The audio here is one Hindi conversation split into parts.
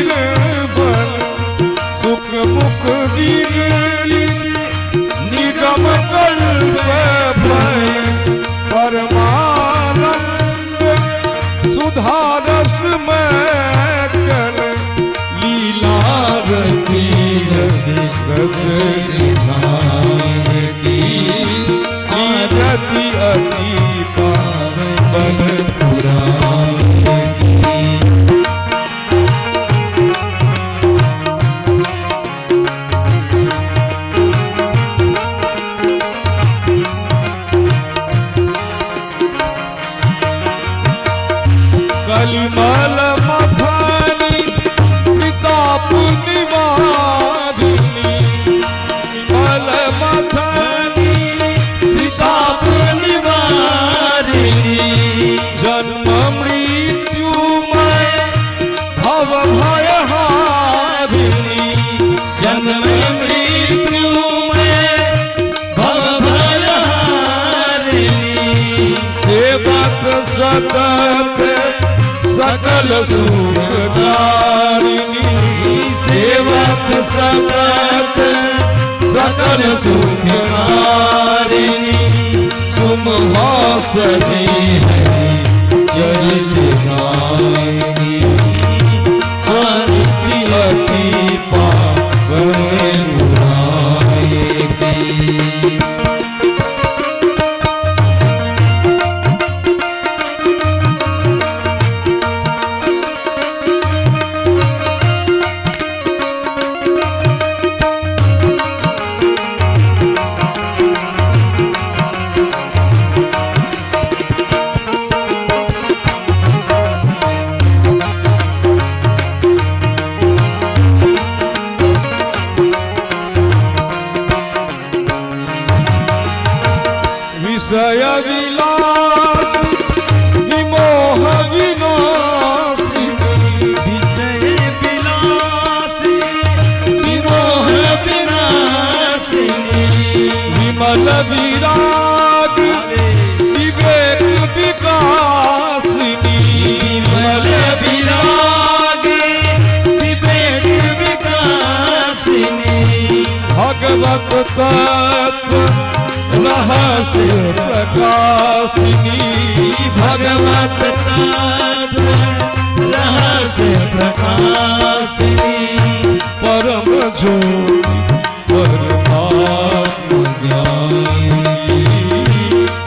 निर्बल सुख मुख निगम कल्प भय परमानंद सुधारस में कल लीला रति रस रस की आरती अति पावन पुराण कलिमल मथनी प्रताप निवारिणी कलिमल मथनी प्रताप निवारिणी जन्म मृत्युमय भव भय हारिणी जन्म मृत्युमय भव भय हारिणी सेवक सतत सकल सुखदारिणी सेवक सतत सकल सुखदारिणी सुमहासनी है चरित गायनी आरती अति पावन पुरायनी विषय विलास विमोह विनाशिनी विषय विलास विमोह विनाशिनी विमल विराग विवेक विकासिनी विमल विराग विवेक विकासिनी भगवत तत्व रहस्य प्रकाशिनी भगवत तत्व रहस्य प्रकाशिनी परम ज्योति परमात्म ज्ञानी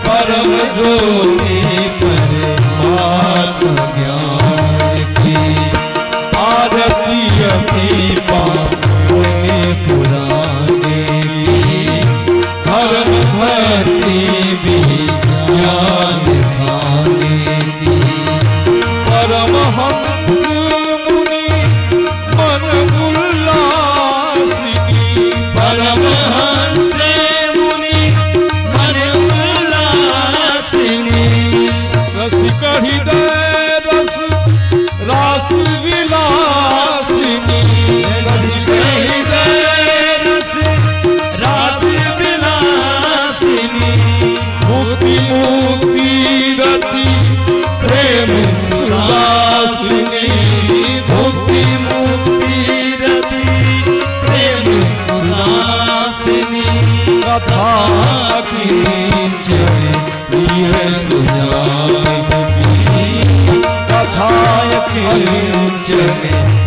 परम ज्योति परमात्म ज्ञानी आरती अति पावन पुरानी धर्म भक्ति विज्ञान भानी परमहंस मुनि मन उल्लासिनी परमहंस मुनि मन उल्लासिनी रसिक हृदय रस रास विलासिनी रसिक हृदय रस रास मुक्ति मुक्ति रति प्रेम सुदासिनी मुक्ति मुक्ति रति प्रेम सुदासिनी कथा किंचन प्रिय सुजानकी कथा किंचन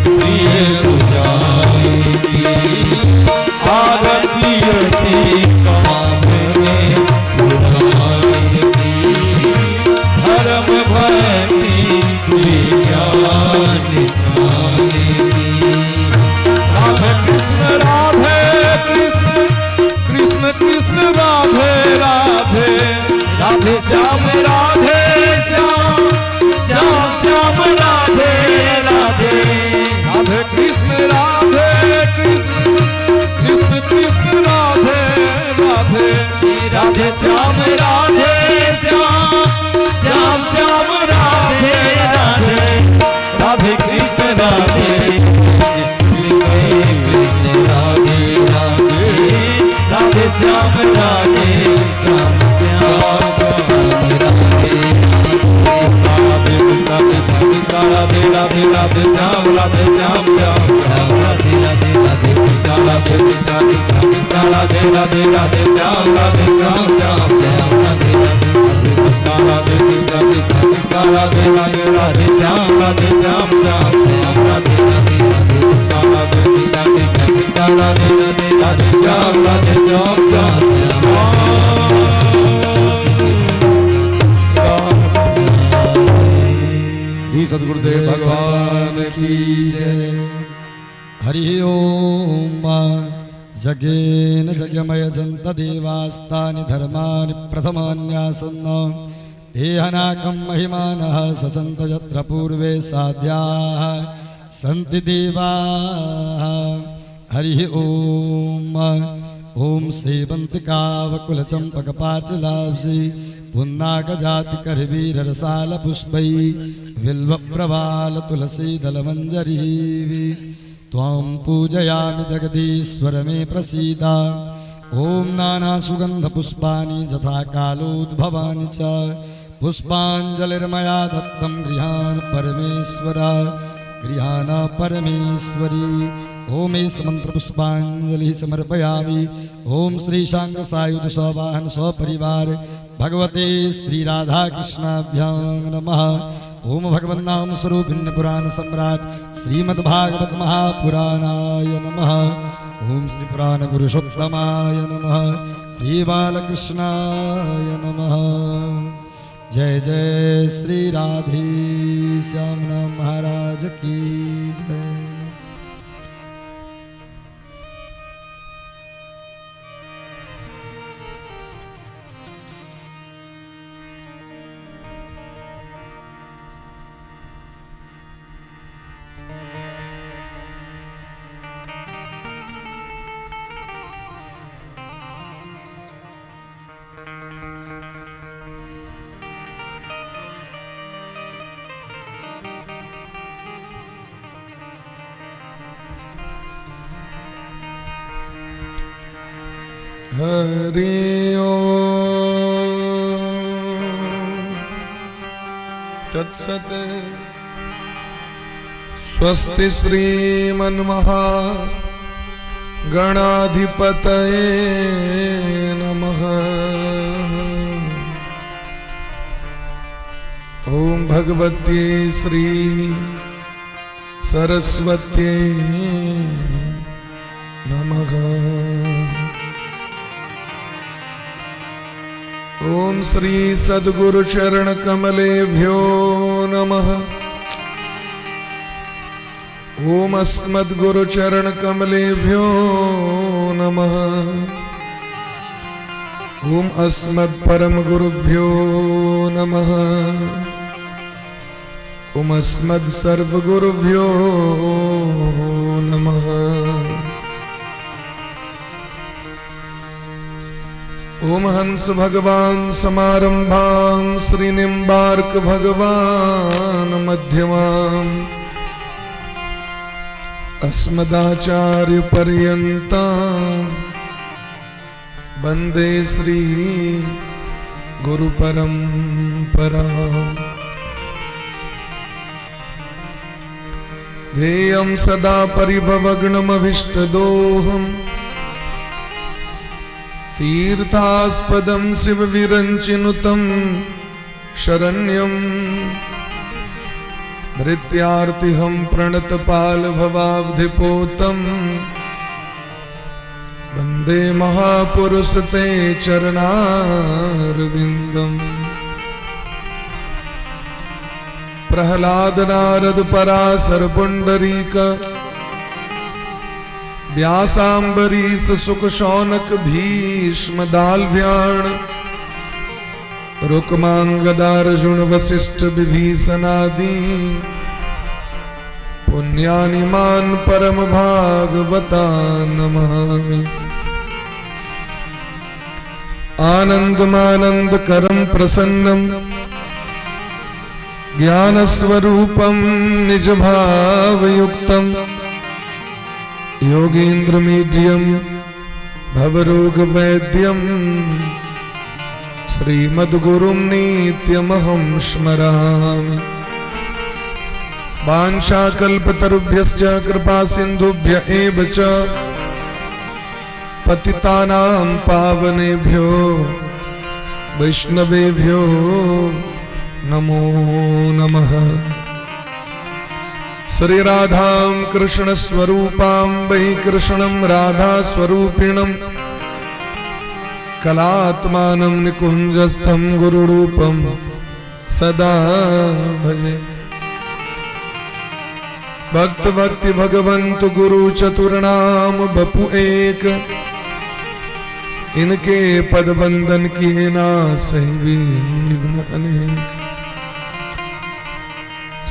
प्रिय सुजानकी आरती अति धर्म भक्ति विज्ञान राधे कृष्ण राधे कृष्ण कृष्ण कृष्ण राधे राधे राधे श्याम राधे श्याम श्याम श्याम राधे राधे राधे कृष्ण राधे राधे राधे श्याम राधे श्याम श्याम श्याम राधे राधे राधे कृष्ण राधे कृष्ण कृष्ण कृष्ण राधे राधे राधे श्याम राधे श्याम श्याम श्याम राधे राधे राधे कृष्ण राधे कृष्ण कृष्ण कृष्ण राधे राधे राधे श्याम राधे श्याम श्याम श्याम राधे राधे राधे कृष्ण राधे कृष्ण कृष्ण कृष्ण राधे राधे राधे श्याम राधे श्याम श्याम श्याम सद्गुरुदेव भगवान की जय। हरि ओम। जगेन जगमय जंत देवास्तानि धर्मानि प्रथमान्यासन्न देहनाकं महिमानः सचन्त यत्र पूर्वे साध्याः सन्ति देवाः। हरि ओम। ओम सेवंतिकावकुलचंपकपाटलाब्जी पुन्नागजाति करवीर रसाल पुष्पै विल्व प्रवाल तुलसी दल मंजरी त्वां पूजयामि जगदीश्वर मे प्रसीदा। ओम नाना सुगंध पुष्पाणि यथा कालोद्भवानि च पुष्पांजलिर्मया दत्तं गृहाण परमेश्वर गृहाण परमेश्वरी। ओम एष मंत्र पुष्पांजलि समर्पयामि। ओम श्री शांग सायुध सवाहन सपरिवार भगवते श्री राधा कृष्णाभ्यां नमः। ओम भगवन्नाम स्वरूपिण्य पुराण सम्राट श्रीमद्भागवत महापुराणाय नमः। ओम श्री पुराण पुरुषोत्तमाय नमः। श्री बालकृष्णाय नमः। जय जय श्री राधे श्याम महाराज की जय। हरि ओम तत्सत्। स्वस्ति श्रीमन्महागणाधिपतये नमः। ओम भगवते श्री सरस्वत्यै नमः। ओम श्री सद्गुरु चरण कमलेभ्यो नमः। ओम अस्मद्गुरु चरण कमलेभ्यो नमः। ओम अस्मत् परम गुरुभ्यो नमः। ओम अस्मद् सर्वगुरुभ्यो नमः। ओम हंस भगवान समारंभां श्रीनिम्बार्क भगवान मध्यमाम् अस्मदाचार्य पर्यन्तां वन्दे श्री गुरु परम्पराम्। ध्येयं सदा परिभवग्नमभीष्टदोहम् तीर्थास्पदं शिव विरञ्चिनुतं शरण्यं भृत्यार्तिहं प्रणतपाल भवाब्धिपोतं वन्दे महापुरुष ते चरणारविन्दम्। प्रह्लाद नारद पराशर पुंडरीक व्यासाम्बरीश सुख शौनक भीष्म दाल्भ्याण रुक्मांगदार्जुन वसिष्ठ विभीषणादि पुण्यानि मान परम भागवता नमामि। आनंदमानंद करम प्रसन्नम ज्ञान स्वरूपम निज भावयुक्तम योगींद्र मीड्यम भवरोग वैद्यम श्रीमद्गुरुं नित्यमहं स्मरामि। वाञ्छाकल्पतरुभ्यश्च कृपा सिन्धुभ्य एव च पतितानां पावनेभ्यो वैष्णवेभ्यो नमो नमः। श्री राधां कृष्ण स्वरूपां वै कृष्णं राधा स्वरूपिणं कलात्मानं निकुञ्जस्थं गुरुरूपं सदा भजे। भक्त भक्ति भगवंत गुरु चतुर्नाम बपु एक, इनके पद बंदन किए ना सही विघ्न अनेक।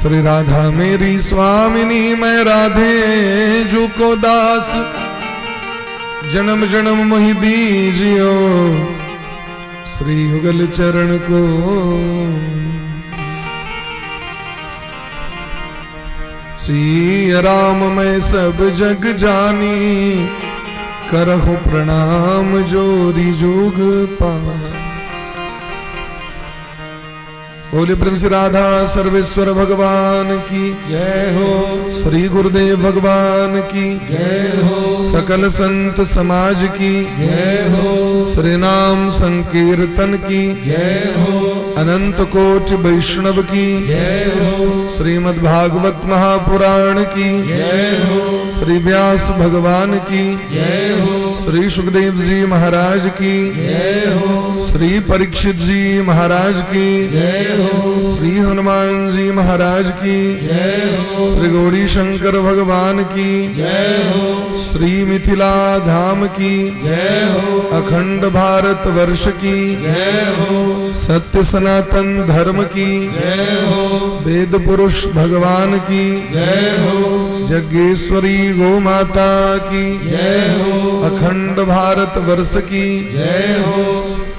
श्री राधा मेरी स्वामिनी मैं राधे जू को दास, जन्म जन्म मोहि दीजियो श्री युगल चरण को। सिया राम मैं सब जग जानी, करहु प्रणाम जोरी जुग पार। बोले प्रेम से राधा सर्वेश्वर भगवान की जय हो, श्री गुरुदेव भगवान की जय हो, सकल संत समाज की जय हो, श्री नाम संकीर्तन की जय हो, अनंत कोटि वैष्णव की जय हो, श्रीमद् भागवत महापुराण की जय हो, श्री व्यास भगवान की जय हो, श्री सुखदेव जी महाराज की जय हो, श्री परीक्षित जी महाराज की जय हो, श्री हनुमान जी महाराज की जय हो, श्री गौरी शंकर भगवान की जय हो, श्री मिथिला धाम की जय हो, अखंड भारत वर्ष की जय हो, सत्य सनातन धर्म की जय हो, वेद पुरुष भगवान की जय हो, जगेश्वरी गो माता की जय हो, अखंड भारत वर्ष की जय हो,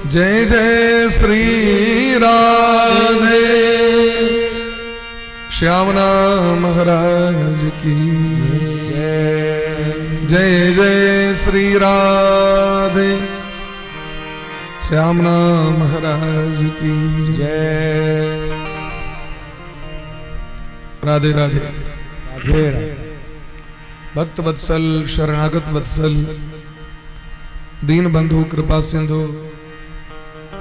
जय जय श्री राधे श्यामना महाराज की जय जय श्री राधे श्यामना महाराज की जय। राधे राधे। राधे राधे। भक्त वत्सल शरणागत वत्सल दीन बंधु कृपा सिंधु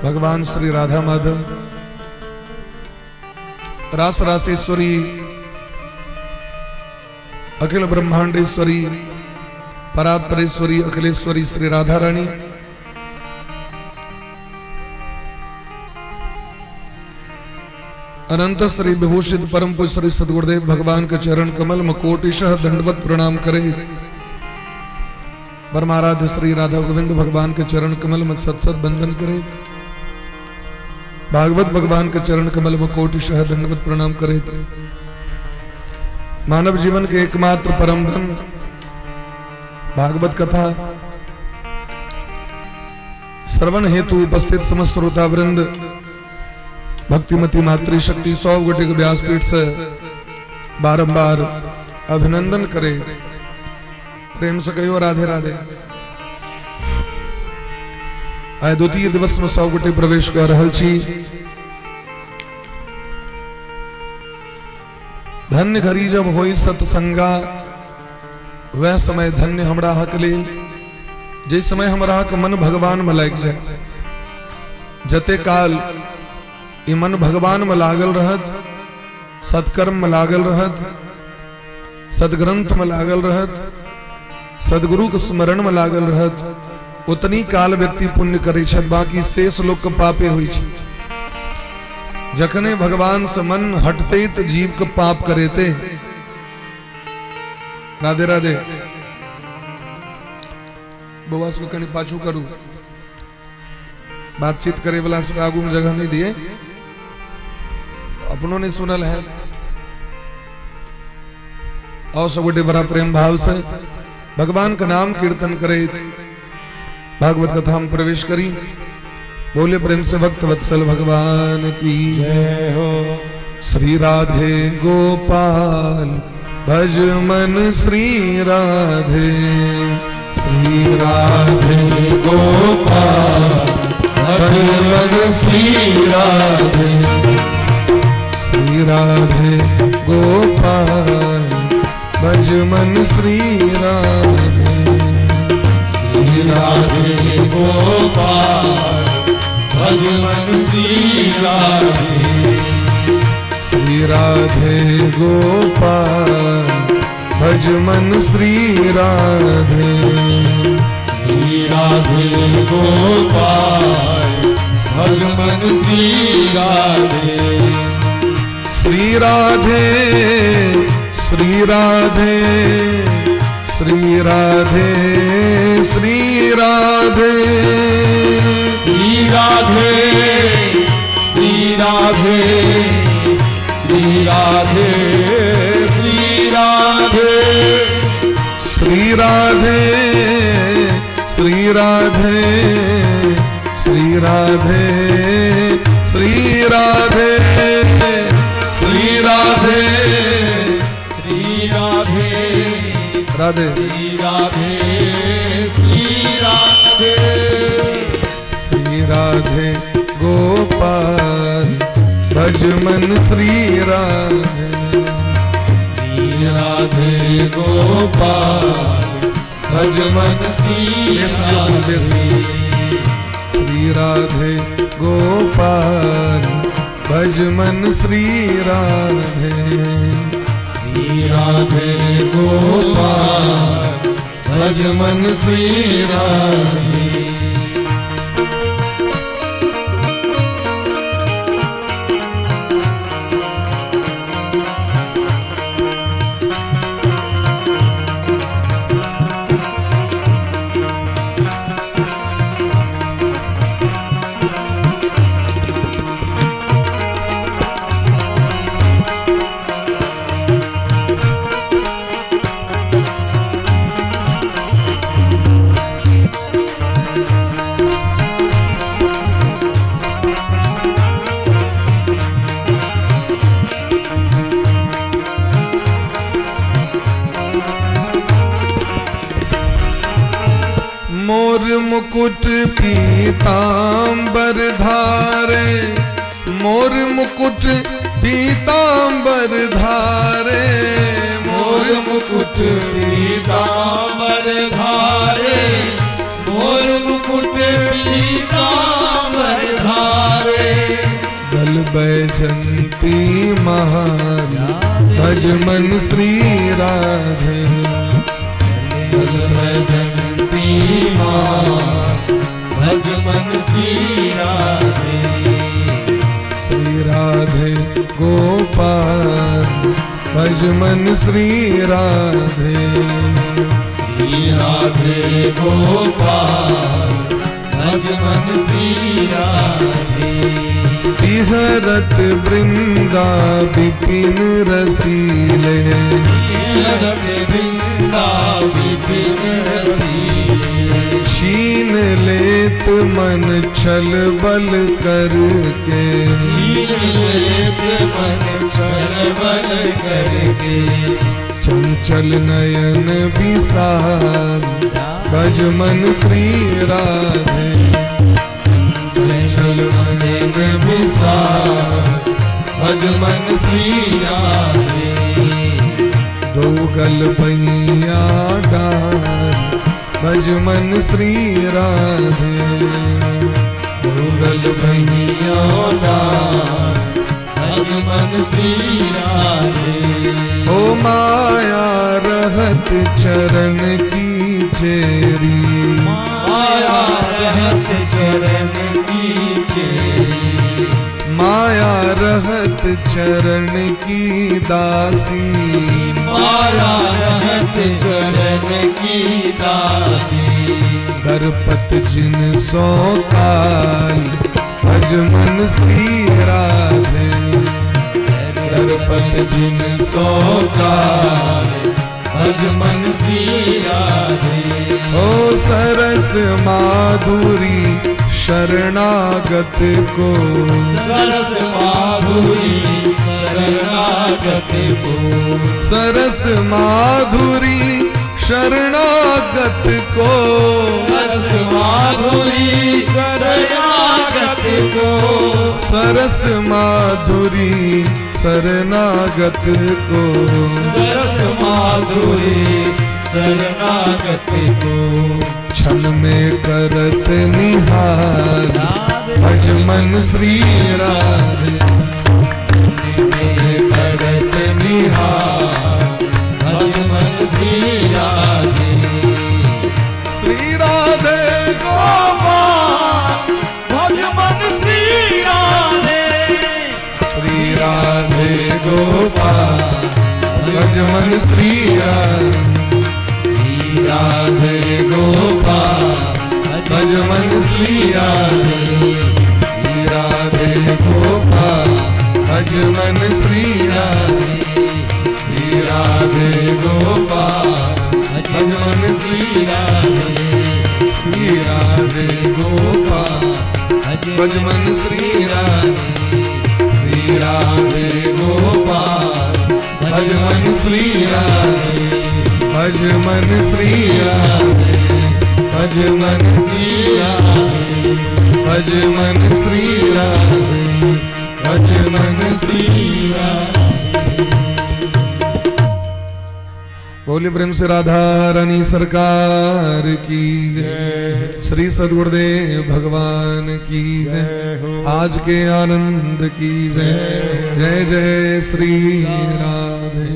भगवान श्री राधा माधव रास रासेश्वरी अखिल ब्रह्मांडेश्वरी परात्परेश्वरी अखिलेश्वरी श्री राधा रानी अनंत श्री विभूषित परम पूज्य श्री सद्गुरुदेव भगवान के चरण कमल में कोटिशः दंडवत प्रणाम करे। परमाराध्य श्री राधा गोविंद भगवान के चरण कमल में सत सत बंदन करे। भागवत भगवान के चरण कमल में कोटिशः दंडवत प्रणाम करे। मानव जीवन के एकमात्र परम धन भागवत कथा श्रवण हेतु उपस्थित समस्त श्रोता वृंद भक्तिमती मातृशक्ति 100 गोटे के व्यासपीठ से बारंबार अभिनंदन करे। प्रेम से कहो राधे राधे। आय द्वितीय दिवस में 100 गोटे प्रवेश कर रहल छी। धन्य घड़ी जब होई सतसंगा, वह समय धन्य हमरा हक लेल। जे समय हमरा हक मन भगवान में लाग जाए, जते काल ई मन भगवान में लागल रहत, सत्कर्म में लागल रहत, सदग्रंथ में लागल रहत, सदगुरु के स्मरण में लागल रहत, उतनी काल व्यक्ति पुण्य करे छत। बाकी शेष लोक के पापे हुई छे। जखने भगवान से मन हटते तो जीव के पाप करेते। राधे राधे। बवास को कहीं पाछू करू, बातचीत करे वाला आगू में जगह नहीं दिए, अपनों ने सुनल है। और सब गोटे बड़ा प्रेम भाव से भगवान का नाम कीर्तन करे, भागवत कथा में प्रवेश करी। बोले प्रेम से भक्त वत्सल भगवान की जय हो। श्री राधे गोपाल भज मन श्री राधे, श्री राधे गोपाल भज मन श्री राधे, श्री राधे गोपाल मन श्री राधे। श्री राधे गोपाल भज मन श्री राधे। श्री राधे गोपाल भज मन श्री राधे। श्री राधे गोपाल भज मन श्री राधे। श्री राधे श्री राधे श्री राधे श्री राधे श्री राधे श्री राधे श्री राधे श्री राधे श्री राधे श्री राधे श्री राधे श्री राधे श्री राधे श्री राधे राधे श्री राधे श्री राधे। श्री राधे गोपाल भज मन श्री राधे। श्री राधे गोपाल भज मन श्री राधे। श्री राधे गोपाल भज मन श्री राधे। श्री राधे गोपाल भज मन श्री राधे। मोर मुकुट पीतांबर धारे। मोर मुकुट पीतांबर धारे। मोर मुकुट पीतांबर धारे। मोर मुकुट पीतांबर धारे। गल बैजंती महान भज मन श्री राधे। गल बैजंती महान भज मन श्री राधे। श्री राधे गोपाल भज मन श्री राधे। श्री राधे गोपाल भज मन श्री राधे। विहरत वृंदा विपिन रसीले। विहरत वृंदा विपिन रसीले। छीन लेत मन छल बल करके। छीन लेत मन छल बल करके। चंचल नयन विशाल भज मन श्री राधे। चंचल नयन विशाल भज मन श्री राधे। दो गल बैया डाल भज मन श्री राधे। दो गल बैया डाल भज मन श्री राधे। ओ माया रहत चरण की चेरी। माया रहत चरण की चेरी। माया रहत चरण की दासी। माया रहत चरण की दासी। दरपत जिन सो काल भज मन श्री राधे। दरपत जिन सो काल भज मन श्री राधे। ओ सरस माधुरी शरणागत को। सरस माधुरी शरणागत को। सरस माधुरी शरणागत को। सरस माधुरी शरणागत को। सरस माधुरी शरणागत को सरस माधुरी शरणागत को क्षण में करत निहार भज मन श्री राधे करत निहार भज मन श्री राधे श्री राधे गोपाल भज मन श्री राधे श्री राधे गोपाल भज मन श्री राधे श्री राधे गोपाल भज मन श्री राधे श्री राधे गोपाल भज मन श्री राधे श्री राधे गोपाल भज मन श्री राधे श्री राधे गोपाल भज मन श्री राधे श्री राधे गोपाल भज मन श्री राधे भज मन श्री राधे भज मन श्री राधे भज मन श्री राधे भज मन श्री राधे। बोले प्रेम से राधा रानी सरकार की जय, श्री सद्गुरुदेव भगवान की जय, आज के आनंद की जय, जय जय श्री राधे।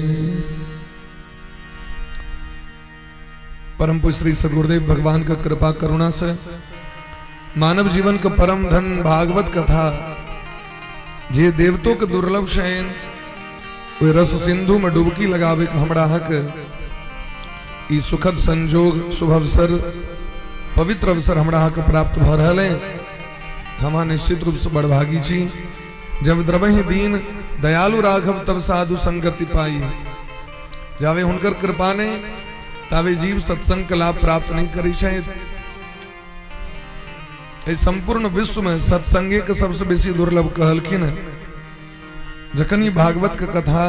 परम पूज्य श्री सद्गुरुदेव भगवान का कृपा करुणा से मानव जीवन का परम धन भागवत कथा जे देवतों के दुर्लभ शयन वे रस सिंधु में डुबकी लगावे का हमरा हक ई सुखद संजोग शुभ अवसर पवित्र अवसर हमरा हक प्राप्त भ रहा है। हम निश्चित रूप से बड़भागी छी जब द्रवहि दीन दयालु राघव तब साधु संगति पाई जावे हुनकर कृपा ने तावे जीव सत्संग का लाभ प्राप्त नहीं करी शायद। इस संपूर्ण विश्व में सत्संगे के सबसे बेसी दुर्लभ कहलखिन जखन ही भागवत का कथा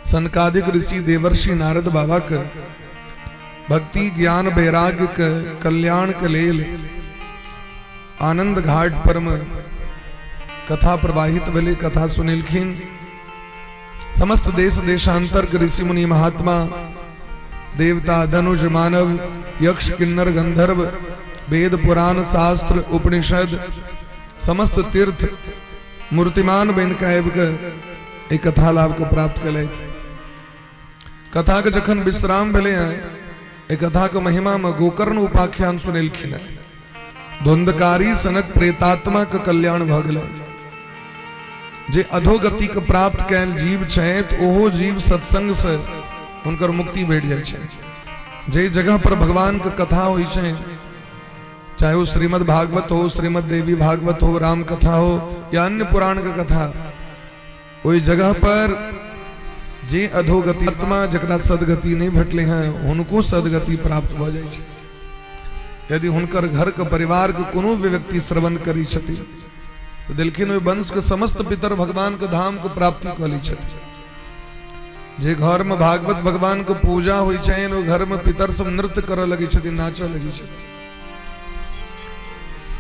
सनकादिक ऋषि देवर्षि नारद बाबा के भक्ति ज्ञान वैराग्य के कल्याण के लेल आनंद घाट पर में कथा प्रवाहित भेले कथा सुनिलखिन। समस्त देश देशांतर के ऋषि मुनि महात्मा देवता धनुष मानव यक्ष किन्नर गंधर्व वेद पुराण शास्त्र उपनिषद समस्त तीर्थ मूर्तिमान बन के एक कथा लाभ को प्राप्त कले। कथा के जखन विश्राम भेले एक कथा के महिमा में गोकर्ण उपाख्यान सुनिलखिन। धुंधकारी सनक प्रेतात्मा के कल्याण भ गेलै। जे अधोगति के प्राप्त कैल जीव छथि ओहो जीव सत्संग से उनकर मुक्ति भेट जाय छै। जे जगह पर भगवान के कथा होई छै चाहे वो श्रीमद् भागवत हो श्रीमद् देवी भागवत हो राम कथा हो या अन्य पुराण का कथा वही जगह पर जे अधोगति आत्मा जकरा सदगति नहीं भेटले हैं उनको सदगति प्राप्त हो जाए छै। यदि हुनकर घर के परिवार के कोनो भी व्यक्ति श्रवण करी छथिन तो दिलखिन ओहि वंश के समस्त पितर भगवान के धाम के प्राप्ति क लै छथिन। जे घर में भागवत भगवान के पूजा होई छनि ओ घर में पितर सब नृत्य करऽ लगे छथिन नाचऽ लगे छथिन।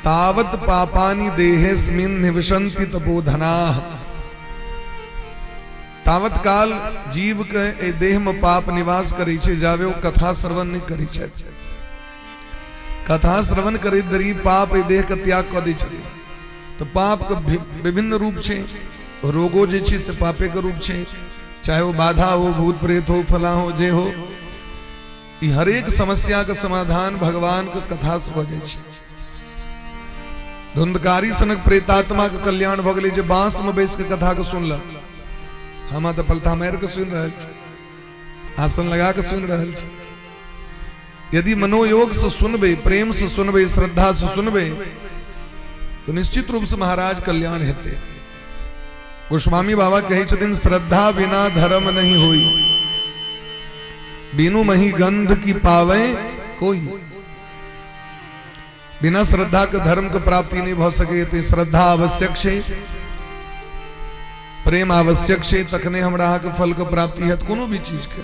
तावत पापानि देहेस्मिन निवसन्ति तपोधनाः। तावत काल जीव के ए देह में पाप निवास करै छै जावे ओ कथा श्रवण नहीं करै छथि। कथा श्रवण करैत देरी पाप ए देह के त्याग कऽ दै छथिन। तो पाप के विभिन्न रूप छै। रोगो जे छै से पापे के रूप छै, चाहे वो बाधा हो भूत प्रेत हो फला हो जे हो। ई हरेक समस्या का समाधान भगवान के कथा से भऽ जाइ छै। धुंधकारी सनक प्रेतात्मा के कल्याण भ गेलै जे बांस में बैस के कथा के सुनलक। हम तो पलथा मार के सुन रहल छी, आसन लगा के सुन रहल छी। यदि मनोयोग से सुनबे प्रेम से सुनबे श्रद्धा से सुनबे तो निश्चित रूप से महाराज कल्याण हेते। गोस्वामी बाबा कहे छथिन श्रद्धा बिना धर्म नहीं होई, बिनु मही गंध की पावे कोई। बिना श्रद्धा के धर्म के प्राप्ति नहीं भ सके। ते श्रद्धा आवश्यक है, प्रेम आवश्यक है, तखने हमरा के फल के प्राप्ति है। कोनो भी चीज के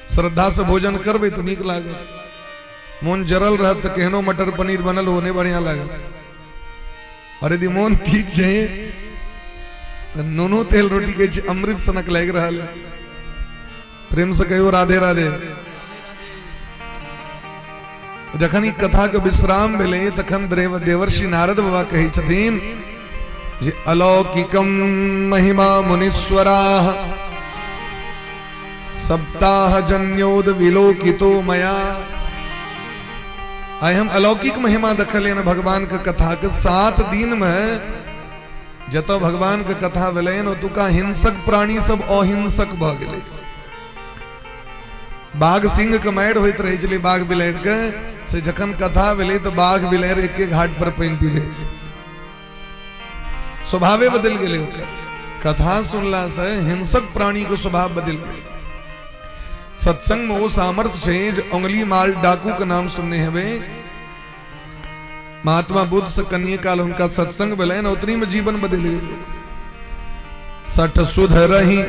श्रद्धा से भोजन करबे तो नीक लागत। मोन जरल रहत तो केहनो मटर पनीर बनल होने बढ़िया लागत। और यदि मोन ठीक है तो नूनू तेल रोटी के अमृत सनक लग रहा है। प्रेम से कहो राधे राधे। जखन ई कथा के विश्राम भेले तखन देवर्षि नारद बाबा कहे छथिन जे अलौकिकम महिमा मुनीश्वराः सप्ताह जन्योद विलोकितो मया। आय हम अलौकिक महिमा देखले न भगवान के कथा के 7 दिन में जत भगवान के कथा भेले ओतुका हिंसक प्राणी सब अहिंसक भ गेले। बाघ सिंह के मारि होइत रहे छले बाघ बिलारि के से जखन कथा भेले तो बाघ बिलारि एके घाट पर पानि पीबे स्वभावे बदल गेले। ओकर कथा सुनला से हिंसक प्राणी को स्वभाव बदल गेले। सत्संग में वो सामर्थ्य से जो उंगली माल डाकू का नाम सुनने हवे। महात्मा बुद्ध से कन्या काल उनका सत्संग भेले न उतनी में जीवन बदल गए। सठ सुध रही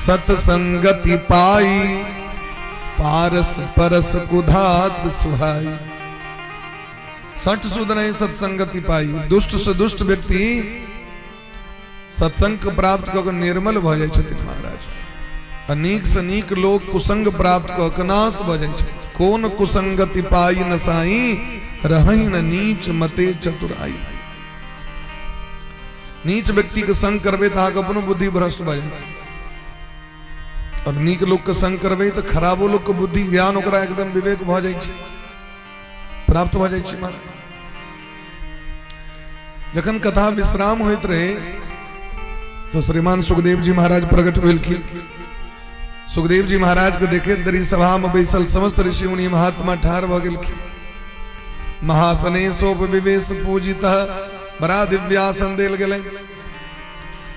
सत्संगति पाई पारस परस कुधात सुहाई। सठ सुध रही सत्संगति पाई। दुष्ट से दुष्ट व्यक्ति सत्संग प्राप्त कर निर्मल भ जाय छथिन महाराज। अनेक से अनेक लोग कुसंग प्राप्त क नाश भ जाय छै। कौन कुसंगति पाई नसाई रही न नीच मते चतुराई। नीच व्यक्ति के संग करबे तो अहाँके अपनो बुद्धि भ्रष्ट भ जाय। और नीक लोग के संग करबे तो खराबो लोग के बुद्धि ज्ञान ओकरा एकदम विवेक भ जाय छै, प्राप्त भ जाय छै महाराज। जखन कथा विश्राम होइत रहे तो श्रीमान सुखदेव जी महाराज प्रकट भेलखिन। सुखदेव जी महाराज को देखे दरी सभा में बैसल समस्त ऋषि मुनि महात्मा ठार भ गेलखिन। महासने सोप विवेश पूजितः बड़ा दिव्यासन देल गेले।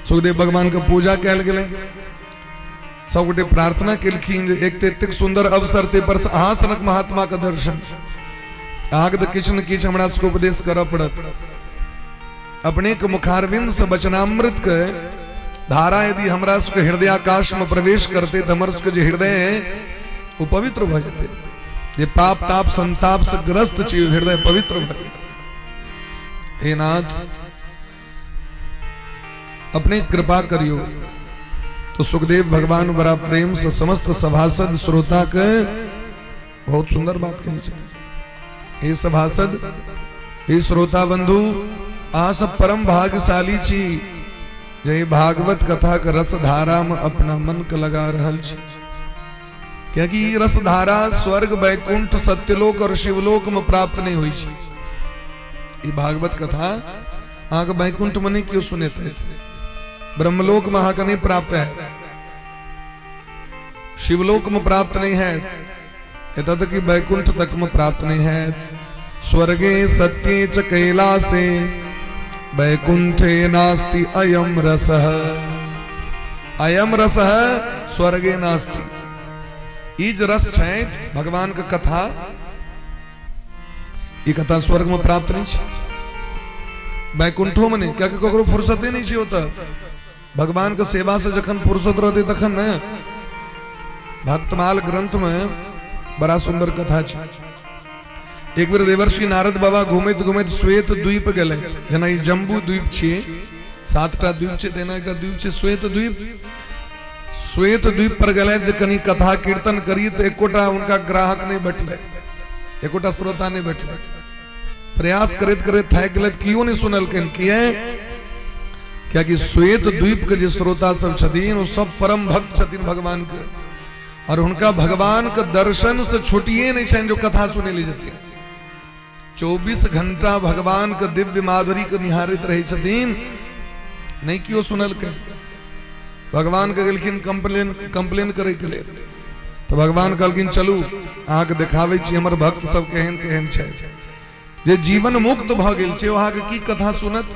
सुखदेव भगवान के पूजा कैल गेले। सब गोटे प्रार्थना केलखिन जे एक एतेक सुंदर अवसर ते पर अहाँ सनक महात्मा के दर्शन आग द किछ न किछ हमरा सबके उपदेश करऽ पड़त। अपने के मुखारविंद से वचनामृत के धारा यदि हमरा सबके हृदय आकाश में प्रवेश करते तो हमर सबके जे हृदय है वो पवित्र भ जेते। जे पाप ताप संताप से ग्रस्त छी हृदय पवित्र भ जेते। हे नाथ अपने कृपा करियो। तो सुखदेव भगवान बड़ा प्रेम से समस्त सभासद श्रोता के बहुत सुंदर बात कही छे। हे सभासद, हे श्रोता बंधु, आ सब परम भाग्यशाली छी जे भागवत कथा के रस धारा में अपना मन के लगा रहल छी। क्योंकि रस धारा स्वर्ग वैकुंठ सत्यलोक और शिवलोक में प्राप्त नहीं हुई छी। ये भागवत कथा आगे वैकुंठ में नहीं क्यों सुने थे, ब्रह्मलोक में आगे नहीं प्राप्त है, शिवलोक में प्राप्त नहीं है, इतना तक कि वैकुंठ तक में प्राप्त नहीं है। स्वर्गे सत्ये च कैलासे वैकुंठे नास्ति अयम रसः। अयम रसः स्वर्गे नास्ति। इज रस छै भगवान का कथा, ये कथा स्वर्ग में प्राप्त नहीं है, वैकुंठों में नहीं। क्या ककरो फुर्सत नहीं चाहिए होता भगवान के सेवा से। जखन फुर्सत रहते तखन न। भक्तमाल ग्रंथ में बड़ा सुंदर कथा है। एक बेर देवर्षि नारद बाबा घूमैत घूमैत श्वेत द्वीप गेले। जेना ई जम्बू द्वीप छियै, 7टा द्वीप छै, तेना एकटा द्वीप छै श्वेत द्वीप। श्वेत द्वीप पर गेले जे कनी कथा कीर्तन करी तो एकोटा उनका ग्राहक नहीं बैठले, एकोटा श्रोता नहीं बैठले। प्रयास करैत करैत थाकि गेले, कियो नहीं सुनलखिन। किए? क्योंकि श्वेत द्वीप के जो श्रोता सब छथिन वो सब परम भक्त छथिन भगवान के, और उनका भगवान के दर्शन से छुटिए नहीं छन जो कथा सुने ले जथिन। 24 घंटा भगवान के दिव्य माधुरी के निहारित रहे छथिन, नहीं क्यों सुनल के। भगवान के गेलखिन कंप्लेन करे के लिए। तो भगवान कहलखिन चलू अहाँ के देखाबै छी हमर भक्त सब केहन केहन छै। जे जीवन मुक्त भ गेल छै अहाँ के की कथा सुनत।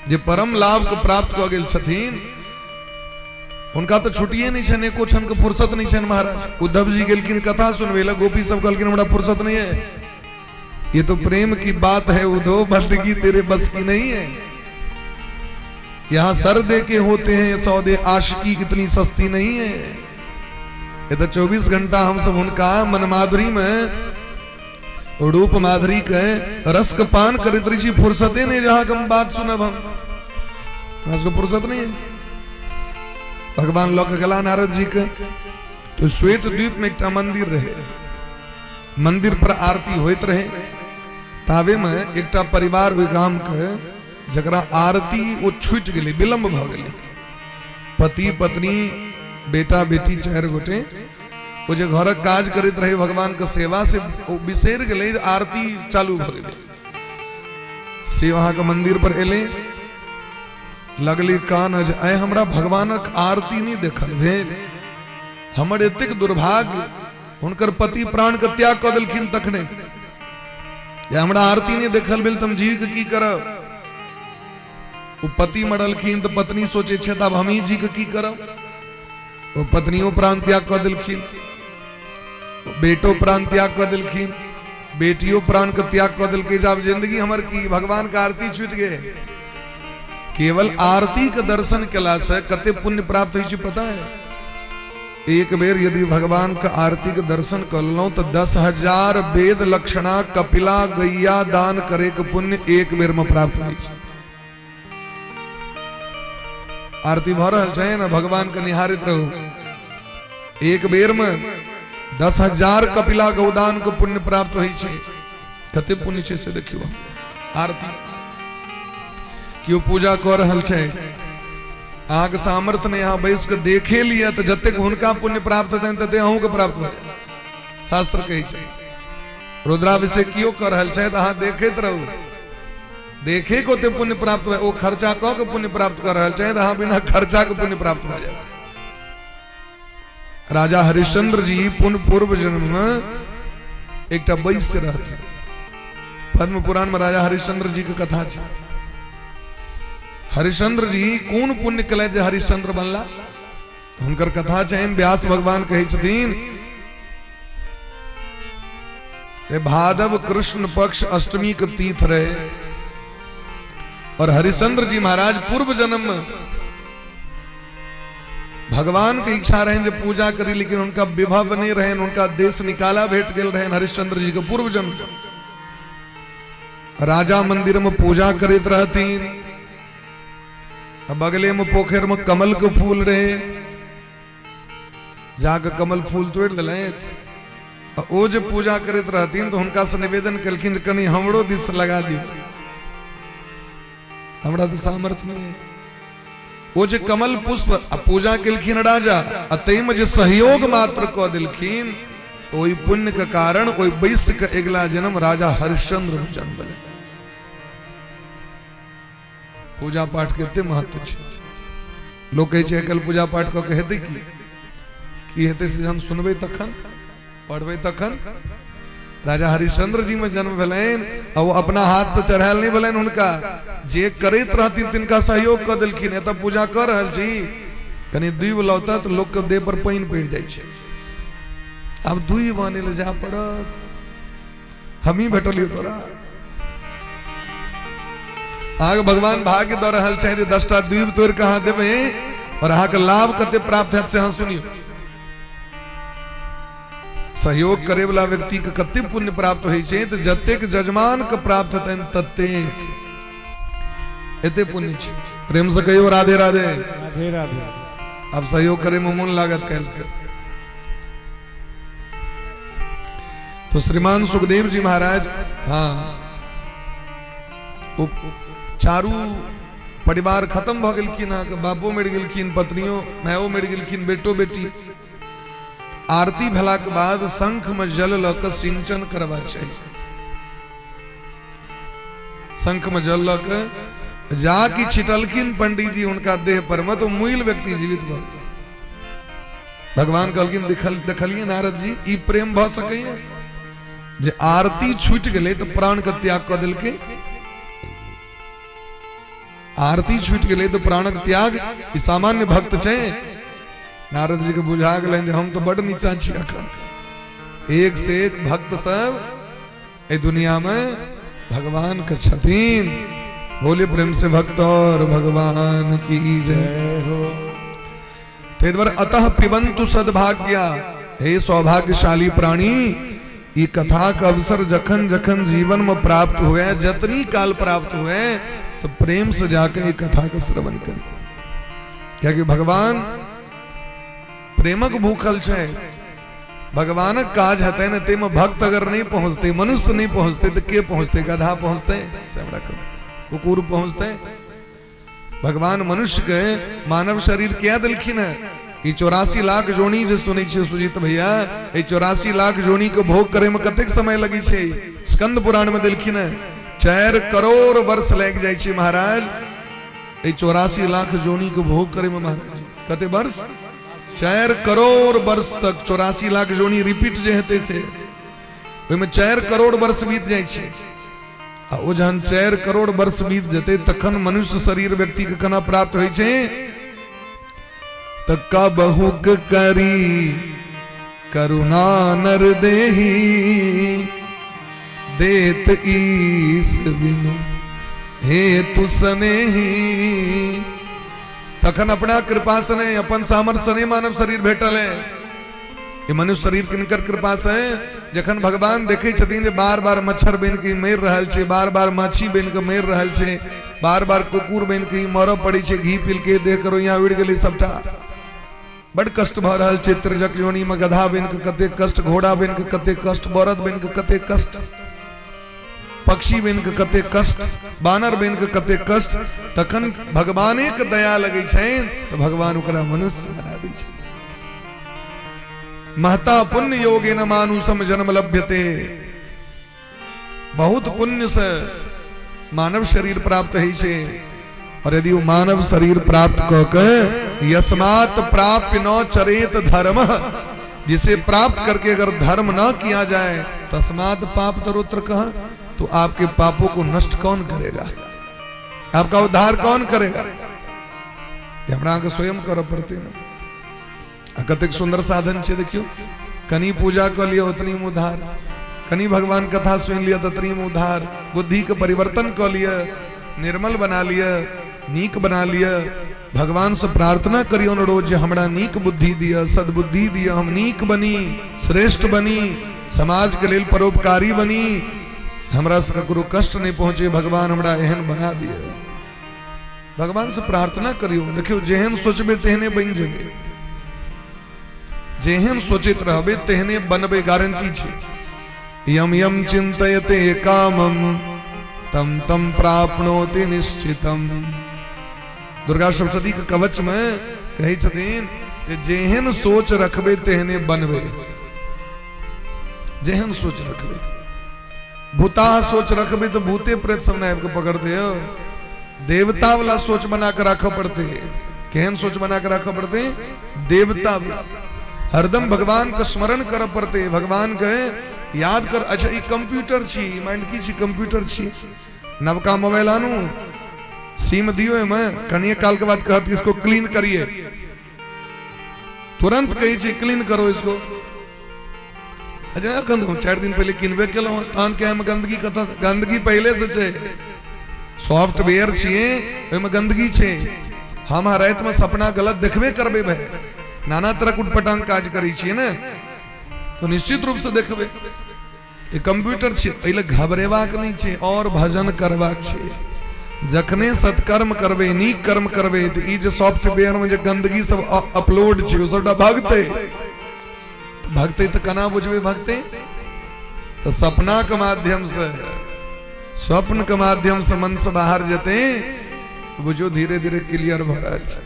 जे परम लाभ के प्राप्त क गेल छथिन उनका तो छुट्टिए नहीं छन, एको क्षण के फुर्सत नहीं छन महाराज। उद्धव जी गेलखिन कथा सुनवे ला, गोपी सब कहलखिन हमरा फुर्सत नहीं है। ये तो प्रेम की बात है उद्धव, बंदगी तेरे बस की नहीं है। यहाँ सर दे के होते हैं सौदे, आशिकी इतनी सस्ती नहीं है। ये तो 24 घंटा हम सब उनका मन माधुरी में, रूप माधुरी के रस के पान करित ऋषि फुर्सते नहीं जहां हम बात सुनब। हम उसको फुर्सत नहीं है। भगवान लोक गला नारद जी के तो श्वेत द्वीप में एक मंदिर रहे, मंदिर पर आरती होत रहे। तावे में एक परिवार हुई गांव के जकरा आरती वो छूट गई, विलंब भ गई। पति पत्नी बेटा बेटी 4 गोटे वो जो घर काज करते रहे भगवान के सेवा से बिसर गए, आरती चालू भ गई। से वहां के मंदिर पर एले, लगली कान अय हमरा भगवानक आरती नहीं देखल भेल, हमर एतेक दुर्भाग्य, हुनकर पति प्राण के त्याग क देलखिन तखने, या हमरा आरती नहीं देखल भेल तुम जी के की करब। वो पति मरलखिन तो पत्नी सोचे छे तब हम ही जी के की करब। वो पत्नियों प्राण त्याग क देलखिन, बेटो प्राण त्याग क देलखिन, बेटियों प्राण के त्याग क देलखिन। जब जिंदगी हमर की भगवान का आरती छूट गए। केवल आरती के दर्शन केला से कते पुण्य प्राप्त होई छै पता है? एक बेर यदि भगवान का आरती के दर्शन कर लो तो 10,000 वेद लक्षणा कपिला गैया दान करे के पुण्य एक बेर में प्राप्त होई छै। आरती भ रहल छै ना, भगवान के निहारित रहो, एक बेर में 10,000 कपिला गौदान को पुण्य प्राप्त होई छै। कते पुण्य छै से देखियो। आरती क्यों पूजा कर रहल छै, आग सामर्थ्य ने यहाँ बैस के देखे लिया तो जते हुनका पुण्य प्राप्त होते तते अहूँ के प्राप्त हो जाए। शास्त्र कहे छै रुद्राभिषेक क्यों कर रहल छै तो अहाँ देखते रहू, देखे को ते पुण्य प्राप्त हो। वो खर्चा क के पुण्य प्राप्त कर रहल छै तो अहाँ बिना खर्चा के पुण्य प्राप्त हो जाए। राजा हरिश्चंद्र जी पुण्य पूर्व जन्म में एक वैश्य रहते। पद्म पुराण में राजा हरिश्चंद्र जी की कथा छै। हरिश्चंद्र जी कौन पुण्य कले जे हरिश्चंद्र बनला, हुनकर कथा छनि। व्यास भगवान कहे छथिन भादव कृष्ण पक्ष अष्टमी के तीर्थ रहे और हरिश्चंद्र जी महाराज पूर्व जन्म में भगवान के इच्छा रहे जे पूजा करी, लेकिन उनका विभव नहीं रहे, उनका देश निकाला भेट गेल रहे। हरिश्चंद्र जी के पूर्व जन्म राजा मंदिर में पूजा करते रहतीन। बगले में पोखर में कमल के फूल रहे, जाकर कमल फूल तोड़ ले। वो जो पूजा करते रहतीन तो उनका से निवेदन कलखिन कनी हमरो दिस लगा दियो, हमरा तो सामर्थ्य नहीं है। वो जो कमल पुष्प पूजा कलखिन राजा, अतई में जो सहयोग मात्र को दिलखिन, वही पुण्य के कारण वही वैश्य का अगला जन्म राजा हरिश्चंद्र में जन्म ले। पूजा पाठ के महत्व छै। लोग कहे छै कल पूजा पाठ को हेतै की हेतै से हम सुनबै तखन, पढ़बै तखन। राजा हरिश्चंद्र जी में जन्म भेलैन और वो अपना हाथ से चढ़ायल नहीं भेलैन, हुनका जे करैत रहथिन तिनका सहयोग क देलखिन। एतऽ पूजा कर रहल छी, कनी दूब लौता तो लोग के देह पर पानि पड़ि जाइ छै। अब दूब आने ले जा पड़त, हम ही भेटलियो तोरा। आगे भगवान भाग्य दऽ रहल छै 10टा द्वीप तोड़ के अहाँ देबै और अहाँ के लाभ कते प्राप्त हैत से अहाँ सुनियो। सहयोग करे वाला व्यक्ति के कते पुण्य प्राप्त होइ छै तो जतेक जजमान के प्राप्त हेतैन तते एते पुण्य छै। प्रेम से कहियो राधे राधे। राधे राधे। अब सहयोग करे में मन लागत कैल से। तो श्रीमान सुखदेव जी महाराज हाँ चारू परिवार खत्म भ गेलखिन, बापो मरि गेलखिन, पत्नियों मायो मरि गेलखिन, बेटो बेटी। आरती भेला के बाद शंख में जल ल के सिंचन करबा चाहिए। शंख में जल ल के जाके छिटलखिन पंडित जी उनका देह पर में तो मूल व्यक्ति जीवित भ गेल। भगवान कहलखिन देखलिए नारद जी ई प्रेम भ सकैए जे आरती छूट गेलै तो प्राण के त्याग क देलकै। आरती छूट गए तो प्राणक त्याग ई सामान्य भक्त छे। नारद जी के बुझा गए हम तो बड़ नीचा छी अखन। एक से एक भक्त सब ए दुनिया में भगवान के छथिन। बोले प्रेम से भक्त और भगवान की जय हो। ते द्वारा अतः पिबंतु सद्भाग्या, हे सौभाग्यशाली प्राणी, ये कथा का अवसर जखन जखन जीवन में प्राप्त हुए, जतनी काल प्राप्त हुए तो तो प्रेम से जाकर ये कथा का श्रवण करें, क्या कि भगवान प्रेमक भूखल छे। भगवान काज हते न तेम भक्त अगर नहीं पहुंचते, मनुष्य नहीं पहुंचते तो के पहुंचते? गधा पहुंचते, कुकुर पहुंचते? भगवान मनुष्य के मानव शरीर क्या दिलखिन है? ये 84 लाख जोनी जो सुनी छे सुजीत भैया, ये 84 लाख जोनी को भोग करे में कतेक समय लगी छे? स्कंद पुराण में दिलखिन है 4 करोड़ वर्ष लग जाए छे महाराज। ये 84 लाख जोनी को भोग करे में महाराज कते वर्ष? 4 करोड़ वर्ष तक 84 लाख जोनी रिपीट जे हेते से ओइमे 4 करोड़ वर्ष बीत जाए छे। आ ओ जहन 4 करोड़ वर्ष बीत जते तखन मनुष्य शरीर व्यक्ति के कना प्राप्त होय छे। त कबहुक करी करुणा नर देही, देत ईस बिनु हेतु स्नेही। तखन अपना कृपा से नहीं, अपन सामर्थ्य नहीं मानव शरीर भेटल है। ये मनुष्य शरीर किनकर कृपा से जखन भगवान देखे छथिन जे बार बार मच्छर बन के मर रहल छे, बार बार माछी बन के मर रहल छे, बार बार कुकुर बन के मर पड़ी छे, घी पील के देख करो यहाँ उड़ गेली सबटा, बड़ कष्ट भ रहल छे। त्रिजक योनि में गधा बन के कते कष्ट, घोड़ा बन के कते कष्ट, बरद बन के कते कष्ट, पक्षी बन के कते कष्ट, बानर बन के कते कष्ट। तखन भगवान एक दया लगे छे तो भगवान ओकरा मनुष्य बना दै छे। महता पुण्य योगे न मानुषम जन्म लभ्यते। बहुत पुण्य से मानव शरीर प्राप्त है छे। और यदि वो मानव शरीर प्राप्त करके यस्मात् प्राप्य न चरेत धर्म, जिसे प्राप्त करके अगर धर्म न किया जाए, तस्मात् पाप तरोत्र कहा, तो आपके पापों को नष्ट कौन करेगा? आपका उद्धार कौन करेगा? ये अपना के स्वयं कर पड़ते ना। कतेक सुंदर साधन छे देखियो, कनी पूजा कर लिया उतनी में उद्धार, कनी भगवान कथा सुन लिया ततनी में उद्धार, बुद्धि के परिवर्तन कर लिया, निर्मल बना लिया, नीक बना लिया। भगवान से प्रार्थना करियो न रोज, हमरा नीक बुद्धि दिया, सद्बुद्धि दिया, हम नीक बनी, श्रेष्ठ बनी, समाज के लिए परोपकारी बनी, हमरा से ककरो कष्ट नहीं पहुंचे, भगवान हमरा एहन बना दिया। भगवान से प्रार्थना करियो। देखियो जेहन सोचबे तेहने बन जेबे, जेहन सोचित रहबे तेहने बनबे, गारंटी छे। यम यम चिंतयते कामम तम तम प्राप्नोति निश्चितम। दुर्गा सप्तशती के कवच में कहे छथिन जेहन सोच रखबे तेहने बनबे, जेहन सोच रखबे। भूताह सोच रखबे तो भूते प्रेत सब नायब के पकड़ते हो। देवता वाला सोच बना कर रखा पड़ते है। केहन सोच बना कर रखा पड़ते? देवता वाला। हरदम भगवान का स्मरण कर पड़ते, भगवान कहे याद कर। अच्छा ये कंप्यूटर छी, माइंड की छी कंप्यूटर छी, नवका मोबाइल आनू, सिम दियो है, मैं कनिए काल के बाद कहती इसको क्लीन करिए, तुरंत कही छी क्लीन करो इसको। अच्छा गंद 4 दिन पहले किनबे केलो तान के हम गंदगी कथा, गंदगी पहले से छे, सॉफ्टवेयर छिए ओइमे गंदगी छे। हम रात में सपना गलत देखबे करबे भाई, नाना तरह के उटपटांग काज करी छिए ने, तो निश्चित रूप से देखबे। ये कंप्यूटर छे, एले घबरेबाक नहीं छे और भजन करबाक छे। जखने सत्कर्म करबे, नीक कर्म करबे, तो ई जे सॉफ्टवेयर में जे गंदगी सब अपलोड छे ओ सबटा भागते। भगते तो कना बुझबे भगते? तो सपना के माध्यम से, स्वप्न के माध्यम से मन से बाहर जते, बुझो धीरे धीरे क्लियर भ रहल छे।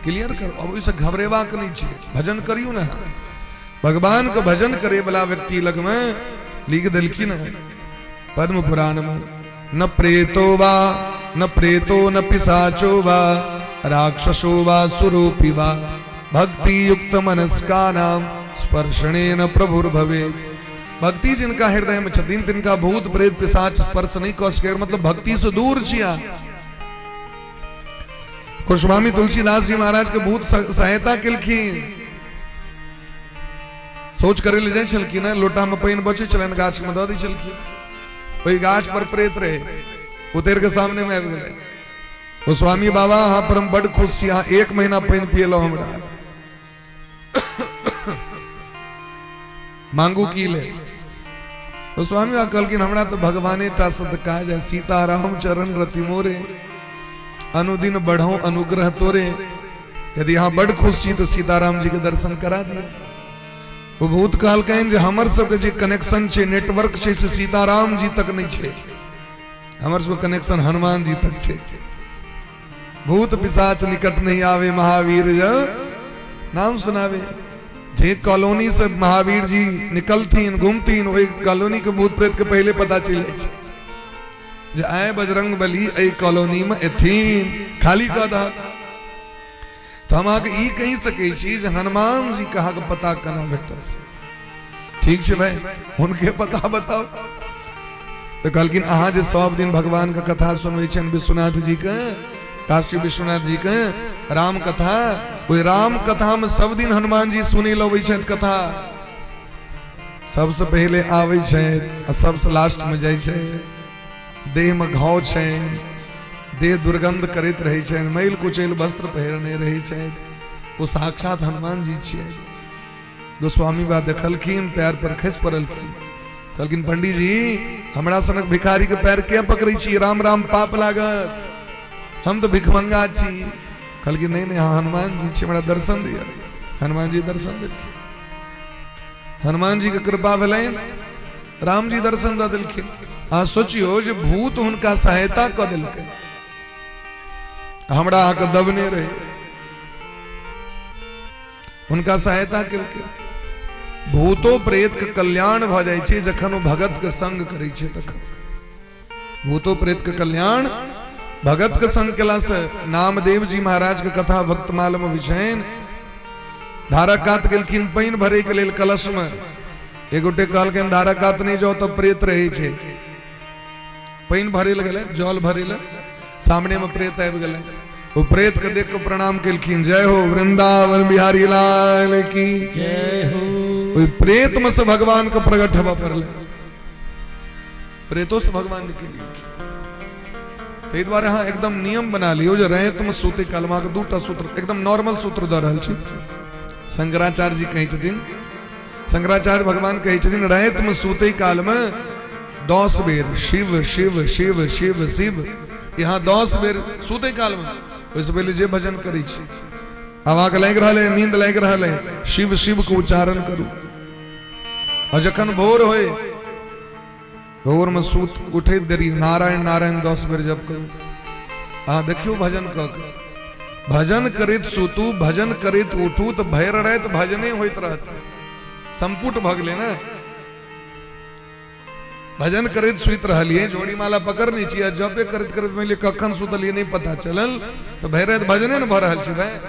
क्लियर करो, अब ओइसे घबरेबाक नहीं छे। भजन करियो ना, भगवान को भजन करे वाला व्यक्ति लग में लिख देलखिन पद्म पुराण में, न प्रेतो वा न प्रेतो न पिशाचो वा राक्षसो वा सुरूपी वा भक्ति युक्त मनस्का नाम स्पर्शनेन प्रभुर्भवे। भक्ति जिनका हृदय में छथिन तिनका भूत प्रेत पिशाच स्पर्श नहीं कर सके, मतलब भक्ति से दूर छिया। गोस्वामी तुलसीदास जी महाराज के भूत सहायता केलखिन। सोच करे ले जाए छलखिन, लोटा में पानी बचे छलन, गाछ में द दी छलखिन, वही गाछ पर प्रेत रहे, उतर के सामने में आबि गेलै। गोस्वामी बाबा हाँ पर हम बड़ खुश छी, हाँ 1 महीना पानी पियलो हमरा, मांगू की ले। गोस्वामी बा कहलखिन हमरा तो भगवाने टा सदकाज है, सीताराम चरण रति मोरे, अनुदिन बढ़ो अनुग्रह तोरे। यदि यहाँ बड़ खुश छी तो सीताराम जी के दर्शन करा दिया। वो भूत काल कहें जे हमर सबके जे कनेक्शन छे, नेटवर्क छे, से सीताराम जी तक नहीं छे, हमर सबके कनेक्शन हनुमान जी तक छे। भूत पिशाच निकट नहीं आवे, महावीर जो नाम सुनावे। जे कॉलोनी से महावीर जी निकलतीन घूमतीन, वही कॉलोनी के भूत प्रेत के पहले पता चले छे जे आए बजरंग बली ए कॉलोनी में एथीन, खाली कह दा। तो हम आगे ई कही सके छी जे हनुमान जी कहा के पता कना भेटत से। ठीक छे भाई, उनके पता बताओ। तो कहलखिन अहाँ जे सब दिन भगवान का कथा सुनवे छन, विश्वनाथ जी के, काशी विश्वनाथ जी के राम कथा, कोई राम कथा में सब दिन हनुमान जी सुनी लवे छन कथा। सबसे पहले आवे छे और सबसे लास्ट में जाय छे। देह में घाव छे, देह दुर्गंध करैत रहे छे, मैल कुचैल वस्त्र पहिरने रहे छे, वो साक्षात हनुमान जी छिए। गोस्वामी बा देखलखिन, पैर पर खस पड़लखिन, कहलखिन पंडित जी हमरा सनक भिखारी के पैर क्या पकड़े छी, राम राम पाप लागत, हम तो भिखमंगा छी। कहलखिन नहीं नहीं, हाँ हनुमान जी छी, हमरा दर्शन दिया। हनुमान जी दर्शन देलखिन, हनुमान जी के कृपा भेलैन, राम जी दर्शन द देलखिन। आ सोचियो जे भूत हुनका सहायता क देलकै, हमरा आके दबने रहे, हुनका सहायता केलकै। भूतो प्रेत के कल्याण भ जाय छै जखन ओ भगत के संग करै छै तखन। भूतो प्रेत के कल्याण भगत के संग केला से। नामदेव जी महाराज के कथा भक्तमाल में विषयन, धारा कात गेलखिन पानि भरे के लेल कलश में। एक गोटे कहलखिन धारा कात नहीं जाओ तब प्रेत रहे छे। पानि भरे ल गेलै, जल भरे ल, सामने में प्रेत आबि गेलै। वो प्रेत के देख के प्रणाम केलखिन, जय हो वृंदावन बिहारी लाल की जय हो। ओई प्रेत में से भगवान का प्रकट हवा पड़ले, प्रेतों से भगवान निकल। ते द्वारे हाँ एकदम नियम बना लियो जो रहे तुम सूते कालमा के दूटा सूत्र एकदम नॉर्मल सूत्र द रहल छी। शंकराचार्य जी कहे छथिन, शंकराचार्य भगवान कहे छथिन, रहे तुम सूते काल में 10 बेर शिव शिव शिव शिव शिव, यहाँ 10 बेर सूते काल में। ओइसे पहले जे भजन करी छी, आवाज लाग रहल है, नींद लाग रहल है, शिव शिव को उच्चारण करू। और जखन भोर होए, भोर में सूत उठे देरी नारायण नारायण 10 बेर जप करू। देखियो भजन क के, भजन करित सूतू भजन करित उठू, तो भैर रहत भजने होइत रहत, संपुट भ गेलै ना। भजन करित सुइत रहलिए, जोड़ी माला पकड़नी चाहिए, जपे करित करित मिले कखन सुतलिए नहीं पता चलल, तो भैर रहत भजने न भ रहल छी भाई।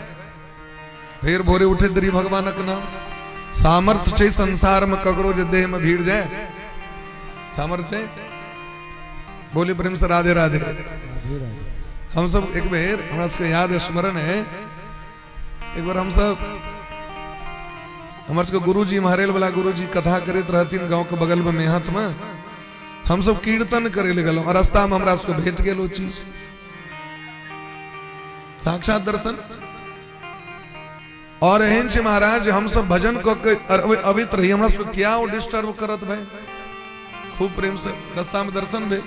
फिर भोरे उठे देरी भगवानक नाम। सामर्थ्य छै संसार में ककरो जे देह में भीड़ जाए, सामर्थ्य है। बोले प्रेम से राधे राधे। हम सब एक बेर हमरा सबके याद है, स्मरण है, एक बार हम सब हमारे सबके गुरुजी महरेल वाला गुरुजी कथा करते रहतीन गांव के बगल में मेहत में। हम सब कीर्तन करे ले गलो और रास्ता में हमरा सबके भेट गेलो चीज, साक्षात दर्शन। और एहन छे महाराज हम सब भजन क के अवित रही, हमरा सबके क्या वो डिस्टर्ब करत भाई। खूब प्रेम से रास्ता में दर्शन भेल।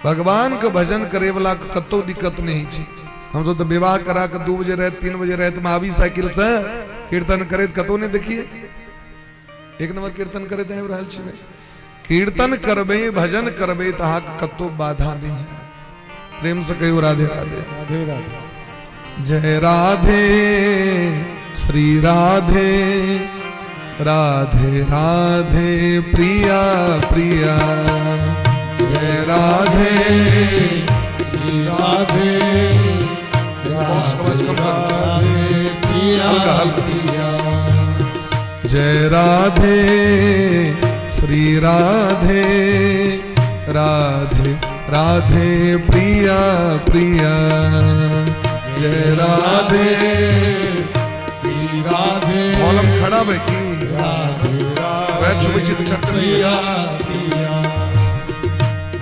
भगवान के भजन करे वाला कतो दिक्कत नहीं छी। हम सब तो विवाह करा के 2 बजे रात 3 बजे रात में आवी साइकिल से कीर्तन करे कतो नहीं देखिए, एक नंबर कीर्तन करे ते रहल छी भाई। कीर्तन करबे भजन करबे तहा कतो बाधा नहीं है। प्रेम से कहियो राधे राधे। राधे राधे। जय राधे श्री राधे, राधे राधे प्रिया प्रिया। जय राधे श्री राधे, राधे प्रिया प्रिया। जय राधे श्री राधे, राधे राधे प्रिया प्रिया। जय राधे श्री राधे। मौलम खड़ा बैठी राधे चित चर्च प्रिया प्रिया।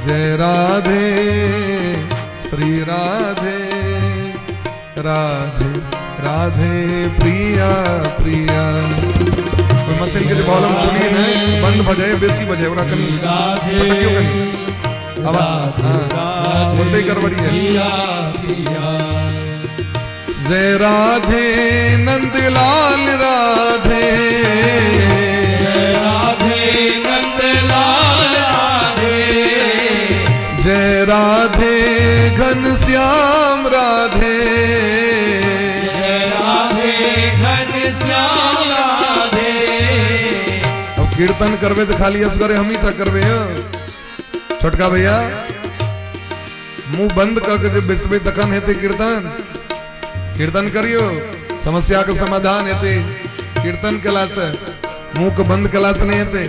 जय राधे श्री राधे, राधे राधे प्रिया प्रिया। कोई मशीन के जो वॉल्यूम सुनिए ना बंद बजाए बेसी बजाए ओरा कनी पटकियो कनी आवाज हां बोलते गड़बड़ी है जय राधे नंदलाल राधे जय राधे नंदलाल राधे जय राधे घनश्याम राधे जय राधे घनश्याम राधे। अब कीर्तन करवे तो खाली असगरे हम ही तक करवे छोटका भैया मुंह बंद करके जब बिस्बे तकन हेते कीर्तन करियो समस्या का समाधान हेते कीर्तन कला से मुंह को बंद कला से नहीं हेते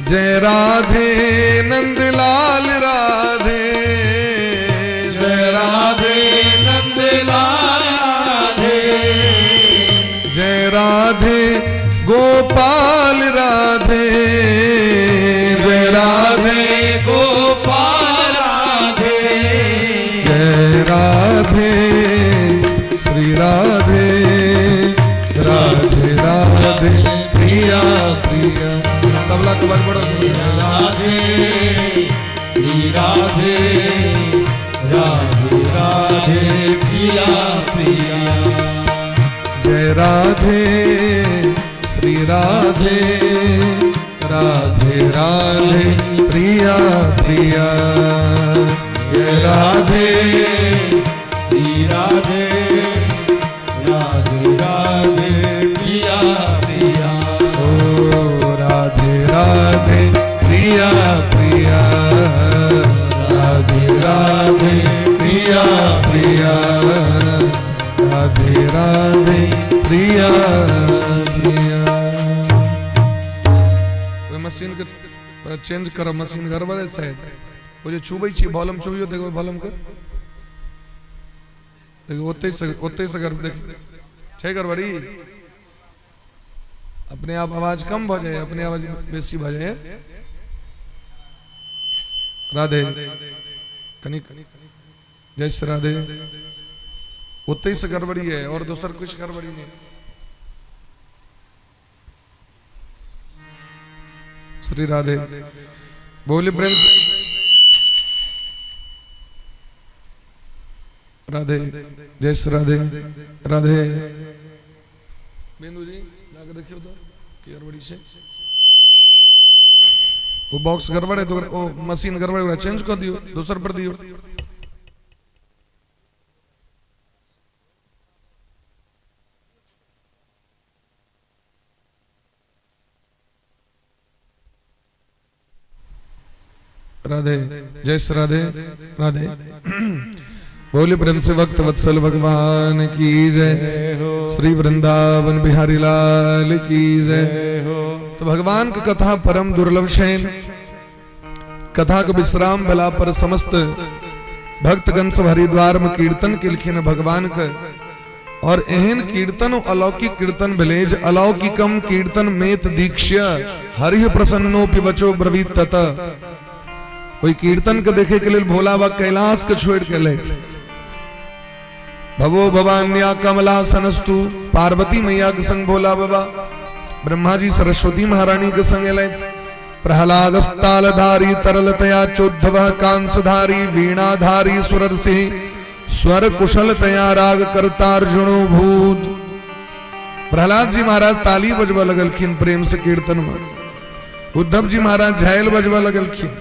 जय राधे नंदलाल राधे जय राधे नंदलाल राधे जय राधे गोपाल राधे जय राधे गोपाल राधे जय राधे श्री राधे राधे राधे प्रिया प्रिया तबला को बार बड़ा राधे श्री राधे राधे राधे प्रिया प्रिया जय राधे श्री राधे राधे राधे प्रिया प्रिया जय राधे श्री राधे राधे राधे प्रिया प्रिया ओ राधे राधे प्रिया प्रिया राधे राधे प्रिया प्रिया राधे राधे प्रिया प्रिया मशीन के चेंज करो मशीन गड़बड़ है शायद वो जो छुबई छी वॉल्यूम छुबियो देखो वॉल्यूम का देखो ओते से कर देखो छै गड़बड़ी अपने आप आवाज कम हो जाए अपने आवाज बेसी हो जाए राधे कनिक जय श्री राधे ओते से गड़बड़ी है और दूसर कुछ गड़बड़ी नहीं श्री राधे बोले प्रेम राधे जय श्री राधे राधे बेंदु जी जाकर देखियो तो गड़बड़ी से वो बॉक्स गड़बड़ है तो वो मशीन गड़बड़ है चेंज कर दियो दूसर पर दियो राधे जय श्री राधे राधे बोले प्रेम से भक्त वत्सल भगवान की जय श्री वृंदावन बिहारी लाल की जय। तो भगवान की कथा परम दुर्लभ शैन कथा का विश्राम भला पर समस्त भक्तगण सब हरिद्वार में कीर्तन के लिखिन भगवान का और एहन कीर्तन अलौकिक कीर्तन भलेज अलौकिकम कीर्तन मेत दीक्ष्य हरि प्रसन्नो पिबचो ब्रवीत तत कोई कीर्तन के देखे के लिए भोला बा कैलाश के छोड़ के ले भवो भवान्या कमला सनस्तु पार्वती मैया के संग भोला बाबा ब्रह्मा जी सरस्वती महारानी के संग ले प्रहलादस्तालधारी तरलतया चोद्धव कांसधारी वीणाधारी सुरर्षि स्वर कुशलतया राग करतार्जुनो भूत प्रहलाद जी महाराज ताली बजवा लगलखिन प्रेम से कीर्तन में उद्धव जी महाराज झायल बजवा लगलखिन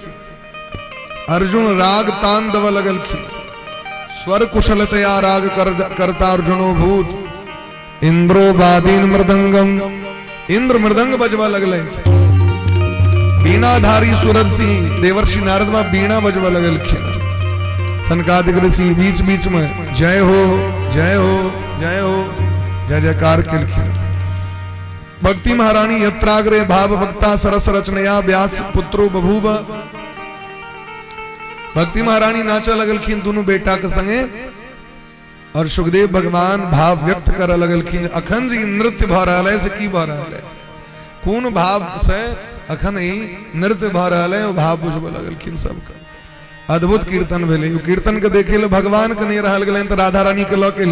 अर्जुन राग तान दव लगलखिन स्वर कुशलतया राग करता अर्जुनो भूत इंद्रो वादीन मृदंगम इंद्र मृदंग बजवा लगले बीनाधारी सुरर्षि देवर्षि नारद में बीणा बजवा लगलखिन सनकादिक ऋषि बीच बीच में जय हो जय हो जय हो जय जयकार किलखिन भक्ति महारानी यत्राग्रे भाव भक्ता सरस रचनया व्यास पुत्रो बभूव भक्ति महारानी नाचा लगलखिन दोनों बेटा के संगे और सुखदेव भगवान भाव व्यक्त कर लगलखिन अखन जी नृत्य भ रहा है से की भ रहा है कौन भाव से अखन ही नृत्य भ रहा है वो भाव बुझब लगलखिन सबका अद्भुत कीर्तन भेले कीर्तन के देखे ले भगवान के नहीं रहल गए तो राधा रानी के लऽ के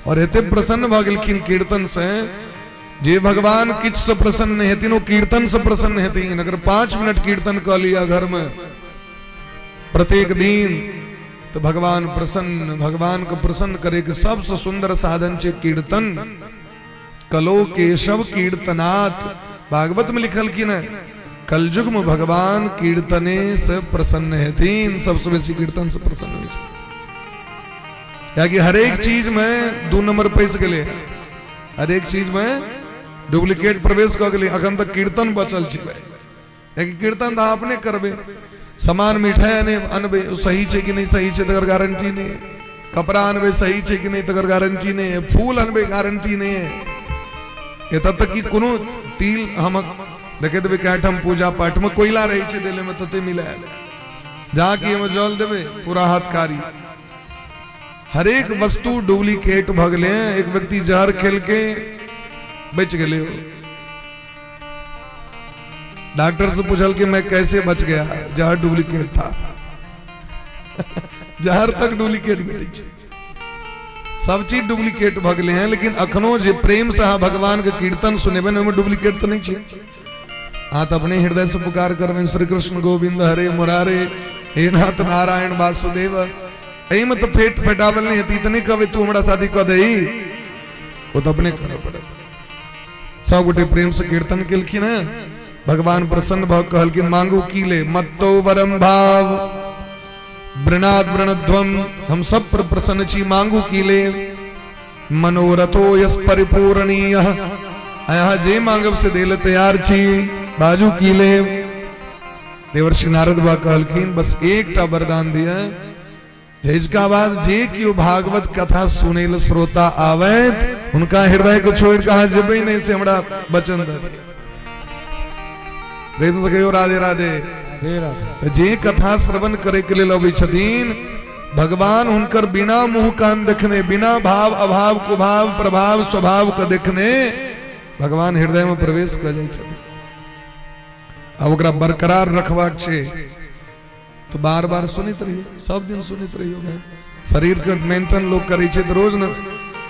और हेते प्रसन्न भ गेलखिन कीर्तन से, जे भगवान किछ से प्रसन्न हेतिन वो कीर्तन से प्रसन्न हेतिन। अगर 5 मिनट कीर्तन कर लिया घर में प्रत्येक दिन तो भगवान प्रसन्न, भगवान को प्रसन्न करे के सबसे सुंदर साधन छे कीर्तन। कलो केशव कीर्तनात्, भागवत में लिखल की न कलयुग में भगवान कीर्तने से प्रसन्न हेतिन, सबसे बेसी कीर्तन से प्रसन्न हुई छे। या कि हर एक चीज में 2 नंबर पैस गए, हर एक चीज में डुप्लीकेट प्रवेश कर गए। अखन तक कीर्तन बचल छे, लेकिन कीर्तन तो अपने करबे। सामान मिठाई अनबे सही छे कि नहीं सही छे तकर गारंटी नहीं है। कपड़ा अनबे सही छे कि नहीं तकर गारंटी नहीं है। फूल अनबे गारंटी नहीं है। एत तक कि कोनो तिल हम देखे देवे क्या हम पूजा पाठ में कोयला रही छे देले में तते मिला जहाँ की हम जल देवे पूरा हाथकारी। हर एक वस्तु डुप्लीकेट भगले। एक व्यक्ति जहर खेल के बच गए, डॉक्टर से पूछल कि मैं कैसे बच गया, जहर डुप्लीकेट था। जहर तक डुप्लीकेट बेटी, सब चीज डुप्लीकेट भगले हैं। लेकिन अखनो जे प्रेम से भगवान के कीर्तन सुनेबे में डुप्लीकेट तो नहीं छे। हाँ तो अपने हृदय से पुकार कर श्री कृष्ण गोविंद हरे मुरारे हे नाथ नारायण वासुदेव, यही में तो फेट फेटावल नहीं है। इतने कवे तू हमारा शादी कर दे, वो तो अपने करो पड़े। सब गोटे प्रेम से कीर्तन केलखिन है। भगवान प्रसन्न भव कहल कि मांगू कीले मत्तो वरम भाव वृणाद वृणध्वम, हम सब पर प्रसन्न छी मांगू कीले। मनोरथो यस परिपूरणीय, यहाँ जे मांगब से देले तैयार छी बाजू कीले। देवर्षि नारद बा कहलखिन बस एकटा वरदान दिया, इसका बाद जे क्यों भागवत कथा सुनेल श्रोता आवैत उनका हृदय को छोड़ कहा जबे नहीं से हमरा वचन दे दिया। प्रेम से कहियो राधे राधे। जे कथा श्रवण करे के लिए अबै छथिन भगवान उनकर बिना मुंह कान देखने, बिना भाव अभाव कुभाव प्रभाव स्वभाव को देखने भगवान हृदय में प्रवेश कर जाय छथिन। अब ओकरा बरकरार रखबाक छै तो बार बार सुनित रहियो, सब दिन सुनित रहियो। भाई शरीर के मेंटेन लोग करे छे तो रोज न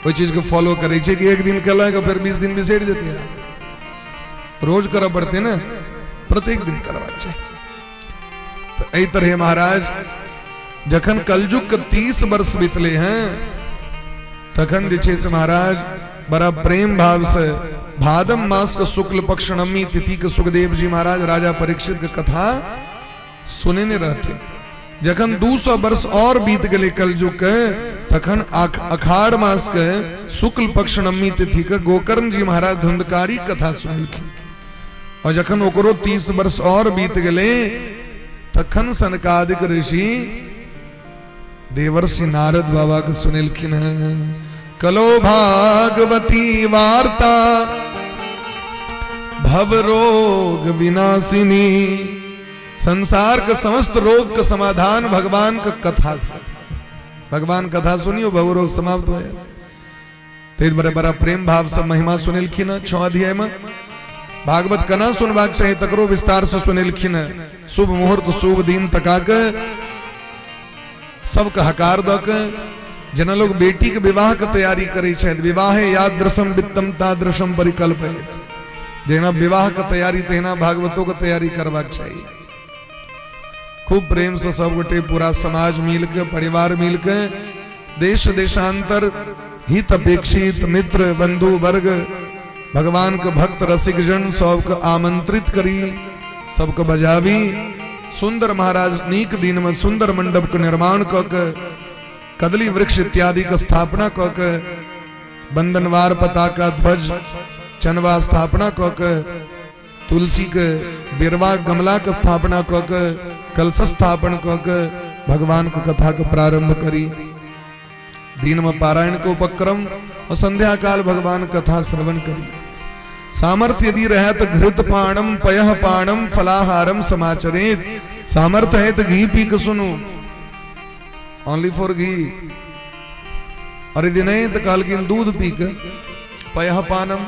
कोई चीज को फॉलो करे छे कि एक दिन कला का फिर 20 दिन बिसेड़ देते हैं। रोज करब पड़ते ना, प्रत्येक दिन करवा चाहिए। तो एही तरह महाराज जखन कलयुग के 30 वर्ष बीतले हैं तखन जे छे से महाराज बड़ा प्रेम भाव से भादम मास के शुक्ल पक्ष नवमी तिथि के सुखदेव जी महाराज राजा परीक्षित के कथा सुने ने रहते। जखन 200 वर्ष और बीत गए कलयुग के तखन अखाड़ मास के शुक्ल पक्ष नवमी तिथि के गोकर्ण जी महाराज धुंधकारी कथा सुनलखिन। और जखन ओकरो 30 वर्ष और बीत गए तखन सनकादिक ऋषि देवर्षि नारद बाबा के सुनलखिन है। कलो भागवती वार्ता भव रोग विनाशिनी, संसार के समस्त रोग का समाधान भगवान का कथा से। भगवान कथा सुनियो भव रोग समाप्त हो। तेज बड़े बड़ा प्रेम भाव से महिमा सुनलखिन 6 अध्याय में। भागवत कना सुनबाक चाहिए तकरो विस्तार से सुनलखिन। शुभ मुहूर्त शुभ दिन तका के सबके हकार द के जना लोग बेटी के विवाह के तैयारी करे छथि। विवाह यादृशम वित्तम तादृशम परिकल्पयेत, जेना विवाह के तैयारी तेना भागवतों के तैयारी करबाक चाहिए। खूब प्रेम से सब गोटे पूरा समाज मिल के परिवार मिल के देश देशांतर हित अपेक्षित मित्र बंधु वर्ग भगवान के भक्त रसिक जन सबके आमंत्रित करी, सबके बजावी। सुंदर महाराज नीक दिन में सुंदर मंडप के निर्माण क के कदली वृक्ष इत्यादि का स्थापना क के बंदनवार पताका ध्वज चनवा स्थापना क के तुलसी के बिरवा गमला का स्थापना क के कलश स्थापन क के भगवान को कथा के प्रारंभ करी। दिन में पारायण के उपक्रम और संध्या काल भगवान कथा श्रवण करी। सामर्थ्य यदि रहे तो घृत पाणम पयः पाणम फलाहारम समाचरेत। सामर्थ्य है तो घी पी के सुनो, ओनली फॉर घी। और यदि नहीं तो कालकिन दूध पी के पयः पानम।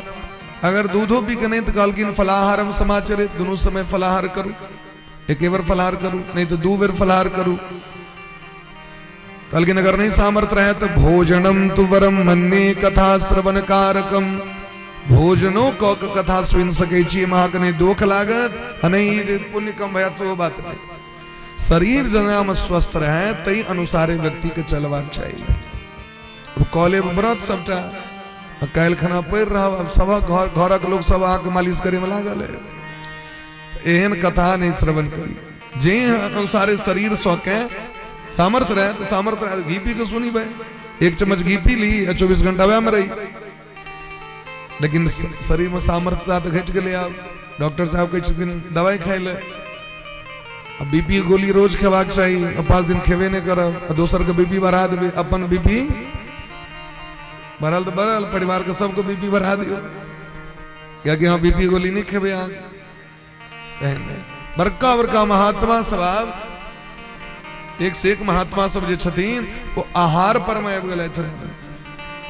अगर दूधो पी के नहीं तो कालकिन फलाहारम समाचरेत। दोनों समय फलाहार करूं, एक बार फलाहार करूं नहीं तो 2 बार फलाहार करूं। कल की नगर नहीं सामर्थ रहे तो भोजनम तु वरम मन्ने कथा श्रवण कारकम भोजनो को कथा सुन सके छी महाकने दुख लागत नहीं पुण्य कम भया सो बात नहीं शरीर जनाम स्वस्थ रहे तई अनुसारे व्यक्ति के चलवाक चाहिए। कॉले व्रत सबटा काल खाना पड़ रहा अब सब घर घर लोग सब आके मालिश करे में लागल है एहन कथा नहीं श्रवण करी जे अनुसारे शरीर सौके सामर्थ रहे तो सामर्थ रहे घी पी के सुनी भाई एक चम्मच घी पी ली 24 घंटा वह में रही लेकिन शरीर में सामर्थ्य तो घट गए आप डॉक्टर साहब कई दिन दवाई खाए ले अब बीपी गोली रोज खेवाक चाहिए 5 दिन खेवे नहीं करब दोसर के बीपी बढ़ा देवे अपन बीपी बढ़ल तो बढ़ल परिवार के सबको बीपी बढ़ा दियो क्या कि हाँ बीपी गोली नहीं खेवे आगे बड़का बड़का महात्मा स्वभाव एक से एक महात्मा सब जे छथिन वो आहार पर में आबि गेलथि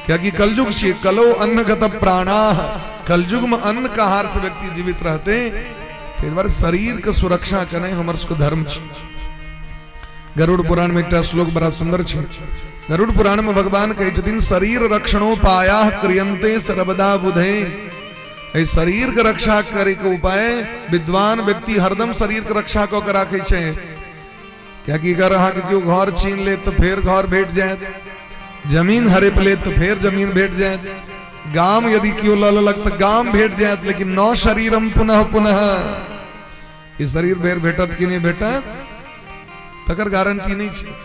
क्या कि कलयुग छे कलो अन्नगत प्राणा कलयुग में अन्न का आहार से व्यक्ति जीवित रहते ते बार शरीर के सुरक्षा करने हमर सबके धर्म छे। गरुड़ पुराण में एक श्लोक बड़ा सुंदर छे। गरुड़ पुराण में भगवान कहे छथिन शरीर रक्षणोपाया क्रियन्ते सर्वदा बुधे ए शरीर के रक्षा करे के उपाय विद्वान व्यक्ति हरदम शरीर के रक्षा को के राखे छे। क्या कि अगर अहाँ के क्यों घर छीन ले तो फिर घर भेट जाए जमीन हड़प ले तो फिर जमीन भेट जाए गाम यदि क्यों ललक तो गाम भेट जाए लेकिन नौ शरीरम पुनः पुनः इस शरीर भेर भेटत कि नहीं भेटत तकर गारंटी नहीं छे।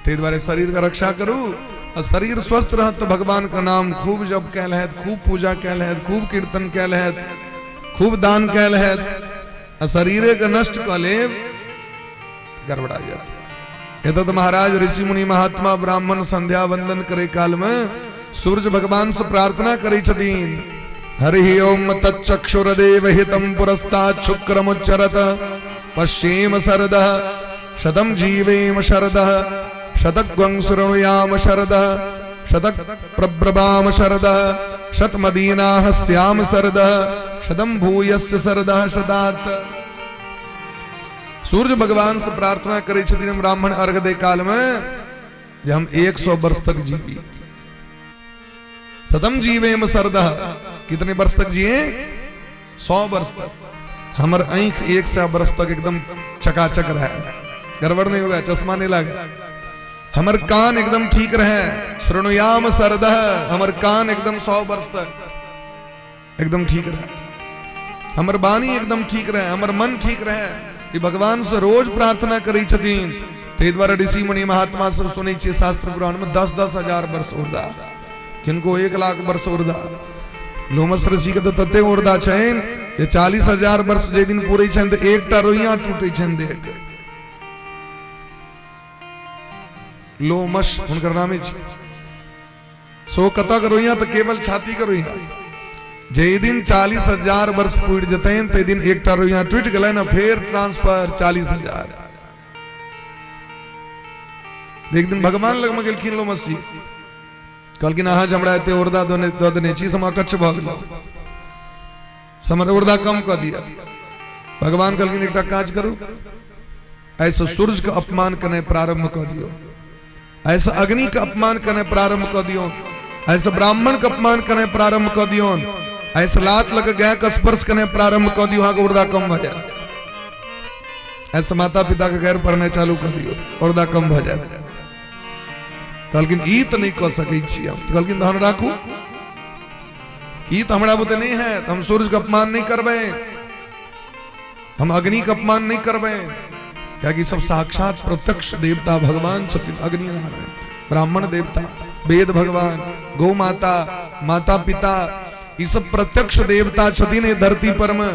ते द्वारे शरीर का रक्षा करू और शरीर स्वस्थ रह तो भगवान का नाम खूब जप कैल है खूब पूजा कैल है खूब कीर्तन कैल है खूब दान कैल है और शरीर के नष्ट क लेब गड़बड़ा जाए। ये तो महाराज ऋषि मुनि महात्मा ब्राह्मण संध्या वंदन करे काल में सूर्य भगवान से प्रार्थना करे छतीन हरि ओम तच्चक्षुरदेव हितम पुरस्तात् शुक्रमुच्चरत पश्येम शरदः शतम जीवेम शरदः शतग्वं शृणुयाम शरदः शतक प्रब्रवाम शरदः शतमदीनाः स्याम शरदः शतम भूयस्य शरदः शतात्। सूर्य भगवान से प्रार्थना करे छथिन ब्राह्मण अर्घ दे काल में जे हम 100 वर्ष तक जीवी शतम जीवेम शरदः कितने वर्ष तक जिए 100 वर्ष तक हमर आंख 100 वर्ष तक एकदम चकाचक रहे गड़बड़ नहीं होगा चश्मा नहीं लगे हमर कान एकदम ठीक रहे श्रृणुयाम शरदः हमर कान एकदम 100 वर्ष तक एकदम ठीक रहे हमर वाणी एकदम ठीक रहे हमर मन ठीक रहे कि भगवान से रोज प्रार्थना करी छथिन। ते द्वारा ऋषि मुनि महात्मा सब सुनै छियै शास्त्र पुराण में 10-10 हजार वर्ष उर्दा किनको 1 लाख वर्ष उर्दा लोमस ऋषि के तो तते उर्दा छन जे 40,000 वर्ष जे दिन पूरे छन त एकटा रोइया टूटे छन देख लोमस हुनकर नामे छै सो कतक रोइया तो केवल छाती के रोइया जे दिन 40,000 वर्ष पूर जतन ते दिन एकटा रोइया टूट गए ना फिर ट्रांसफर 40,000 एक दिन भगवान लग में गेलखिन लो मसी कहलखिन अहाँ हमरा एते उर्दा दो देने छी सम कच्छ भ गेल समर उर्दा कम क दिया भगवान कहलखिन एकटा काज करू ऐसे सूर्य का अपमान करने प्रारंभ कर दियो ऐसा अग्नि का अपमान करने प्रारंभ कर दियो ऐसा ब्राह्मण का अपमान करने प्रारंभ कर दियो ऐसा लात लग गया का स्पर्श करने प्रारंभ कर दियो का उर्दा कम हो जाए ऐसा माता पिता के गैर पढ़ने चालू कर दियो उर्दा कम हो जाए कहलखिन ई तो नहीं कह सकै छी हम कहलखिन धन राखू ई तो हमरा बुते नहीं है तो हम सूर्य का अपमान नहीं करबे हम अग्नि का अपमान नहीं करबे क्या कि सब साक्षात प्रत्यक्ष देवता भगवान छथिन अग्नि नारायण ब्राह्मण देवता वेद भगवान गौ माता माता पिता ये सब प्रत्यक्ष देवता छथिन धरती पर में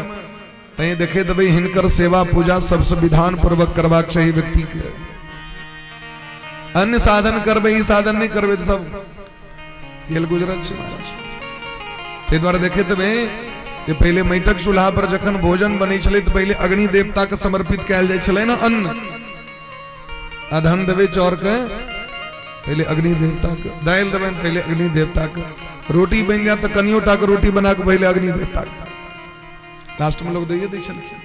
तय देखे दबे हिनकर सेवा पूजा सबसे विधान पूर्वक करवाक चाहिए व्यक्ति के अन्य साधन करबे ई साधन नहीं करबे तो सब गेल गुजरल छै महाराज ते द्वारा देखे तबे जे पहले मैटक चूल्हा पर जखन भोजन बनै छलै तो पहले अग्नि देवता के समर्पित कैल जाय छलै ना अन्न अधन देवे चौर के पहले अग्नि देवता के दाल देवे पहले अग्नि देवता के रोटी बन जाए तो कनियोटा के रोटी बना के पहले अग्नि देवता के लास्ट में लोग दैये दै छलखिन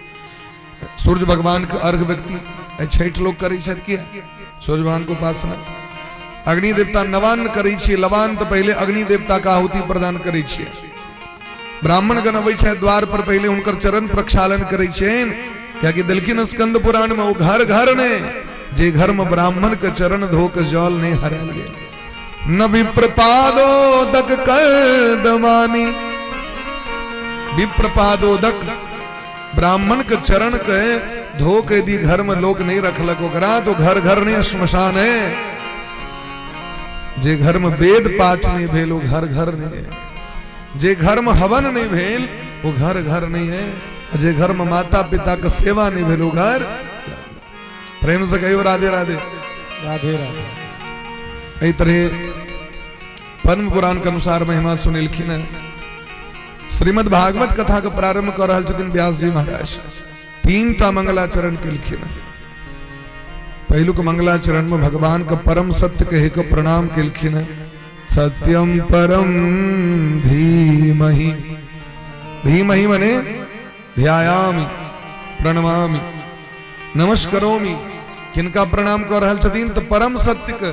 सूर्य भगवान के अर्घ व्यक्ति छठ लोग करै छथि किया सूर्य भगवान को उपासना। अग्नि देवता नवान्न करै छियै, लवान तो पहले अग्नि देवता का आहुति प्रदान करै छियै। ब्राह्मण गण अबै छथि द्वार पर पहले उनकर चरण प्रक्षालन करै छियनि, कियाकि देलखिन स्कंद पुराण में वो घर घर ने जे घर में ब्राह्मण के चरण धो के जल नहीं हरायल गेल। न विप्रपादोदक कर्दमानी, विप्रपादोदक ब्राह्मण के चरण के धो के यदि घर में लोग नहीं रखलक ओकरा तो घर घर नहीं श्मशान है। जे घर में वेद पाठ नहीं भेल वो घर घर नहीं है, जे घर में हवन नहीं भेल वो घर घर नहीं है, जे घर में माता पिता का सेवा नहीं भेल वो घर। प्रेम से कहियो राधे राधे राधे राधे। एहि तरह पद्म पुराण के अनुसार महिमा सुनेलखिन है। श्रीमद् भागवत कथा के प्रारंभ कर रहल छथिन व्यास जी महाराज। 3टा मंगलाचरण केलखिन। पहिलुक मंगलाचरण में भगवान का परम सत्य कहे के प्रणाम केलखिन। सत्यम परम धीमहि, धीमहि मने ध्यायामि प्रणमामि नमस्करोमि। किनका प्रणाम कर रहल छथिन तो परम सत्य के,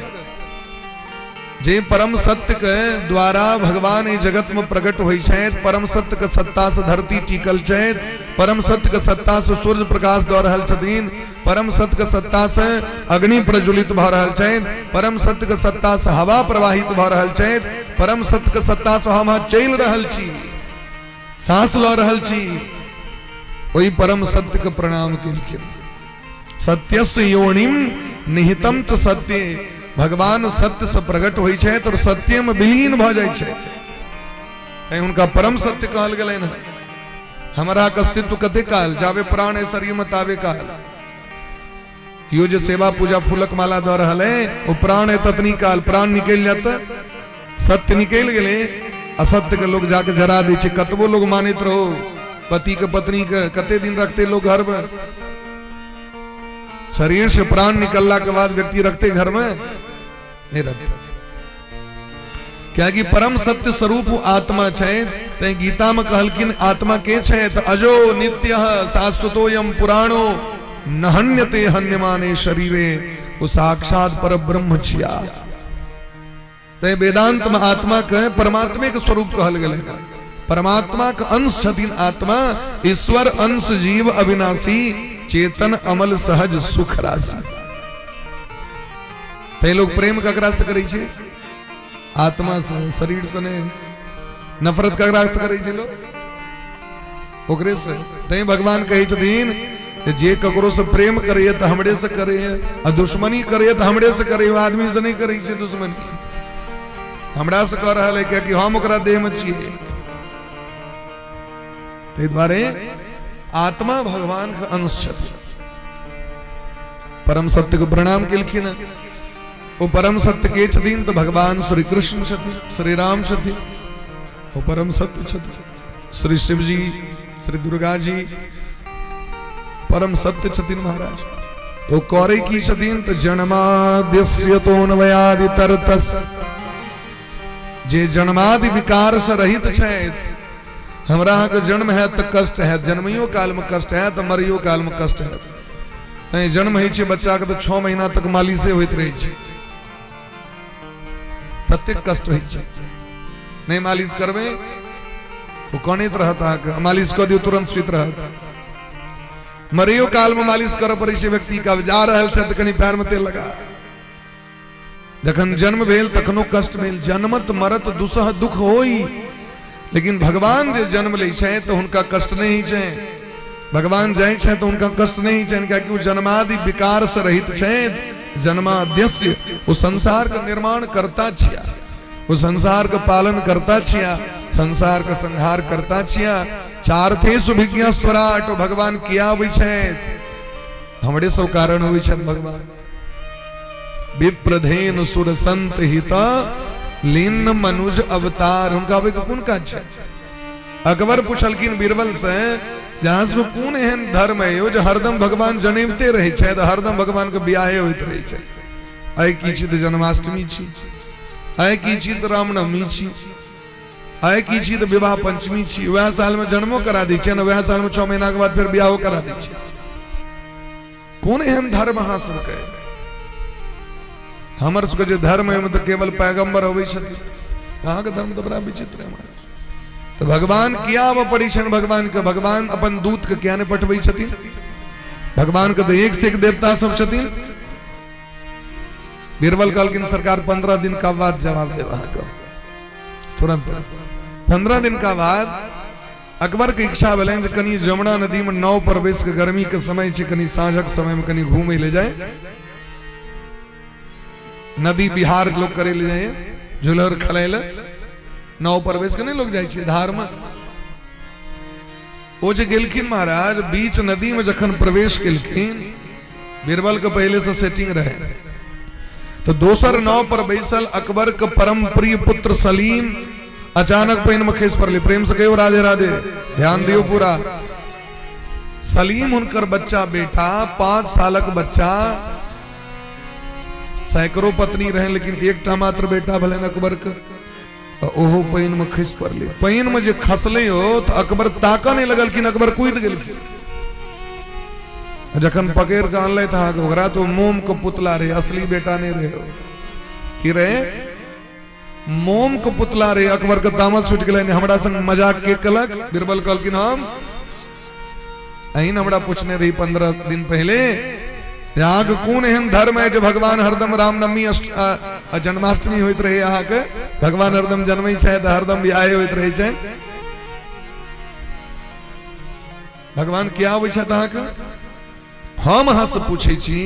जे परम सत्य के द्वारा भगवान इस जगत में प्रकट होइ छथि। परम सत्य के सत्ता से धरती टिकल छथि, परम सत्य के सत्ता से सूर्य प्रकाश दऽ रहल छथिन, परम सत्य के सत्ता से अग्नि प्रज्वलित भऽ रहल छथि, परम सत्य के सत्ता से हवा प्रवाहित भऽ रहल छथि, परम सत्य के सत्ता से हम चलि रहल छी, सांस लऽ रहल छी। ओहि परम सत्य के प्रणाम केलखिन। सत्यस्य योनिम निहितम च सत्य, भगवान सत्य से प्रकट होइ छथि और सत्य में विलीन भऽ जाइ छथि। उनका परम सत्य कहल गेलनि है। हमारा का अस्तित्व कते काल, जावे प्राण है शरीर में तावे काल। यो जो सेवा पूजा फूलक माला दऽ रहल है वो प्राण है ततनी काल। प्राण निकल जाता, सत्य निकल गेले, असत्य के लोग जाके जरा दै छै। कतबो लोग मानित रहो, पति के पत्नी के कते दिन रखते लोग घर में। शरीर से प्राण निकलला के बाद व्यक्ति रखते घर में नहीं रखते, क्या कि परम सत्य स्वरूप आत्मा छै। ते गीता में कहलकिन आत्मा के छै त अजो नित्यः शाश्वतोयम पुराणो न हन्यते हन्यमाने शरीरे, वो साक्षात पर ब्रह्म छिया। ते वेदांत में आत्मा के परमात्मे के स्वरूप कहल गेलै। परमात्मा के अंश छथिन आत्मा, ईश्वर अंश जीव अविनाशी, चेतन अमल सहज सुख राशि। ते लोग प्रेम ककरा से करै छै? आत्मा से, शरीर से नहीं। नफरत ककरा से करै छै लोग? ओकरे से। तै भगवान कहै छथिन जे ककरो से प्रेम करे तो हमरे से करे, और दुश्मनी करे तो हमरे से करे। आदमी से नहीं करे छै दुश्मनी, हमरा से कह रहल है कि हम ओकरा देह में छियै। तै दुआरे आत्मा भगवान का अंश छथिन। परम सत्य को प्रणाम केलखिन। वो परम सत्य के छथिन तो भगवान श्री कृष्ण छथिन, श्री राम छथिन। वो परम सत्य छथिन। श्री शिव जी, श्री दुर्गा जी परम सत्य छथिन महाराज। तो कौरे की छथिन तो जन्माद्यस्य तोन्वयादि तरतस, जे जन्मादि विकार से रहित छथि। हमरा के जन्म है तो कष्ट है, जन्मियो काल में कष्ट है तो मरियो काल में कष्ट है। जन्म होइ छै बच्चा के तो 6 महीना तक मालिशे होइत रहै छै, तते कष्ट होइ छै। नहीं मालिश करबे वो कनित रहता, मालिश कर दियो तुरंत सुइत रहत। मरियो काल में मालिश करऽ पड़ै छै व्यक्ति का। जा रहल छै त कनि पैर में तेल लगा। जखन जन्म भेल तखनो कष्ट भेल। जन्मत मरत दुसह दुख होई, लेकिन भगवान जे जन्म ले छै तो उनका कष्ट नहीं छै। भगवान जाय छै तो उनका कष्ट नहीं छै, क्योंकि वो जन्मादि विकार से रहित छै। जन्माद्यस्य, वो संसार का निर्माण करता छिया, वो संसार का पालन करता छिया, संसार का संहार करता छिया। चारथे सुभिज्ञा स्वराट भगवान किया होइ छै, हमरे सब कारण होइ छै भगवान। विप्रधेन सुर संत हिता लीन मनुज अवतार। उनका अबे कौन का छै? अकबर पूछलकिन बीरबल से, जहां से कौन एहन धर्म है जो हरदम भगवान जनेबते रहे छै, हरदम भगवान के बियाहे होइत रहे छै। आइ की छी त जन्माष्टमी छी, आइ की छी त रामनवमी छी, आइ की छी त विवाह पंचमी छी। वह साल में जन्मो करा दै छै, वह साल में 6 महीना के बाद फिर बियाहो करा दै छै। कौन एहन धर्म अहाँ सबके हमर सबके जे धर्म है तो केवल पैगंबर अबै छथिन अहाँ के धर्म तो बड़ा विचित्र है हमारा तो भगवान किया पड़ी छन भगवान के भगवान अपन दूत के क्या ने पठबै छथिन भगवान के तो एक से एक देवता सब छथिन बीरबल कहलकिन सरकार 15 दिन का बाद जवाब देव अहाँके तुरंत 15 दिन का बाद अकबर के इच्छा भेलनि जे कनी जमुना नदी में नाव पर बैस के गर्मी के समय छै कनी साँझक समय में कनी घूमे ले जाए नदी बिहार लोग करे ले जाए झुलर खलैल नाव पर बैस के नहीं लोग जाए धार में ओ जे गेलखिन महाराज बीच नदी में जखन प्रवेश केलखिन बीरबल के पहले से सेटिंग रहे तो दोसर नाव पर बैसल अकबर के परम प्रिय पुत्र सलीम अचानक पैन में खस पड़े प्रेम से कहो राधे राधे ध्यान दियो पूरा सलीम हुनकर बच्चा बेटा 5 सालक बच्चा सैकड़ों पत्नी रहे लेकिन एकटा मात्र बेटा भले अकबर के ओहो पैन में खस पड़े पैन में जे खसले हो तो अकबर ताका नहीं लगल कि अकबर कूद गेल जखन पकड़ के आनल ओकरा तो मोम के पुतला रहे असली बेटा नहीं रहे हो कि रहे मोम के पुतला रहे अकबर के तामस छूट गए हमरा संग मजाक के कलक बीरबल कहलकिन हम अहिन हमरा पूछने रही 15 दिन पहले आग कौन एहन धर्म है जो भगवान हरदम रामनवमी जन्माष्टमी होइत रहे अहाँ के भगवान हरदम जन्मै छै तो हरदम बियाह होइत रहे छै भगवान क्या आबै छै अहाँ के हम अहाँ से पूछे छी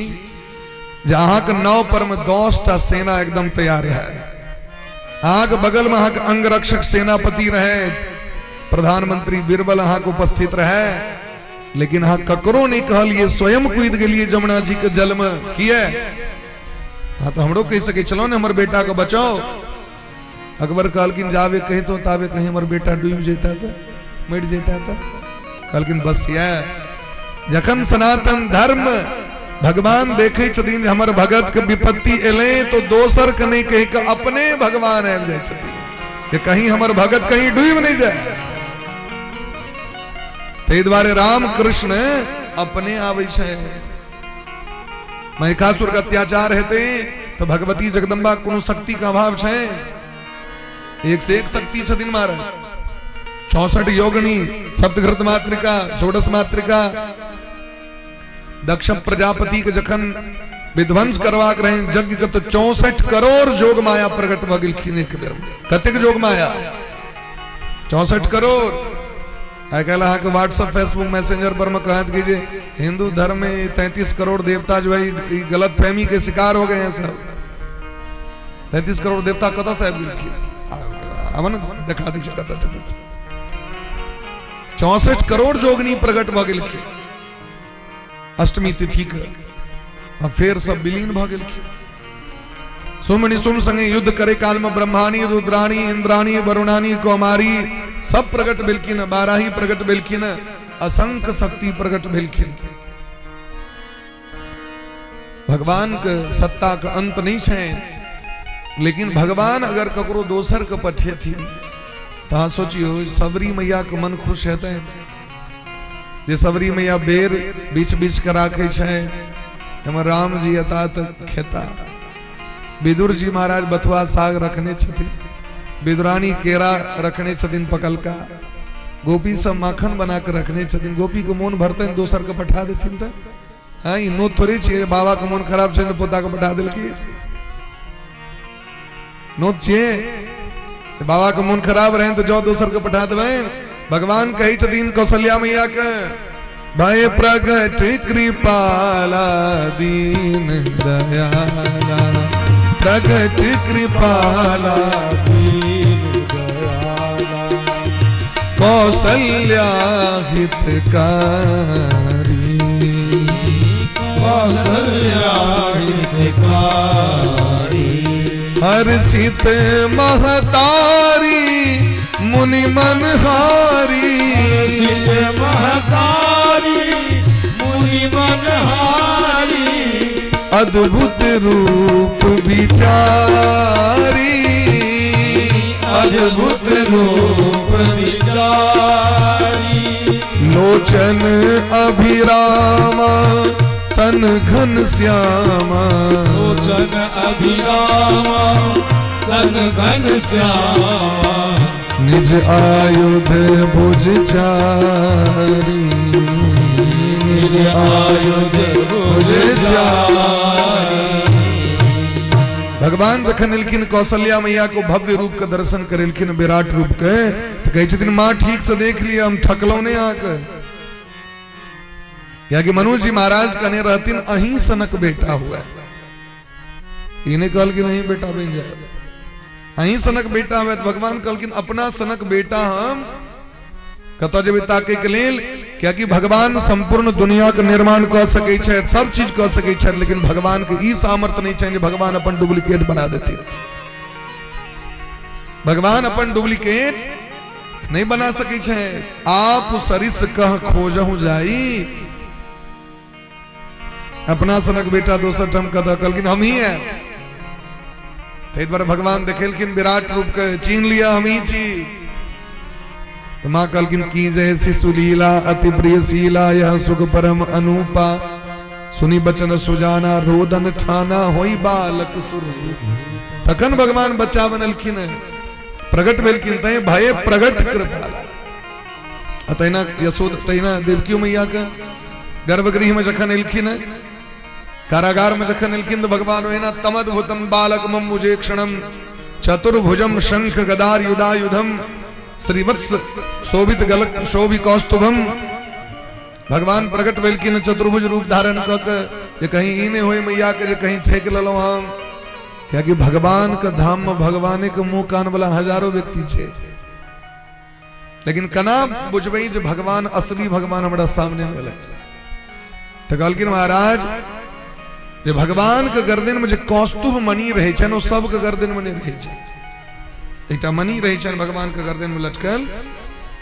जे अहाँ के नाव पर में 10टा सेना एकदम तैयार है अहाँ के बगल में अहाँ के अंगरक्षक सेनापति रहे प्रधानमंत्री बीरबल अहाँ के उपस्थित रहे लेकिन अहाँ ककरो नहीं कहलिए स्वयं कूद गेलिए जमुना जी के जल में किए हाँ तो हमरो कह सके चलो ने हमर बेटा को बचाओ अकबर कहलकिन जावे कहे तो तावे कहीं हमर बेटा डूब जेता था मर जेता था कहलकिन बस ये जखन सनातन धर्म भगवान देखे छथिन हमर भगत के विपत्ति एले तो दोसर के नहीं कहे के अपने भगवान आबि जाय छथिन कि कहीं हमर भगत कहीं डूब नहीं जाए ताहि दुआरे राम कृष्ण अपने आबै छै महिषासुर के अत्याचार हेते तो भगवती जगदम्बा कोनो शक्ति का अभाव छै एक से एक शक्ति छथिन महाराज 64 योगिनी सप्तघृत मातृका षोडश मातृका दक्ष प्रजापति के जखन विध्वंस करवाक रहे यज्ञ के तो 64 करोड़ जोग माया प्रकट भ गेलखिन एक बेर में कतेक जोग माया 64 करोड़ आई कल अहाँ के व्हाट्सएप फेसबुक मैसेंजर पर में कहत कि जे हिंदू धर्म में 33 करोड़ देवता जो है गलत फहमी के शिकार हो गए हैं सब 33 करोड़ देवता कतऽ से आबि गेलखिन अब न देखा दी छै कतऽ 64 करोड़ जोगनी प्रकट भ गेलखिन अष्टमी तिथि के अब फिर सब विलीन भ गेलखिन सुमनि सुम संगे युद्ध करे काल में ब्रह्मानी रुद्राणी इंद्राणी वरुणानी कौमारी सब प्रकट भेलखिन 12 ही प्रकट भेलखिन असंख्य शक्ति प्रकट भेलखिन भगवान के सत्ता के अंत नहीं छै लेकिन भगवान अगर ककरो दोसर के पठेथिन तो सोचियो सबरी मैया के मन खुश हेतै जे सबरी मैया बेर बीच बीच के राखे छै हमर राम जी अता तक खेता विदुर जी महाराज बथुआ साग रखने छथिन विदुरानी केरा रखने छथिन पकलका गोपी सब माखन बना के रखने छथिन गोपी को मोन भरतन दोसर के पठा देथिन त हाँ ई नो थोड़ी छै बाबा के मोन खराब छै पोता के पठा देलकी नो छै बाबा के मोन खराब रहे तो जो दोसर के पठा देबै भगवान कही छथिन कौशल्या मैया के भय प्रगट कृपाला दीन दयाला प्रगट कृपाला दीन दयाला कौशल्या हितकारी कौशल्या हितकारी हर्षित महतारी मुनि मनहारी महतारी मुनि मनहारी अद्भुत रूप विचारी अद्भुत रूप विचारी लोचन अभिरामा तन घन श्यामा लोचन अभिरामा तन घन श्यामा निज आयुध भुज चारी निज आयुध भुज चारी। भगवान जखन एलखिन कौशल्या मैया को भव्य रूप का दर्शन करेलखिन विराट रूप के तो कहे छथिन माँ ठीक से देख लिया हम थकलो ने आके क्या कि मनु जी महाराज कने रहतिन अही सनक बेटा हुआ इन्हें कहल कि नहीं बेटा बन जाए अही सनक बेटा हुआ तो भगवान कहलखिन अपना सनक बेटा हम कत जब ताके के लेल क्या कि भगवान संपूर्ण दुनिया के निर्माण कर सके छे सब चीज कर सके छे लेकिन भगवान के ई सामर्थ्य नहीं चाहिए भगवान अपन डुप्लीकेट बना देते भगवान अपन डुप्लीकेट नहीं बना सके छे आप सरिस कह खोजहु जाई अपना सनक बेटा दोसर टम कदा कहलखिन हम ही है ते द्वारा भगवान देखेलखिन विराट रूप के चीन लिया हम ही छी तो माँ कहलखिन की जैसी सुलीला अति प्रियशीला यह सुख परम अनूपा सुनी बचन सुजाना रोदन ठाना होई बालक स्वरूप तखन भगवान बच्चा बनलखिन प्रगट भेलखिन तय भय प्रगट कृपाला तैना यशोद तैना देवकी मैया के गर्भगृह में जखन एलखिन कारागार में जखन एलखिन तो भगवान ओहिना तमद्भुतम बालक मम मुझे क्षणम चतुर्भुजम शंख गदार युधायुधम श्रीवत्स शोभित गलक शोभि कौस्तुभम भगवान प्रकट भेलखिन चतुर्भुज रूप धारण कऽ कहीं ई नहीं होय मैया के कहीं ठेक ललो हम क्या कि भगवान के धाम में भगवान के मुंह कान वाला हजारों व्यक्ति छे लेकिन कना बुझबई जे भगवान असली भगवान हमारा सामने में तो कहलखिन महाराज जे भगवान के गर्दन में जे कौस्तुभ मणि रहे छन सब के गर्दन में नहीं रहे छे एक मणि रहे छन भगवान के गर्दन में लटकल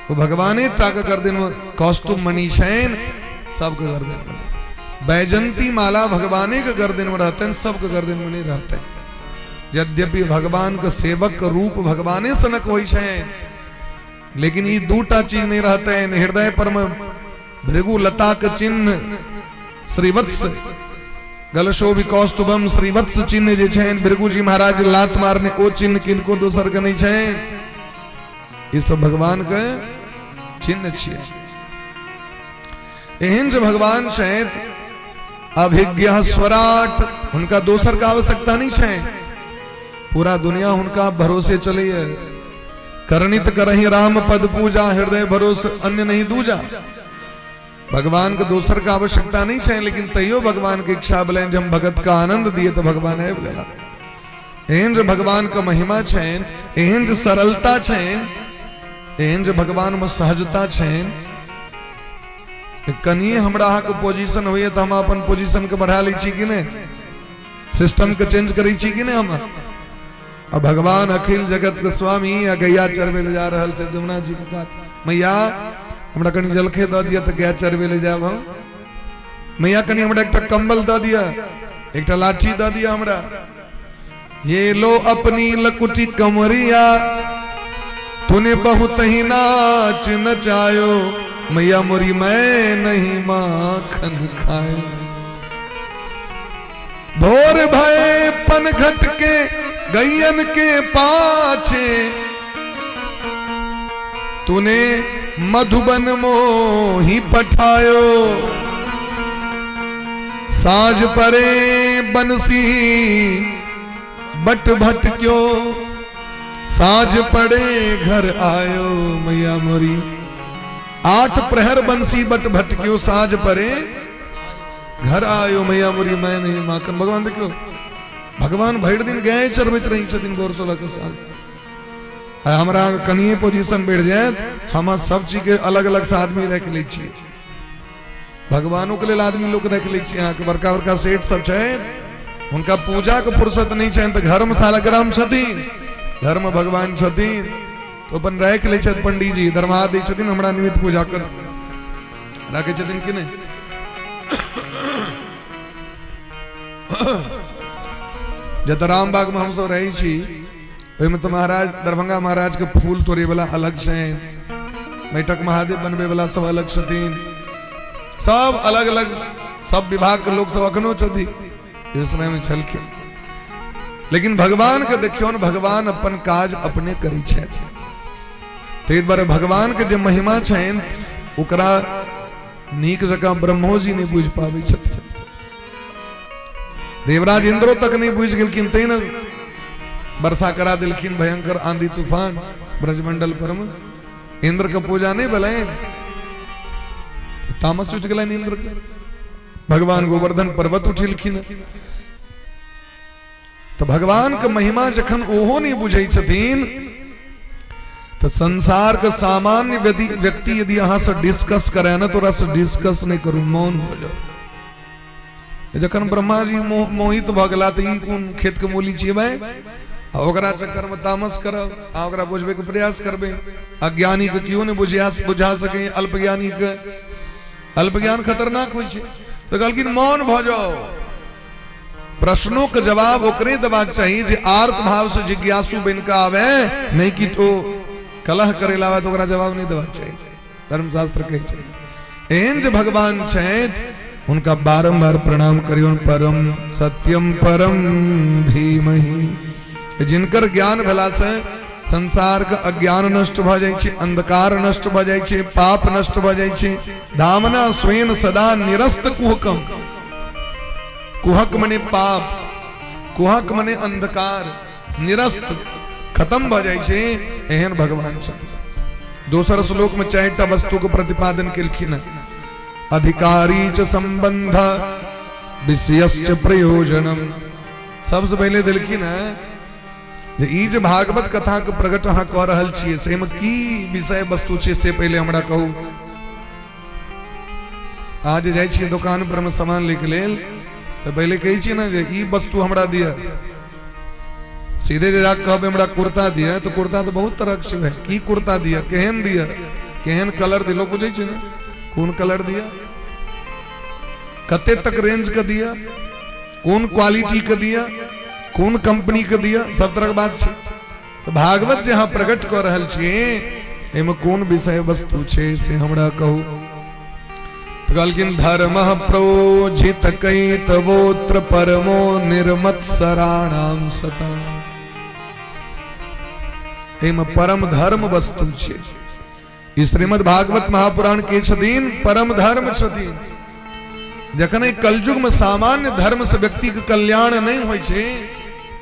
वो भगवाने टा के गर्दन में कौस्तुभ मणि छन सब के गर्दन में बैजंती माला भगवाने के गर्दन में रहते हैं सब के गर्दन में नहीं रहते यद्यपि भगवान के सेवक के रूप भगवाने सनक होई छन लेकिन ये दूटा चीज नहीं रहते हैं हृदय पर में भृगु लता के चिन्ह श्रीवत्स गलशोभि कौस्तुभम श्रीवत्स चिन्ह जे छेन भृगु जी महाराज लात मारने ओ चिन्ह किनको दोसर के नहीं छेन ये सब भगवान के चिन्ह छिए एहन जो भगवान छेन अभिज्ञ स्वराट उनका दोसर का आवश्यकता नहीं छे पूरा दुनिया उनका भरोसे चली है करनित करहि राम पद पूजा हृदय भरोसे अन्य नहीं दूजा भगवान को दोसर का आवश्यकता नहीं है लेकिन तैयो भगवान की इच्छा बोले जब हम भगत का आनंद दिए तो भगवान है गला एहन जो भगवान का महिमा छेन एहन जो सरलता छेन एहन जो भगवान में सहजता छेन कनिए हमरा के पोजीशन हुई तो हम अपन पोजीशन के बढ़ा ली छी कि नहीं सिस्टम के चेंज करी छी कि नहीं हम अब भगवान अखिल जगत के स्वामी गैया चरवे ले जा रहल छे जमुना जी के बात मैया हमरा कनी जलखे द दिया तो गैया चरवे ले जाब हम मैया कनी हमरा एक कंबल द दिया एक लाठी द दिया हमरा ये लो अपनी लकुटी कमरिया तूने बहुत ही नाच नचायो मैया मोरी मैं नहीं माखन खाए भोर भय पनघट के गैयन के पाछे तूने मधुबन मोही पठायो साज परे बंसी बट भट क्यों साज पड़े घर आयो मैया मोरी 8 प्रहर बंसी बट भट क्यों साज परे घर आयो मैया मोरी मैं नहीं माखन भगवान देखो भगवान भर दिन गए चरबित रही छथिन गौर 16 के साल हमरा कनिए पोजीशन बैठ जाए हम सब चीज के अलग अलग से आदमी रख ले छिए भगवानों के लिए आदमी लोग रख ले छिए यहाँ के बड़का बड़का सेठ सब है उनका पूजा के फुर्सत नहीं चाहिए तो घर में सालग्राम छथिन घर में भगवान छथिन तो अपन रख ले छथि पंडित जी दरमाहा दै छथिन हमरा निमित्त पूजा कर राखे छथिन कि नहीं जत रामबाग में हम सब रही छी ओहिमे तो महाराज दरभंगा महाराज के फूल तोड़े वाला अलग छन बैठक महादेव बनबे वाला सब अलग छथिन सब अलग अलग सब विभाग के लोग सब अखनो छथि इस समय में छलखिन, लेकिन भगवान के देखियो, भगवान अपन काज अपने करी छथि। तो बार भगवान के जो महिमा छन ओकरा नीक जकाँ ब्रह्मो जी नहीं बुझ पाबै छथिन, देवराज इंद्रो तक नहीं बुझ गेलखिन, तै न वर्षा करा दिलखिन भयंकर आंधी तूफान ब्रजमंडल पर में। इंद्र का पूजा नहीं भले तामस उठ गलन इंद्र का, भगवान गोवर्धन पर्वत उठिलखिन। तो भगवान का महिमा जखन ओहो नहीं बुझै छथिन, तो संसार का सामान्य व्यक्ति यदि यहाँ से डिस्कस करे ना, तो रस डिस्कस नहीं करू, मौन हो जाओ। जखन ब्रह्मा जी मोहित भ गेला, तो ई कोन खेत के मूली छियै, ओकरा चक्कर में तामस करब, ओकरा बुझबे के प्रयास करबे। अज्ञानी के क्यों नहीं बुझा सके, अल्पज्ञानी के, अल्पज्ञान खतरनाक होइ छै। तो कहलखिन मौन भ जाओ, प्रश्नों के जवाब ओकरे देबाक चाहिए जे आर्त भाव से जिज्ञासु बन के आवे, नहीं कि तो कलह करे लावे तो ओकरा जवाब नहीं देबाक चाहिए। धर्मशास्त्र कहै छै एहन जे भगवान छथि उनका बारंबार प्रणाम करियो। परम सत्यम परम धीमहि, जिनकर ज्ञान भेला से संसार का अज्ञान नष्ट भ जाय छै, अंधकार नष्ट भ जाय छै, पाप नष्ट भ जाय छै। धामना स्वेन सदा निरस्त कुहकम, कुहक मने पाप, कुहक मने अंधकार, निरस्त खत्म भ जाय छै। एहन भगवान छथिन। दोसर श्लोक में 4टा वस्तु को प्रतिपादन केलखिन। अधिकारी च संबंध विषयश्च प्रयोजनम, सबसे पहले दिलखिन है जे ई जे भागवत कथा के प्रकट अहाँ कऽ रहल छियै से में की विषय वस्तु छै से पहले हमरा कहू। आज जाय छियै दुकान पर में सामान लिख लेल तो पहले कहै छियै ना जे ई वस्तु हमरा दिया, सीधे जे जाके कहबे हमरा कुर्ता दिया तो कुर्ता तो बहुत तरह के है, की कुर्ता दिया, केहन दिया, केहन कलर दिलो, बुझै छै ना कौन कलर दिया, कते तक रेंज का दिया, कौन क्वालिटी का दिया, कौन कंपनी का दिया, सब तरह के बात छै। तो भागवत जे अहाँ प्रकट कर रहल छियै एमे कौन विषय वस्तु छै से हमरा कहू। तो कहलखिन धर्मः प्रोजित कैतवोत्र परमो निर्मत्सराणाम सता, एमे परम धर्म वस्तु छै। श्रीमद् भागवत महापुराण के छथिन परम धर्म छथिन। जखन कलयुग में सामान्य धर्म से व्यक्ति के कल्याण नहीं होइ छै,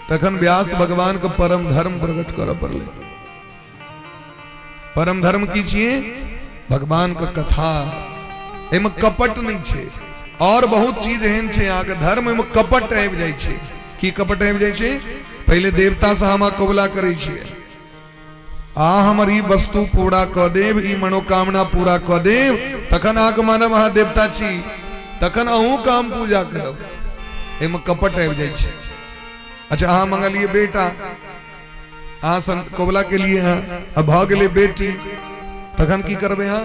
तखन व्यास भगवान के परम धर्म प्रकट करऽ पड़लै। परम धर्म की छियै? भगवान के कथा, एमे कपट नहीं छै। और बहुत चीज एहन छै अहाँ के धर्म में कपट आबि जाइ छै। की कपट आबि जाइ छै? पहले देवता से हम कबूला करै छियै, आ हमर ई वस्तु पूरा क देव, ई मनोकामना पूरा क देव, तखन आके मानब अहाँ देवता छी, तखन अहूँ काम पूजा करब। एमे कपट आबि जाइ छै। अच्छा अहाँ मंगलिए बेटा, अहाँ संत कबूला के लिए हैं, अब भ गेलै बेटी, तखन की करबै अहाँ?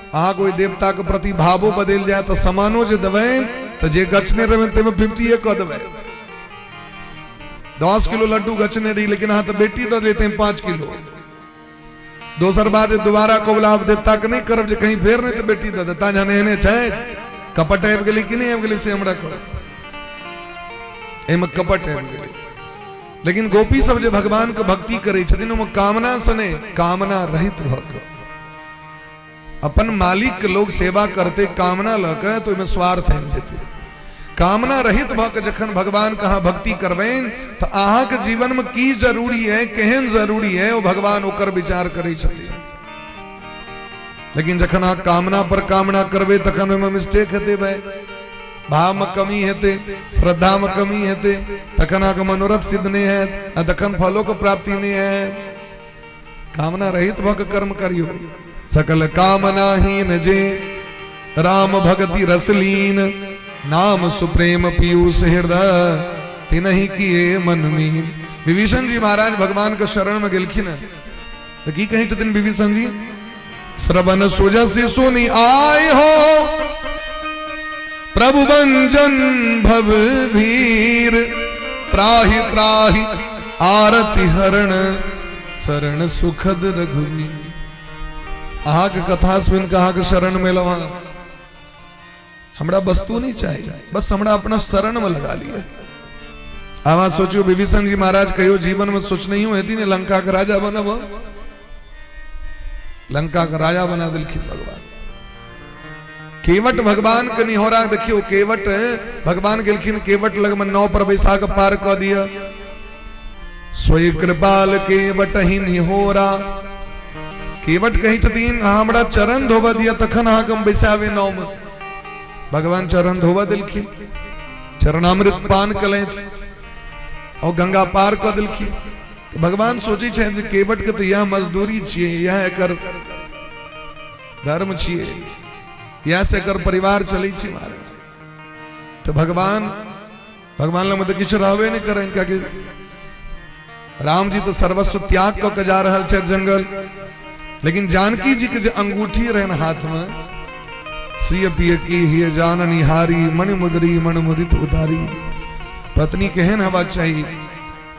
अहाँ कोई देवता के प्रति भावो बदल जाए तो समानो जे देबै तो जे गचने रहबै तैमे 50 क देबै। 10 किलो लड्डू गचने रही, लेकिन अहाँ तो बेटी दे देते हैं 5 किलो। दोसर बात दोबारा कबूला देवता के नहीं करब जे कहीं फेर नहीं तो बेटी दे देता। जहन एहने छै कपट आबि गेलै कि नहीं आबि गेलै से हमरा कहू। एमे कपट आबि गेलै। लेकिन गोपी सब जे भगवान के भक्ति करे छथिन ओमे कामना से नहीं, कामना रहित भ के अपन मालिक के लोग सेवा करते कामना ल के, तो एमे स्वार्थ आबि जेतै। कामना रहित भ के जखन भगवान के अहाँ भक्ति करबैन तो अहाँ के जीवन में की जरूरी है, केहन जरूरी है, वो भगवान ओकर विचार करे छथिन। लेकिन जखन अहाँ कामना पर कामना करबे तखन ओहिमे मिस्टेक हेतै भाई, भाव में कमी हेतै, श्रद्धा में कमी हेतै, तखन अहाँके मनोरथ सिद्ध नहीं है, तखन फलों के प्राप्ति नहीं है। कामना रहित भ के कर्म करियो। सकल कामना हीन जे राम भगति रसलीन, नाम सुप्रेम पीयूष हृदय तिनहि किए मन मीन। विभीषण जी महाराज भगवान के शरण में गेलखिन तो की कही छथिन विभीषण जी? श्रवण सुजसि सुनि आए हो, प्रभु बंजन भव भीर, त्राहि त्राहि आरति हरण, शरण सुखद रघुवीर। अहाँ के कथा सुन के अहाँ के शरण में लवा, हमरा वस्तु नहीं चाहिए, बस हमरा अपना शरण में लगा लिया। आवाज सोचियो विभीषण जी महाराज कहो जीवन में सोच नहीं हुई थी लंका का राजा बनब, लंका का राजा बना दिलखिन भगवान। केवट भगवान के निहोरा देखियो, केवट भगवान गेलखिन केवट लग में 9 पर बैसाख पार क दिया। सोई कृपाल केवट ही निहोरा, केवट कही छतीन हमरा चरण धोवा दिया तखन हम बैसावे 9 में। भगवान चरण धोवा दिलखिन, चरणामृत पान कले और गंगा पार क दिलखिन। भगवान सोची छे जे केवट के तो यह मजदूरी छिए, यह एकर धर्म छिए, यह से कर परिवार चली छी मारे। तो भगवान लग में तो किछु रहबे नहीं करें, क्या कि राम जी तो सर्वस्व त्याग क के जा रहल छे जंगल, लेकिन जानकी जी के जो अंगूठी रहे हाथ में, सिय पिय की हिय जान निहारी, मणि मुदरी मन मुदित उतारी। पत्नी केहन हवा चाहिए,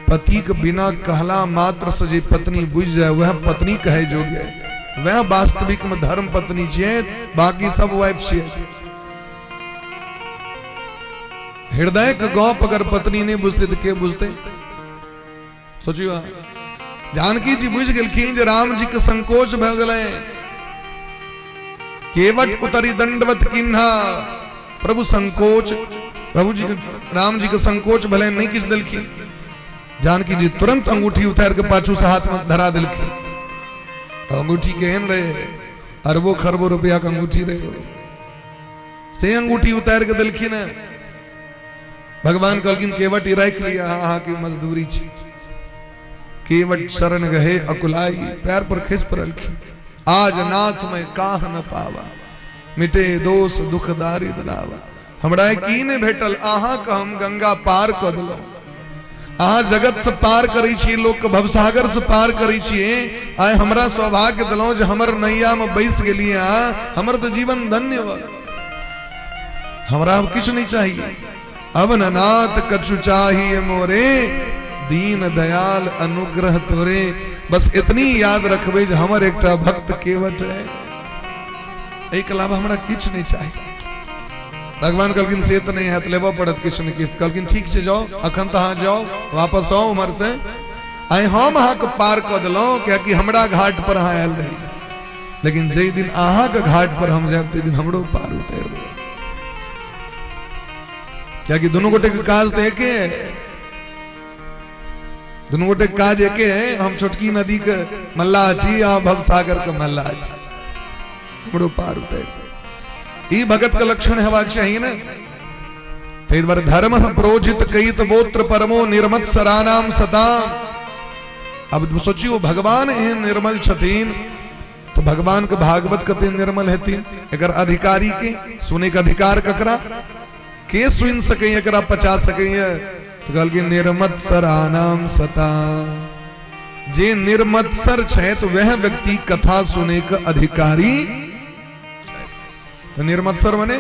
पति के बिना कहला मात्र से जे पत्नी बुझ जाए वह पत्नी कहे जोग्य है, वह वास्तविक में धर्म पत्नी छे, बाकी सब वाइफ छे। हृदय का गौप अगर पत्नी नहीं बुझते तो के बुझते? सोचियो जानकी जी बुझ गेलखिन जे राम जी के संकोच भ गेलै, केवट उतरी दंडवत किन्हा। प्रभु संकोच, प्रभु जी राम जी के संकोच भले नहीं किस दिलखिन। जानकी जी तुरंत अंगूठी उतार के पाछू से हाथ में धरा दिलखिन। अंगूठी केहन रहे, अरबों खरबों रुपया का अंगूठी रहे, से अंगूठी उतार के दिलखिन। भगवान कहलखिन केवट ही रख लिया, हाँ की मजदूरी छी। केवट शरण गहे अकुलाई, पैर पर खिस पड़लखिन। आज नाथ में काह न पावा, मिटे दोष दुख दारिद लावा। हमरा की ने भेटल, आहा का हम गंगा पार कर दिलो। आहा जगत से पार करी छी, लोग के भवसागर से पार करी छी। आय हमरा सौभाग्य दिलो जे हमर नैया में बैस गेलिए, हमर तो जीवन धन्य बा। हमरा अब कुछ नहीं चाहिए, अब न नाथ कछु चाहिए मोरे, दीन दयाल अनुग्रह तोरे। बस इतनी याद रखबे जे हमर एकटा भक्त केवट है, एक अलावा हमरा कुछ नहीं चाहिए। भगवान कहलखिन से तो नहीं है तो लेबो पड़त किछ न किछ। कहलखिन ठीक से जाओ, अखन तो जाओ, वापस आओ उमर से। आय हम अहाँ के पार क दिलो, क्या कि हमरा घाट पर अहाँ आयल रही, लेकिन जे दिन अहाँ के घाट पर हम जाब ते दिन हमरो पार उतार दे। क्या कि दोनों गोटे के काज तो एके है, दोनों गोटे के काज एके है। हम छोटकी नदी के मल्लाह छी, आ भवसागर के मल्लाह छी, हमरो पार उतार दे। ई भगत का लक्षण हेबाक चाहिए ना। तै दुआरे धर्म प्रोजित कईत वोत्र परमो निर्मत सरानाम सता। अब सोचियो भगवान एहन निर्मल छथिन, तो भगवान के भागवत कते निर्मल हेथिन। एकर अधिकारी के सुने के अधिकार ककरा, के सुन सके, एकरा पचा सके। तो कहल कि निर्मत्सरानाम सता, जे निर्मत्सर छे तो वह व्यक्ति कथा सुने का अधिकारी। तो निर्मत्सर बने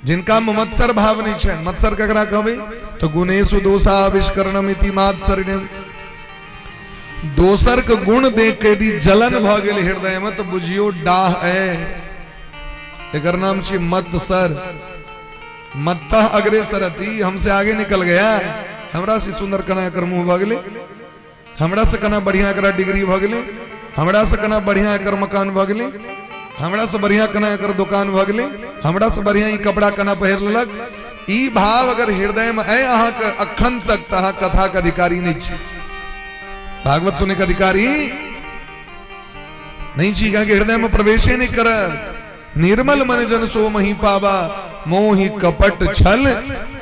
जिनका मत्सर भाव नहीं छे। मत्सर ककरा कहबे, तो गुणेशु दोषाविष्करणमिति मात्सर्यम। दोसर के गुण देख के यदि जलन भ गेल हृदय में, तो बुझियो डाह है। एकर नाम छे मत्सर। मत्तः अग्रेसरति, हमसे आगे निकल गया, हमरा से सुंदर कना एकर मुंह भ गेले, हमरा से कना बढ़िया एकरा डिग्री भ गेले, हमरा से कना बढ़िया एकर मकान भ गेले, हमरा से बढ़िया कना एकर दुकान भ गेले, हमरा से बढ़िया ई कपड़ा कना पहिर लेलक। ई भाव अगर हृदय में है अहाँ के अखन तक, तो अहाँ कथा के अधिकारी नहीं छी, भागवत सुने के अधिकारी नहीं छी। कि हृदय में प्रवेश नहीं कर। निर्मल मन जन सो मही पावा, मोहि कपट छल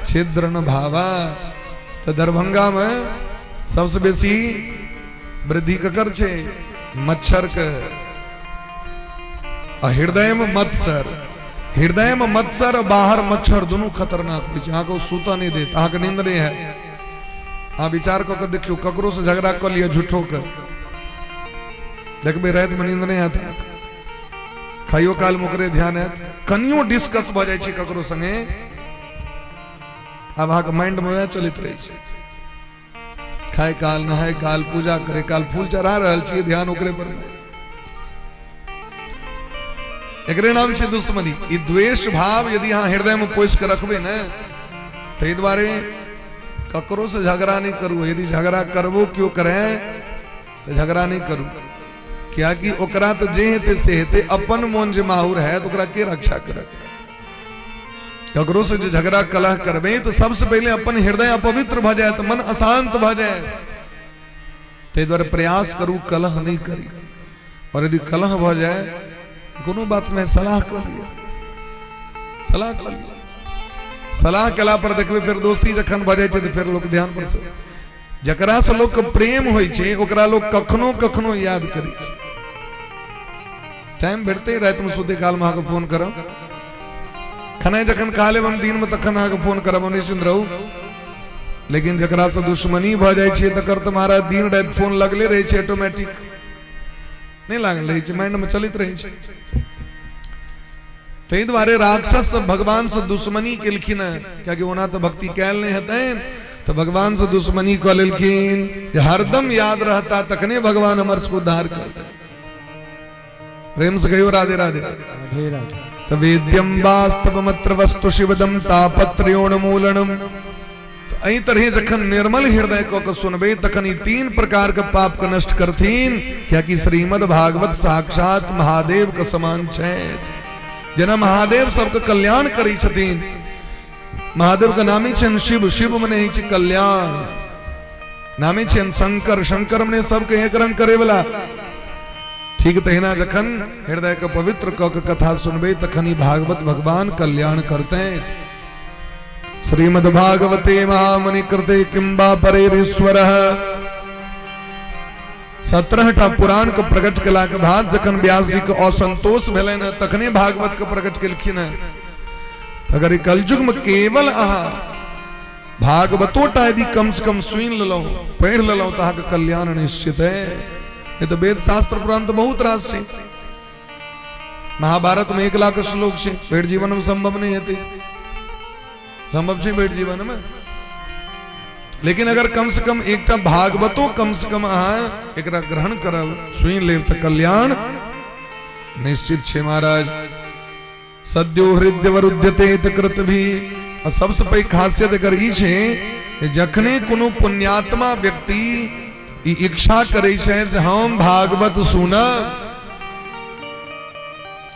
छिद्र न भावा। तो दरभंगा में सबसे बेसी वृद्धि ककर छे, मच्छर के। हृदय में मत्सर, हृदय में मत्सर और बाहर मच्छर दोनों खतरनाक होय छै। अहाँ को सूता नहीं देत, अहाँ के नींद नहीं है। अहाँ विचार कऽ के देखियो, ककरो से झगड़ा कर लिया झूठो के, देखबे रात में नींद नहीं आता, खाइयो काल मुकरे ध्यान है, कनियो डिस्कस भ जाय छै ककरो संगे, अब अहाँ के माइंड में वह चलित रहे छै। खाए काल, नहाए काल, पूजा करे काल, फूल चढ़ा रहल छियै, ध्यान ओकरे पर। एकरे नाम से दुश्मनी। ई द्वेष भाव यदि यहाँ हृदय में पोष के रखबे न तो द्वारे ककरो से झगड़ा नहीं करू। यदि झगड़ा करबो क्यों करे तो झगड़ा नहीं करू, क्या कि ओकरा तो जे हेते से हेते, अपन मन जे माहुर है तो ओकरा के रक्षा करत। ककरो से जो झगड़ा कलह करबे तो सबसे पहले अपन हृदय अपवित्र भ जाए, तो मन अशांत भ जाए। ते द्वारा प्रयास करू कलह नहीं करी, और यदि कलह भ जाए तो कोनो बात में सलाह कर लिया, सलाह कर लिया। सलाह कला पर देखबे फिर दोस्ती जखन भ जाए तो फिर लोग ध्यान पर से जकरा से लोग के प्रेम होय छे ओकरा लोग कखनो कखनो याद करी छे। टाइम भेटते रात में सुते काल में आके फोन करब, खने जखन खा लेब हम दिन में तखन आके फोन करब, निश्चिंत रहू। लेकिन जकरा से दुश्मनी भ जाय छे तकर तुम्हारा दिन रात फोन लगले रहे छे, ऑटोमेटिक नहीं लागल रहे छे, माइंड में चलित रहे छे। तै द्वारे राक्षस भगवान से दुश्मनी केलखिन, क्या कि ओना तो भक्ति कैल नहीं हतैन, तो भगवान से दुश्मनी क लेलखिन। हरदम याद रहता तखने भगवान हमर को उद्धार करते। प्रेम से कहियो राधे राधे। तो वेद्यम वास्तवमत्र वस्तु शिवदम तापत्र्योन्मूलनम। तो अई तरह जखन निर्मल हृदय को सुनबे तखन ई 3 प्रकार के पाप को नष्ट करथीन, क्या कि श्रीमद् भागवत साक्षात महादेव के समान छै। जना महादेव सबके कल्याण करी छथिन। महादेव का नामी छन शिव, शिव मने छै कल्याण। नामी छन शंकर, शंकर मने सबके एक रंग करे वाला। ठीक तहिना जखन हृदय के पवित्र क कथा सुनबे तखन ही भागवत भगवान कल्याण करते हैं। श्रीमद् भागवते महामुनि कृते किंबा परेरीश्वरः। 17टा पुराण के प्रकट कला के बाद जखन व्यास जी के असंतोष भेलन तखने भागवत के प्रकट केलखिन। अगर कलयुग में केवल अहा भागवतोटा यदि कम से कम सुन लेलो, पढ़ लेलो तो अहा के कल्याण निश्चित है। ये तो वेद शास्त्र पुराण तो बहुत रास छे। महाभारत में 1 लाख श्लोक छे, पेट जीवन में संभव नहीं हेते, संभव छे पेट जीवन में। लेकिन अगर कम से कम एकटा भागवतो कम से कम अहा एकरा ग्रहण करब, सुन लेब तो कल्याण निश्चित छे महाराज। सद्यो हृदय वरुध्यते कृत भी। और सबसे पहली खासियत अगर ई छे जखने कोनो पुण्यात्मा व्यक्ति ई इच्छा करे छे जे हम भागवत सुनब,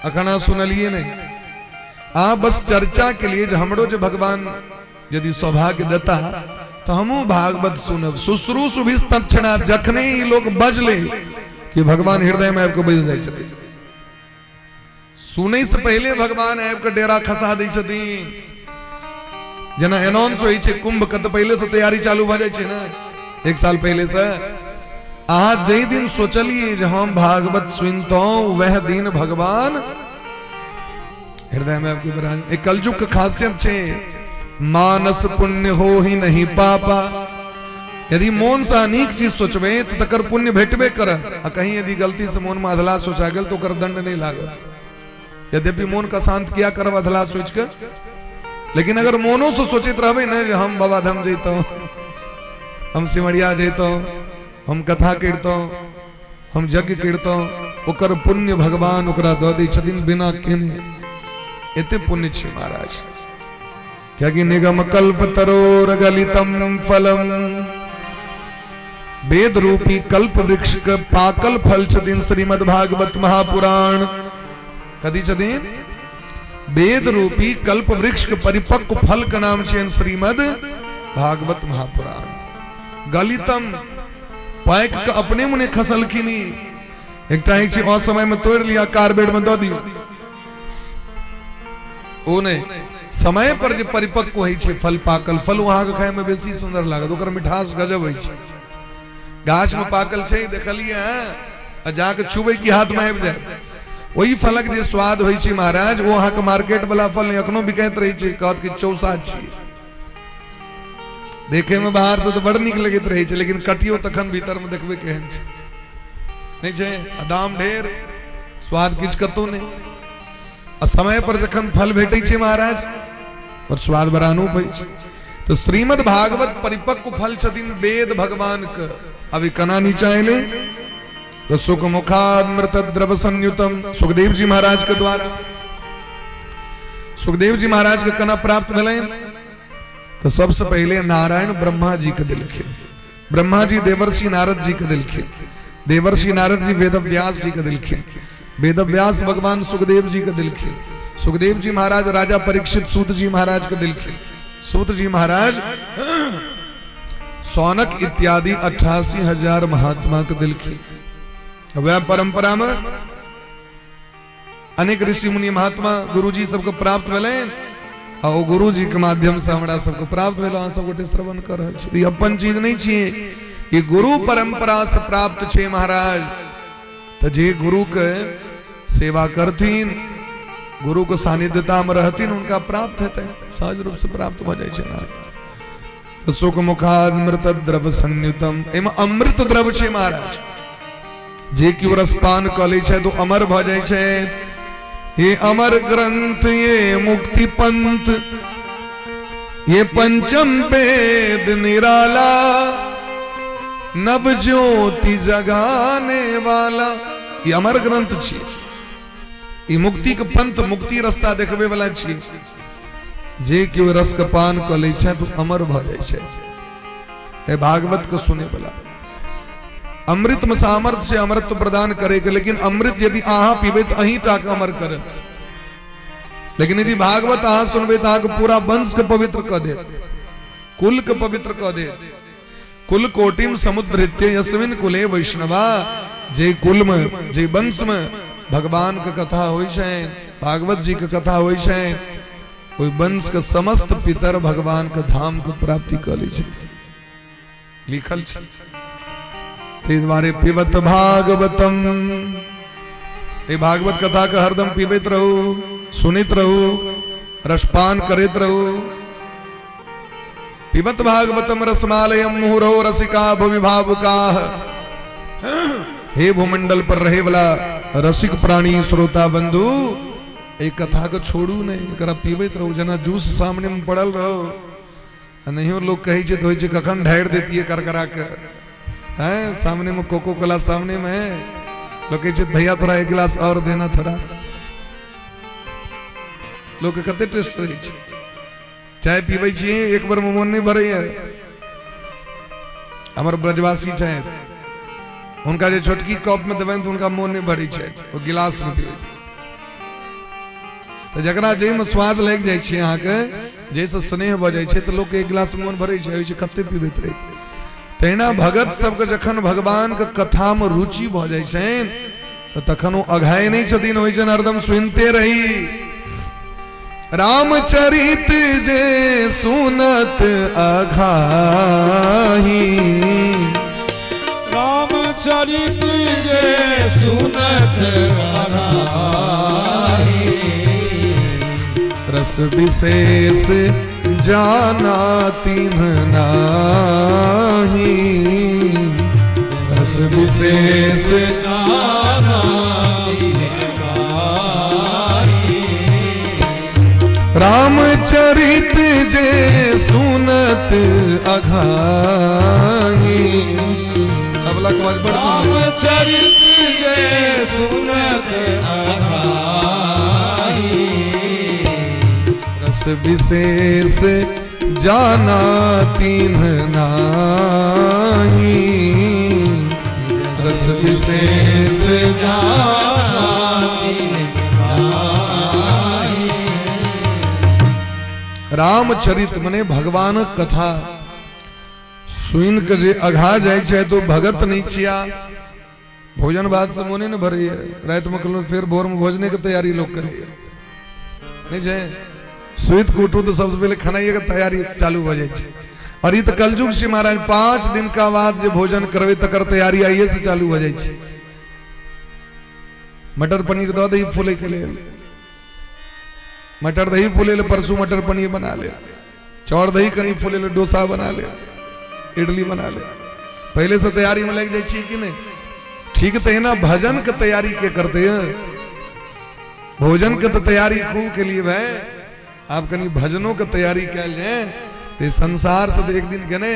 अखना सुनलिए नहीं आ बस चर्चा के लिए जो हमरो जो भगवान यदि सौभाग्य देता तो हमू भागवत सुनब। शुश्रूषु भी तत्क्षणात् जखने ई लोग बजले कि भगवान हृदय में आपको बज जाय छथिन, सुनै से पहले भगवान आपके डेरा खसा दै छथिन। जना अनाउंस होई छे कुंभ के तो पहले से तैयारी चालू भ जाय छे ना, 1 साल पहले से। आज जई दिन सोचलिए जे हम भागवत सुनतो वह दिन भगवान हृदय में आपके विराज। एक कलयुग की खासियत छे मानस पुण्य हो ही नहीं पापा। यदि मन से अनेक चीज सोचबे तो तकर पुण्य भेटबे करत, आ कहीं यदि गलती से मन में अधला सोचा गेल तो ओकर दंड नहीं लागत। यद्यपि मन का शांत किया करब अधला सोच के, लेकिन अगर मोनो से सोचित रहबे न जे हम बाबा धाम जैतो, हम सिमरिया जैतो, हम कथा करतो, हम यज्ञ करतो, ओकर पुण्य भगवान ओकरा दऽ दै छथिन बिना केने। एते पुण्य छे महाराज, क्या कि निगम कल्प तरोर गलितम फलम। वेद रूपी कल्प वृक्ष के पाकल फल छथिन श्रीमद् भागवत महापुराण। कथी छथिन? वेद रूपी कल्प वृक्ष के परिपक्व फल का नाम छे श्रीमद् भागवत महापुराण। गलितम पैक के अपने मुने खसलखिनी, एकटा एक छे असमय में तोड़ लिया कारबेट में दऽ दियो, ओ नहीं समय पर जे परिपक्व होई छे फल पाकल फल वहां के खाए में बेसी सुंदर लागत, ओकर मिठास गजब होई छे। गाछ में पाकल छे देखलिए आ जाके छुबे की हाथ में आबि जाए, वही फलक जे स्वाद होई छे महाराज वो अहाँ के मार्केट वाला फल नहीं अखनो बिकाइत रही छे, कहत कि चौसा छी। देखे में बाहर से तो बड़ निक लगत रही छे, लेकिन कटियो तखन भीतर में देखबे केहन छे नहीं छे, दाम ढेर स्वाद किछ कतो नहीं। और समय पर जखन फल भेटै छे महाराज और स्वाद बड़ा अनूप होई छे। तो श्रीमद् भागवत परिपक्व फल छथिन वेद भगवान के। अभी कना नीचा एले तो सुख मुखादमृत द्रव संयुतम सुखदेव जी महाराज के द्वारा सुखदेव जी महाराज के कना प्राप्त भले तो सबसे पहले नारायण ब्रह्मा जी के दिलखिन। ब्रह्मा जी देवर्षि नारद जी के दिलखिन। देवर्षि नारद जी वेद व्यास जी के दिलखिन। वेद व्यास भगवान सुखदेव जी के दिलखिन। सुखदेव जी महाराज राजा परीक्षित सूत जी महाराज के दिलखिन। सूत जी महाराज सौनक इत्यादि 88,000 महात्मा के दिलखिन। वह परंपरा में अनेक ऋषि मुनि महात्मा गुरु जी सबको प्राप्त भेले और गुरु जी के माध्यम से हमरा सबको प्राप्त भेल। सबको श्रवण कर रहल छी। अपन चीज नहीं छिए, ये गुरु परंपरा से प्राप्त छे महाराज। तो जे गुरु के सेवा करथिन, गुरु के सानिध्यता में रहथिन, उनका प्राप्त हेतै, सहज रूप से प्राप्त हो जाए छे ना। तो सुख मुखादमृत द्रव संयुतम, एम अमृत द्रव छे महाराज। जे की रसपान क लै छै तो अमर भ जाय छै। ये अमर ग्रंथ, ये मुक्ति पंथ, ये पंचम वेद निराला, नव ज्योति जगाने वाला। ये अमर ग्रंथ छी, ये मुक्ति के पंथ, मुक्ति रास्ता देखबे वाला छी। जे केओ रस के पान क लै छै तो अमर भ जाय छै। भागवत को सुने वाला अमृत में सामर्थ से अमृत प्रदान करेगा, लेकिन अमृत यदि आहा पीबे तो अही टाक अमर करत। लेकिन यदि भागवत आहा सुनबे तो आहा पूरा वंश के पवित्र क दे, कुल के पवित्र क दे। कुल कोटिम समुद्रित्य यस्मिन कुले वैष्णवा। जे कुल में, जे वंश में भगवान के कथा होई छै, भागवत जी के कथा होई छै, ओई वंश के समस्त पितर भगवान के धाम के प्राप्ति क लै छै। लिखल छै ते द्वारे पिबत भागवतम। ये भागवत कथा का हरदम पीबैत रहू, सुनित रहू, रसपान करित रहू। पिबत भागवतम रसमालयम मुहुरो रसिका भुवि भावुकाः। हे भूमंडल पर रहे वाला रसिक प्राणी श्रोता बंधु, एक कथा को छोड़ू नहीं, एकरा पीबैत रहू। जना जूस सामने में पड़ल रहो, नहीं लोग कहे छै तो होय छै कखन ढार देती है करकरा के। है सामने में कोको कोला सामने में है, लोग कहे भैया थोड़ा एक गिलास और देना थोड़ा। लोग कते टेस्ट रहे छै। चाय पीबै छी एक बार में मन नहीं भरे है। हमर ब्रजवासी चाहे उनका जो छोटकी कप में देबन तो उनका मन नहीं भरे छै, वो गिलास में पीबै छै। तो जकरा जे में स्वाद लग जाय छै, अहाँ के जैसे स्नेह भ जाय छै, तो लोग के एक गिलास में मन भरे छै, होय छै कते पीबैत रही। तहिना भगत सबके जखन भगवान के कथा में रुचि भ जाय छनि तो तखन ओ अघाय नहीं छथिन, होय छनि हरदम सुनते रही। रामचरित जे सुनत अघाही, रामचरित जे सुनत अघाही, रस विशेष जाना तिन्ह नाही, रस विशेष जाना तिन्ह नाही। रामचरित जे सुनत अघाही। अबला कवाज बढ़ रामचरित जे सुनत अघाही, रस विशेष जाना तिन्ह नाही, रस विशेष जाना तिन्ह नाही। रामचरित मने भगवान कथा सुन के जे अघा जाय छै तो भगत नहीं छिया। भोजन भात से मोने न भरे, रात में कल फिर भोर में भोजने की तैयारी लोग करे नहीं छै। सुइत कुटू तो सबसे पहले खानाइए का तैयारी चालू हो जाए। और ये तो कलयुग से महाराज 5 दिन का बाद जो भोजन करवे तकर तैयारी आइए से चालू हो जाए। मटर पनीर दो दही फूले के लिए, मटर दही फूले ले, परसों मटर पनीर बना ले, चौर दही कनी फूले ले, डोसा बना ले, इडली बना ले। पहले से तैयारी में लग जाए कि नहीं? ठीक तो है ना। भजन की तैयारी के करते हैं, भोजन की तो तैयारी खूब के लिए है। आप कहीं भजनों की तैयारी कर लें तो संसार से एक दिन गने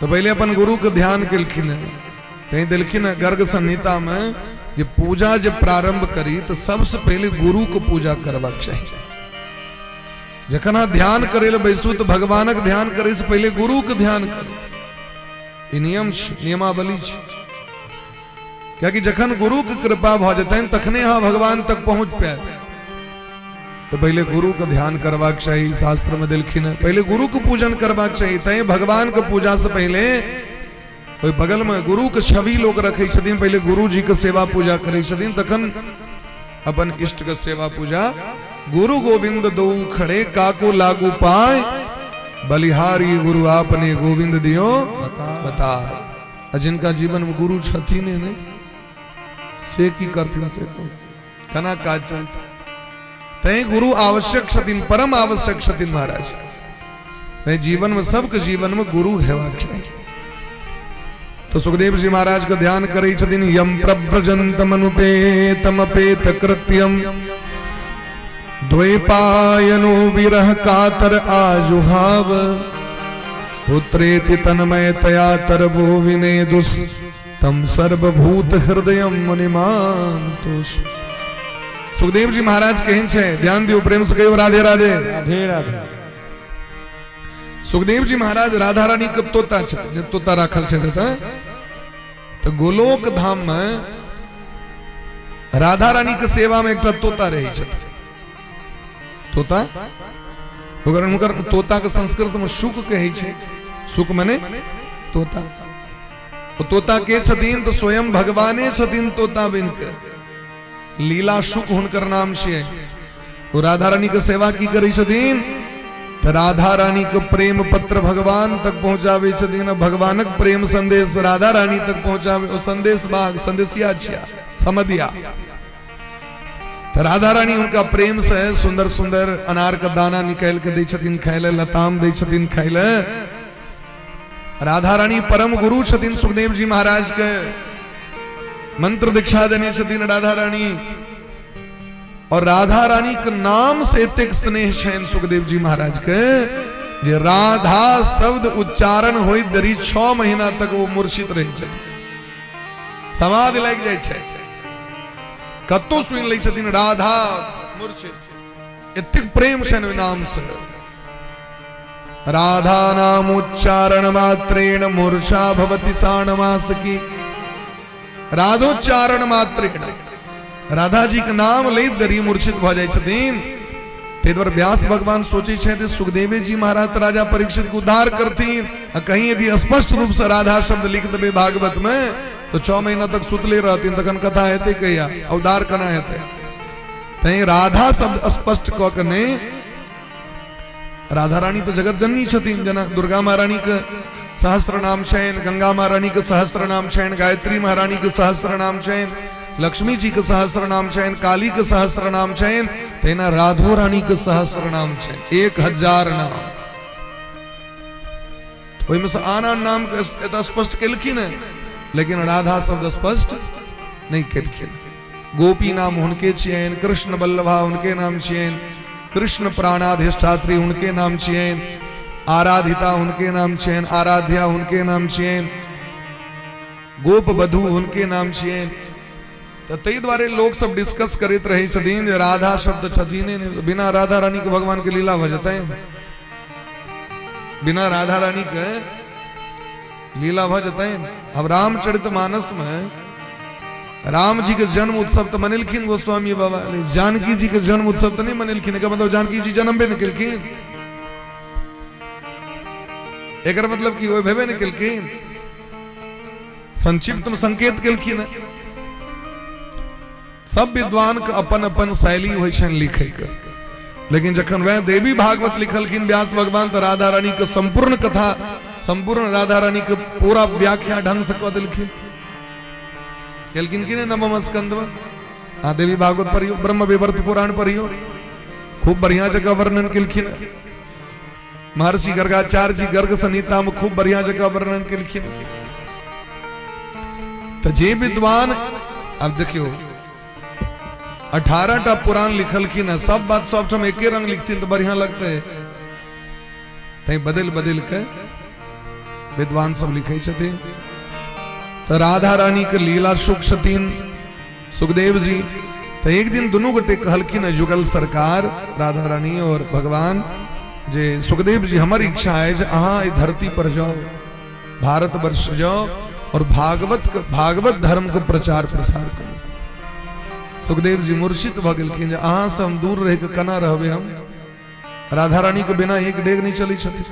तो पहले अपन गुरु के ध्यान केलखिन कहीं दिलखिन गर्ग संहिता में ये पूजा जब प्रारंभ करी तो सबसे पहले गुरु को पूजा करवा चाहिए। जखन ध्यान करे बैसू तो भगवान के ध्यान करे से पहले गुरु के ध्यान करे। ये नियम नियमावली क्या कि जखन गुरु की कृपा भ जाते तखने हाँ भगवान तक पहुंच पाए। तो पहले गुरु का ध्यान करवाक चाहिए। शास्त्र में दिलखिन पहले गुरु को पूजन करवाक चाहिए। तय भगवान को पूजा से पहले कोई बगल में गुरु के छवि लोग रखे छथिन, पहले गुरु जी के सेवा पूजा करे छथिन, तखन अपन इष्ट के सेवा पूजा। गुरु गोविंद दो खड़े काको लागू पाए, बलिहारी गुरु आपने गोविंद दियो बताए। जिनका जीवन में गुरु छथिन ने से की करथिन से को कना काज चलता। तय गुरु आवश्यक छथिन, परम आवश्यक छथिन महाराज। तय जीवन में सबके जीवन में गुरु हेबाक चाहिए। तो सुखदेव जी महाराज का ध्यान करे छथिन। यम प्रव्रजंतमनुपेतमपेत कृत्यम द्वैपायनो विरह कातर आजुहाव पुत्रेति तन्मय तया तरवो विनेदुस तम सर्वभूत हृदयम मुनिमान तोष। सुखदेव जी महाराज कहें छे, ध्यान दियो, प्रेम से कहो राधे राधे राधे राधे। सुखदेव जी महाराज राधा रानी के तोता छे, तोता राखल छे तो गोलोक धाम में राधा रानी के सेवा में एक तोता रहे छे। तोता उनकर तोता के संस्कृत में शुक कहे छे। शुक माने तोता। तोता के छथिन तो स्वयं भगवाने छथिन तोता बिन के। लीला शुक हुनकर नाम छे। वो राधा रानी के सेवा की करी छथिन तो राधा रानी के प्रेम पत्र भगवान तक पहुंचावे छथिन। भगवानक प्रेम संदेश राधा रानी तक पहुंचावे। वो संदेश बाग संदेशिया छिया समदिया। तो राधा रानी उनका प्रेम से सुंदर सुंदर अनार का दाना निकाल के दे छथिन खाइले, लताम दे छथिन खाइले। राधा रानी परम गुरु छथिन सुखदेव जी महाराज के। मंत्र दीक्षा देने छथिन राधा रानी। और राधा रानी के नाम से इतक स्नेह छन सुखदेव जी महाराज के जे राधा शब्द उच्चारण होई दरी 6 महीना तक वो मूर्छित रहे छथिन, समाधि लग जाय छे। कतो सुन लै छथिन राधा मूर्छित, इतक प्रेम छन नाम से। राधा नाम उच्चारण मात्रेण मूर्छा भवति साणमास की। राधोच्चारण मात्रेण राधा जी के नाम ले दरी मूर्छित भ जाय छथिन। ते द्वारा व्यास भगवान सोचे छे सुखदेव जी महाराज राजा परीक्षित को उद्धार करथिन। कहीं यदि स्पष्ट रूप से राधा शब्द लिख देबे भागवत में तो 6 महीना तक सुतले रहथिन, तखन कथा हेते कहिया उद्धार कना हेते। तई राधा शब्द स्पष्ट क के ने राधा रानी तो जगत जननी छथिन। जना दुर्गा महारानी के सहस्त्र नाम छेन, गंगा महारानी के सहस्त्र नाम छेन, गायत्री महारानी के सहस्त्र नाम छेन, लक्ष्मी जी के सहस्त्र नाम छेन, काली के सहस्त्र नाम छेन, तेना राधो रानी के सहस्त्र नाम छेन। 1000 नाम। ओहि में से आना नाम के स्पष्ट केलखिन, लेकिन राधा शब्द स्पष्ट नहीं केलखिन। गोपी नाम उनके छियन, कृष्ण बल्लभा उनके नाम छियन, कृष्ण प्राणाधिष्ठात्री उनके नाम छियन, आराधिता उनके नाम छियन, आराध्या उनके नाम छियन, गोप बधू उनके नाम छियन। तो तई द्वारे लोग सब डिस्कस करित रहे छथिन राधा शब्द छथिन, बिना राधा रानी के भगवान के लीला भजते हैं। बिना राधा रानी के लीला भजते हैं। अब रामचरितमानस में राम जी के जन्म उत्सव तो मनेलखिन गोस्वामी बाबा, जानकी जी के जन्म उत्सव तो नहीं मनेलखिन। का मतलब जानकी जी जन्म भी निकलखिन, एक मतलब की वो भेबे निकलखिन। संक्षिप्त में संकेत केलखिन। सब विद्वान के अपन अपन शैली होइ छन लिखे के, लेकिन जखन वह देवी भागवत लिखलखिन व्यास भगवान तो राधा रानी के संपूर्ण कथा, संपूर्ण राधा रानी के पूरा व्याख्या ढंग से कह दिलखिन। केलखिन कि नवम स्कंद में देवी भागवत पढ़ियो, ब्रह्म विवर्त पुराण पढ़ियो, खूब बढ़िया जगह वर्णन केलखिन। महर्षि गर्गाचार्य जी गर्ग संहिता में खूब बढ़िया जगह वर्णन केलखिन। तो जे विद्वान, अब देखियो 18टा पुराण लिखलखिन है, सब बात सब हम एके रंग लिखती तो बढ़िया लगते है। तई बदल बदल के विद्वान सब लिखे छथिन। तो राधा रानी के लीला सुख छथिन सुखदेव जी। तो एक दिन दोनों गोटे कहलखिन जुगल सरकार राधा रानी और भगवान जे सुखदेव जी हमारी इच्छा है जे अहाँ इस धरती पर जाओ, भारत वर्ष जाओ और भागवत धर्म को प्रचार प्रसार करो। सुखदेव जी मूर्छित भ गेलखिन जे अहाँ से हम दूर रह के कना रहबे, हम राधा रानी के बिना एक डेग नहीं चली छथिन।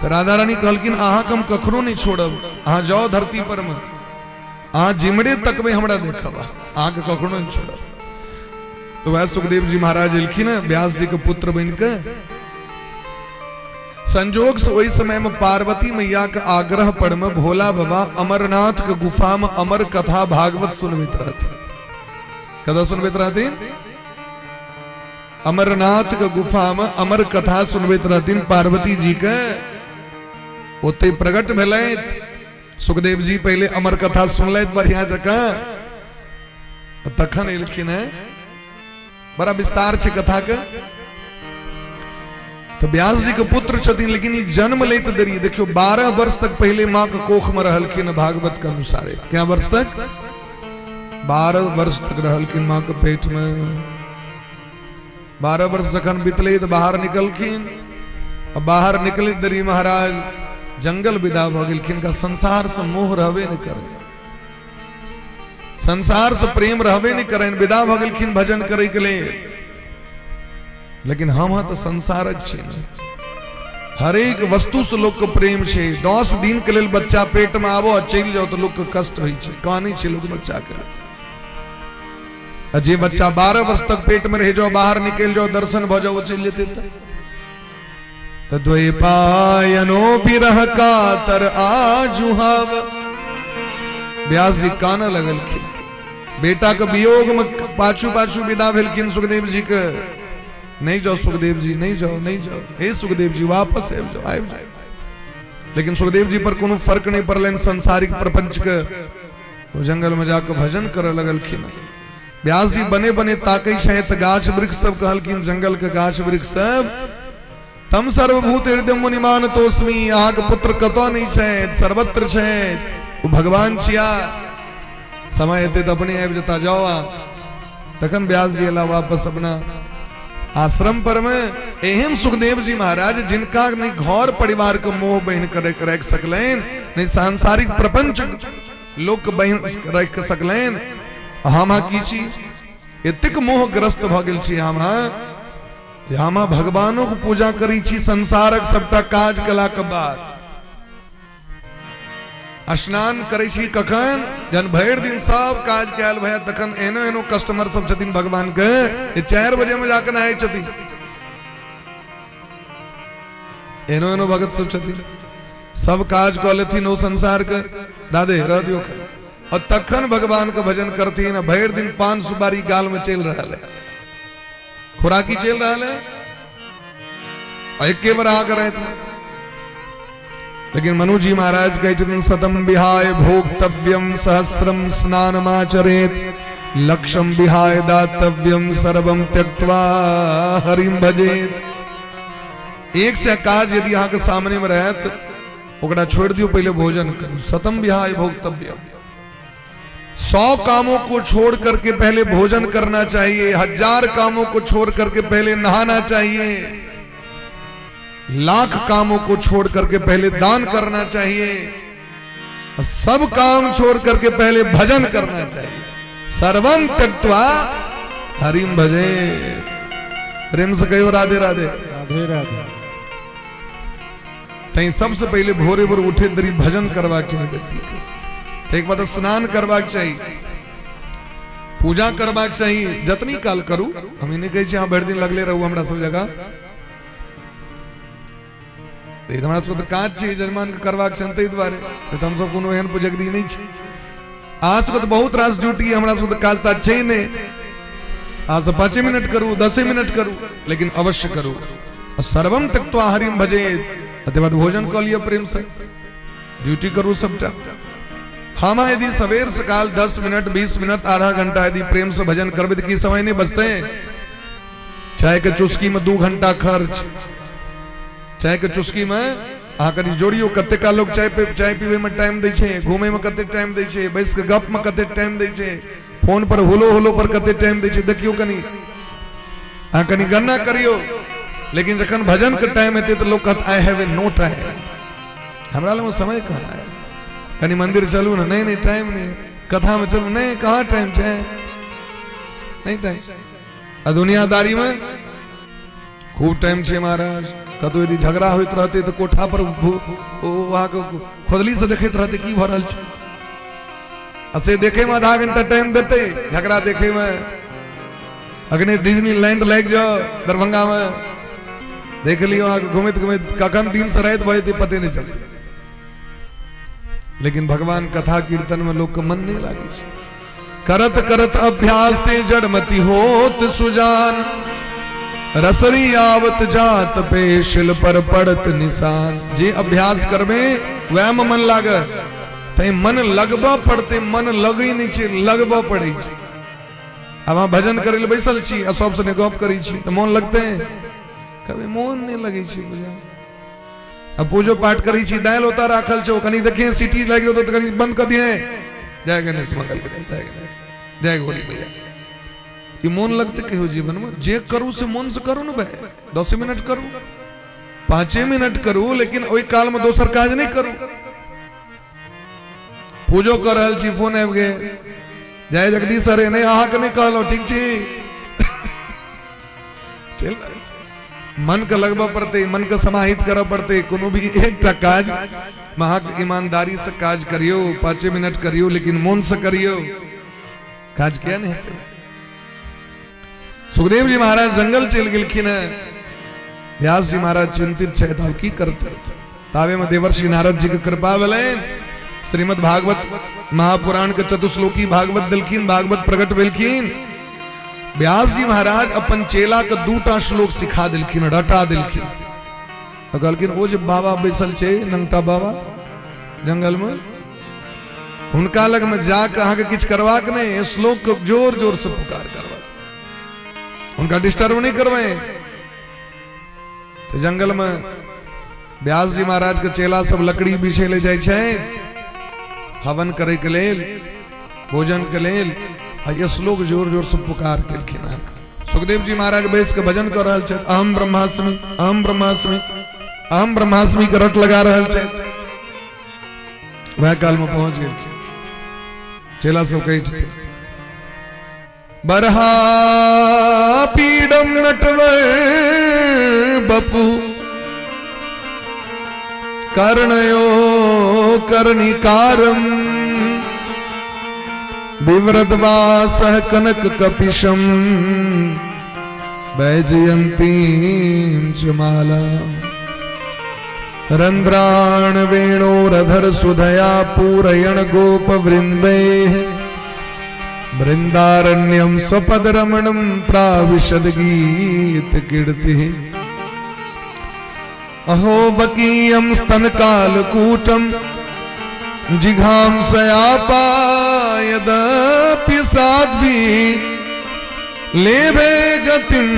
तो राधा रानी कहलखिन अहाँ के हम कखनो नहीं छोड़ब, अहाँ जाओ धरती पर में, अहाँ जिमड़े तक में हमरा देखब, अहाँ के कखनो नहीं छोड़ब। तो वह सुखदेव जी महाराज एलखिन व्यास जी के पुत्र बन के। संजोग से वही समय में पार्वती मैया के आग्रह पर में भोला बाबा अमरनाथ के गुफा में अमर कथा भागवत सुनवित रहते। कथा सुनवित रहती, अमरनाथ के गुफा में अमर कथा सुनवित रहती पार्वती जी के। ओते प्रकट भेलैत सुखदेव जी पहले अमर कथा सुनलैत बढ़िया जगह, तखन एलखिन है बड़ा विस्तार छे कथा के। तो व्यास जी के पुत्र छथिन, लेकिन ई जन्म लेते देरी देखियो 12 वर्ष तक पहले मां के कोख में रहलखिन भागवत के अनुसार। क्या वर्ष तक? 12 वर्ष तक रहलखिन मां के पेट में। 12 वर्ष जखन बीतले तो बाहर निकलखिन। अब बाहर निकले देरी महाराज जंगल विदा भ गेलखिन का संसार से मोह रहबे नहीं करे, संसार से प्रेम रहबे नहीं करे, विदा भ गेलखिन भजन करे के लिए। लेकिन हम तो संसारक छे, हर एक वस्तु से लोग के प्रेम छे। 10 दिन के लिए बच्चा पेट में आबो चल जाओ तो लोग के कष्ट होई छे, कहानी छे लोग बच्चा के लिए। जे बच्चा 12 वर्ष तक पेट में रह जाओ, बाहर निकल जाओ, दर्शन भ जाओ, चल लेते तो द्वैपायनो बिरह कातर आजुहाव। व्यास जी काना लगलखिन, बेटा के वियोग में पाछू पाछू विदा भेलखिन सुखदेव जी के। नहीं जाओ सुखदेव जी, नहीं जाओ, नहीं जाओ, हे सुखदेव जी वापस आबि जाओ, आबि जाओ। लेकिन सुखदेव जी पर कोनो फर्क नहीं पड़लन संसारिक प्रपंच के। वो जंगल में जाकर भजन करे लगलखिन। व्यास जी बने बने ताकै छै त गाछ वृक्ष सब कहलखिन, जंगल के गाछ वृक्ष सब, तम सर्वभूत हृदय मुनिमान तोस्मी, अहाँ के पुत्र कतौ नहीं छै, सर्वत्र छै, वो भगवान छिया। समय हेते तो अपने आबि जता जाओ। तखन व्यास जी अला वापस अपना आश्रम पर में। एहन सुखदेव जी महाराज जिनका नहीं घर परिवार को मोह बहन कर रख सकलेन, नहीं सांसारिक प्रपंच लोक बहन रख सकलेन। हम की छी एतिक मोहग्रस्त भ गेल छी, हम भगवानों को पूजा करी छी संसारक सबटा काज कला के बाद। स्नान करे छी कखन जन भर दिन सब काज कैल भय, तखन एनो एनो कस्टमर सब छथिन भगवान के 4 बजे में जाकर आए छथिन। एनो एनो भगत सब छथिन, सब काज कऽ लेथिन ओ संसार के, राधे रह दियो कर। और तखन भगवान के भजन करथिन। भर दिन पान सुपारी गाल में चल रहा है, खुराकी चल रहा है, और एक बार आकर रहे थे। लेकिन मनु जी महाराज कहते सतम विहाय भोक्तव्यम सहस्रम स्नानमाचरेत, लक्ष्यम विहाय दातव्यम सर्वम त्यक्त्वा हरिम भजेत। एक से काज यदि यहाँ के सामने में रहे तो ओकरा छोड़ दियो, पहले भोजन करो। सतम विहाय भोक्तव्यम, 100 कामों को छोड़ करके पहले भोजन करना चाहिए, 1000 कामों को छोड़ करके पहले नहाना चाहिए, 1,00,000 कामों को छोड़ करके पहले दान करना चाहिए, सब काम छोड़ करके पहले भजन करना चाहिए। सर्वम त्यक्त्वा हरिम भजे। प्रेम से कहो राधे राधे, राधे राधे। तई सबसे पहले भोरे भोर उठे दरी भजन करवाक चाहिए व्यक्ति के। एक बात स्नान करवाक चाहिए, पूजा करवाक चाहिए, जतनी काल करू। हम इन्हें कहे छी भर दिन लगले रहू हमरा सब जगह, हमरा सब काज छै जजमान के करवाक छै, द्वारे तो हम सब कोनो एहन पुजगदी नहीं छै। अहाँ सब तो बहुत रास ड्यूटी है, हमरा सब काज ता छै ने। अहाँ सब 5 मिनट करू, 10 मिनट करू, लेकिन अवश्य करू। सर्वम त्यक्त्वा हरिम भजेत, अते बाद भोजन कर लिया प्रेम से, ड्यूटी करू सबटा। हम यदि सवेर सकाल 10 मिनट 20 मिनट आधा घंटा यदि प्रेम से भजन करबे तो की समय नहीं बचते। चाय के चुस्की में 2 घंटा खर्च, चाय के चुस्की में अहाँ कनी जोड़ियो कते का लोग चाय पीवे में टाइम दै छै, घूमे में कते टाइम दै छै, बैस के गप में कते टाइम दै छै, फोन पर होलो पर कते टाइम दै छै, देखियो कनी अहाँ कनी गणना करियो। लेकिन जखन भजन के टाइम हेतै तो लोग कहत I have a no time, हमरा लग समय कहाँ है, कनी मंदिर चलू ना, नहीं टाइम नहीं, कथा में चलू नहीं, कहाँ टाइम छै, नहीं टाइम। आ दुनियादारी में खूब टाइम छे महाराज। कतो यदि झगड़ा होइत रहते तो कोठा पर वहां के खोदली से देखते रहते की भरल छे, असे देखे में आधा घंटा टाइम देते, झगड़ा देखे में अगने डिज्नीलैंड लग जाओ दरभंगा में, देख लियो वहां घूमत घूमत कखन दिन से रात भजे पते नहीं चलते। लेकिन भगवान कथा कीर्तन में लोग के मन नहीं लागे छे। करत करत अभ्यास ते जड़मति होत सुजान, रसरी आवत जात पे शिल पर पड़त निशान। जे अभ्यास करबे वह में मन लागत, ते मन लगबा पड़ते, मन लगे नहीं छे, लगबा पड़े छे। अब हम भजन करे ले बैसल छी आ सब से गप करी छी तो मन लगते हैं, कभी मन नहीं लगे छी। अब पूजो पाठ करी छी, दाल होता राखल छो, कनी देखिए सीटी लग रही तो कनी बंद कर दिए, जय गणेश मंगल के जय गणेश जय गौरी भैया। ये मन लगते कहो जीवन में, जे करू से मन से करू ना भाई, 10 मिनट करू 5 मिनट करू, लेकिन ओई काल में दोसर काज नहीं करू। पूजो कर रहल छी, फोन आबि गेल, जय जगदीश अरे नहीं अहाँ के नहीं कहलो, ठीक छी चल मन के लगबा पड़ते, मन के समाहित करऽ पड़ते। कोनो भी एकटा काज महक ईमानदारी से काज करियो, 5 मिनट करियो, लेकिन मन से करियो, काज किया नहीं हेतै। सुखदेव जी महाराज जंगल चल गेलखिन है, व्यास जी महाराज चिंतित छथि आब की करते। तावे में देवर्षि नारद जी के कृपा भेलैन, श्रीमद् भागवत महापुराण के चतुश्लोकी भागवत दिलखिन, भागवत प्रकट भेलखिन। व्यास जी महाराज अपन चेला के 2टा श्लोक सिखा दिलखिन, रटा दिलखिन। तो कहलखिन ओ जे बाबा बैसल छे नंगटा बाबा जंगल में, हुनका लग में जाके अहाँ के किछ करवाक नहीं, श्लोक के जोर जोर से पुकार करवा, उनका डिस्टर्ब नहीं करवाए। तो जंगल में व्यास जी महाराज के चेला सब लकड़ी बिछे ले जाए छे हवन करे के लेल, भोजन के लेल, ये श्लोक जोर जोर से पुकार केलखिन। सुखदेव जी महाराज बैस के भजन कर रहल छथि, अहम ब्रह्मास्मि अहम ब्रह्मास्मि अहम ब्रह्मास्मि के रट लगा रहल छथि। वह काल में पहुंच गेलखिन, चेला सब कहै छथिन बरहा पीडम नटवर बपू कर्णयो कर्णिकारम विव्रतवासः कनक कपिशम वैजयंतीं च माला रंध्राण वेणोरधर सुधया पूरयण गोप वृंदैः वृंदारण्यम स्वपद रमणम प्राविशद गीत कीर्ति अहो बकीयम स्तन कालकूटम जिघांसयापायदपि साध्वी लेभे गतिम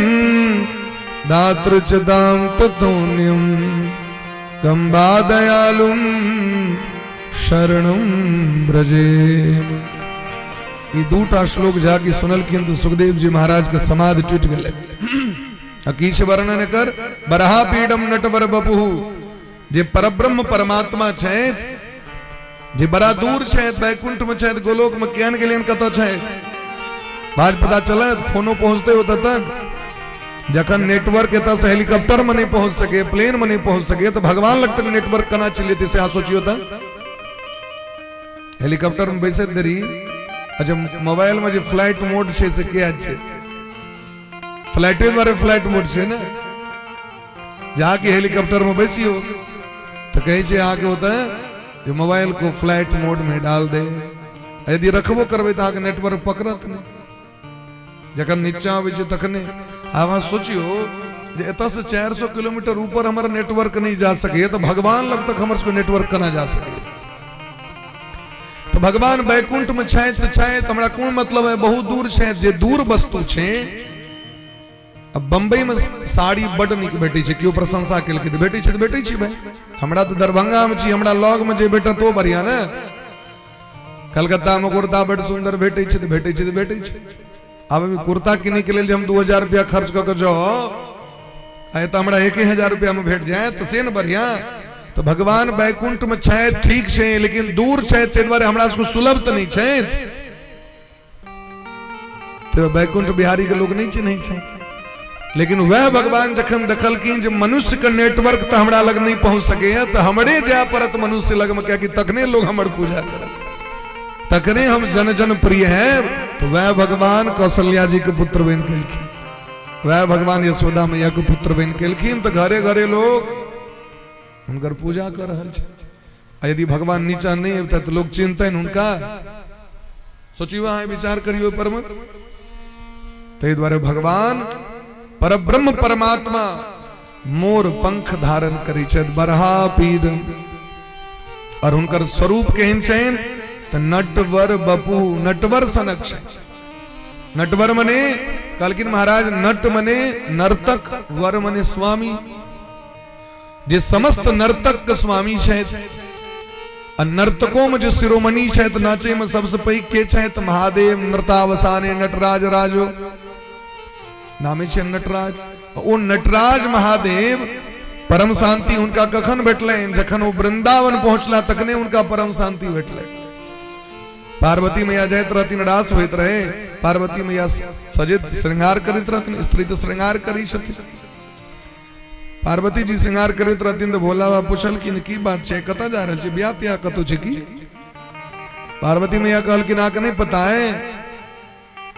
दातृचदाम ततोन्यम कंबा दयालुम शरणम ब्रजे। ये 2टा श्लोक जाके सुनलखिन तो सुखदेव जी महाराज के समाधि टूट गए। अकीश वर्णन कर बरहा पीडम नटवर बपु, जे परब्रह्म परमात्मा छथि, जे बड़ा दूर छथि, वैकुंठ में छथि, गोलोक में केहन गेलियन कतऽ छथि, आज पता चलत फोनो पहुंचते हो तक। जखन नेटवर्क एतऽ से हेलीकॉप्टर में नहीं पहुंच सके, प्लेन में नहीं पहुंच सके, तो भगवान लग तक नेटवर्क केना चल जेतै से अहाँ सोचियो त। हेलीकॉप्टर में बैसत देरी, अच्छा मोबाइल में जो फ्लाइट मोड छे से क्या छे, फ्लाइटे द्वारा फ्लाइट मोड छे ना, जहाँ की हेलीकॉप्टर में बैसियो तो कहे छे आगे होता है जो मोबाइल को फ्लाइट मोड में डाल दे, यदि रखबो करबे तो आगे नेटवर्क पकड़त नहीं। जखन नीचा आवे छे तखने आब सोचियो एतऽ से 400 किलोमीटर ऊपर हमारा नेटवर्क नहीं जा सके, तो भगवान लग तक हमारे को नेटवर्क केना जा सके। तो भगवान वैकुंठ में छथि, हमरा कोन मतलब है बहुत दूर छथि, जे दूर वस्तु छे अब बम्बई में साड़ी बड़ निक भेटी छे, क्यों प्रशंसा केल के भेटी छे तो भेटी छी भाई। हमरा तो दरभंगा में छी, हमरा लॉग में जे बेटा तो बढ़िया ना। कलकत्ता में कुर्ता बड़ सुंदर भेटी छे तो भेटी छे तो भेटी छे। अब अभी कुर्ता किने के लिए हम 2000 रुपया खर्च करके जाओ, आए तो हमरा 1000 रुपया में भेट जाए तो से न बढ़िया। तो भगवान बैकुंठ में छै ठीक छे, लेकिन दूर छै, ते द्वारे हमरा सबको सुलभ तो नहीं छै। तो बैकुंठ बिहारी के लोग नहीं चिन्ह छै, लेकिन वह भगवान जखन देखल कि जब मनुष्य का नेटवर्क तो हमरा लग नहीं पहुंच सके, तो हमरे जाय परत मनुष्य लग में, क्या कि तकने लोग हमर पूजा करत, तकने हम जन जन प्रिय है। तो वह भगवान कौशल्या जी के पुत्र बन केलखिन, वह भगवान यशोदा मैया के पुत्र बन केलखिन। तो घरे घरे लोग उनकर पूजा कर रहल छै। यदि भगवान नीचा नहीं होता तो लोग चिंतन उनका, सोचियो अहाँ विचार करियो पर में। ते द्वारे भगवान परब्रह्म परमात्मा मोर पंख धारण करी छथि, बरहा पीर, और उनकर स्वरूप केहन छनि तो नटवर बपू, नटवर सनक छै। नटवर मने कहलखिन महाराज, नट मने नर्तक, वर मने स्वामी, जे समस्त नर्तक के स्वामी छथि। और नर्तकों में जो शिरोमणि छथि, नाचे में सबसे पैघ के छथि महादेव, नृतावसाने नटराज राजो, नामे छे नटराज। ओ नटराज महादेव परम शांति उनका कखन भेटलनि, जखन वो वृंदावन पहुंचला तकने उनका परम शांति भेटलै। पार्वती मैया जाइत रहथिन, रास होइत रहे, पार्वती मैया सजित श्रृंगार करित रहथिन, स्त्री तो श्रृंगार करी छथिन। पार्वती जी श्रृंगार करित रहथिन तो भोला बाबा पूछलखिन की बात छै, कतऽ जा रहल छी, बियाह तियाह कतौ छै की? पार्वती मैया कहलखिन आके नहीं पता है,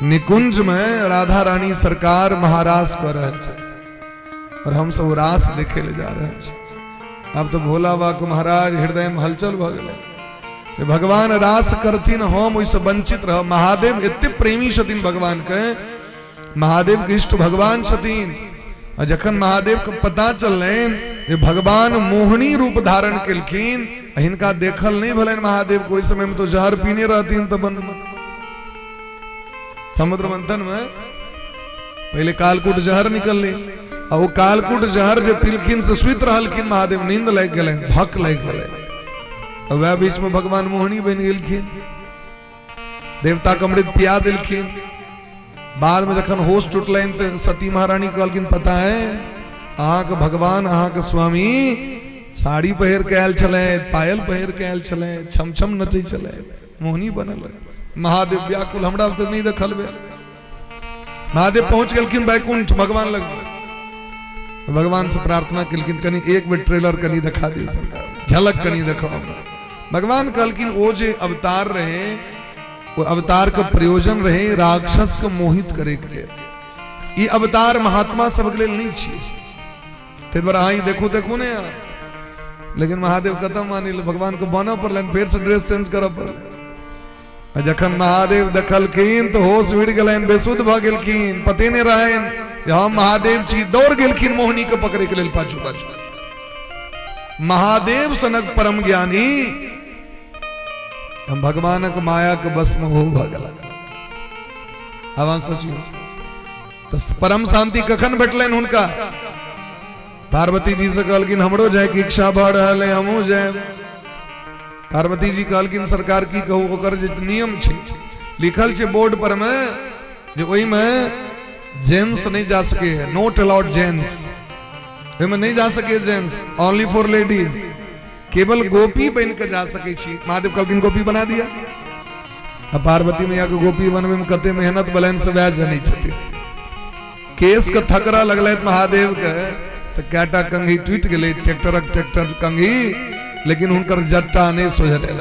निकुंज में राधा रानी सरकार महारास कर रहे छथिन और हम सब रास देखे ले जा रहे छे। अब तो भोला बाबा को महाराज हृदय में हलचल भ गेलै, भगवान रास करथिन हम ओइसे वंचित रह। महादेव एते प्रेमी छथिन भगवान के, महादेव के इष्ट भगवान छथिन। और जखन महादेव के पता चललनि जे भगवान मोहनी रूप धारण केलखिन, हिनका देखल नहीं भलन महादेव को, ओइ समय में तो जहर पीने रहथिन। तो समुद्र मंथन में पहले कालकूट जहर निकलले, और वो कालकूट जहर जो पिलखिन से सुत रहलखिन, महादेव नींद लग गए, भक लग गए, और वह बीच में भगवान मोहनी बन गेलखिन, देवता के अमृत पिया दिलखिन। बाद में जखन होश टूटलन तो सती महारानी कहलखिन पता है अहाँ के भगवान, अहाँ के स्वामी साड़ी पहिर के आयल छले, पायल पहिर के आयल छले, छम छम नचै छले, मोहनी बनल रहे। महादेव व्याकुल, हमरा तो नहीं देखल बे। महादेव पहुंच गेलखिन बैकुंठ भगवान लग, भगवान से प्रार्थना केलखिन कनी एक बेर ट्रेलर कनी दिखा दी सरकार, झलक कनी दिखाओ हमरा। भगवान कहलखिन ओ जे अवतार रहे, वो अवतार का प्रयोजन रहे राक्षस को मोहित करे के लिए, ये अवतार महात्मा सब के लिए नहीं छी। ते द्वारा हाँ देखो देखो ने, लेकिन महादेव कतम मानी, भगवान को बना पड़लन, फिर से ड्रेस चेंज करब पड़लन। जखन महादेव देखलखिन तो होश उड़ गेलनि, बेसुध भ गेलखिन, पते नहीं रहन जे हम महादेव छी। दौड़ गेलखिन मोहनी के पकड़े के लेल पाछू पाछू। महादेव सनक परम ज्ञानी हम भगवानक माया के बस में हो भगला। अब सोचियो तो परम शांति कखन भेटलनि हुनका। पार्वती जी से कहलखिन हमरो जाय के इच्छा भ रहल है, हमहू जाय। पार्वती जी कहलखिन सरकार की कहू, ओकर जे नियम छै लिखल छै बोर्ड पर में, जे ओइ में जेंट्स नहीं जा सके है, नॉट अलाउड जेंट्स, ओइ में नहीं जा सके जेंट्स, ओनली फॉर लेडीज, केवल गोपी बन के जा सके छी। महादेव कहलखिन गोपी बना दिया। अब पार्वती मैया के गोपी बनवे में कते मेहनत बलन से वह जनै छथिन। केस के थकरा लगलै महादेव के, तो कैटा कंघी टूट गेलै, ट्रैक्टर कंघी, लेकिन उनकर जट्टा नहीं सोझल।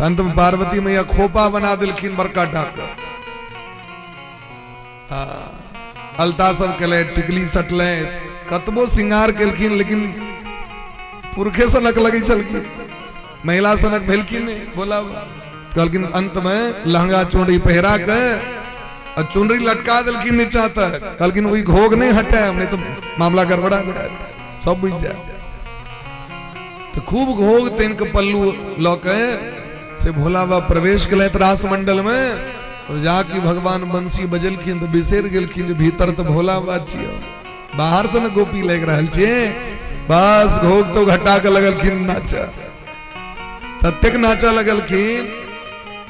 अंत में पार्वती मैया खोपा बना दिलखिन बड़का डाक, अलता सब केले, टिकली सटले, कतबो श्रृंगार केलखिन, लेकिन पुरखे सनक लगी चलखिन, महिला सनक भेलखिन नहीं। बोला कहलखिन अंत में लहंगा चुनरी पहरा के और चुनरी लटका दिलखिन नीचा तक। कहलखिन वही घोग नहीं हटे, हमने तो मामला गड़बड़ा जाए, सब बुझ जाए। तो खूब घोग तेन के पल्लू लौके से भोला बाबा प्रवेश कले रास मंडल में। तो जाके भगवान बंसी बजलखिन तो बिसेर गेलखिन जे भीतर तो भोला बात छियो, बाहर से न गोपी लग रहल छे। बस घोग तो घटा के लगलखिन नाचा, ततेक नाचा लगलखिन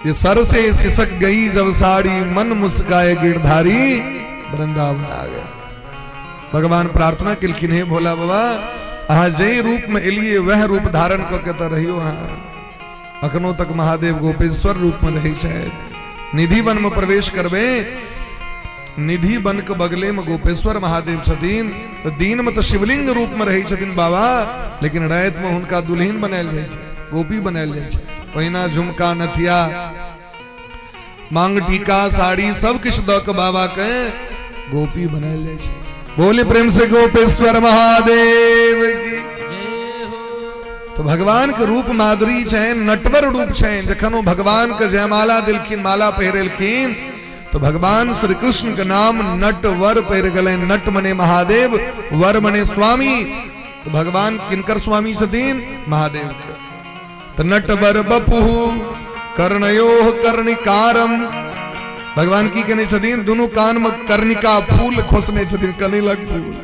ये सर से सिसक गई जब साड़ी, मन मुस्काए गिरधारी, वृंदावन आ गया। भगवान प्रार्थना किलखिन, हे भोला बाबा अहा जय रूप में एलिए वह रूप धारण करके तो रहियो। हाँ अखनो तक महादेव गोपेश्वर रूप में रही छे। निधि वन में प्रवेश करबे, निधि वन के बगले में गोपेश्वर महादेव छथिन, तो दिन में तो शिवलिंग रूप में रही छथिन बाबा, लेकिन रात में उनका दुल्हन बनायल जाय छे, गोपी बनायल जाय छे। पहिना झुमका नथिया मांग टीका साड़ी सब कुछ द के बाबा के गोपी बनायल जाय छे। बोले प्रेम से गोपेश्वर महादेव की। तो भगवान के रूप माधुरी छे, नटवर रूप छे। जखन वो भगवान के जयमाला दिलखिन, माला पहिरेलखिन, तो भगवान श्री कृष्ण के नाम नटवर पहिर गए। नट मने महादेव, वर मने स्वामी। तो भगवान किनकर स्वामी छथिन? महादेव के। तो नटवर बपुहु कर्णयोः कर्णिकारम, भगवान की कहने छथिन दोनों कान में कर्णिका फूल खोसने छथिन, कनेलक फूल।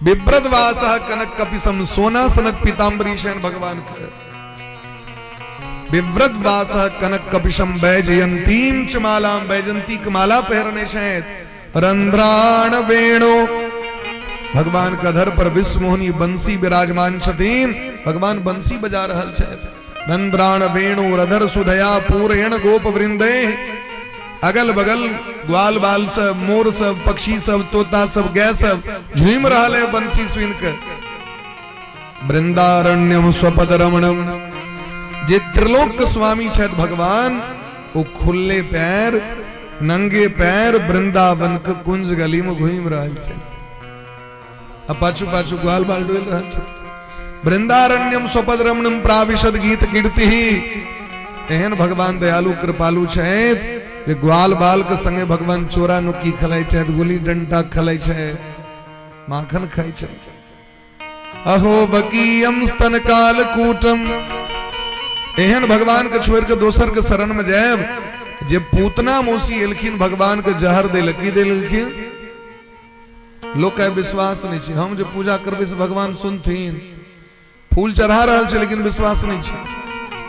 बिभ्रत वासः कनक कपिसम, सोना सनक पीताम्बरी शयन भगवान के। विव्रत वासः कनक कपिशम बैजयंतीम च मालाम, बैजंती की माला पहरने शयद। रंध्राण वेणु, भगवान का धर पर विश्वमोहनी बंसी विराजमान छथिन, भगवान बंसी बजा रहल छथि। रंध्राण वेणु रधर सुधया पूरेण गोप वृंदे, अगल बगल ग्वाल बाल सब, मोर सब, पक्षी सब, तोता सब, गै सब झूम रहल है बंसी सुन के। वृंदारण्यम स्वपद रमणम, जे त्रिलोक के स्वामी छथि भगवान, वो खुले पैर नंगे पैर वृंदावन के कुंज गली में घूम रहल छथि। अब पाछू पाछू ग्वाल बाल डोल रहल छथि। वृंदारण्यम स्वपद रमणम प्राविशद गीत कीर्ति, एहन भगवान दयालु कृपालु छथि जे ग्वाल बाल के संगे भगवान चोरा नुकी खलाय छथि, गुली डंटा खलाय छथि, माखन खाय छथि। अहो बकीयम स्तन काल कूटम, एहन भगवान के छोड़ के दोसर के शरण में जाएब। जे पूतना मौसी एलखिन भगवान के जहर दे लकी दे लेलखिन, लोग का विश्वास नहीं छे। हम जो पूजा करबे से भगवान सुनथिन, फूल चढ़ा रहल छे लेकिन विश्वास नहीं छे,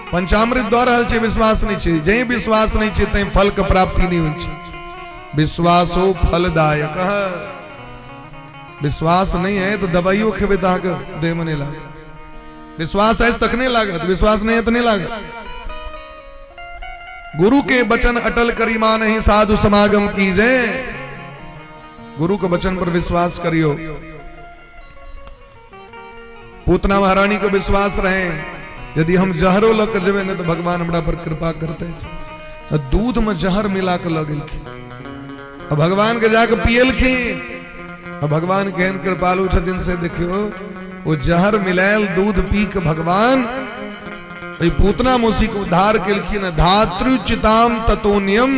पंचामृत दऽ रहल छे विश्वास नहीं छे। जे विश्वास नहीं छे तै फल के प्राप्ति नहीं होय छे। विश्वासो फलदायक है। विश्वास नहीं है तो दवाइयों खेबे तो आके देह में नहीं लागे। विश्वास है तक नहीं लागत, विश्वास नहीं है तो नहीं लागत। गुरु के वचन अटल करी मान ही साधु समागम कीजे, गुरु के वचन पर विश्वास करियो। पूतना महारानी को विश्वास रहे, यदि हम जहरो लग जबे न तो भगवान हमरा पर कृपा करते। दूध में जहर मिला के लगेलखिन, अब भगवान के जाके पियलखिन। अब भगवान केहन कृपालु छथिन से देखियो, वो जहर मिलायल दूध पी के भगवान पूतना मौसी को उद्धार केलखिन। धातृचिताम ततोनियम,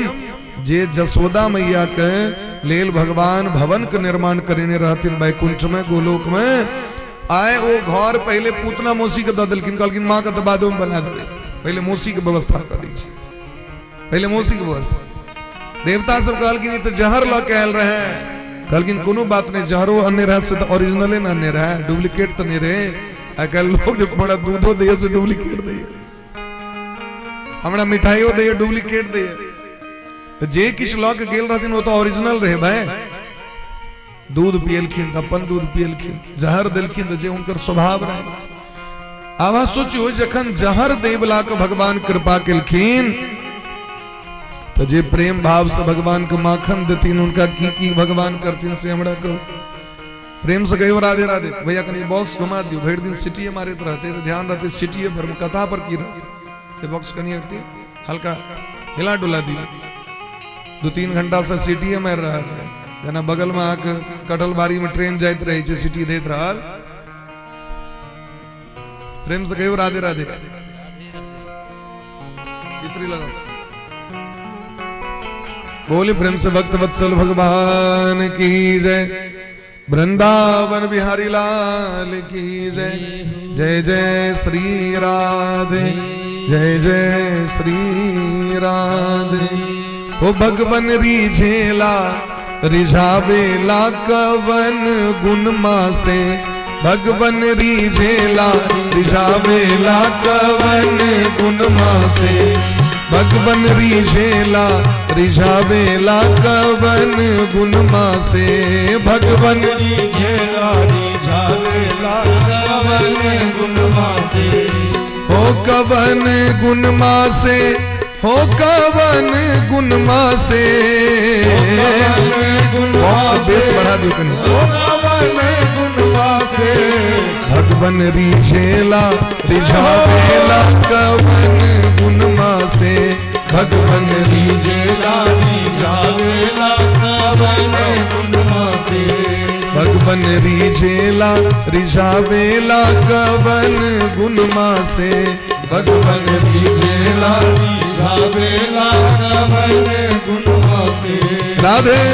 जे जसोदा मैया के लेल भगवान भवन के निर्माण करने रहथिन वैकुंठ में, गोलोक में। आए वो घर पहले पूतना मौसी के दऽ देलखिन, कहलखिन माँ के तो बादो में बना देबै, पहले मौसी के व्यवस्था कर दी, पहले मौसी के व्यवस्था। देवता सब कहलखिन ई तो जहर लऽ के आयल रहे, कहलखिन कोनो बात नहीं, जहरो अन्य रहे से तो ओरिजिनले न अन्य रहे, डुप्लीकेट तो नहीं रहे। आई कल लोग जो बड़ा दूधो दिए से डुप्लीकेट दिए, हमरा मिठाइयों दिए डुप्लीकेट दिए। तो जे किछ लऽ के गेल रहथिन वो तो ओरिजिनल रहे भाई। दूध पियलखिन, अपन दूध पियलखिन, जहर देलखिन तो जे उनकर स्वभाव रहे। आब सोचियो जखन जहर देवला के भगवान कृपा केलखिन, तो जे प्रेम भाव से भगवान के माखन देथिन, उनका की भगवान करथिन से हमरा को प्रेम से कहियो राधे राधे। भैया कनी बॉक्स घुमा दियो, भर दिन सिटिए मारते रहते तो ध्यान रहते सिटिए भर में कथा पर की रहते। बॉक्स कनी हटती हल्का हिला डुला दियो, 2-3 घंटा से सिटिए मार रहा है। जना बगल में आके कटलबाड़ी में ट्रेन जाइत रहे छे, सिटी देत रहल। प्रेम से कहियो राधे राधे। तीसरी लगाओ। बोले प्रेम से भक्त वत्सल भगवान की जय, वृंदावन बिहारी लाल की जय। जय जय श्री राधे, जय जय श्री राधे। हो भगवन रिझेला रिझावेला कवन गुण मासे भगवन रिझेला रिझावेला कवन गुण मासे भगवन रिझेला रिझावेला कवन गुण मासे भगवन रिझेला रिझावेला कवन गुण मासे हो कवन गुण मासे हो कवन गुण मासे बेस बढ़ा दो भगवन रिझेला रिझावेला कवन गुण मासे भगवन रिझेला रिझावेला कवन गुण मासे भगवन रिझेला रिझावेला कवन गुण मासे भगवन रिझेला रिझावेला कवन गुण मासे राधे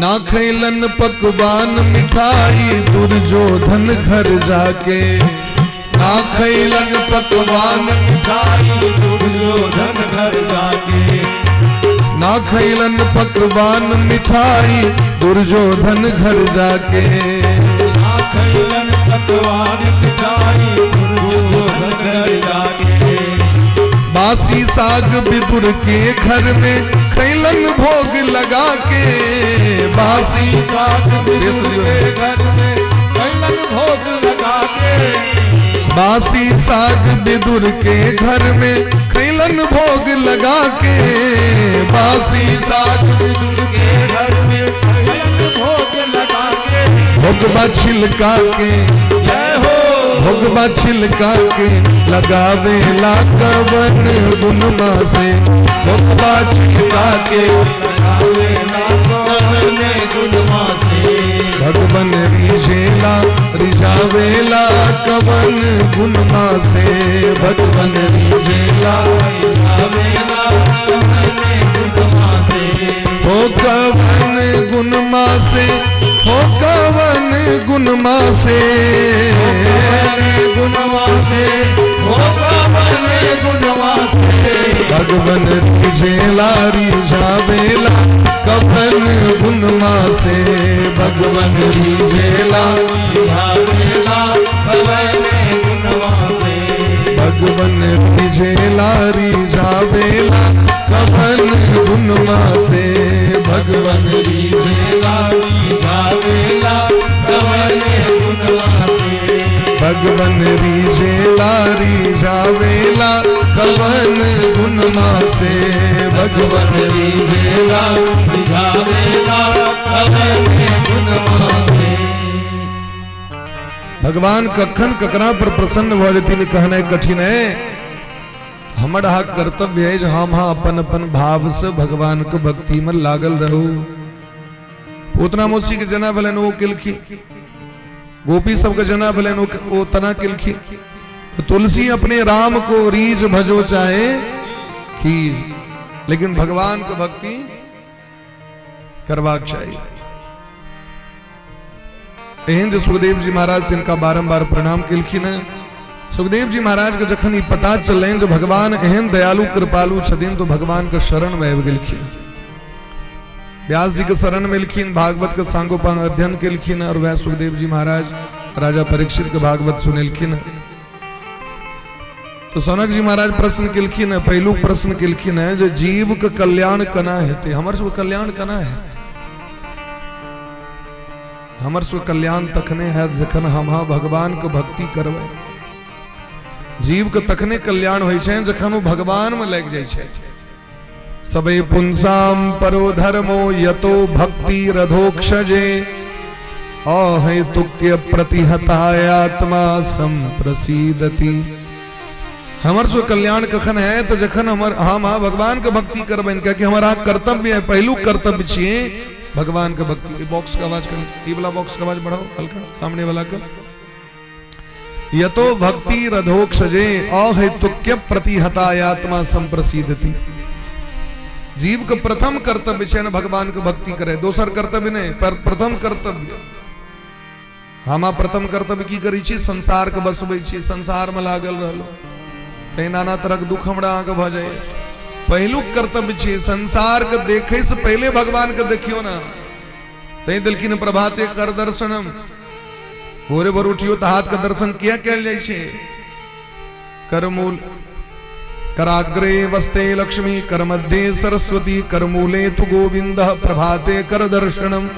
ना खैलन पकवान मिठाई दुर्योधन घर जाके ना खैलन पकवान मिठाई दुर्योधन घर जाके ना खैलन पकवान मिठाई दुर्योधन घर जाके ना खैलन पकवान मिठाई दुर्योधन घर जाके बासी साग बिदुर के घर में खैलन भोग लगा के बासी साग बिदुर के घर में खैलन भोग लगा के बासी साग बिदुर के घर में खैलन भोग लगा के बासी साग बिदुर के घर में खैलन भोग लगा के भोगबा छिलका के जय हो भोगबा छिलका के लगावेला कवन गुण मासे भोगबा छिलका के लगावेला कवन गुण मासे भगवन रिझेला रिझावेला कवन गुण मासे भगवन रिझेला रिझावेला कवन गुण मासे हो कवन गुण मासे हो कवन गुण मासे गुण मासे हो कवन गुण मासे भगवन रिझेला रिझावेला कवन गुण मासे भगवन रिझेला रिझावेला कवन गुण मासे भगवन रिझेला रिझावेला कवन गुण मासे भगवन रिझेला रिझावेला कवन गुण मासे भगवन रिझेला रिझावेला कवन गुण मासे भगवन रिझेला रिझावेला कवन गुण मासे भगवान कखन ककरा पर प्रसन्न भऽ जथिन कहनाइ कठिन है हमर हा कर्तव्य है जे हम अपन अपन भाव से भगवान के भक्ति में लागल रहू पूतना मौसी के जना भेलन ओ केलखी गोपी सबके जना भेलन ओ तना केलखी तुलसी अपने राम को रीझ भजो चाहे खीज लेकिन भगवान को भक्ति करवाक चाहिए एहन जे सुखदेव जी महाराज तिनका बारंबार प्रणाम केलखिन है सुखदेव जी महाराज के जखन ई पता चलन जो भगवान एहन दयालु कृपालु छथिन तो भगवान के शरण में आबि गेलखिन व्यास जी के शरण में एलखिन भागवत के सांगोपांग अध्ययन केलखिन और वह सुखदेव जी महाराज राजा परीक्षित के भागवत सुनेलखिन तो सनक जी महाराज प्रश्न केलखिन पहलू प्रश्न केलखिन है जो जीव के कल्याण कना हेते हमर सब कल्याण कना है हमर सब कल्याण तखने है जखन हम भगवान के भक्ति करबै जीव के तखने कल्याण होइ छै जखन वो भगवान में लग जाय छै सबे पुंसाम परो धर्मो यतो भक्ति रधोक्षजे अहेतुक्य प्रतिहतायात्मा संप्रसीदति। हमर सो कल्याण कखन है तो जखन हम भगवान के भक्ति करबन, क्या कि हमारा कर्तव्य है, पहलू कर्तव्य छे भगवान के भक्ति। बॉक्स का आवाज कर, ई वाला बॉक्स का आवाज बढ़ाओ हल्का, सामने वाला का। यतो भक्ति रधोक्षजे अहेतुक्य प्रतिहतायात्मा संप्रसीदति। जीव के प्रथम कर्तव्य छे न भगवान के भक्ति करे, दोसर कर्तव्य नहीं, पर प्रथम कर्तव्य। हम प्रथम कर्तव्य की करी छी, संसार के बसबै छी, संसार में लागल रहलो, कहीं नाना तरह के दुख हमरा आगे भ जाए। पहलू कर्तव्य छे संसार के देखे से पहले भगवान के देखियो ना। तई दिलखिन प्रभाते कर दर्शनम, भोरे भोर उठियो तो हाथ का दर्शन किया कैल जाय छे। करमूल कराग्रे वस्ते लक्ष्मी, कर मध्ये सरस्वती, करमूले तु गोविंद, प्रभाते कर दर्शनम।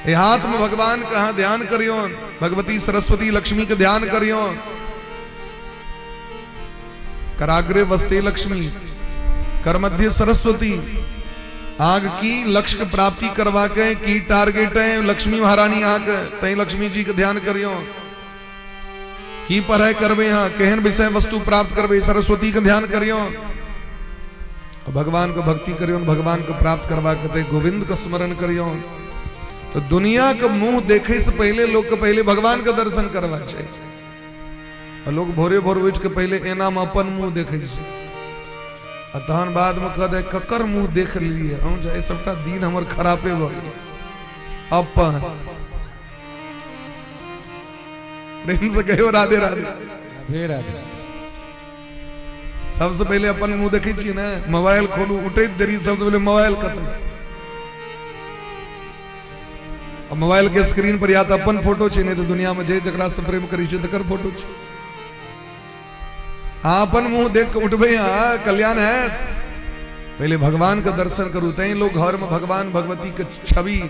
ये हाथ में भगवान का ध्यान करियो, भगवती सरस्वती लक्ष्मी के ध्यान करियो। कराग्रे वस्ते लक्ष्मी, कर मध्य सरस्वती। आग की लक्ष्य की प्राप्ति करवा के की टारगेट है लक्ष्मी महारानी आग, तई लक्ष्मी जी के ध्यान करियो। की पढ़ाई करबे, यहाँ केहन विषय वस्तु प्राप्त करबे, सरस्वती के ध्यान करियो। भगवान को भक्ति करियो, भगवान को प्राप्त करवा के गोविंद का स्मरण करियो। तो दुनिया के मुंह देखे से पहले लोग के पहले भगवान का दर्शन करवा चाहिए। लोग भोरे भोर उठ के पहले एना में अपन मुंह देखे से, तहन बाद में कह दे ककर मुंह देख लिए हम जाए, सबटा दिन हमर खराबे भ गेल। अपन प्रेम से कहियो राधे राधे, राधे राधे। सबसे पहले अपन मुंह देखे छी ना, मोबाइल खोलू उठे देरी सबसे पहले मोबाइल कत, मोबाइल के स्क्रीन पर या तो अपन फोटो छे, नहीं तो दुनिया में जे जकरा से प्रेम करी छे तकर फोटो छे। हाँ अपन मुंह देख के उठबे, हाँ कल्याण है। पहले भगवान का दर्शन करू, तई लोग घर में भगवान भगवती के छवि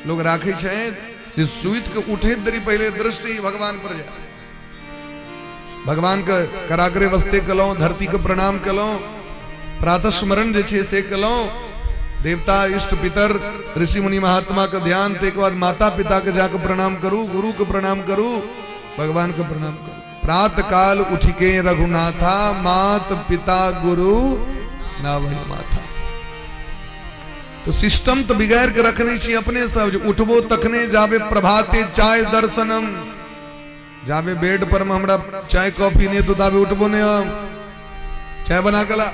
लोग राखे छे, जे सुइत के उठे देरी पहले दृष्टि भगवान पर जाए। भगवान का कराग्रे वस्ते कलो, धरती के प्रणाम कलो, प्रातः स्मरण जे छे से कलो। देवता इष्ट पितर ऋषि मुनि महात्मा का ध्यान, ते के बाद माता पिता के जाकर प्रणाम करू, गुरु को प्रणाम करू, भगवान को प्रणाम करू। प्रात काल उठ के रघुनाथा, मात पिता गुरु ना वही माथा। तो सिस्टम तो बिगाड़ के रखने चाहिए अपने सब। जो उठबो तखने जावे प्रभाते चाय दर्शनम, जावे बेड पर में हमरा चाय कॉफी नहीं तो तावे उठबो ने हम चाय बना कला।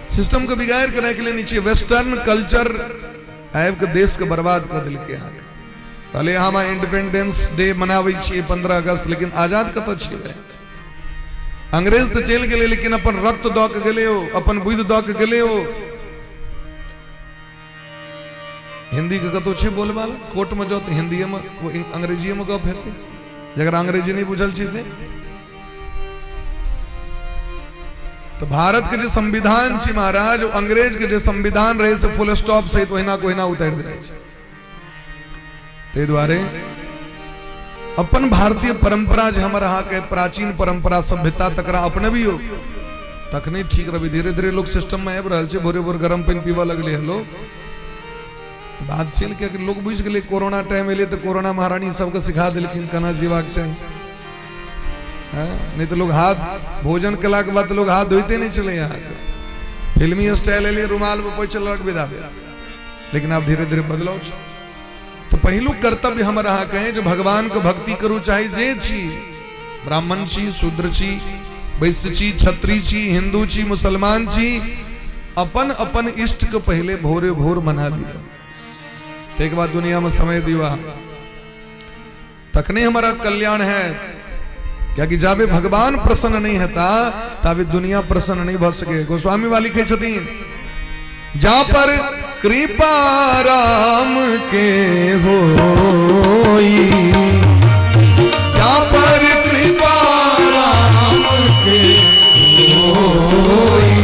सिस्टम को बिगाड़ के रख लेनी चाहिए। वेस्टर्न कल्चर आब के देश के बर्बाद कर दिल के। यहाँ भले हम इंडिपेंडेंस डे मनावे 15 अगस्त, लेकिन आजाद कत छे। अंग्रेज तो चल गए, लेकिन अपन रक्त दौ के गए हो, अपन बुद्धि दौ के गए हो। हिंदी के कतो छे बोलबाला, कोर्ट में जाओ तो हिंदी में वो अंग्रेजी में गप हेते, जरा अंग्रेजी नहीं बुझल छी से। तो भारत के जो संविधान छे महाराज, अंग्रेज के जो संविधान रहे से फुल स्टॉप सहित ओहिना कोहिना उतार देने छे। ते द्वारे अपन भारतीय परंपरा जो हमारा यहाँ के प्राचीन परंपरा सभ्यता तकरा अपने भी हो, तखने ठीक रही। धीरे धीरे लोग सिस्टम में आबि रहल छे, भोरे भोर गरम पानी पीवा लगले हैं लोग। बात छे कि लोग बुझ गए कोरोना टाइम एले तो कोरोना महारानी सबके सिखा दिलखिन केना जीवाक चाहिए। नहीं तो लोग हाथ भोजन कला के बाद लोग हाथ धोते नहीं चले। यहाँ फिल्मी स्टाइल एलिए, रुमाल में पोछ लग विदा भेल, लेकिन अब धीरे धीरे बदलाव छे। तो पहलू कर्तव्य हमारा यहाँ कहे जो भगवान को भक्ति करू, चाहे जे छी, ब्राह्मण छी, शूद्र छी, वैश्य छी, क्षत्रिय छी, हिंदू छी, मुसलमान छी, अपन अपन इष्ट को पहले भोरे भोर मना लिया। एक बार दुनिया में समय दिया तखने हमारा कल्याण है। क्या कि जावे भगवान प्रसन्न नहीं होता तबे दुनिया प्रसन्न नहीं भ सके। गोस्वामी वाली के छतीन, जा पर कृपा राम के होई, जा पर कृपा राम के होई,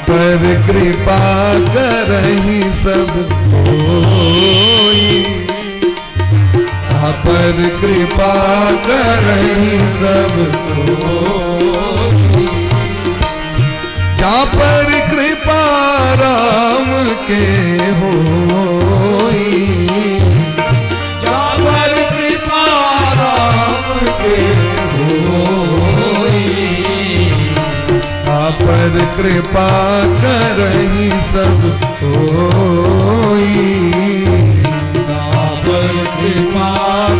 पर कृपा करहि सब कोई, पर कृपा करहि सब कोई, जा पर कृपा राम के होई, पर कृपा करही सब कोई। पर कृपा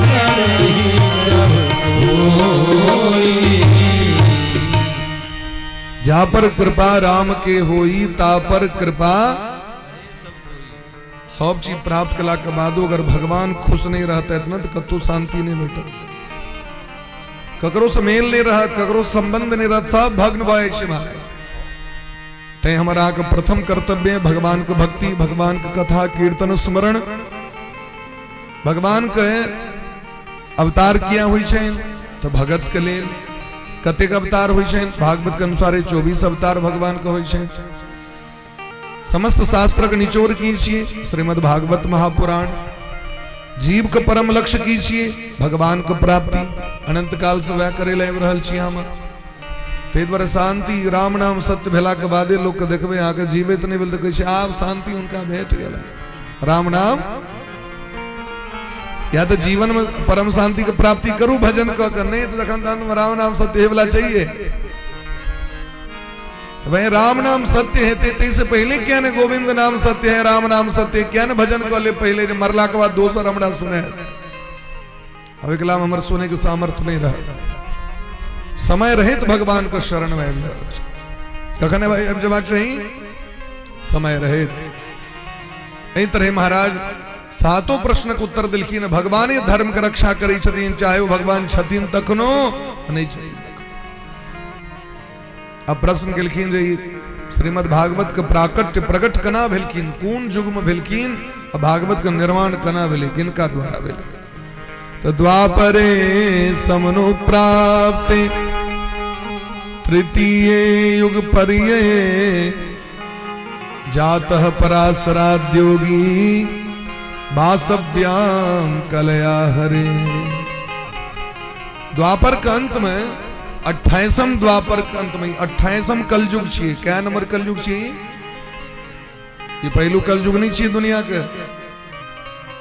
करहि सब कोई। जा पर कृपा राम के होई ता पर कृपा सब चीज प्राप्त कला के बादो अगर भगवान खुश नहीं रहता इतना तो कतो शांति नहीं भेटत, ककरो से मेल नहीं रहत, ककरो संबंध नहीं रहत, सब भग्न भय छे महाराज। ते हमारा के प्रथम कर्तव्य भगवान के भक्ति, भगवान के कथा कीर्तन स्मरण। भगवान के अवतार किया हुई छे तो भगत के लेल कतेक अवतार हुई छे, भागवत के अनुसार 24 अवतार भगवान के हुई छे। समस्त शास्त्र के निचोड़ की छिए श्रीमद् भागवत महापुराण। जीव के परम लक्ष्य की छिए भगवान के प्राप्ति, अनंत काल से वह करे ले रहल छी हम। ते द्वारा शांति राम नाम सत्य भेला के बादे लोग के देखबे आके जीवित नहीं भेल तो कहै छै आब शांति उनका भेट गेला। राम नाम या तो जीवन में परम शांति की प्राप्ति करूं भजन कर, नहीं तो तखन अंत में राम नाम सत्य हेवला चाहिए। तो भाई राम नाम सत्य है ते से पहले क्या ने गोविंद नाम सत्य है, राम नाम सत्य क्या ने भजन कर ले पहले जो मरला के बाद दोसर हमरा सुने। अब एकला हमर सुने के सामर्थ्य नहीं रहा। समय रहे तो भगवान को शरण में कखने भाई अब जब चाहिए समय रहे। यही तरह महाराज 7 प्रश्न के उत्तर दिलखिन। भगवान धर्म के रक्षा करी छथिन, चाहे वो भगवान छथिन तखनो नहीं छथिन। अब प्रश्न केलखिन जे श्रीमद् भागवत के प्राकट्य प्रकट कना भेलखिन, कौन युग में भेलखिन, और भागवत का निर्माण कना भेले, किनका द्वारा भेले। तो द्वापरे समनु प्राप्ते तृतीय युग पर्ये जातः पराशराद्योगी वासव्याम कलया हरे। द्वापर के अंत में 28वें द्वापर के अंत में 28वें कलयुग छिए। क्या नंबर कलयुग छिए? ये पहलू कलयुग नहीं छिए दुनिया के।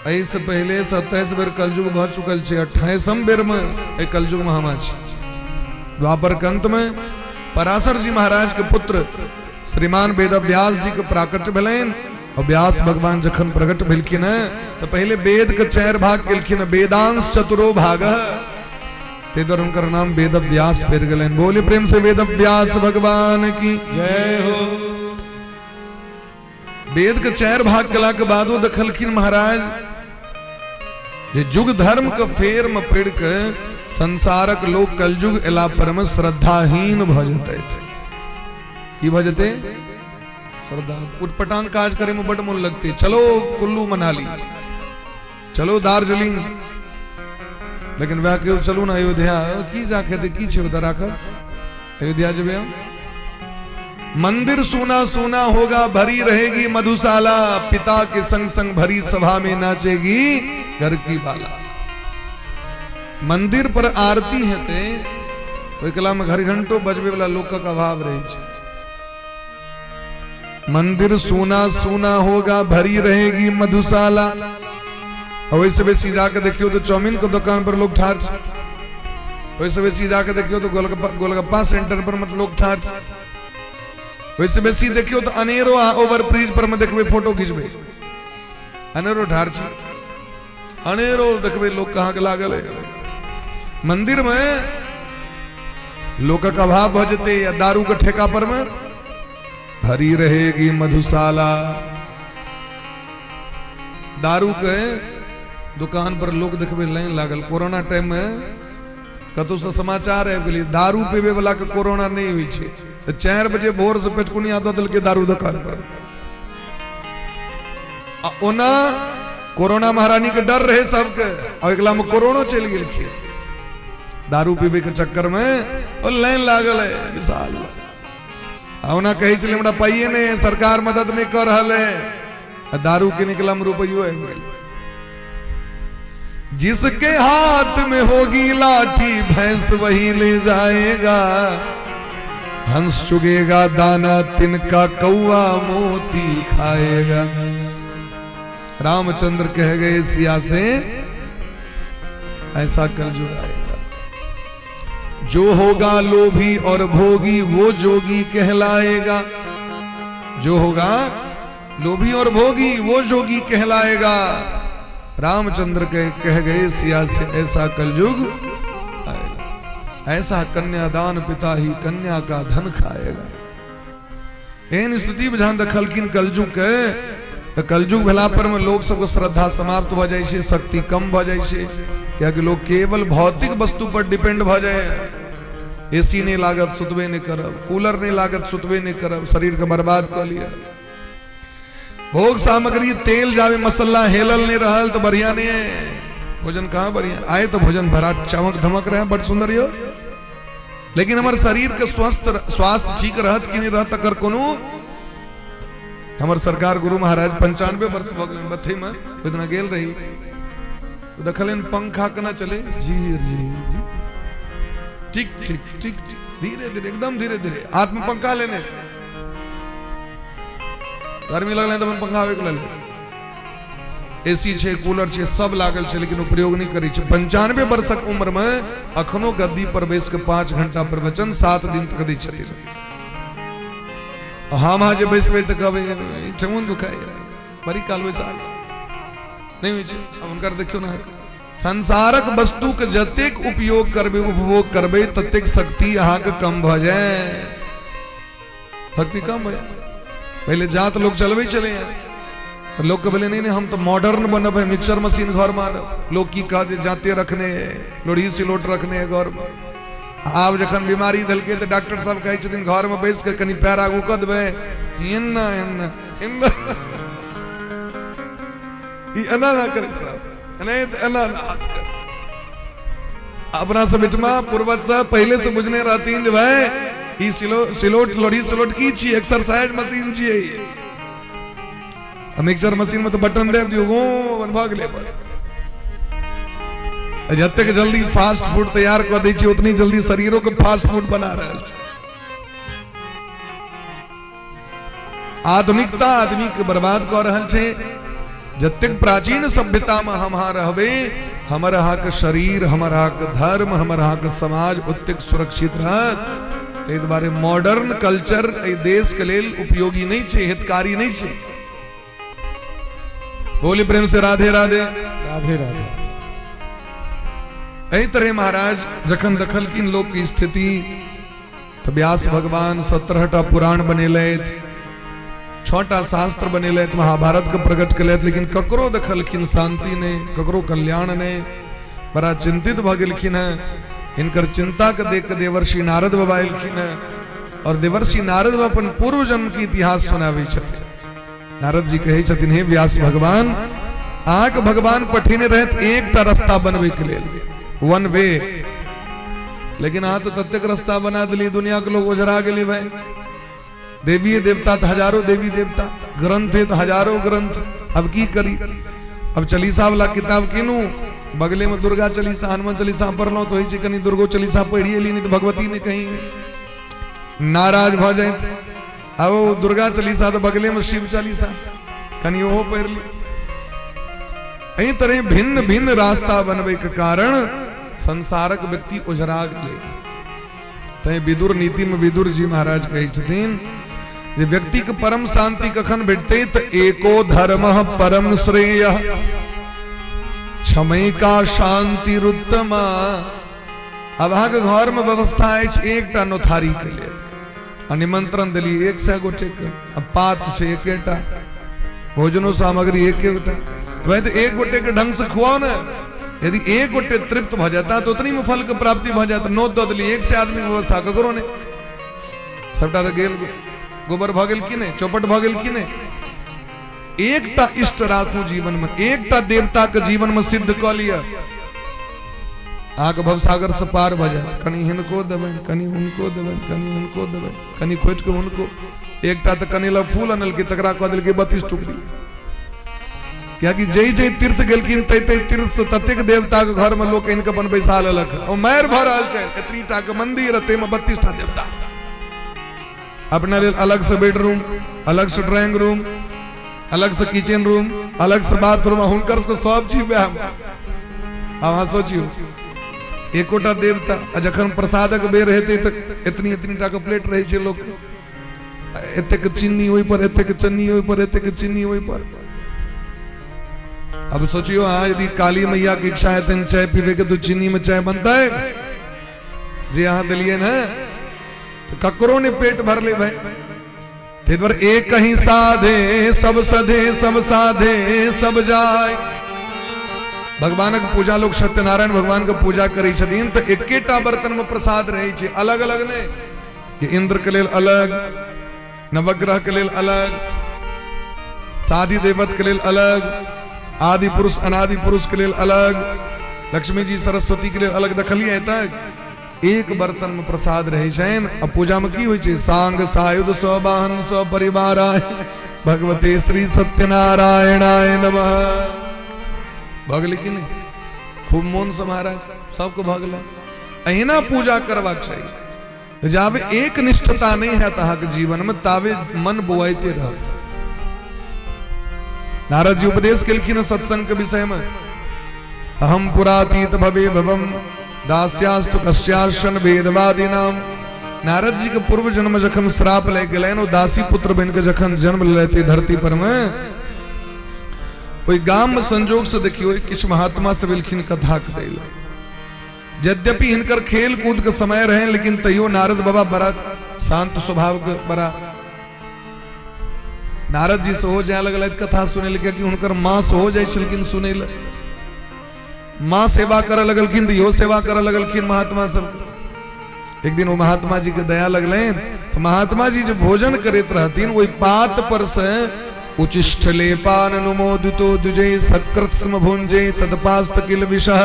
ऐसे पहले 27 बेर कलयुग भ चुकल छे, 28वें बेर में एक कलयुग में हम छी। द्वापर के अंत में पराशर जी महाराज के पुत्र श्रीमान वेद व्यास जी के प्राकट्य भेलैन। और व्यास भगवान जखन प्रकट भेलखिन तो पहले वेद के 4 भाग केलखिन, वेदांश चतुरो भाग। ते द्वारा उनका नाम वेद व्यास पड़ गए। बोले प्रेम से वेद व्यास भगवान की जय हो। वेद के 4 भाग कला के बादो दखलखिन महाराज जे जुग धर्म के फेर में पड़ के संसारक लोग कलयुग एला पर में श्रद्धाहीन भ जते। की भ जते? श्रद्धा उटपटांग काज करे में बड़ मन लगते। चलो कुल्लू मनाली, चलो दार्जिलिंग, लेकिन वह क्यों चलू ना अयोध्या की जाके दे की छे उधर आकर अयोध्या जब मंदिर सूना सूना होगा भरी रहेगी मधुशाला, पिता के संग संग भरी सभा में नाचेगी घर की बाला। मंदिर पर आरती है ते कला में घर घंटो बजबे वाला लोक का अभाव रहे छे। मंदिर सूना सूना होगा भरी रहेगी मधुशाला। और वैसे बेसी जाके देखियो तो चाउमीन के दुकान पर लोग ठाड़ छे, वैसे बेसी जाके देखियो तो गोलगप्पा सेंटर पर मत लोग ठाड़ छे, वैसे बेसी देखियो तो अनेरो ओवर ब्रिज पर में देखबे फोटो खींचबे अनेरो ठाड़ छे, अनेरो देखबे लोग कहाँ के लागल है। मंदिर में लोक का अभाव भ जते या दारू के ठेका पर में भरी रहेगी मधुशाला। दारू के दुकान पर लोग देखबे लाइन लागल। कोरोना टाइम में कतो से समाचार है गेली दारू पीबे वाला के कोरोना नहीं हुई छे तो 4 बजे भोर से पेटकुनी आदत दल के दारू दुकान पर ओना कोरोना महारानी के डर रहे सबके और एकला में कोरोना चल गेल खे। दारू पीबे के चक्कर में और लाइन लागल है विशाल। ओना कहे चले हमरा पाइए ने सरकार मदद नहीं कर रहल है, दारू के निकला में रुपयो है। जिसके हाथ में होगी लाठी भैंस वही ले जाएगा, हंस चुगेगा दाना तिनका कौवा मोती खाएगा। रामचंद्र कह गए सिया से ऐसा कलयुग आएगा। जो होगा लोभी और भोगी वो जोगी कहलाएगा। जो होगा लोभी और भोगी वो जोगी कहलाएगा। रामचंद्र के कह गए सिया से ऐसा कलयुग आएगा। ऐसा कन्यादान पिता ही कन्या का धन खाएगा। एन स्थिति में ध्यान रखलखिन कलयुग के। कलयुग भेला पर में लोग सबको श्रद्धा समाप्त भ जाए छे, शक्ति कम भ जाए छे, क्या कि लोग केवल भौतिक वस्तु पर डिपेंड भ जाए। एसी नहीं लागत सुतबे नहीं करब, कूलर नहीं लागत सुतबे नहीं करब, शरीर के बर्बाद कर लिया। भोग सामग्री तेल जावे मसाला हेलल नहीं रहल तो बढ़िया नहीं है। भोजन कहाँ बढ़िया आए तो भोजन भरा चमक धमक रहे बड़ सुंदर हो, लेकिन हमारे शरीर के स्वास्थ्य ठीक रहत कि नहीं रहत अगर कोनो। हमार सरकार गुरु महाराज 95 वर्ष हो गए बथे में इतना गेल रही तो देखलेन पंखा कना चले जी जी जी ठीक ठीक ठीक धीरे धीरे एकदम धीरे धीरे हाथ में पंखा लेने गर्मी लगल तो पंखा ले एसी छे कूलर छे सब लागल छे लेकिन उपयोग नहीं करी छे। 95 वर्षक उम्र में अखनो गद्दी पर बैस के 5 घंटा प्रवचन 7 दिन तक दी छथिन। हम आज बैसबे तो कहबे ठेहुन दुखाय बड़ी काल बैसा नहीं होय छे। अब उनकर देखियो ना संसारक वस्तु के जतेक उपयोग करबे उपभोग करबे ततेक शक्ति अहाँ के कम भ जाए। शक्ति कम भ जाए। पहले जात लोग चलवे चले हैं लोग बोले नहीं नहीं हम तो मॉडर्न बनब है, मिक्सर मशीन घर मानब। लोग की कह जाते रखने लोढ़ी सिलोट रखने घर में। आब जखन बीमारी धलके तो डॉक्टर साहब कहे छथिन घर में बैस कर कनी पैर आगू क देबे एना एना एना ई एना ना करत रह नहीं तो एना ना हाथ कर। अपना से बिटमा पूर्वज से पहले से बुझने रहतीन जो भाई ई सिलोट लोढ़ी सिलोट की छी एक्सरसाइज मशीन छी ये। मिक्सर मशीन में तो बटन देव दियो गो भाग ले पर जते के जल्दी फास्ट फूड तैयार कर दै छी उतनी जल्दी शरीरों को फास्ट फूड बना रहल छै। आधुनिकता आदमी के बर्बाद कर रहल छै। जतेक प्राचीन सभ्यता में हम रहबे हमर अहाँ के शरीर हमर अहाँ के धर्म हमर अहाँ के समाज ओतेक सुरक्षित रहत। ते दुआरे मॉडर्न कल्चर ए देश के लेल उपयोगी नहीं छे, हितकारी नहीं छे। बोली प्रेम से राधे राधे राधे राधे। एही तरह महाराज जखन देखलखिन लोक की स्थिति तो व्यास भगवान 17टा पुराण बनेलैथ, 6टा शास्त्र बनेलैथ, महाभारत के प्रकट कलैथ, लेकिन ककरो देखलखिन शांति ने ककरो कल्याण ने। बड़ा चिंतित भ गेलखिन है। इनकर चिंता के देख के देवर्षि नारद बाबा एलखिन है और देवर्षि नारद बाबा अपन पूर्व जन्म के इतिहास सुनावे छथिन। नारद जी कहे छथिन हे व्यास भगवान आग भगवान पठिने रहत एकटा रास्ता बनवे के लेल वन वे, लेकिन आ तो ततेक रास्ता बना दिली दुनिया के लोग ओझरा गेली भाई। देवी देवता तो हजारों देवी देवता, ग्रंथ है तो हजारों ग्रंथ। अब की करी। अब चालीसा वाला किताब किनू बगले में दुर्गा चालीसा हनुमान चालीसा पढ़लो तो होई कनी दुर्गो चालीसा पढ़िए ली नहीं तो भगवती ने कहीं नाराज भ जाए। अब दुर्गा चालीसा तो बगले में शिव चालीसा कनी वो पढ़ ली। एही तरह भिन्न भिन्न रास्ता बनवे के कारण संसारक व्यक्ति उजरा गए। तय विदुर नीति में विदुर जी महाराज कहे छथिन जे व्यक्ति के परम शांति कखन भेटते तो एको धर्म परम श्रेय क्षमय का शांति रुत्तमा। अब अहाँ के घर में व्यवस्था है एकटा नोथारी के लिए निमंत्रण दिली 100 गोटे के, अब पात छे एकेटा, भोजनो सामग्री एकेटा, वह तो एक गोटे के ढंग से खुआओ ना। यदि एक गोटे तृप्त भ जाता तो उतनी में फल की प्राप्ति भ जाता। नोत दो दिली 100 आदमी की व्यवस्था ककरो ने सबटा तो गेल गोबर भ गेल कि नहीं, चौपट भ गेल कि नहीं। एकटा इष्ट राखू जीवन में, एकटा देवता के जीवन में सिद्ध क लिया आगे भवसागर से पार भ जाए। कनी हिनको देबन कनी उनको देबन कनी उनको देबन कनी खोट के उनको। एकटा तो कनीला फूल अनल के तकरा क दिल के 32 टुकड़ी। क्या कि जय जय तीर्थ गेलखिन तै तै तीर्थ से ततेक देवता के घर में लोग इनके अपन बैसा लेलक और मैर भर रहल छै। इतनी टा के मंदिर ते में 32 टा देवता। अपना लेल अलग से बेडरूम, अलग से ड्राइंग रूम, अलग से किचन रूम, अलग से बाथरूम, हुनकर को सब चीज। अब हाँ सोचियो एकोटा देवता आ जखन प्रसादक बेर हेतै त इतनी इतनी टा के प्लेट रहै छै लोक, एतेक चीनी ओहि पर, एतेक चन्नी ओहि पर, एतेक चीनी ओहि पर। अब सोचियो हाँ यदि काली मैया की इच्छा है तेन चाय पीवे के तो चीनी में चाय बनता है जे यहाँ दिलिए ना तो ककरों ने पेट भर ले भाई। ते द्वार एक ही साधे सब सधे, सब साधे सब जाय। भगवान के पूजा लोग सत्यनारायण भगवान के पूजा करै छथिन तो एकेटा बर्तन में प्रसाद रहै छै, अलग अलग नहीं कि इंद्र के लेल अलग, नवग्रह के लेल अलग, साधि देवत के लेल अलग, आदि पुरुष अनादि पुरुष के लिए अलग, लक्ष्मी जी सरस्वती के लिए अलग। देखलिए तक एक बर्तन में प्रसाद रहे छन। अब पूजा में की होइ छै? सांग सायुध स्ववाहन स्वपरिवाराय भगवते श्री सत्यनारायणाय नमः। भगल कि नहीं? खूब मोन से महाराज सबको भगल। अहिना पूजा करवाक चाहिए। जावे एक निष्ठता नहीं है तहाक जीवन में तावे मन बुआते रहत। नारद जी उपदेश केलखिन सत्संग के विषय में, अहम पुरातीत भवे भवम दास्यास्तु कस्याशन वेदवादी नाम। नारद जी के पूर्व जन्म जखन श्राप ले गए, दासी पुत्र बन के जखन जन्म लेते धरती पर में, कोई गांव में संजोग से देखियो किछ महात्मा से बिलखिन कथा करेला। यद्यपि हिनकर खेल कूद के समय रहे, लेकिन तैयो नारद बाबा बड़ा शांत स्वभाव के, बड़ा नारद जी से हो जाए लगल कथा सुने लगे कि उनकर माँ से हो जाए छलखिन सुने ल। माँ सेवा करे लगलखिन तो यो सेवा करे लगलखिन महात्मा सब। एक दिन वो महात्मा जी के दया लगले तो महात्मा जी जो भोजन करते रहतीन वही पात पर से उचिष्ठ लेपान नुमोदितो दुजे सकृत स्म भुंजे तदपास्त किल विषह।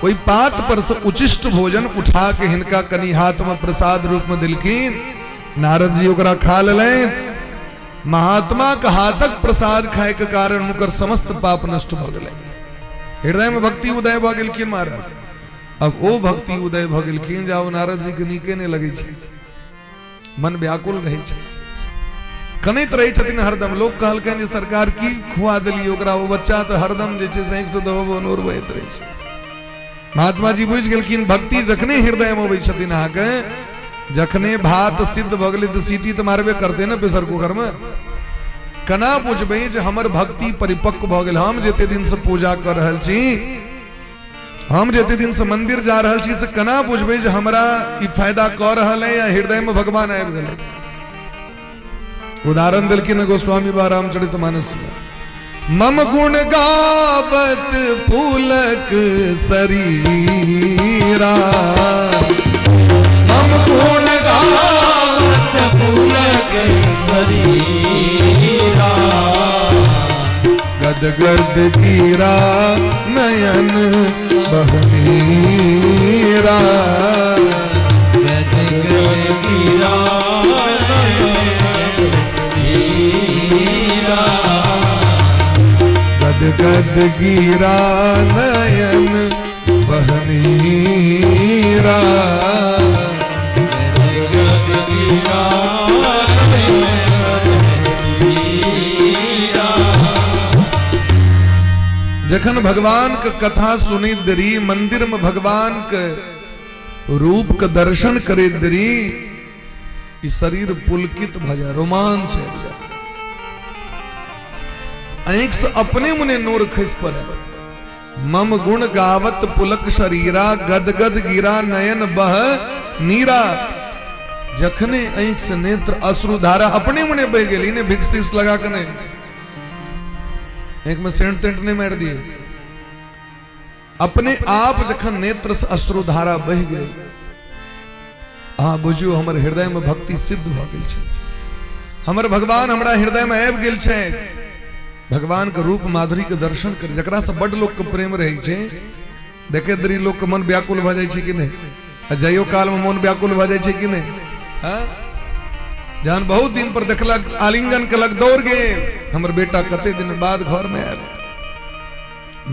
वही पात पर से उचिष्ट भोजन उठा के हिनका कनी हाथ में प्रसाद रूप में दिलखिन। नारद जी ओकरा खा ले। महात्मा का हाथक प्रसाद खाए के कारण उनकर समस्त पाप नष्ट भ गए। हृदय में भक्ति उदय भ गेलखिन महाराज। अब वो भक्ति उदय भ गेलखिन जाओ नारद जी के नीके नहीं लगे छे, मन व्याकुल रहे छे, कनैत रहे छथिन हरदम। लोग कहलकन जे सरकार की खुआ देलिए ओकरा, वो बच्चा तो हरदम जे छे से 110 नूर बहत रहे छे। महात्मा जी बुझ गेलखिन भक्ति जखने हृदय में अबै छथिन अहाँके, जखने भात सिद्ध भ गेलै तो सीटी तो मारबे करते ना प्रेशर कुकर में। कना बुझबै जे हमर भक्ति परिपक्व भ गेल। हम जते दिन से पूजा कर रहल छी, हम जते दिन से मंदिर जा रहल छी, से कना बुझबै जे हमरा ई फायदा क रहल है या हृदय में भगवान आबि गेलै। उदाहरण देलखिन गोस्वामी बा रामचरितमानस में, मम गुण गावत पुलक शरीरा, मम गुण गावत पुलक शरीरा, गद गद गिरा नयन बहनीरा, गद गद गिरा गद गिरा नयन बहनीरा, गद गिरा जखन भगवान के कथा सुनी दरी, मंदिर में भगवान के रूप के दर्शन करे दरी, ई शरीर पुलकित भ जाए, रोमांच है। आंख से अपने मुने नूर खस पड़े। मम गुण गावत पुलक शरीरा, गद गद गिरा नयन बह नीरा। जखने आंख से नेत्र अश्रुधारा अपने मुने बह गेली, ने भिक्स तिस लगा के नहीं, एक में सेंट तेंट नहीं मार दिए, अपने आप जखन नेत्र से अश्रुधारा बह गए, हाँ बुझियो हमर हृदय में भक्ति सिद्ध भ गेल छै, हमर भगवान हमरा हृदय में आबि गेल छै। भगवान के रूप माधुरी के दर्शन कर, जकरा से बड़ लोग के प्रेम रहे छे, देखे दरी लोग के मन व्याकुल भ जाय छै कि नहीं, जाइयो काल में मन व्याकुल भ जाय छै कि नहीं। हाँ जहन बहुत दिन पर देखलक, आलिंगन कलक, दौड़ गए, हमर बेटा कते दिन बाद घर में आयल।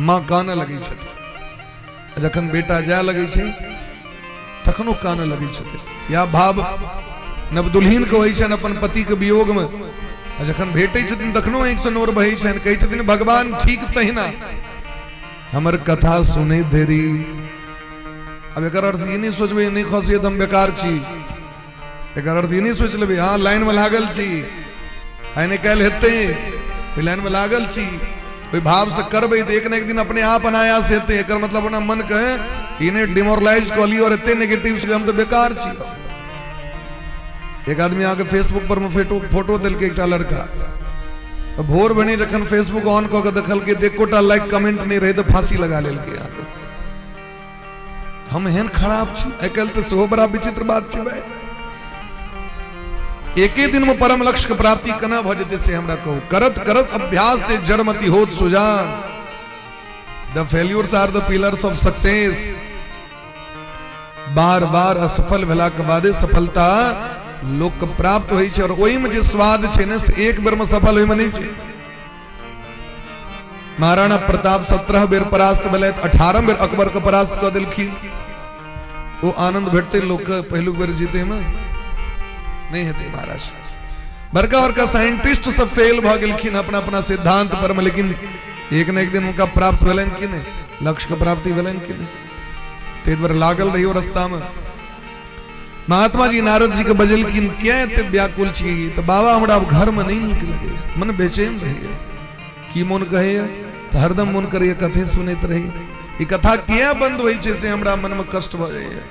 माँ काने लगी छथिन, जखन बेटा जाय लगे छै तखनो काने लगे छथिन। या भाव नवदुल्हिन के होइ छन अपन पति के वियोग में, जखन भेटे छथिन तखनो एक से नोर बहे छन, कहै छथिन भगवान ठीक तहिना हमर कथा सुने देरी, अब एक अर्थ ये नहीं सोचबे नहीं खसिए हम बेकार छी, एक अर्थ ये नहीं सोच लेबे हाँ लाइन में लागल छी आने कल हेते लाइन में लागल छी, कोई भाव से करबे तो एक न एक दिन अपने आप अनायास हेते। एक मतलब अपना मन कहे इन्हें डिमोरलाइज कर ली और इतने नेगेटिव से हम तो बेकार छी। एक आदमी आके फेसबुक पर फोटो दिल के एक लड़का भोर बनी जखन फेसबुक ऑन कऽ के देखल के देकोटा लाइक कमेंट नहीं रहे तो फांसी लगा लेल के आके। हम हेन खराब छी आइकाल्हि तो सेहो बड़ा विचित्र बात छै भाई। एके दिन में परम लक्ष्य के प्राप्ति केना भ जेतै से हमरा कहू। करत करत अभ्यास ते जड़मति होत सुजान। The failures are the pillars of success. बार बार असफल भेला के बादे सफलता लोक के प्राप्त होइ छै और ओहि में जे स्वाद छै ने से एक बेर में सफल होइ में नहीं छै। महाराणा प्रताप 17 बेर परास्त भेलै 18 बेर अकबर के परास्त कऽ देलखिन। वो आनंद भेटते लोग के पहलू बेर जीते में नहीं हेते महाराज। बड़का बड़का साइंटिस्ट सब फेल भ गेलखिन अपना अपना सिद्धांत पर में, लेकिन एक न एक दिन उनका प्राप्त भेलन कि नहीं, लक्ष्य के प्राप्ति भेलन कि नहीं। ते द्वारा लागल रहियो रास्ता में। महात्मा जी नारद जी के बजलखिन क्या एते व्याकुल छी तो बाबा हमरा अब घर में नहीं नीक लगे, मन बेचैन रहे की मन कहे तो हरदम मन करे कथे सुनैत रहे। ई कथा किया बंद होइ छै से हमरा मन में कष्ट भ जाए।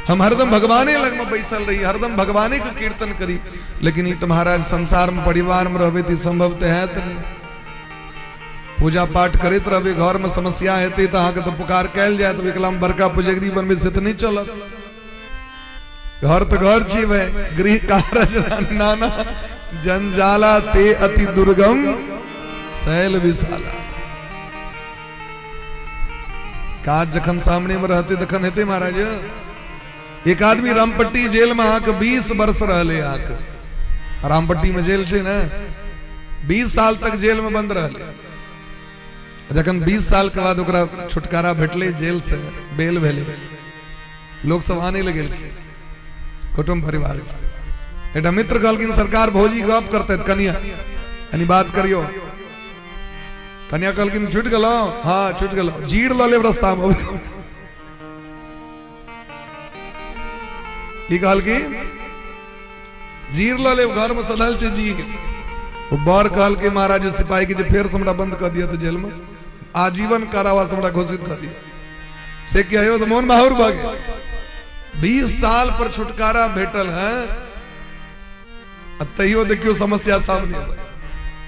हम हरदम भगवाने लग में बैसल रही, हरदम भगवाने के कीर्तन करी, लेकिन ये तो महाराज संसार में परिवार में रहबे तो संभव तो है नहीं। पूजा पाठ करते रहबे घर में समस्या हेते तो अहाँ के तो पुकार कैल जाए तो विकलाम बड़का पुजगरी बनबे से तो नहीं चलत। घर तो घर छी भाई, गृह कारज नाना जंजाला ते अति दुर्गम शैल विशाला। काज जखन सामने में रहते तखन हेते महाराज। एक आदमी रामपट्टी जेल में आके 20 वर्ष रहले आके। रामपट्टी में जेल छै ना, 20 साल तक जेल में बंद रहले। जखन 20 साल के बाद ओकरा छुटकारा भेटले जेल से, बेल भेले, लोग सब आने लगे कुटुंब परिवार से। एटा मित्र कहलखिन सरकार भौजी गप करते कनिया यानी बात करियो। कन्या कहलखिन छूट गलो, हाँ छूट गलो, जीड़ ल लेब रास्ता में। की कहलखिन जीड़ ल लेब, घर में सधल छै जीड़। वो बर कहल के महाराज सिपाही के जे फेर से हमरा बंद कर दिया तो जेल में आजीवन कारावास हमरा घोषित कर दिया से क्या है तो मोहन माहौर भागे। 20 साल पर छुटकारा भेटल है, तैयो देखियो समस्या सामने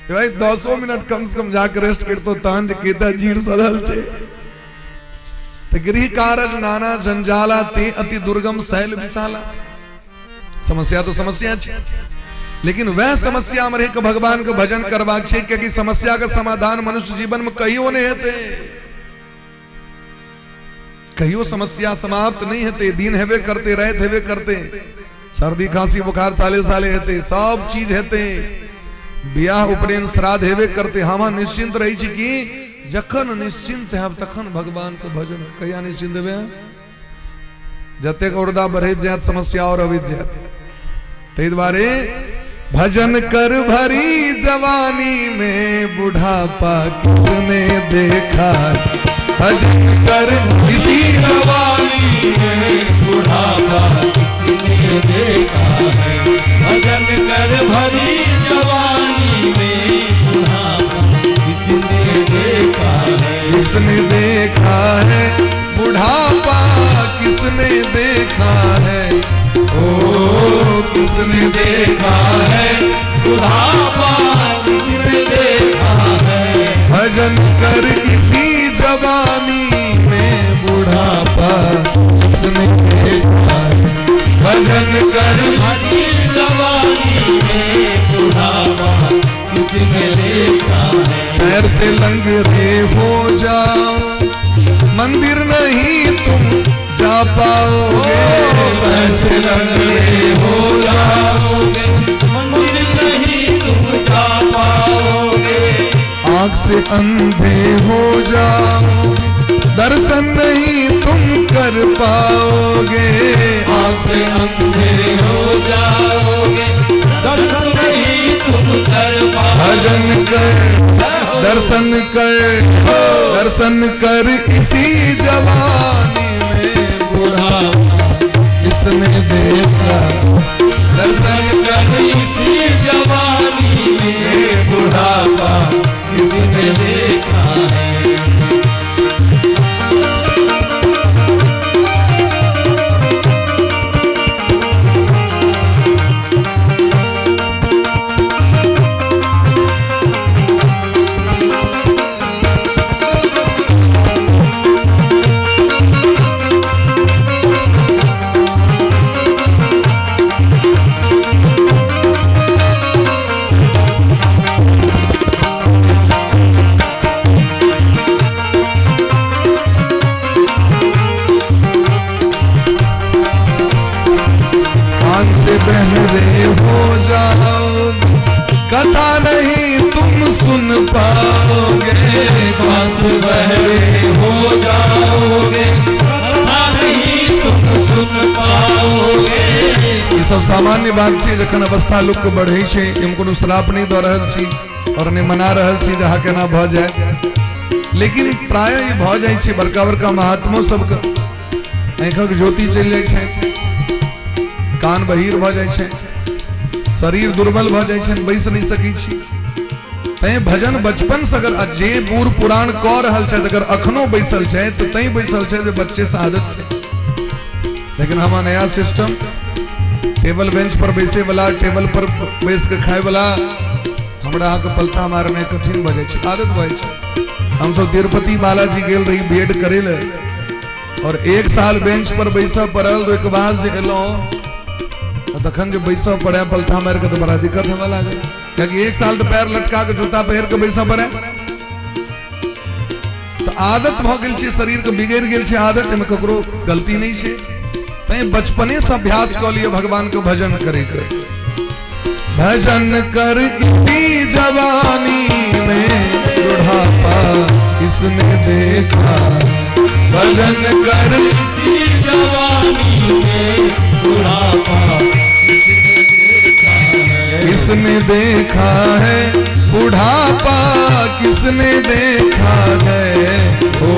भाई 10 मिनट कम से कम जाकर रेस्ट करतो तहन जे केता जीड़ सधल छे। तो गृह कारज नाना जंजाला ते अति दुर्गम शैल विशाला। समस्या तो समस्या छे, लेकिन वह समस्या में रह के भगवान के भजन करबाक छे, क्योंकि समस्या का समाधान मनुष्य जीवन में कहियो नहीं हेते। कहियो समस्या समाप्त नहीं हेते, दिन हेबे करते, रात हेबे करते, सर्दी खांसी बुखार साले साले हेते, सब चीज हेते, ब्याह उपनयन श्राद्ध हेबे करते। हम निश्चिंत रही छी कि जखन निश्चिंत है तखन भगवान के भजन। कहिया निश्चिंत हेबे जतेक औरदा बढ़ैत जायत समस्या और अबैत जायत। तै दुआरे भजन कर भरी जवानी में बुढ़ापा किसने देखा। भजन कर इसी जवानी में बुढ़ापा किसने देखा है। भजन कर भरी जवानी में बुढ़ापा किसने देखा है। किसने देखा है बुढ़ापा किसने देखा है। ओ किसने देखा है बुढ़ापा किसने देखा है। भजन कर इसी जवानी में बुढ़ापा किसने देखा है। भजन कर इसी जवानी में बुढ़ापा किसने देखा है। पैर से लंगड़े हो जाओ मंदिर नहीं तुम जा पाओगे। पैर से लंगड़े हो जाओगे मंदिर नहीं तुम जा पाओगे। आँख से अंधे हो जाओ दर्शन नहीं तुम कर पाओगे। आँख से अंधे हो जाओगे दर्शन नहीं तुम कर पाओगे। भजन कर दर्शन कर दर्शन कर इसी जवानी में पाओगे, पास बहरे हो जाओगे, कथा नहीं तुम सुन पाओगे। ये सब सामान्य बात छे। जखन अवस्था लोक के बढ़े छे, हम कोनो श्राप नहीं दऽ रहल छी और ने मना रहल छी जहाँ केना भ जाए, लेकिन प्राय ये भ जाए छे। बड़का बड़का महात्मो सबके आँखक ज्योति चलि जाए छे, कान बहिर भ जाए छे, शरीर दुर्बल भ जाए छे, बैस नहीं सकै छी। तैं भजन बचपन से अगर जे बूढ़ पुराण कऽ रहल छथि अगर अखनो बैसल छथि तऽ तैं बैसल छथि जे बच्चे से आदत छे। लेकिन हमारा नया सिस्टम, टेबल बेंच पर बैसे वाला, टेबल पर बैस के खाए वाला, हमरा अहाँ के पलथा मारने कठिन भ जाए छे, आदत भ जाए छे। हम सब तिरुपति बालाजी गेल रही बीएड करे ले, और एक साल बेंच पर बैसा पड़ल, तो एक बाद जे एलहुं तखन जो बैसा पड़े पलथा मार के तो बड़ा दिक्कत होगा लागल, क्योंकि एक साल तो पैर लटका के जूता पहन के बैसा पड़े, तो आदत भ गेल छे, शरीर के बिगड़ गेल छे आदत, में ककरो गलती नहीं छे। तैं बचपने से अभ्यास क लियो भगवान के भजन करे के। भजन कर इसी जवानी में बुढ़ापा किसने देखा, भजन कर इसी जवानी में बुढ़ापा किसने देखा है, बुढ़ापा किसने देखा है, ओ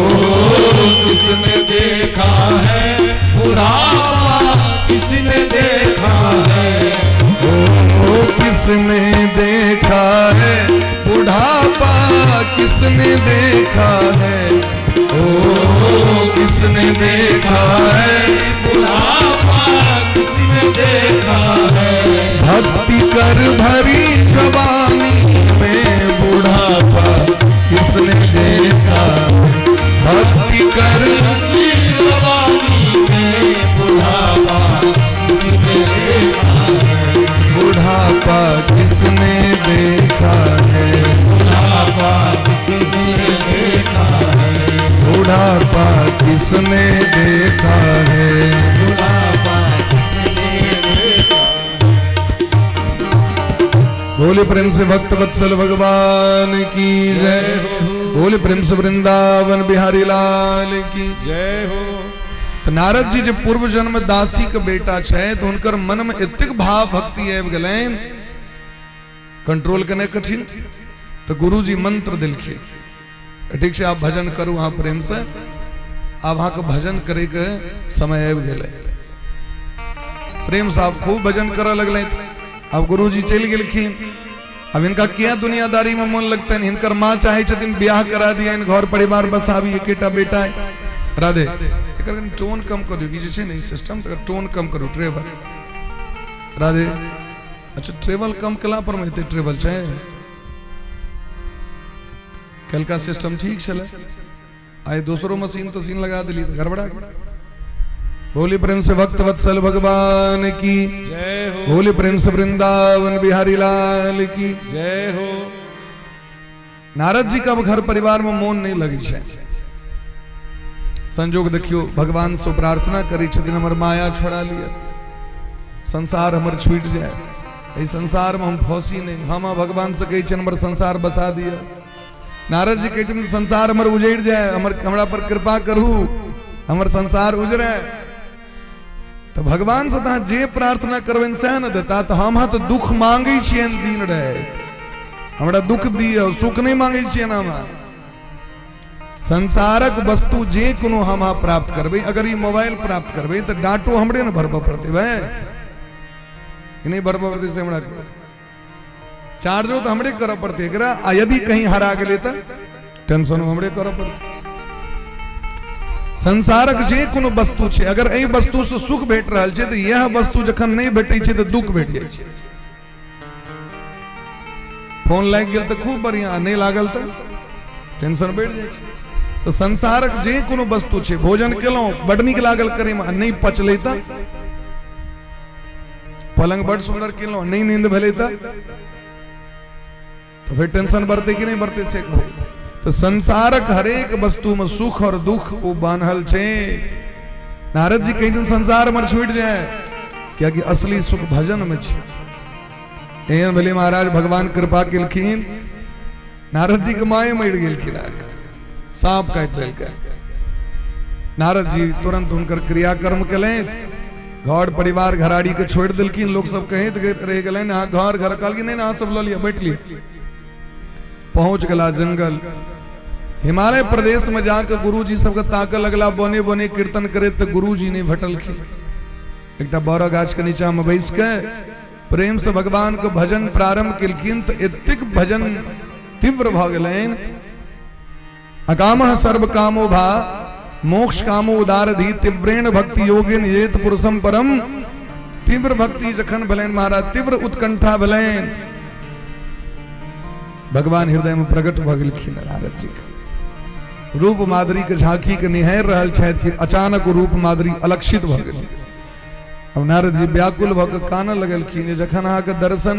किसने देखा है, बुढ़ापा किसने देखा है, ओ किसने देखा है, बुढ़ापा किसने देखा है, ओ किसने देखा है, बुढ़ापा किसने देखा है। भक्ति कर भरी जवानी में बुढ़ापा किसने देखा, भक्ति कर इसी जवानी में बुढ़ापा किसने देखा है, बुढ़ापा किसने देखा है, बुढ़ापा किसने देखा है, बुढ़ापा किसने देखा है। बुढ़ापा किसने देखा है। बोले प्रेम से भक्त वत्सल भगवान की जय, बोले प्रेम से वृंदावन बिहारी लाल की जय हो। तो नारद जी जब पूर्व जन्म दासी के बेटा छे तो उनकर मन में एतेक भाव भक्ति आबि गेलैन, कंट्रोल करने कठिन। तो गुरु जी मंत्र दिलखिन, ठीक से आप भजन करू वहां प्रेम से। अब वहां के भजन करे के समय आबि गेलै, प्रेम से आप खूब भजन करे लगल। अब गुरु जी चल गेलखिन। अब इनका क्या दुनियादारी में मन लगता है, इनकर माँ चाहे छथिन ब्याह करा दिया, इन घर परिवार बसाबी, एकेटा बेटा है। राधे टोन कम कर दो, नहीं सिस्टम टोन कम करो, ट्रेवल राधे। अच्छा ट्रेवल कम कला पर में ट्रेवल चाहे कल का सिस्टम ठीक चले, आए दूसरों मशीन तो सीन लगा दिली गड़बड़ा। बोली प्रेम से भक्त वत्सल भगवान की जय हो, बोली प्रेम से वृंदावन बिहारी लाल की जय हो। नारद जी का अब घर परिवार में मोन नहीं लगी है। संजोग देखियो, भगवान से प्रार्थना करी छथिन हमर माया छोड़ा लिया, संसार हमर छूट जाए, इस संसार में हम फंसी नहीं। हम भगवान से कही हमर संसार बसा दिया। नारद जी कहते संसार हमर उजड़ जाए, हमरा पर कृपा करू, हमर संसार उजरे। तो भगवान से तहाँ जे प्रार्थना करबेन सह न देता। तो हम तो दुख मांगे छियन दिन रात, हमरा दुख दियो, सुख नहीं मांगे छियन। हम संसारक वस्तु जे कोनो हम प्राप्त करबे, अगर ये मोबाइल प्राप्त करबे तो डांटो हमरे न भरबा पड़ते भाई, नहीं भरबा पड़ते से हमरा चार्जो तो हमरे करब पड़ते एकरा। आ यदि कहीं हरा गेले तो टेंशन हमरे करब पड़ते। संसारक जे कोनो वस्तु छे, अगर एहि वस्तु से सुख भेट रहल छे तो यह वस्तु जखन नहीं भेटे छे तो दुख भेट जाय छे। फोन लाग गेल तो खूब बढ़िया, नहीं लागल तो टेंशन बढ़ जाय छे। तो संसारक जे कोनो वस्तु छे, भोजन केलौं बड़ नीक लागल करे में, नहीं पचले तो पलंग बड़ सुंदर केलौं, नहीं नींद भेले तो फिर टेंशन बढ़ते कि नहीं बढ़ते से कहो। तो संसारक हरेक वस्तु में सुख और दुख वो बांधल छे। नारद जी कहीं दिन संसार में छूट जाए, क्या कि असली सुख भजन में छे। एहन भले महाराज भगवान कृपा केलखिन, नारद जी के माए मर गेल सांप काट लेल। नारद जी तुरंत उनकर क्रियाकर्म कले, घर परिवार घराड़ी के छोड़ दिलखिन। लोग सब कहे रह गए घर घर कहल नहीं ना सब लो लिया बैठ लिया। पहुंच गला जंगल हिमालय प्रदेश में जाकर गुरु जी सबके ताक लगला बने बने कीर्तन करे तो गुरु जी ने भटलखिन। एक बौरा गाछ के नीचा में बैस के प्रेम से भगवान को भजन प्रारंभ किलखिन तो एतिक भजन तीव्र भ गलैन। अकामः सर्व कामो भा मोक्ष कामो उदारधि तीव्रेण भक्ति योगेन येत पुरुषम परम। तीव्र भक्ति जखन भलैन महाराज, तीव्र उत्कंठा भलैन, भगवान हृदय में प्रकट भ गेलखिन। नारद जी के रूप माधुरी के झांकी के निहार रहल छथि कि अचानक रूप माधुरी अलक्षित भ गेल। अब नारद जी व्याकुल भ के कानऽ लगलखिन, जखन अहाँ के दर्शन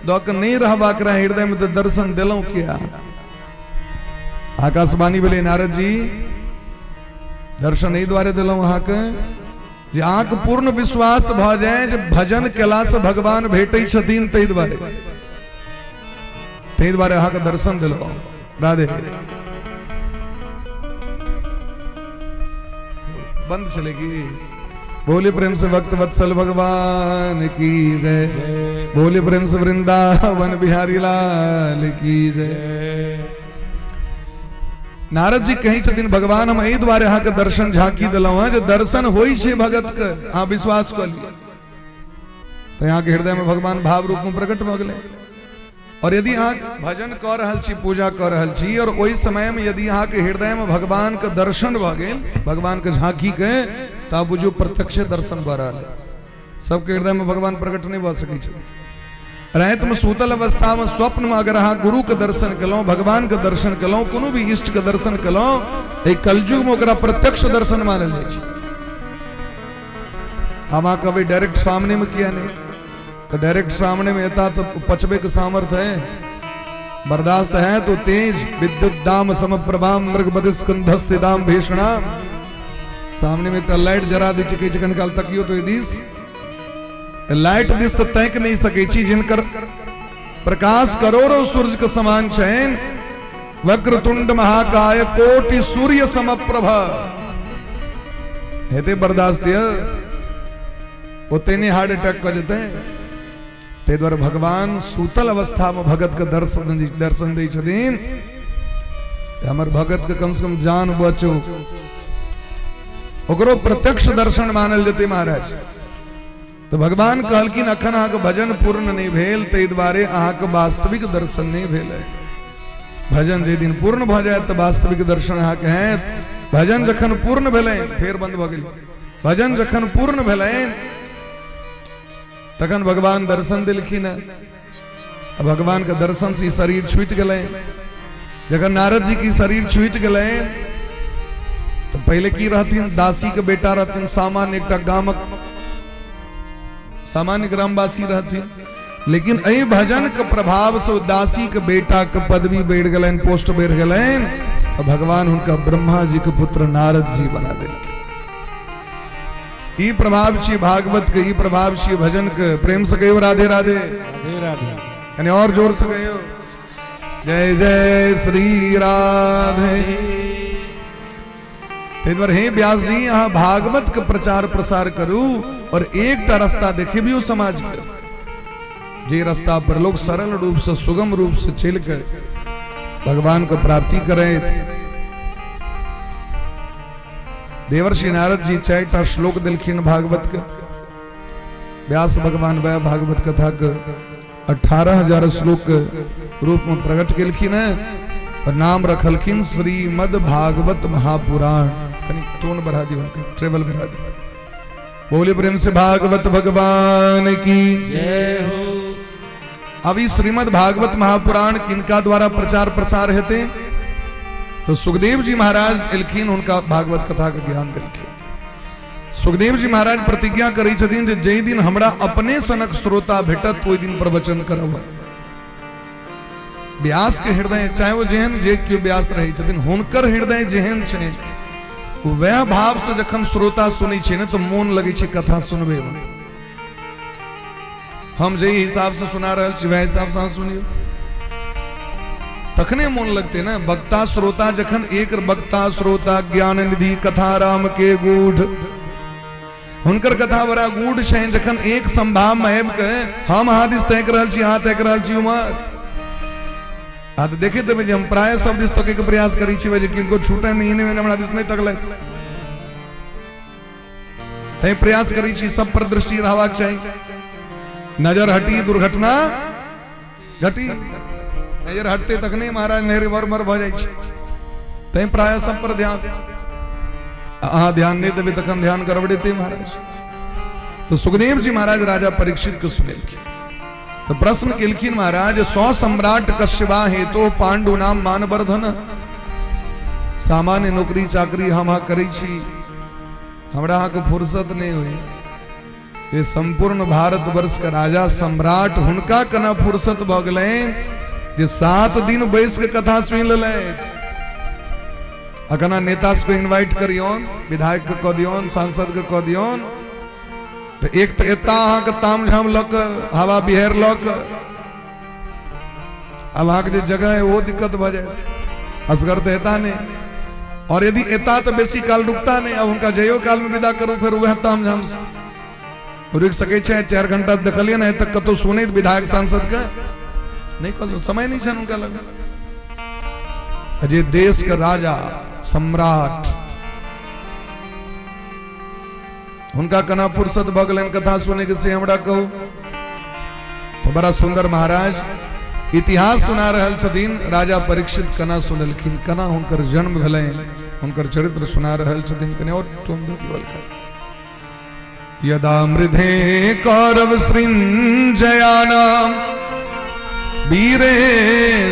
द के नहीं रहबाक रहे हृदय में तो दर्शन दिलौं किया। आकाशवाणी भेलै, नारद जी दर्शन एहि दुआरे दिलौं अहाँके जे अहाँके पूर्ण विश्वास भ जाए जे भजन केला से भगवान भेटै छथिन, ताहि दुआरे अहाँके दर्शन दिलौं। राधे। बंद चलेगी। बोले प्रेम से भक्त वत्सल भगवान की जय, बोले प्रेम से वृंदावन बिहारी लाल की जय। नारद जी कही छथिन भगवान हम एहि दुआरे अहाँ के दर्शन झांकी दिलौं हैं जे दर्शन होई छे भगत के, अहाँ विश्वास क लिया तो यहाँ के हृदय में भगवान भाव रूप में प्रकट भ गेलै। और यदि अहाँ भजन क रहल छी, पूजा क रहल छी, और ओहि समय में यदि अहाँ के हृदय में भगवान के दर्शन भ गेल, भगवान के झांकी के, तब बुझू प्रत्यक्ष दर्शन भ रहल है। सबके हृदय में भगवान प्रकट नहीं भ सकै छथिन। रात में सूतल अवस्था में स्वप्न में अगर अहाँ गुरु के दर्शन केलौं, भगवान के दर्शन केलौं, कोनो भी इष्ट के दर्शन केलौं, एहि कलयुग में ओकरा प्रत्यक्ष दर्शन मानल जाइ छै। हम अहाँ कहबै डायरेक्ट सामने में किया नहीं, तो डायरेक्ट सामने में एता तो पचबे के सामर्थ्य है, बर्दाश्त है तो तेज। विद्युत दाम समप्रभाम मृग स्कंधस्ते दाम भीषणाम। सामने में एक लाइट जरा दी छै, कई काल तकियो तो दिस लाइट दिस तो तैक नहीं सके छी, जिनकर प्रकाश करोड़ों सूर्य के समान चैन। वक्रतुंड महाकाय कोटि सूर्य समप्रभ। हेते बर्दाश्त ओते नहीं हार्ट अटैक कर जेते। ते द्वारा भगवान सूतल अवस्था में भगत के दर्शन दै छथिन। हमर भगत के कम से कम जान बचो, ओकरो प्रत्यक्ष दर्शन मानल जेते महाराज। तो भगवान कहलखिन अखन अहाँ के भजन पूर्ण नहीं भेल, ताहि दुआरे अहाँ के वास्तविक दर्शन नहीं भेल है। भजन जे दिन पूर्ण भ जाए तो वास्तविक दर्शन अहाँ के हैं। भजन जखन पूर्ण भेलै, फेर बंद भ गेल। भजन जखन पूर्ण भेलै तखन भगवान दर्शन दिलखिन। भगवान के दर्शन से शरीर छूटि गेलै। जखन नारद जी की शरीर छूटि गेलै तो पहले की रहथिन, दासी के बेटा रहथिन, सामान्य एकटा गामक सामान्य ग्रामवासी रहथिन। लेकिन एहि भजन के प्रभाव से दासी के बेटा के पदवी बढ़ गलैन, पोस्ट बढ़ गलैन, और भगवान उनका ब्रह्मा जी के पुत्र नारद जी बना देलखिन। ई प्रभाव छी भागवत के, ई प्रभाव छी भजन के। प्रेम से कहियो राधे राधे। राधे राधे। यानी और जोर से कहियो जय जय श्री राधे। हे व्यास जी यहाँ भागवत के प्रचार प्रसार करू, और एक रास्ता देखे भी समाज के, जे रास्ता पर लोग सरल रूप से सुगम रूप से चल कर भगवान को प्राप्ति करें। देवर्षि नारद जी 4टा श्लोक दिलखिन भागवत के। व्यास भगवान वह भागवत कथा के 18,000 श्लोक के रूप में प्रकट केलखिन है, और नाम रखलखिन श्रीमद् भागवत महापुराण। टोन बढ़ा दी, उनका ट्रेवल बढ़ा दी। बोले प्रेम से भागवत भगवान की जय हो। अभी श्रीमद् भागवत महापुराण किनका द्वारा प्रचार प्रसार हेते, तो सुखदेव जी महाराज एलखिन, उनका भागवत कथा के ज्ञान देलखिन। सुखदेव जी महाराज प्रतिज्ञा करै छथिन जे जै दिन हमरा अपने सनक श्रोता भेटत ओहि दिन प्रवचन करब। व्यास के हृदय, चाहे वो जेहन जे केओ व्यास रहै छथिन, हुनकर हृदय जेहन छै, वह भाव से जखन श्रोता सुनै छै ने तो मोन लगै छै कथा सुनबे में। हम जे हिसाब से सुना रहल छी वह हिसाब से सुनियो। तखने मोन लगते ना। वक्ता श्रोता जखन एक वक्ता श्रोता ज्ञान निधि कथा राम के गूढ़, हुनकर कथा बड़ा गूढ़ छै। जखन एक संभाव में आबि के हम अहाँ दिस तैक रहल छी, अहाँ तैक रहल छी उमर, आ तो देखे देवे हम प्राय सब दिस तके के प्रयास करी छी जे किनको छूटे नहीं, इन्हें हमरा दिस नहीं तकले तै प्रयास करी छी। सब पर दृष्टि रहबाक चाहिए। नजर हटी दुर्घटना घटी, नजर हटते तक नहीं महाराज नहरे बर बर भ जाय छै। तै प्राय सब पर ध्यान, अहाँ ध्यान नहीं देवे तखन ध्यान गड़बड़ेते महाराज। तो सुखदेव जी महाराज राजा परीक्षित के सुनेलखिन, तो प्रश्न केलखिन महाराज 100 सम्राट कश्यपा हेतु तो पांडु नाम मानवर्धन। सामान्य नौकरी चाकरी हम करै छी, हमरा के फुर्सत नहीं हुई। ये संपूर्ण भारत वर्ष का राजा सम्राट हुनका कना फुर्सत भ गेलैन जे 7 दिन बैस के कथा सुनि लेलैथ। अकना नेता से इनवाइट करियौन, विधायक के कह दियौन, सांसद के कह दियौन, तो एक तो एता अहाँ के ताम झाम लक हवा बिहार लक, अब अहाँ के जे जगह है वो दिक्कत भ जाए। असगर तो एता नहीं, और यदि एता तो बेसी काल रुकता नहीं। अब उनका जयो काल में विदा करो, फिर वह ताम झाम से रुक सके 4 घंटा देखलिए ना तक कतो सुने विधायक सांसद का नहीं कह समय नहीं छन उनका लगा। अजय देश का राजा सम्राट उनका कना फुर्सत भ गेलन कथा सुने के से हमरा कहो। तो बड़ा सुंदर महाराज इतिहास सुना रहल छथिन। राजा परीक्षित कना सुनलखिन, कना हुनकर जन्म भेलैन, हुनकर चरित्र सुना रहल छथिन। कने और टोन दे दिवल कर। यदा मृधे कौरव सृंजयानाम वीरे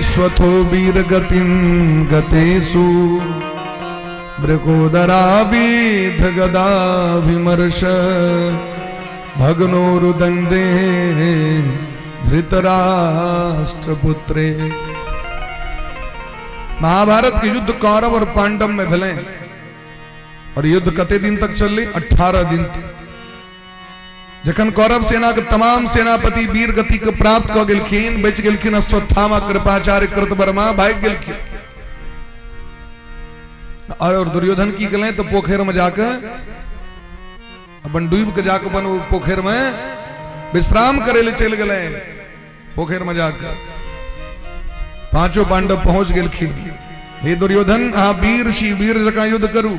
स्वथो वीर गतिम गतेषु मृगोदराविध गदा विमर्श भग्नोरुदंडे धृतराष्ट्र पुत्रे। महाभारत के युद्ध कौरव और पांडव में भेले, और युद्ध कते दिन तक चलले? 18 दिन तक। जखन कौरव सेना के तमाम सेनापति वीर गति के प्राप्त क गेलखिन, बच गेलखिन अश्वत्थामा कृपाचार्य कृतवर्मा भाग गेलखिन। और दुर्योधन की कले तो पोखर में जाकर अपन डूब के जाकर अपन पोखर में विश्राम करे ले चल गए। पोखर में जाकर 5 पांडव पहुंच गेलखिन। हे दुर्योधन, अहाँ वीर छी, वीर जका युद्ध करू,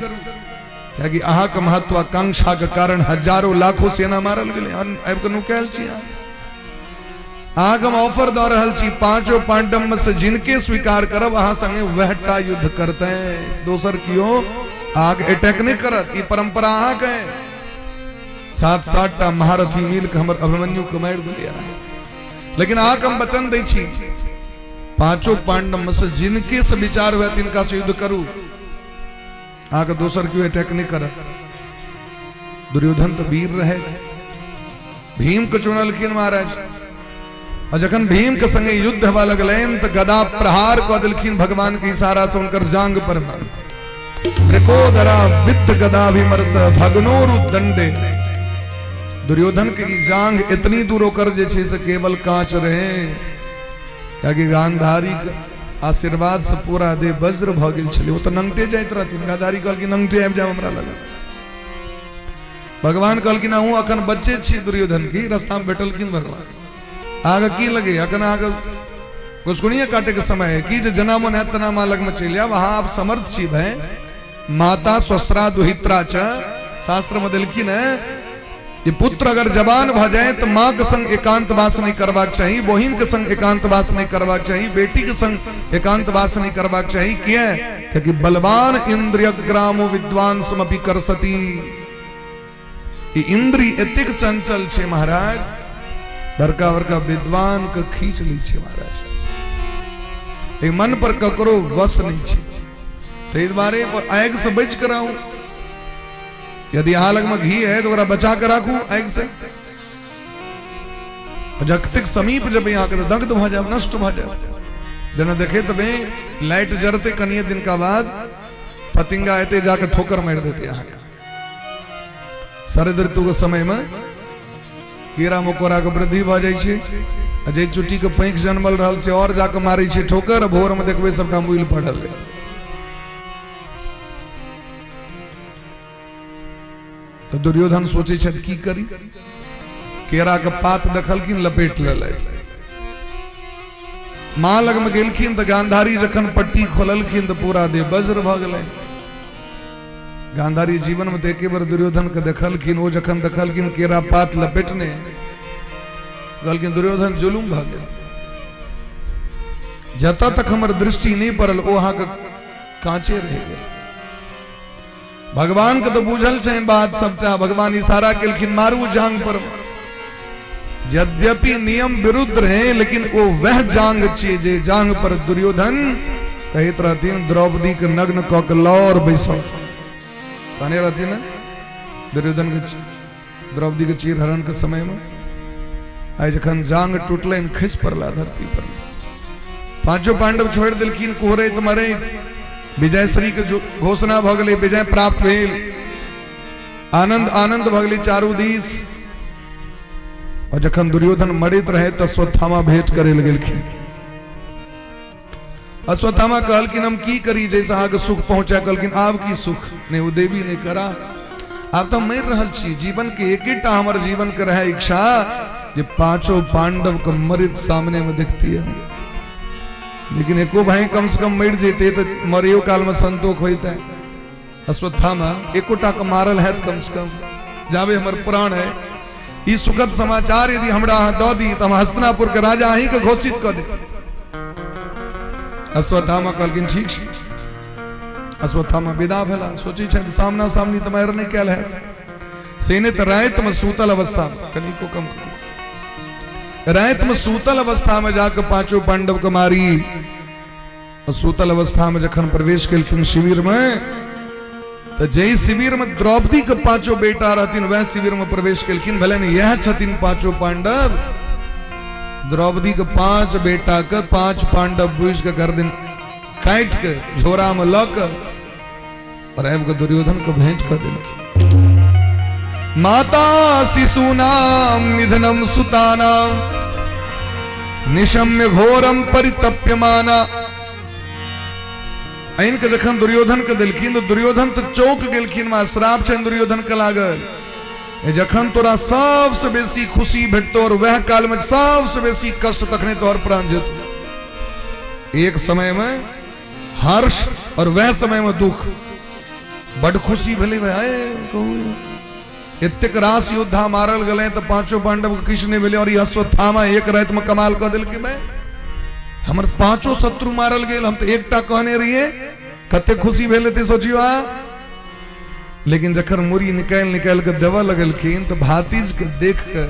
क्योंकि अहाँ के महत्वाकांक्षा के कारण हजारों लाखों सेना मारल गेले। आबि के नुकायल छी अहाँ के हम ऑफर द रहल छी, 5 पांडव में से जिनके स्वीकार करब अहाँ संगे वहटा युद्ध करते हैं, दोसर कियो आग अटैक नहीं करत। ई परंपरा अहाँ के 7-7 टा महारथी मिल के हमर अभिमन्यु के मार दिलिया। लेकिन अहाँ के हम वचन दै छी, 5 पांडव में से जिनके से विचार हुआ तिनका से युद्ध करू, आगे दोसर क्यों अटैक नहीं करत। दुर्योधन तो वीर रहे थे, भीम को चुनलखिन महाराज। और जखन भीम के संगे युद्ध हवा लगलैन तो गदा प्रहार क दिलखिन भगवान के इशारा से उनकर जांग पर मार। मृकोदरा वित्त गदा विमर्श भग्नोरु दंडे। दुर्योधन की जांग इतनी दूर होकर जैसे से केवल कांच रहे, क्योंकि गांधारी आशीर्वाद से पूरा दे वज्र भ गेल छले। वो तो नंगटे जाइत रहथिन, गांधारी कहल कि नंगटे आबि जाओ हमरा लग। भगवान कहल कि ना हूं अखन बच्चे छी दुर्योधन की, रास्ता में बैठलखिन भगवान। आगे की लगे अखन आगे घुसकुनिया काटे के समय है कि जो जना मन है तना मां लग में चल जा, वहां आप समर्थ छी भय। माता स्वस्रा दुहित्रा च शास्त्र में दिलखिन है, ये पुत्र अगर जवान भ जाए तो माँ के संग एकांतवास नहीं करवाक चाहिए, बहिन के संग एकांतवास नहीं करवाक चाहिए, बेटी के संग एकांतवास नहीं करवाक चाहिए। क्या? क्योंकि बलवान इंद्रिय ग्रामो विद्वान समपि करसती। इंद्री एतिक चंचल छे महाराज, बड़का बड़का विद्वान के खींच ली छे महाराज। मन पर ककरो वश नहीं छे। तो बारे आग से बच कर आऊं, यदि अहाँ लग में घी है तो ओकरा बचा कर राखू आग से। जगतिक समीप जब यहाँ के दग्ध भ जाए, नष्ट भ जाए। जना देखे तबे लाइट जरते कनिए दिन का बाद फतिंगा आते जाकर ठोकर मार देते। यहाँ का शरद ऋतु के समय में कीड़ा मकोड़ा के वृद्धि भ जाए, अजय चुट्टी के पैंख जनमल रहल से और जाके मारी छे ठोकर, भोर में देखबे सबका मुइल पड़ल है। तो दुर्योधन सोचे छे की करी, केरा के पात देखलखिन लपेट लेलथि। मां लग में गेलखिन तो गांधारी जखन पट्टी खोललखिन तो पूरा देह वज्र भ गेलै। गांधारी जीवन में देखे बार दुर्योधन के देखलखिन, ओ जखन देखलखिन केरा पात लपेटने, कहलखिन दुर्योधन जुलुम भ गेल। जतऽ तक हमर दृष्टि नहीं पड़ल ओ अहाँ के कांचे रह गेल। भगवान के तो बुझल छनि बात सबटा, भगवान इशारा केलखिन मारू जांग पर। यद्यपि नियम विरुद्ध रहे लेकिन वो वह जांग छिए जे जांग पर दुर्योधन कहत रहथिन द्रौपदी के नग्न क के लौ और बैसो। कहने रहथिन ना दुर्योधन के द्रौपदी के चीर हरण के समय में आई जखन जांग टूटलन खिस पड़ला धरती पर। पांचों पांडव छोड़ दिलखिन कुहरैत मरैत। विजय श्री के घोषणा भ गेलै, विजय प्राप्त भेल, आनंद आनंद भ गेलै चारू दिस। और जखन दुर्योधन मरैत रहे तो अश्वत्थामा भेंट करे गेलखिन। अश्वत्थामा कहलखिन हम की करी जैसे आगे सुख पहुंचा। कहलखिन आब की सुख ने वो देवी ने करा, आब तो मर रहल छी। जीवन के एकेटा हमर जीवन के रहे इच्छा जे पांचों पांडव के मरित सामने में देखती है। लेकिन एको भाई कम से कम मर जेते तो मरियो काल में संतोष होता है। अश्वत्थामा एकोटा के मारल है कम से कम जावे हमर प्राण है। ई सुखद समाचार यदि हमरा दऽ दी तो हम हस्तिनापुर के राजा अहीं के घोषित कर दे। अश्वत्थामा कहलखिन ठीक छै। अश्वत्थामा विदा भेला। सोची छै सामना सामनी तो मार नहीं कैल है। सेने तो रात में सूतल अवस्था कनी को कम कर, रात में सूतल अवस्था में जाकर पांचों पांडव को मारी। और सूतल अवस्था में जखन प्रवेश केलखिन शिविर में तो जय शिविर में द्रौपदी के पांचों बेटा रहथिन वह शिविर में प्रवेश केलखिन। भले नहीं यह छथिन पांचों पांडव। द्रौपदी के पांच बेटा के पांच पांडव बुझ के गर्दन काट के झोरा में लक और आब के दुर्योधन को भेंट कर देलखिन। माता शिशूनाम निधनम सुतानाम निशम्य घोरम परितप्यमाना। ऐन के जखन दुर्योधन के दिलखिन तो दुर्योधन तो चौक गेलखिन। मां श्राप छन दुर्योधन के लागल, जखन तोरा सबसे बेसी खुशी भेटतो और वह काल में सबसे बेसी कष्ट तखने तोहर प्राण जेतो। एक समय में हर्ष और वह समय में दुख। बड़ खुशी भेलै भाई, एतेक रास योद्धा मारल गए तो पांचों पांडव के किछु नहीं भेलै। और अश्वत्थामा एक रात में कमाल कर दिल कि मैं हमर पांचों शत्रु मारल गेल, हम तो एकटा कहने रहिए कते खुशी भेल थे सोचियो। लेकिन जखन मुरी निकाल के देवा लगलखिन तो भातीज के देख के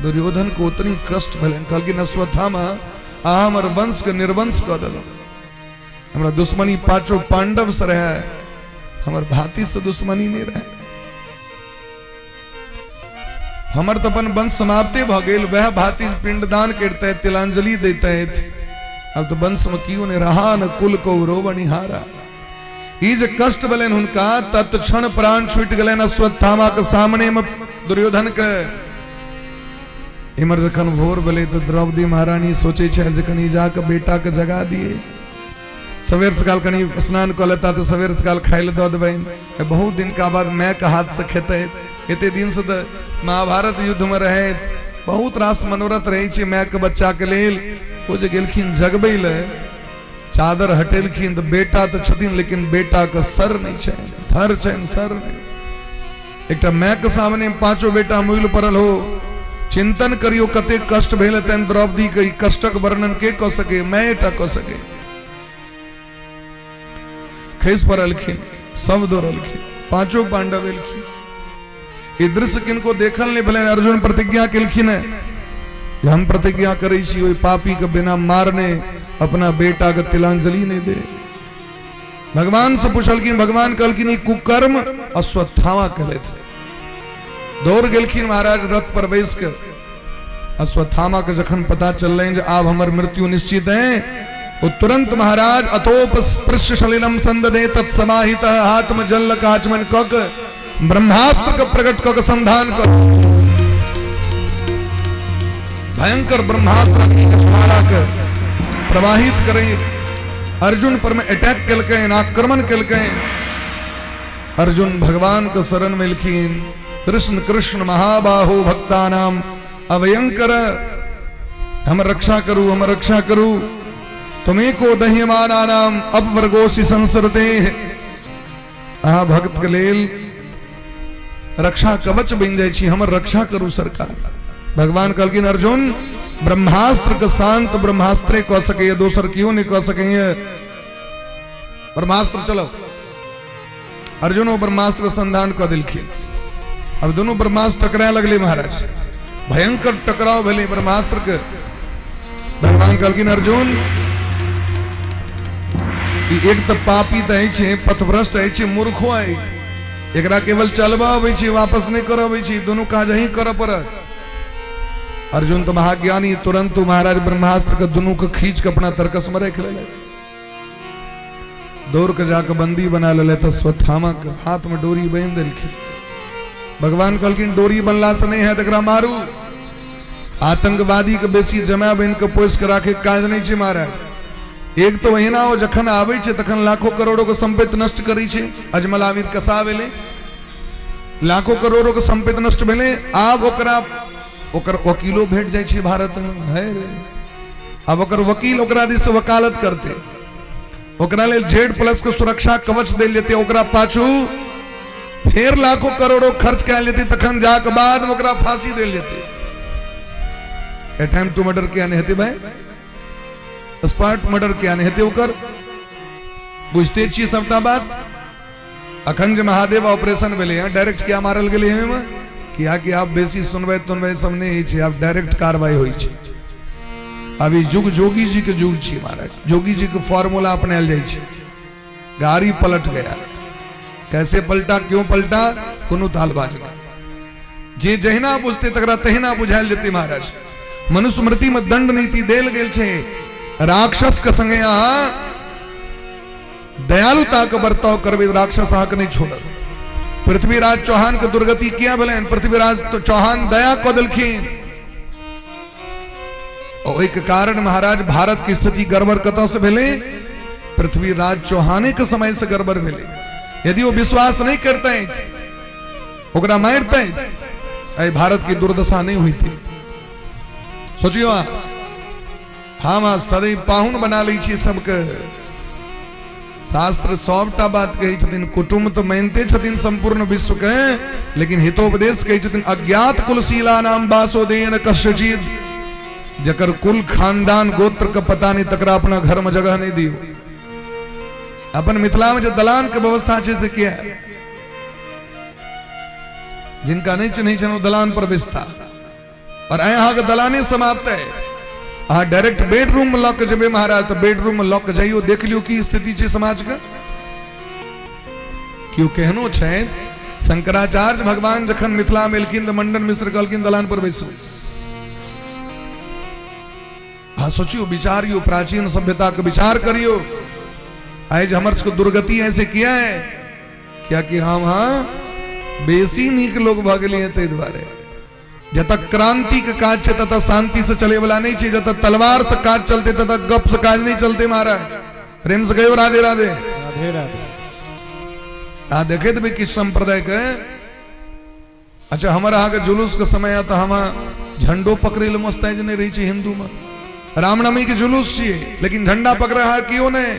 दुर्योधन को उतनी कष्ट भेल। कहलखिन अश्वत्थामा आ हमर वंश के निर्वंश कऽ देलौ। हमरा दुश्मनी पांचों पांडव से रहे, हमर भातीज से दुश्मनी नहीं रहे। हमर तो अपन वंश समाप्ते भ गेल। वह भातीज पिंडदान करते तिलांजलि देते। अब तो वंश में क्यों ने रहा न कुल को रोवनिहारा। ई जे कष्ट भेलन हुनका तत्क्षण प्राण छूट गेलन अश्वत्थामा के सामने में दुर्योधन के। इमर जखन भोर भेलै तो द्रौपदी महारानी सोचे छै जखन ई जाके बेटा के जगा दिए, सवेर सकाल कनी स्नान कऽ लेता तो सवेर सकाल खाय ले दऽ देबैन। बहुत दिन का बाद माय के हाथ से खेते। एते दिन से तो महाभारत युद्ध में रहे, बहुत रास मनोरथ रहे छै माय के बच्चा के लेल। वो जे गेलखिन जगबै ले चादर हटेलखिन तो बेटा तो छथिन लेकिन बेटा के सर नहीं छै, धर छैन सर नहीं। एकटा माय के सामने पांचों बेटा मुइल पड़ल हो। चिंतन करियो कते कष्ट भेल तेन द्रौपदी के। कष्टक वर्णन के कऽ सके, मायटा कऽ सके। खैस पड़लखिन, सब दौड़लखिन, पांचों पांडव एलखिन। ई दृश्य किनको देखल नहीं भेलै। अर्जुन प्रतिज्ञा केलखिन है हम प्रतिज्ञा करै छी ओई पापी के बिना मारने अपना बेटा के तिलांजलि नहीं दे। भगवान से पूछलखिन, भगवान कहलखिन कुकर्म अश्वत्थामा कहले थे। दौड़ गेलखिन महाराज रथ पर बैस के। अश्वत्थामा के जखन पता चललै जे आब हमर मृत्यु निश्चित है, वो तुरंत महाराज अथोप स्पृश्य सलिलम संददे तत्समाहितः हाथ में जल काचमन कक ब्रह्मास्त्र का प्रकट कक संधान कर भयंकर ब्रह्मास्त्र ज्वाला के प्रवाहित करें अर्जुन पर में अटैक कलके आक्रमण कलके अर्जुन भगवान को शरण मिलखीन कृष्ण कृष्ण महाबाहो भक्तानाम अभयंकर हम रक्षा करू तुम्हें को दह्यमाना नाम अब वर्गोसी संसरते आ भक्त के लेल रक्षा कवच बन जाए हमर रक्षा करू सरकार। भगवान कहलकिन अर्जुन ब्रह्मास्त्र के शांत ब्रह्मास्त्र कह सके दोसर क्यों नहीं कह सके ब्रह्मास्त्र चलो अर्जुन ब्रह्मास्त्र संधान कह दिलखिन। अब दोनों ब्रह्मास्त्र टकराए लगले महाराज भयंकर टकराव भेले ब्रह्मास्त्र के। भगवान कहलकिन अर्जुन एक तो पापी तो है पथभ्रष्ट है मूर्खो है एकरा केवल चलबा अबै छै वापस नहीं कर अबै छै दोनों काज ही कर पड़त। अर्जुन तो महाज्ञानी तुरंत महाराज ब्रह्मास्त्र के दोनों को खींच के अपना तरकस में रख ले दौड़ के जाकर बंदी बना ले तो स्वथामक हाथ में डोरी बांध दिलखिन। भगवान कहलकिन डोरी बनला से नहीं है तकरा मारू आतंकवादी के बेसी जमा बन के पोस के राखे काज नहीं छै महाराज। एक तो वही ना हो जखन आवे छे तखन लाखों करोड़ों के संपत्ति नष्ट करी छे अजमल आमिर कसा भेले लाखों करोड़ों के संपत्ति नष्ट भेले आब ओकर वकीलो भेट जाय छे भारत में है रे। अब ओकर वकील ओकरा दिस वकालत करते ओकरा लेल Z+ के सुरक्षा कवच दे लेते ओकरा पाछू फिर लाखों करोड़ों खर्च कर लेते तखन जाके बाद में ओकरा फांसी दे लेते। अटेम्प्ट टू मर्डर क्या नहीं हेते भाई स्पार्ट मर्डर क्या नहीं हेते ओकर बुझते छी सबटा बात। अखन जे महादेव ऑपरेशन भेले हैं डायरेक्ट क्या मारल गेले हैं किया कि आप बेसी सुनबे तुनबे सब नहीं छे आप डायरेक्ट कार्रवाई होई छे। अभी युग जोगी जी के युग छी महाराज जोगी जी के फॉर्मूला अपनायल जाय छे। गाड़ी पलट गया कैसे पलटा क्यों पलटा कोनो तालबाज नहीं जे जहिना बुझते तकरा तहिना बुझायल जेते महाराज। मनुस्मृति में दंड नीति देल गेल छे राक्षस के संगे अहाँ दयालुता के बर्ताव करबे राक्षस अहाँ के नहीं छोड़त। पृथ्वीराज चौहान के दुर्गति किया भेलन पृथ्वीराज तो चौहान दया क देलखिन और एक कारण महाराज भारत की स्थिति गड़बड़ कतौ से भेले पृथ्वीराज चौहाने के समय से गड़बड़ भेले। यदि वो विश्वास नहीं करते ओकरा मारते ऐ भारत की दुर्दशा नहीं हुई थी। सोचियो हम सदैव पाहुन बना ली छी सबके शास्त्र सबटा बात कही छथिन कुटुंब तो मानते छथिन संपूर्ण विश्व के लेकिन हितोपदेश कही छथिन अज्ञात कुलशीला नाम वासोदेन कश्यचिद जकर कुल खानदान गोत्र का पता नहीं तकरा अपना घर में जगह नहीं दियो। अपन मिथिला में जो दलान के व्यवस्था छे से किया है जिनका नहीं चिन्ह छन दलान पर विस्ता और यहाँ के दलाने समाप्त है अहाँ डायरेक्ट बेडरूम में लॉक जबे महाराज तो बेडरूम में लॉक जाइयो देख लियो की स्थिति छे समाज का क्यों कहनो छे शंकराचार्य भगवान जखन मिथिला में एलखिन तो मंडन मिश्र कहलखिन दलान पर बैसो। हाँ सोचियो विचारियो प्राचीन सभ्यता का विचार करियो आज हमर को दुर्गति ऐसे किया है क्या कि हम हाँ बेसी नीक लोग भगले हैं ते द्वारे जत क्रांति के काज छे तत शांति से चले वाला नहीं छे जत तलवार से काज चलते तत गप से काज नहीं चलते महाराज। प्रेम से कहो राधे राधे राधे राधे। आ देखे तो किस संप्रदाय के अच्छा हमारा आगे जुलूस के समय आता हम झंडो पकड़े मस्त है नहीं रही हिंदू में रामनवमी के जुलूस छे लेकिन झंडा पकड़े है क्यों नहीं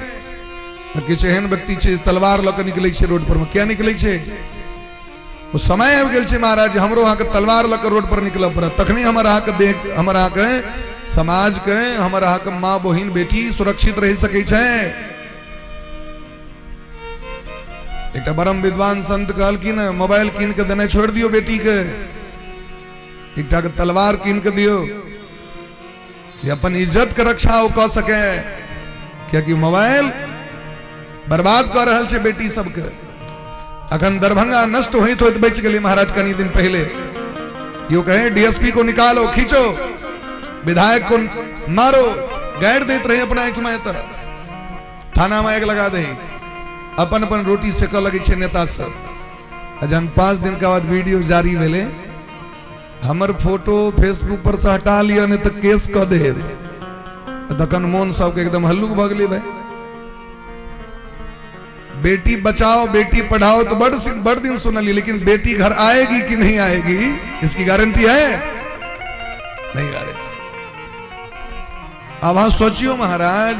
कि एहन व्यक्ति छे तलवार लक निकले छे रोड पर में क्या निकले छे वो समय आबि गेल छे महाराज हमरो अहाँ के तलवार लक रोड पर निकल पड़त तखनी हमर अहाँ के देख हमर अहाँ के समाज के हमर अहाँ के माँ बहिन बेटी सुरक्षित रह सके छे। एक बरम विद्वान संत कहलखिन मोबाइल कीन के देने छोड़ दियो बेटी के एक के तलवार कीन के दियो ये अपन इज्जत के रक्षा हो कह सके क्योंकि मोबाइल बर्बाद कर रहल छे बेटी सबके। अखन दरभंगा नष्ट होइत होइत बच गए महाराज कनी दिन पहले यो कहे डीएसपी को निकालो खींचो विधायक को मारो गाड़ देते रहे अपना एक समय थाना में आग लगा दे अपन अपन रोटी सेक लगे छे नेता सब जन 5 दिन के बाद वीडियो जारी भेले हमर फोटो फेसबुक पर से हटा लिया नहीं तो केस कह दे। दखन मोहन साहब के एकदम हल्लुक भगली भाई। बेटी बचाओ बेटी पढ़ाओ तो बड़ दिन सुन ली, लेकिन बेटी घर आएगी कि नहीं आएगी इसकी गारंटी है? नहीं गारंटी। अब हाँ सोचियो महाराज,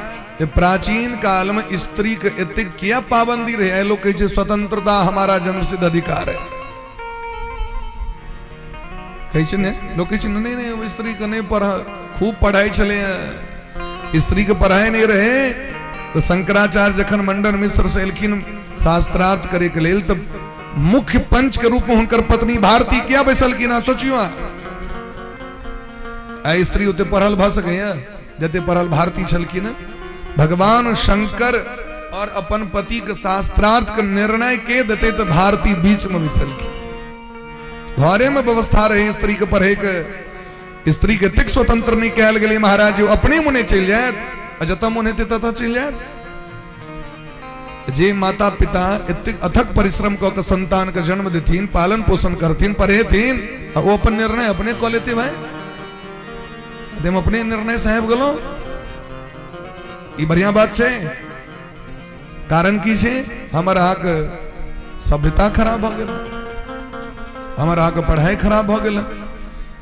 प्राचीन काल में स्त्री के इतनी क्या पाबंदी रहे। लोग कहे स्वतंत्रता हमारा जन्मसिद्ध अधिकार है। कहे लोग कहे नहीं स्त्री को नहीं पढ़ा, खूब पढ़ाई चले, स्त्री के पढ़ाई नहीं रहे। तो शंकराचार्य जखन मंडन मिश्र से एलखिन शास्त्रार्थ करे के लेल, तब मुख्य पंच के रूप में हुनकर पत्नी भारती क्या बैसलखिन। सोचियो स्त्री उते पढ़ल भ सके जते पढ़ल भारती छलखिन। भगवान शंकर और अपन पति के शास्त्रार्थ के निर्णय के देते तो भारती बीच में बैसलखिन। घरे में व्यवस्था रहे स्त्री के पढ़े के, स्त्री के तिक स्वतंत्र नहीं कहल गए महाराज। जो अपने मुने चल जाए जता मुने तथा चल जाए। जे माता पिता इतने अथक परिश्रम को संतान का जन्म देथिन, पालन पोषण करथिन, पढ़े थीन, वो अपन निर्णय अपने को लेते भाई। हम अपने निर्णय साहेब गलो ये बढ़िया बात छे। कारण की छे हमारा हक सभ्यता खराब हो गया, हमारा हक पढ़ाई खराब हो गया,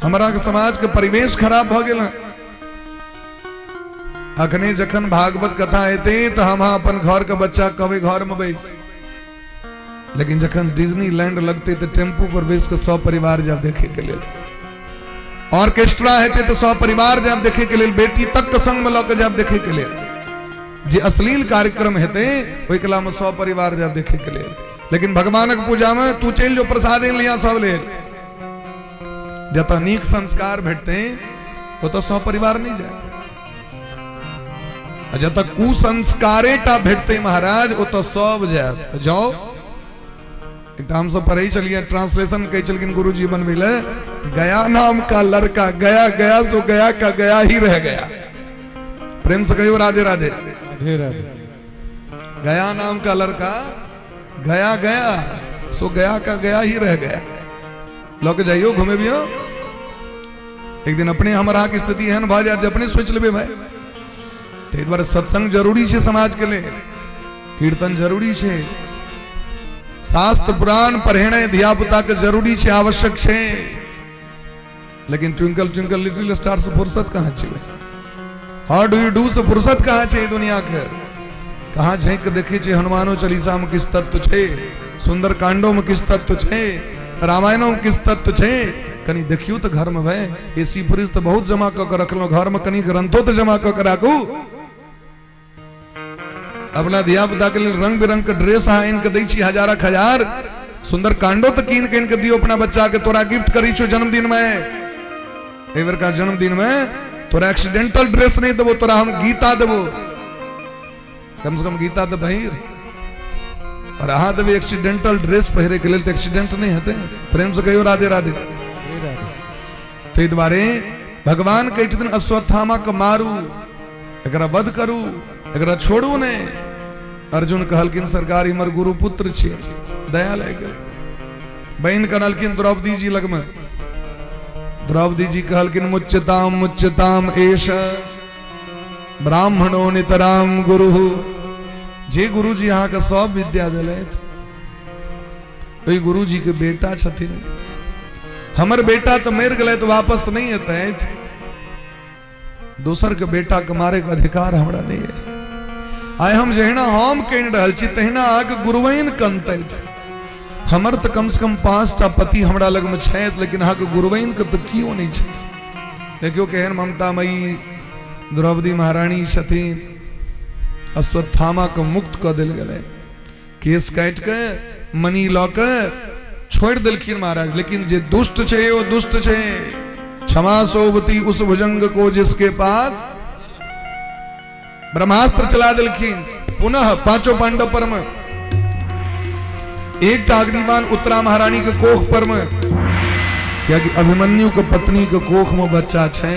हमारा समाज के परिवेश खराब हो गया। अखने जखन भागवत कथा हेते तो हम अपन घर का बच्चा कभी घर में बैस, लेकिन जखन डिज्नीलैंड लगते तो टेम्पू पर बैस के 100 परिवार जब देखे के लिए, ऑर्केस्ट्रा हेते तो 100 परिवार जब देखे के लिए, बेटी तक के संग में लौके जब देखे के लिए, जे अश्लील कार्यक्रम हेते वही कला में 100 परिवार जब देखे के लिए। लेकिन भगवान के पूजा में तू चल जो प्रसाद लिया सब ले, जता नीक संस्कार भेटते वो तो 100 परिवार नहीं जाए। जब तक कुसंस्कारेटा भेटते महाराज वो तो सब जाए। तो जाओ एक हम सब पढ़े चलिए, ट्रांसलेशन कही चलिए गुरु जी बन मिले, गया नाम का लड़का गया गया सो गया का गया ही रह गया। प्रेम से कहियो राधे राधे। गया नाम का लड़का गया गया सो गया का गया ही रह गया। लोग जाइयो घूमे भी हो, एक दिन अपने हमारा की स्थिति है ना भाई, अपने सोच ले भाई। ते द्वारा सत्संग जरूरी है समाज के लिए, कीर्तन जरूरी है, शास्त्र पुराण पढ़ने धिया पुता के जरूरी है, आवश्यक है। लेकिन ट्विंकल ट्विंकल लिटिल स्टार से फुर्सत कहाँ चाहिए? हाउ डू यू डू से फुर्सत कहाँ चाहिए दुनिया के? कहाँ झेक देखे छे हनुमानो चालीसा में किस तत्व छे, सुंदर कांडों में किस तत्व छे, रामायणों में किस तत्व छे। कनी देखियो तो घर में भाई एसी फ्रिज तो बहुत जमा कर रख लो, घर में कनी ग्रंथों तो जमा कर राखू। अपना धिया पुता के लिए रंग बिरंग के ड्रेस हाँ इनके दी छी हजार सुंदर कांडो तो कीन के इनके दियो अपना बच्चा के, तोरा गिफ्ट करी छो जन्मदिन में, एवर का जन्मदिन में तोरा एक्सीडेंटल ड्रेस नहीं देवो, तोरा हम गीता देवो, कम से कम गीता तो बहिर और अहा देवी एक्सीडेंटल ड्रेस पहरे के लिए तो एक्सीडेंट नहीं होते। प्रेम से कहियो राधे राधे। ते द्वारे भगवान के दिन अश्वत्थामा को मारू, एकरा वध करू, एकरा छोड़ू ने। अर्जुन कहलकिन सरकार हमर गुरु पुत्र छे, दया लग गेल। बहन कहलकिन द्रौपदी जी लग में, द्रौपदी जी कहलकिन मुच्यताम मुच्यताम एष ब्राह्मणो नितराम गुरु। जे गुरु जी यहाँ का सब विद्या दिलैथ, वही गुरु जी के बेटा छथिन। हमर बेटा तो मर गए तो वापस नहीं अतैथ, दोसर के बेटा के मारे के अधिकार हमरा नहीं है। आय हम जहिना हम कह रहल छी तहिना आके गुरुवैन कनतैथ। हमर तो कम से कम 5टा पति हमरा लग में छथि, लेकिन आके गुरुवैन के तो कियो नहीं छथि। देखियो केहन ममता मई द्रौपदी महारानी छथिन। अश्वत्थामा को मुक्त क दिल गए, केस काट के मनी लऽ के छोड़ दिलखिन महाराज। लेकिन जे दुष्ट छे वो दुष्ट छे। क्षमा सोवती उस भुजंग को जिसके पास, ब्रह्मास्त्र चला दिलखिन। पुनः 5 पांडव पर में एक अग्निबाण उत्तरा महारानी के कोख पर में, क्या कि अभिमन्यु के पत्नी के कोख में बच्चा छे।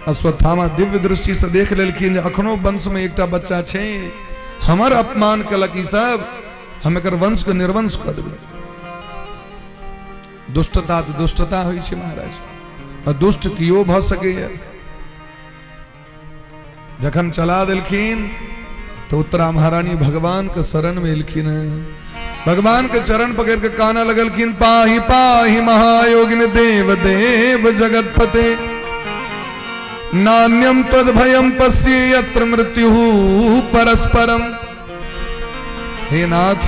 अश्वत्थामा दिव्य दृष्टि से देख लेलखिन अखनो वंश में एकटा बच्चा छे, हमर अपमान कलक ई सब, हम एकर वंश के निर्वंश कर देबै। दुष्टता तो दुष्टता होइ छै महाराज, और दुष्ट कियो भ सकैए। जखन चला देलखिन तो उत्तरा महारानी भगवान के शरण में एलखिन है, भगवान के चरण पकड़ के काना लगलखिन, पाहि पाहि महायोगिन देव देव जगतपते, नान्यम तद भयम पश्ये यत्र मृत्यु परस्परम। हे नाथ,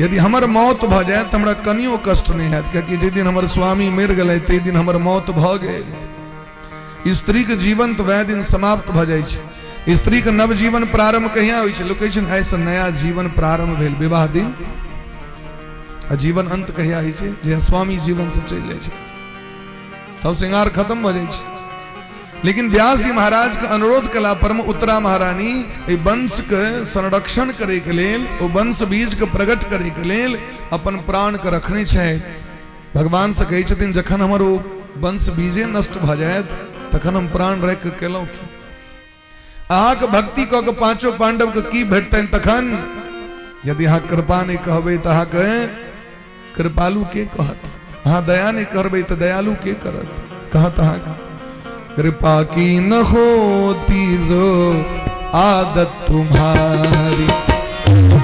यदि हमर मौत भ जाए तो हमरा कनियो कष्ट नहीं है, क्योंकि जे दिन हमर स्वामी मर गए ते दिन हमर मौत भ गेल। स्त्री के जीवन तो वह दिन समाप्त भ जाए छै। स्त्री के नव जीवन प्रारंभ कहिया होइ छै? लोग कहै छै ऐसा नया जीवन प्रारंभ भेल विवाह दिन, आ जीवन अंत कहिया होइ छै? जे स्वामी जीवन से चल जाए छै, सब श्रृंगार खत्म भ जाए छै। लेकिन व्यास जी महाराज के अनुरोध कला पर उत्तरा महारानी वंश के संरक्षण करे के लेल, ओ वंश बीज के प्रकट करे के लेल अपन प्राण के रखने छै। भगवान से कहै छथिन जखन हमर ओ वंश बीजे नष्ट भ जायत तखन हम प्राण राखि के केलहुं की? अहाँ के भक्ति क के पांचों पांडव के की भेटतनि तखन? यदि अहाँ कृपा नहीं कहबै तो अहाँ के कृपालु के कहत, अहाँ दया नहीं करबै तो दयालु के करत? कहत अहाँ कृपा की न होती जो आदत तुम्हारी,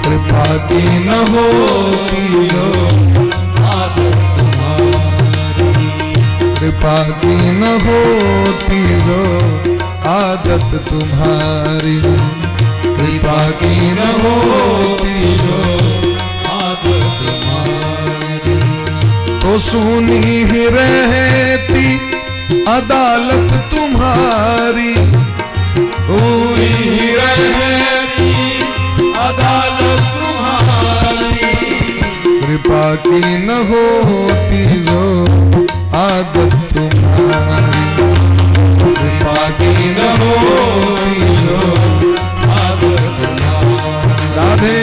कृपा की न होती जो आदत तुम्हारी, कृपा की न होती जो आदत तुम्हारी, कृपा की न होती जो आदत तुम्हारी, तो सुनी ही रहती अदालत तुम्हारी, पूरी ही रहती अदालत तुम्हारी, कृपा की न होती जो आदत तुम्हारी, कृपा की न होती जो आदत तुम्हारी। राधे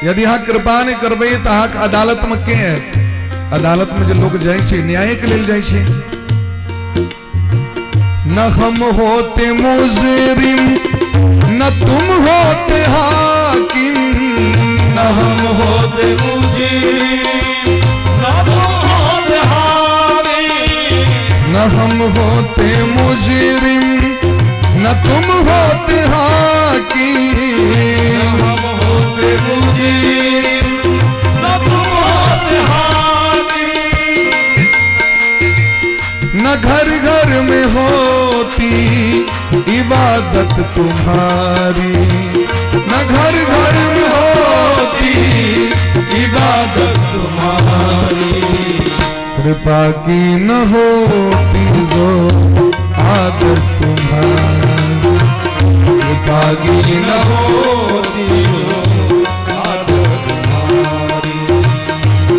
यदि यहाँ कृपा नहीं करबे तो अहाँ अदालत में के है? अदालत में जो लोग जाए छे न्याय के लेल जाए छे। न हम होते मुजरिम न तुम होते हाकिम, न हम होते मुजरिम न तुम होते हाकिम, न हम होते मुजरिम न तुम होते हाकिम, हम होते मुजरिम न तुम होते हाकिम, न घर घर में होती इबादत तुम्हारी, न घर घर में होती इबादत तुम्हारी, कृपा की न होती जो आदत तुम्हारी, कृपा की न होती जो आदत तुम्हारी,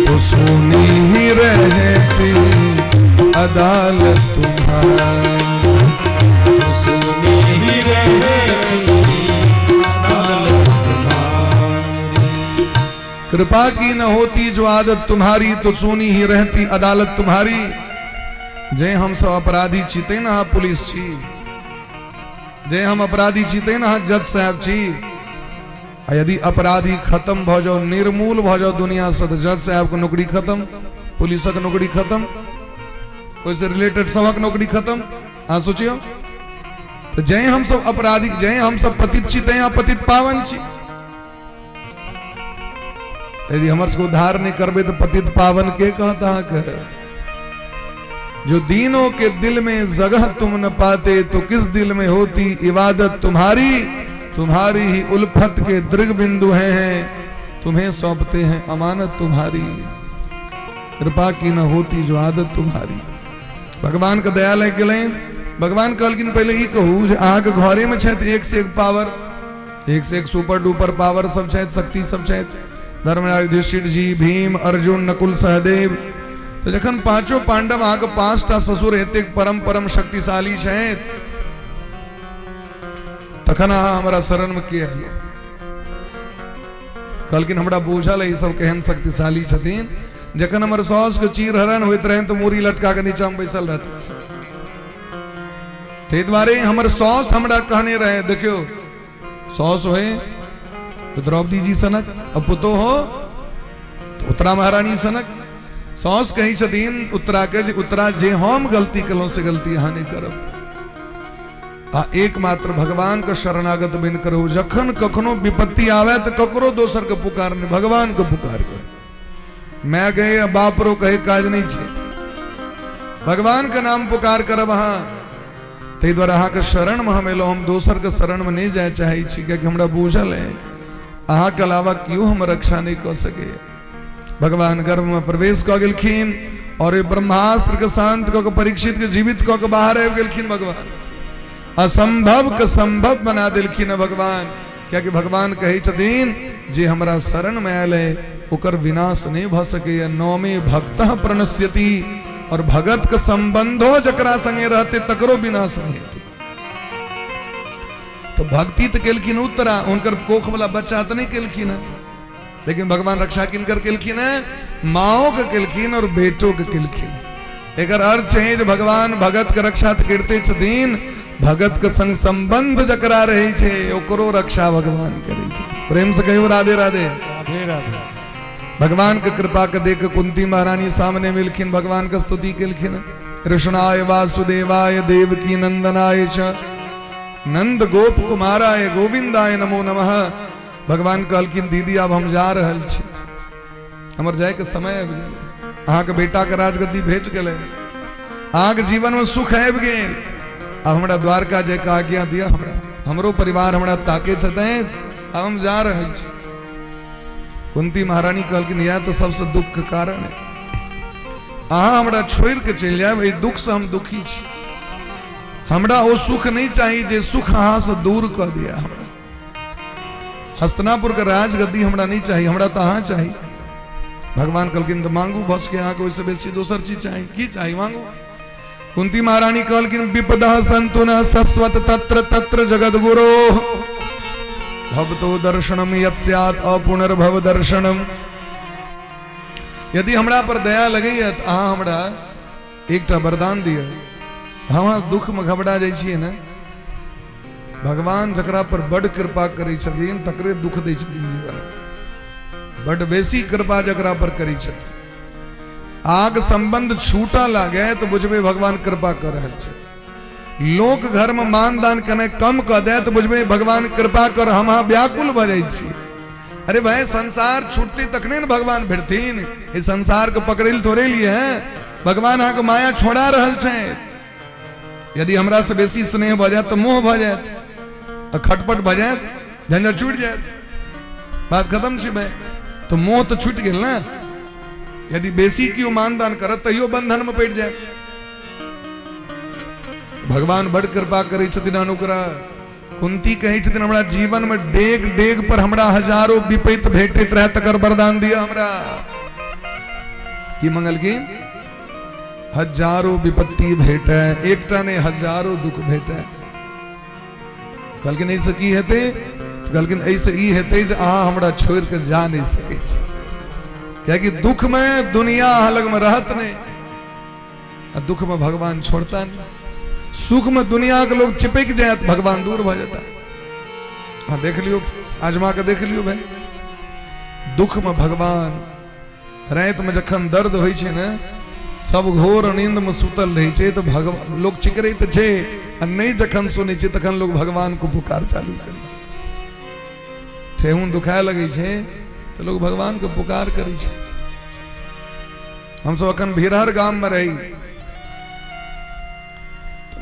तो सुनी ही रहती अदालत तुम्हारी, सुनी ही रहती अदालत तुम्हारी, कृपा की न होती जो आदत तुम्हारी, तो सुनी ही रहती अदालत तुम्हारी। जे हम सब अपराधी छी ते ना पुलिस छी, जे हम अपराधी छी ते ना जज साहब छी। आ यदि अपराधी खत्म भ जाओ, निर्मूल भ जाओ दुनिया से, तो जज साहब के नौकरी खत्म, पुलिस के नौकरी खत्म, ओइसे रिलेटेड सबक नौकरी खत्म। हाँ सोचियो, तो जय हम सब अपराधी, जय हम सब पतित छी ते पतित पावन छी। यदि हमारे को उद्धार नहीं करबे तो पतित पावन के कहता कह। जो दीनों के दिल में जगह तुम न पाते, तो किस दिल में होती इबादत तुम्हारी। तुम्हारी ही उल्फत के दृग बिंदु हैं, तुम्हें सौंपते हैं अमानत तुम्हारी। कृपा की न होती जो आदत तुम्हारी। भगवान का दयालय के लिए भगवान कहलखिन पहले ई कहू जे अहाँके घरे में छथि एक से एक पावर, एक से एक सुपर डुपर पावर सब छथि, शक्ति सब छथि, धर्मराज युधिष्ठिर जी, भीम, अर्जुन, नकुल, सहदेव। तो जखन पांचों पांडव अहाँके 5टा ससुर हेते परम परम शक्तिशाली छथि, तखन अहाँ हमरा शरण में के आयल? कहलखिन हमरा बुझल है ई सब केहन शक्तिशाली छथिन। जखन हमर सास के चीर हरण होइत रहे तो मूरी लटका के नीचा में बैसल रहते, ते द्वारे हमर सास हमरा कहने रहे, देखियो सास होए तो द्रौपदी जी सनक, अब पुतो हो तो उत्तरा महारानी सनक। सास कही छथिन उत्तरा के जे उत्तरा जे हम गलती कलो से गलती अहाँ नहीं करब, आ एकमात्र भगवान के शरणागत बन करो। जखन कखनो विपत्ति आवे तो ककरो दोसर के पुकार नहीं, भगवान के पुकार कर। मैं गए बाप रो कहे काज नहीं छे, भगवान के नाम पुकार करब अहाँ। ते द्वारा अहाँ के शरण में हम एलो, हम दोसर के शरण में नहीं जाए चाहे छी, क्योंकि हमरा बुझल है अहाँ के अलावा क्यों हम रक्षा नहीं कर सके। भगवान गर्भ में प्रवेश क गेलखिन और ब्रह्मास्त्र के शांत क के परीक्षित के जीवित क के बाहर आबि गेलखिन। भगवान असंभव के संभव बना दिलखिन भगवान, क्या कि भगवान कहे छथिन जे हमरा शरण में आयल है ओकर विनाश नहीं भ सके। नौमे भक्त प्रणश्यति, और भगत के संबंधो जकरा संगे रहते तकरो विनाश नहीं हेते। तो भक्ति तो केलखिन उत्तरा, उनकर कोख वाला बच्चा तो नहीं केलखिन है, लेकिन भगवान रक्षा किनकर केलखिन है? माओ के केलखिन और बेटों के केलखिन। एकर अर्थ है जे भगवान भगत के रक्षा तो करते छथिन, भगत के संग संबंध जकरा रहे छे ओकरो रक्षा भगवान करे छे। प्रेम से कहियो राधे राधे। राधे राधे। भगवान के कृपा के देख कुंती महारानी सामने मिलखिन, भगवान का स्तुति केलखिन। कृष्णाय वासुदेवाय देवकी नंदनाय च नंद गोप कुमाराय गोविंदाय नमो नमः। भगवान कहलखिन दीदी अब हम जा रहल छी, हमर जाए के समय आबि गेल, अहाँ के बेटा के राजगद्दी भेट गेलै, अहाँ के जीवन में सुख आबि गेल। अब हमरा द्वारका जाए के आज्ञा दिया, हमरा हमरो परिवार हमरा ताकत हते, अब हम जा रहल छी। कुंती महारानी कहलखिन यह तो सबसे दुख के कारण है, अहाँ हमरा छोड़ के चल जाए, एहि दुख से हम दुखी छी। हमरा वो सुख नहीं चाहिए जे सुख अहाँ से दूर कर दिया। हमरा हस्तिनापुर के राजगद्दी हमरा नहीं चाहिए, हमरा तो अहाँ चाहिए। भगवान कहलखिन तो मांगू बस के, अहाँ को इससे बेसी दोसर चीज चाहिए, की चाहिए मांगू। कुंती महारानी कहलखिन विपदा संतु न सस्वत तत्र तत्र जगत गुरो भवतो दर्शनम यत् स्यात् अपुनर्भव दर्शनम। यदि हमरा पर दया लगे तो अहाँ हमरा एकटा वरदान दिए। हम दुख में घबरा जाइ छियै ने, भगवान जकरा पर बड़ कृपा करै छथिन तकरे दुख दै छथिन जीवन में, बड़ बेसी कृपा जकरा पर करै छथिन। आग संबंध छूटा लागे तो बुझबे भगवान कृपा कर रहल छथिन। लोक घर में मान दान कने कम कर दे तो बुझबे भगवान कृपा कर, हम व्याकुल भ जाइ छी। अरे भाई संसार छूटते तकने न भगवान भेटथिन, इस संसार को पकड़े थोड़े लिए है भगवान अहाँ के माया छोड़ा रहल छै। यदि हमरा से बेसी स्नेह भ जाए तो मोह भ जाए, खटपट भ जाए, झंझट छूट जाए, बात खत्म छै भाई। तो मोह तो छूट गेल ना। यदि बेसी क्यों मानदान करत तैयो बंधन में पड़ जाए। भगवान बड़ कृपा करै छथिन, अनुग्रह। कुंती कहै छथिन हमरा जीवन में डेग डेग पर हमरा हजारों विपत्ति भेटैत रहे तकर वरदान दिया हमरा। की मंगल की हजारों विपत्ति भेटे, एकटा ने हजारों दुख भेटे। कहलखिन ऐसे की हेतै? कहलखिन ऐसे ई हेतै जे अहाँ हमरा छोड़ के जा नहीं सकै छी, क्योंकि दुख में दुनिया अहाँ लग में रहत नहीं, और दुख में भगवान छोड़ता नहीं। सुख में दुनिया के लोग चिपक जाए तो भगवान दूर भ जाता। हाँ देख लियो, आजमा के देख लियो भाई। दुख में भगवान, रात में जखन दर्द होइ छै ने, सब घोर नींद में सुतल रहे छे तो भगवान लोग चिकरैत छे, और नहीं जखन सुनै छे तखन लोग भगवान को पुकार चालू करै छे। ठेहुन दुखाए लगे छे तो लोग भगवान को पुकार करै छे। हम सब अखन भिरहर गाम में रही,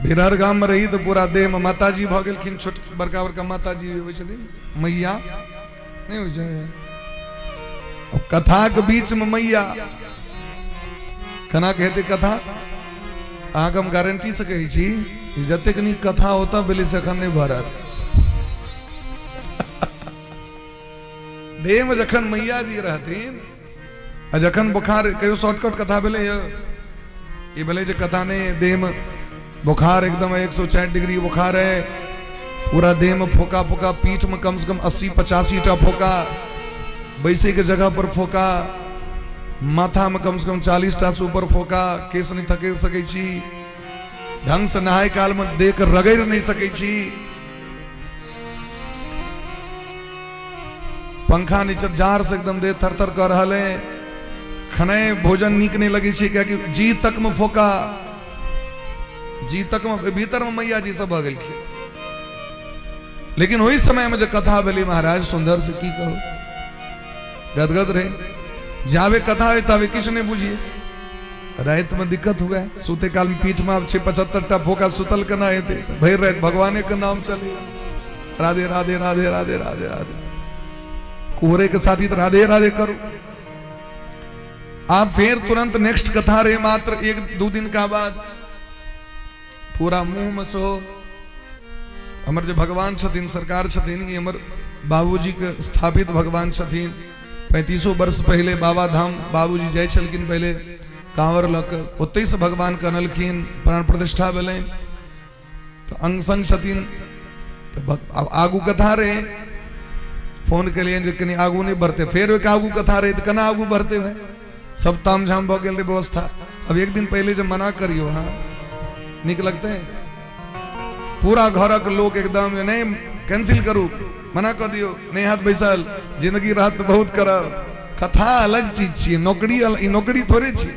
भिरहर गाम में रही तो पूरा देह में माताजी भ गेलखिन। छोट बड़का बड़का माताजी होइ छथिन, मैया नहीं होइ छै। कथा के बीच में मैया केना कहते कथा, अहाँके हम गारंटी से कहै छी जतेक नी कथा होता बेली से अखन नहीं भरत देह में जखन मैया जी रहतीन आ जखन बुखार कहो शॉर्टकट कथा बेले ये भले जो कथा ने देह में बुखार एकदम 104 डिग्री बुखार है, पूरा देह में फोका फोका, पीठ में कम से कम 80-85 टा फोका, बैसे के जगह पर फोका, माथा में कम से कम 40 टा से ऊपर फोका, केस नहीं थके सके छी, ढंग से नहाय काल में देख रगड़ नहीं सके छी, पंखा नीचे जार से एकदम दे थर थर कर रहा है, खने भोजन नीक नहीं लगे छी, क्या कि जी तक में फोका, जी तक में भीतर में मैया जी सब भगल की। लेकिन वही समय में जो कथा भली महाराज सुंदर से की कहो गदगद रहे जावे कथा है तवे किस ने बुझिए रात में दिक्कत हुआ है, सूते काल में पीठ में 75 टा फोका सुतल करना है थे भैर रात भगवान का नाम चले राधे राधे राधे राधे राधे राधे कोहरे के साथ ही तो राधे राधे करो। आप फिर तुरंत नेक्स्ट कथा रहे मात्र 1-2 दिन का बाद पूरा मुंह में सो हमर जो भगवान छथिन सरकार छथिन ये हमर बाबूजी के स्थापित भगवान छथिन। 3500 वर्ष पहले बाबा धाम बाबूजी जाय छलखिन पहले कांवर लक ओते से भगवान के अनलखिन प्राण प्रतिष्ठा भेलै तो अंग संग छथिन तो आगू कथा रहे फोन के लिए कनी आगू नहीं बढ़ते फिर एक आगू कथा रहे तो कना आगू बढ़ते हुए सब ताम झाम भ गेल व्यवस्था। अब एक दिन पहले जब मना करियो हाँ निक लगते हैं पूरा घर के लोग एकदम नहीं कैंसिल करू मना कर दियो नहीं हाथ बैसल जिंदगी रात बहुत करब कथा अलग चीज छी नौकरी थोड़े छी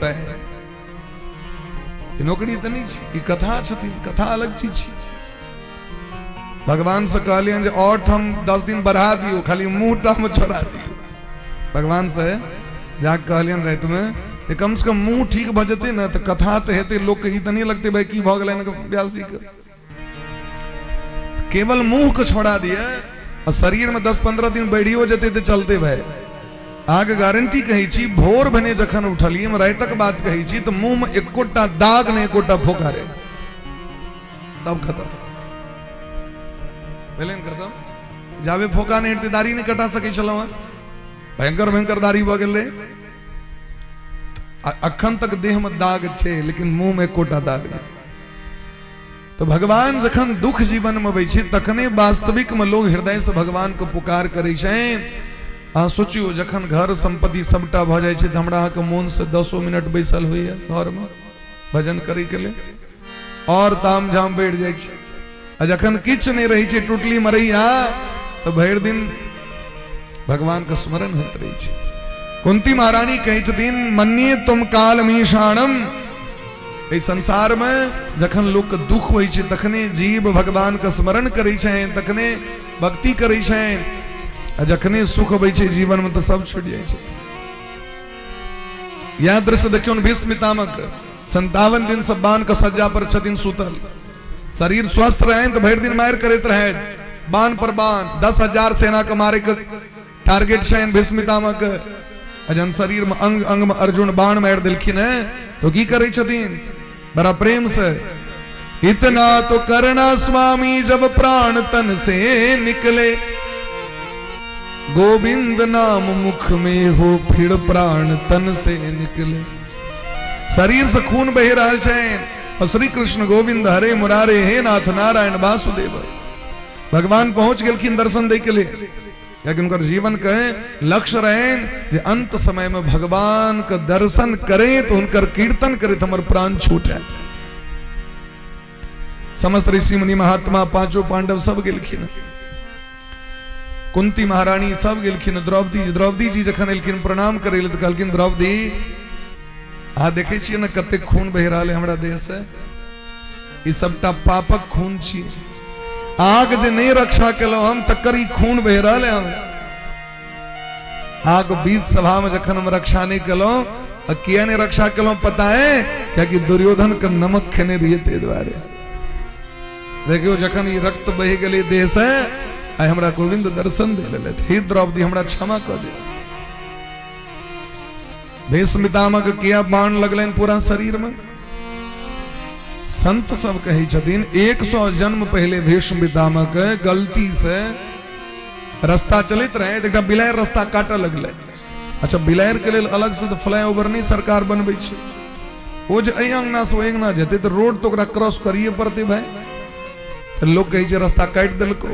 नौकरी तो नहीं छी कथा छथिन कथा अलग चीज छी। भगवान से कहलियन जे और हम 10 दिन बढ़ा दियो खाली मुंह टा में छोड़ा दियो भगवान से जाके कहलियन रात में कम से कम मुंह ठीक भ जते ना तो कथा तो हेते लोग के तो नहीं लगते भाई की भ गेलन व्यासी के केवल मुंह को छोड़ा दिए और शरीर में 10-15 दिन बढ़ियो जते तो चलते भाई आगे गारंटी कही छी भोर भने जखन उठलिए में रातक बात कही छी तो मुंह में एकोटा दाग ने एकोटा फोका रे सब खत्म बेलन खत्म जावे फोका ने हटते दाढ़ी नहीं कटा सके चलो भयंकर भयंकर दाढ़ी भ गेल रे अखन तक देह में दाग छे लेकिन मुंह में कोटा दाग नहीं। तो भगवान जखन दुख जीवन में अबै छै तखने वास्तविक में लोग हृदय से भगवान को पुकार करे छेन। अहाँ सोचियो जखन घर संपत्ति सबटा भ जाय छै त हमरा के मोन से 10 मिनट बैसल होइए घर में भजन करे के लिए और ताम झाम बैठ जाय छै आ जखन किछ नहीं रही छै टुटली मरैया तो भर दिन भगवान का स्मरण होत रही छै। कुंती महारानी कही छथिन मन्ये तुम काल मीशाणम इस संसार में जखन लोग के दुख होइ छै तखने जीव भगवान का स्मरण करे छेन तखने भक्ति करे छेन आ जखने सुख होइ छै जीवन में तो सब छूट जाय छै। यह दृश्य देखियो भीष्म पितामह 57 दिन सब बाण के सज्जा पर छथिन सुतल शरीर स्वस्थ रहे तो भर दिन मार करते रहे बाण पर बाण 10,000 सेना के मारे के टारगेट छेन भीष्म पितामह के जन शरीर में अंग अंग में अर्जुन बाण मार दिलखिन है तो की करे छथिन बड़ा प्रेम से इतना तो करना स्वामी जब प्राण तन से निकले गोविंद नाम मुख में हो फिर प्राण तन से निकले। शरीर से खून बह रहा है और श्री कृष्ण गोविंद हरे मुरारे हे नाथ नारायण वासुदेव भगवान पहुंच गए दर्शन दे के लिए लेकिन उनका जीवन कहे लक्ष्य रहे जे अंत समय में भगवान का दर्शन करें तो उनकर कीर्तन करे तो हमारे प्राण छूटे। समस्त ऋषि मुनि महात्मा पांचों पांडव सब गेलखिन कुंती महारानी सब गेलखिन द्रौपदी जी जखन एलखिन प्रणाम करे तो कहलखिन द्रौपदी आ देखे छियै न कते खून बह रहा है हमरा देह से ई सबटा पापक खून छियै आग जे नहीं रक्षा केलो हम तकरी खून बह रहा है हमें आग बीच सभा में जखन हम रक्षा नहीं केलो किया नहीं रक्षा केलो पता है क्या कि दुर्योधन का नमक खेने रहिए ते द्वारे देखियो जखन ये रक्त बह गए देह से आय हमरा गोविंद दर्शन दे ले हे द्रौपदी हमरा क्षमा कर दे। भीष्म पितामह के किया बाण लगलन पूरा शरीर में संत सब कही छथिन 100 जन्म पहले भीष्म पितामह के गलती से रास्ता चलित रहे तो बिलायर रास्ता काटे लगले। अच्छा बिलायर के लिए अलग से तो फ्लाईओवर नहीं सरकार बनबे छे। वो जो अई अंगना से ओई अंगना जेते तो रोड तो क्रॉस करिए पड़ते भाई। तो लोग कही छे रास्ता काट दिलको।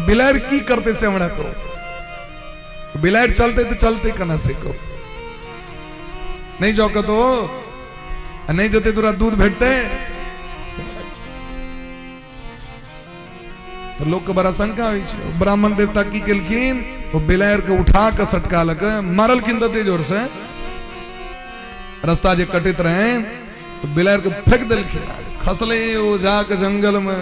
बिलायर की करते से हमरा को बिलायर चलते तो चलते कना से को नहीं जाओ तो नहीं जते तोरा दूध भेटते तो लोग के बड़ा शंका हुई छे। ब्राह्मण देवता की केलखिन वो बिलायर के उठा के सटका लग मारल किन दते जोर से रास्ता जे कटित रहे तो बिलायर के फेंक दिलखिन। खसले वो जाके जंगल में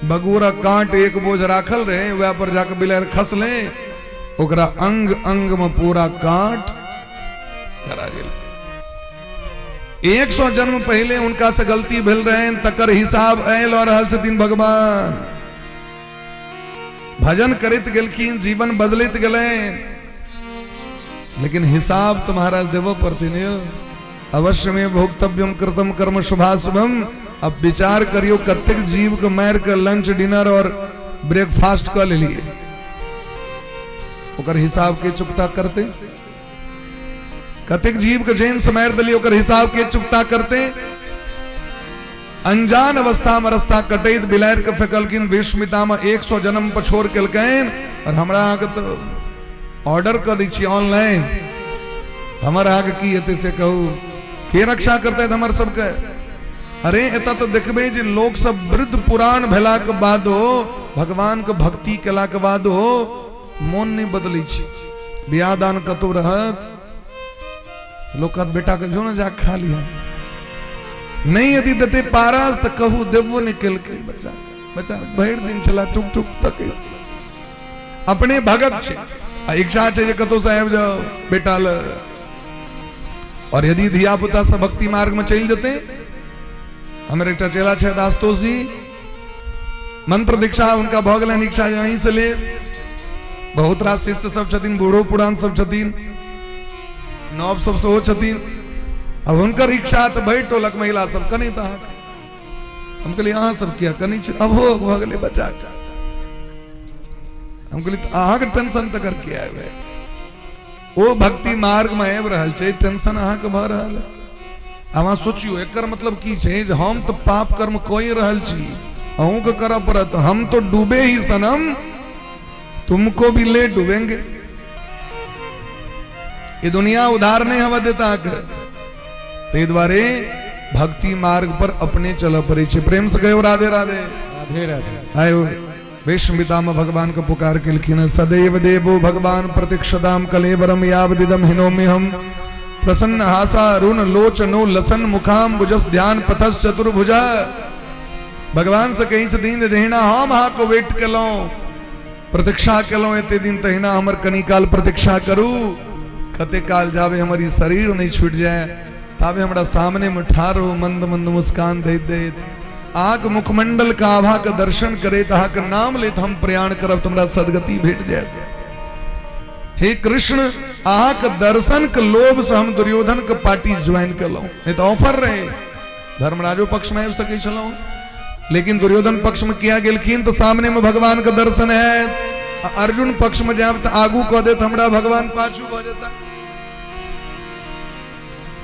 बगूरा कांट एक बोझ राखल रहे वह पर जाके बिलायर खसले ओकरा अंग अंग में पूरा कांट करा गेल। 100 जन्म पहले उनका से गलती भेल रहे तकर हिसाब आयल और रहल छथिन भगवान। भजन करित गेलखिन जीवन बदलित गेले लेकिन हिसाब तुम्हारा देव पड़ती नहीं। अवश्य में भोक्तव्यम कृतम कर्म शुभाशुभम। अब विचार करियो कतेक जीव के मार के लंच डिनर और ब्रेकफास्ट कर लिए ओकर हिसाब के चुकता करते। कतेक जीव के जैन से मार दिली ओकर हिसाब के चुकता करते। अनजान अवस्था में रास्ता कटैत बिलायर के फेकलकिन भीष्म पितामह 100 जन्म पछोर केलकैन। और हमरा आगे तो ऑर्डर कर दी छी ऑनलाइन हमारा आगे की हेते से कहू के रक्षा करते हमर सबके। अरे एता तो देखबे जे लोग सब वृद्ध पुराण भेला के बादो भगवान के भक्ति केला के बादो मन नहीं बदली छी। बियाह दान कतौ रहत लोग कहत बेटा के जो न जा खा लिया नहीं यदि देते पारस तो कहू देवो निकल के बच्चा बच्चा भर दिन चला टुक टुक तक अपने भगत छे इच्छा छे जे कतौ से आबि जाओ बेटा ल। और यदि धिया पुता से भक्ति मार्ग में चल जते हमर एकटा चेला छे दासतोष जी मंत्र दीक्षा उनका भ गेलन इच्छा यहीं से ले। बहुत रास शिष्य सब छथिन बूढ़ो पुरान सब छथिन नौब सब सेहो छथिन। अब उनकर इच्छा तो भाई टोलक महिला सब कनी तो हम कहलिए अहाँ सब किया कनी छे अब हो भ गेलै बच्चा हम कहलिए अहाँ के टेंशन तक के आबे ओ भक्ति मार्ग में आबि रहल छै टेंशन अहाँ के भ रहल है। अहाँ सोचियो एकर मतलब की छै जे हम तो पाप कर्म कोई रहल छी अहूँ के करऽ पड़त। हम तो डूबे ही सनम तुमको भी ले डूबेंगे। ये दुनिया उधार नहीं हवा देता ते द्वारे भक्ति मार्ग पर अपने चलो पड़े छे। प्रेम से कहो राधे राधे राधे राधे। आयो भीष्म पितामह भगवान का पुकार केलखिन सदैव देवो भगवान प्रतीक्षताम कलेवरम यावदिदम हिनोमि हम प्रसन्न हासा रुण लोचनो लसन मुखाम बुजस ध्यान पथस चतुर्भुजा। भगवान से कही छथिन जहिना हम अहाँ को वेट केलौं प्रतीक्षा केलौं एते दिन तहिना हमर कनी काल प्रतीक्षा करू। कते काल जावे हमारी शरीर नहीं छूट जाए तावे हमरा सामने में ठार हो मंद मंद मुस्कान दे दे आग मुखमंडल का आभा का दर्शन करे तहा का नाम ले हम प्रयाण करब तुमरा सदगति भेट जाए। हे कृष्ण आहा के दर्शन के लोभ से हम दुर्योधन के पार्टी ज्वाइन करलौं नहीं तो ऑफर रहे धर्मराजो पक्ष में आबि सकै छलौं लेकिन दुर्योधन पक्ष में किया गेलखिन तो सामने में भगवान का दर्शन है। अर्जुन पक्ष में जाब तो आगू कह देत हमरा भगवान पाछू भ जेता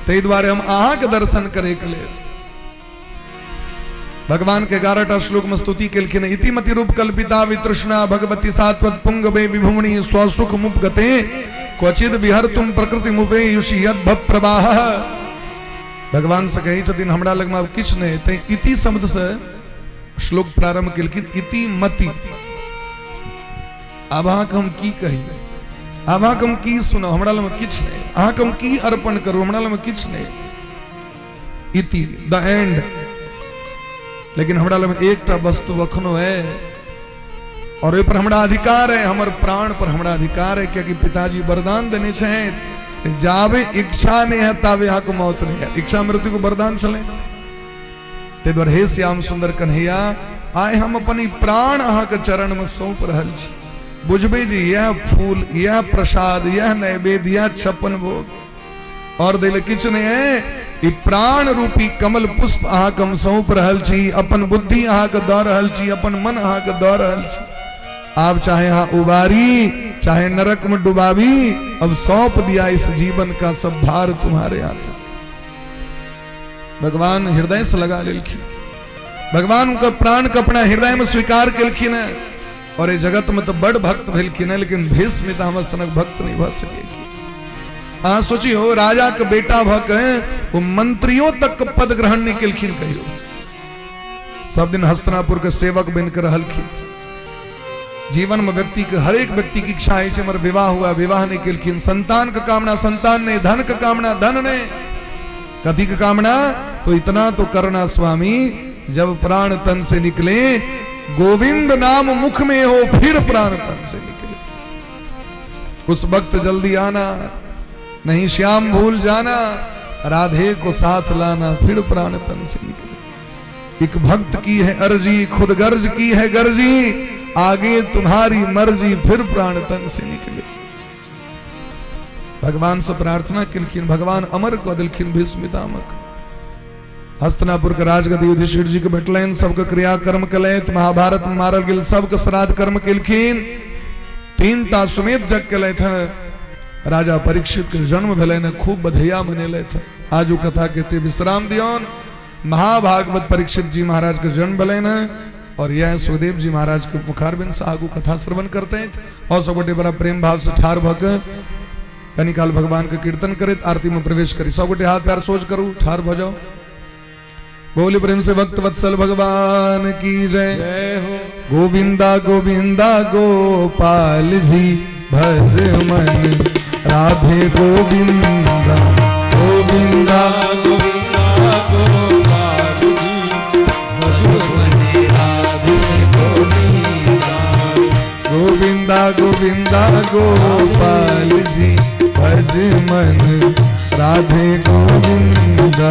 ते द्वारे हम अहाँ के दर्शन करे के लिए भगवान के 11टा श्लोक में स्तुति केलखिन। इतिमति रूप कल्पिता वितृष्णा भगवती सात्वत पुंगवे विभुमणि स्वसुख मुपगते क्वचिद विहर्तुम प्रकृति मुपे युषि यद्भव प्रवाह। भगवान से कही छथिन हमरा लग में अब किछ नहीं ते इति शब्द से श्लोक प्रारंभ केलखिन। इति मति अब अहाँ हम की कही अब अहाँ हम की सुनो हमरा लग में किछ नहीं अहाँ हम की अर्पण करू हमरा लग में किछ नहीं इति द एंड। लेकिन हमरा लग में एकटा वस्तु अखनो है और ओहि पर हमरा अधिकार है हमर प्राण पर हमरा अधिकार है क्योंकि पिताजी वरदान देने छे जावे इच्छा नहीं है तावे हक मौत नहीं है। इच्छा मृत्यु को वरदान चले ते द्वारे हे श्याम सुंदर कन्हैया आए हम अपनी प्राण अहाँ के चरण में सौंप रहल छी। बुझबे जी यह फूल यह प्रसाद यह नैवेद्य यह 56 भोग और दिल किछ नहीं है ई प्राण रूपी कमल पुष्प अहाँके हम सौंप रहल छी, अपन बुद्धि अहाँके दऽ रहल छी, अपन मन अहाँके दऽ रहल छी। आप चाहे यहाँ उबारी, चाहे नरक में डुबावी, अब सौंप दिया इस जीवन का सब भार तुम्हारे हाथ। भगवान हृदय से लगा लेलखिन, भगवान उनका प्राण का अपना हृदय में स्वीकार केलखिन है। और ये जगत में तो बड़ भक्त भेलखिन है, लेकिन भीष्म में तो हम सनक भक्त नहीं भ सके। हाँ सोचियो, राजा के बेटा भक वो मंत्रियों तक पद ग्रहण नहीं केलखिन। कहियो सब दिन हस्तिनापुर के सेवक बनकर रहलखिन। जीवन में व्यक्ति के हर एक व्यक्ति की इच्छा है, मगर विवाह हुआ, विवाह नहीं केलखिन। संतान का कामना संतान ने, धन का कामना धन ने, कथी का कामना? तो इतना तो करना स्वामी, जब प्राण तन से निकले गोविंद नाम मुख में हो, फिर प्राण तन से निकले। उस वक्त जल्दी आना, नहीं श्याम भूल जाना, राधे को साथ लाना, फिर प्राण तन से निकले। एक भक्त की है अर्जी, खुद गर्ज की है गर्जी, आगे तुम्हारी मर्जी, फिर प्राण तन से निकले। भगवान से प्रार्थना किलखिन, भगवान अमर को दिलखिन भीष्मितामक। हस्तिनापुर के राजगद्दी युधिष्ठिर जी के भेटलैन, सबके क्रिया कर्म कलैत, महाभारत में मारल गेल सबके श्राद्ध कर्म केलखिन। 3टा सुमेध जग केलैथ। राजा परीक्षित के जन्म भेलैन, खूब बधैया मनेलैथ। आजू कथा के विश्राम दियौन। महाभागवत परीक्षित जी महाराज के जन्म भेलैन, और यह सुखदेव जी महाराज के मुखारबिंद से आगू कथा श्रवण करते हैं। और सब गोटे बड़ा प्रेम भाव से ठार भक कनिकाल भगवान के कीर्तन करित आरती में प्रवेश करी। सब गोटे हाथ पैर सोच करू, ठार भ जाओ। बोले प्रेम से भक्त वत्सल भगवान की जय। गोविंदा गोविंदा गोपाल जी भज मन, राधे गोविंदा गोविंदा गोविंदा गोपाल जी भज मन, राधे गोविंदा। गोविंदा गोविंदा गोपाल जी भज मन, राधे गोविंदा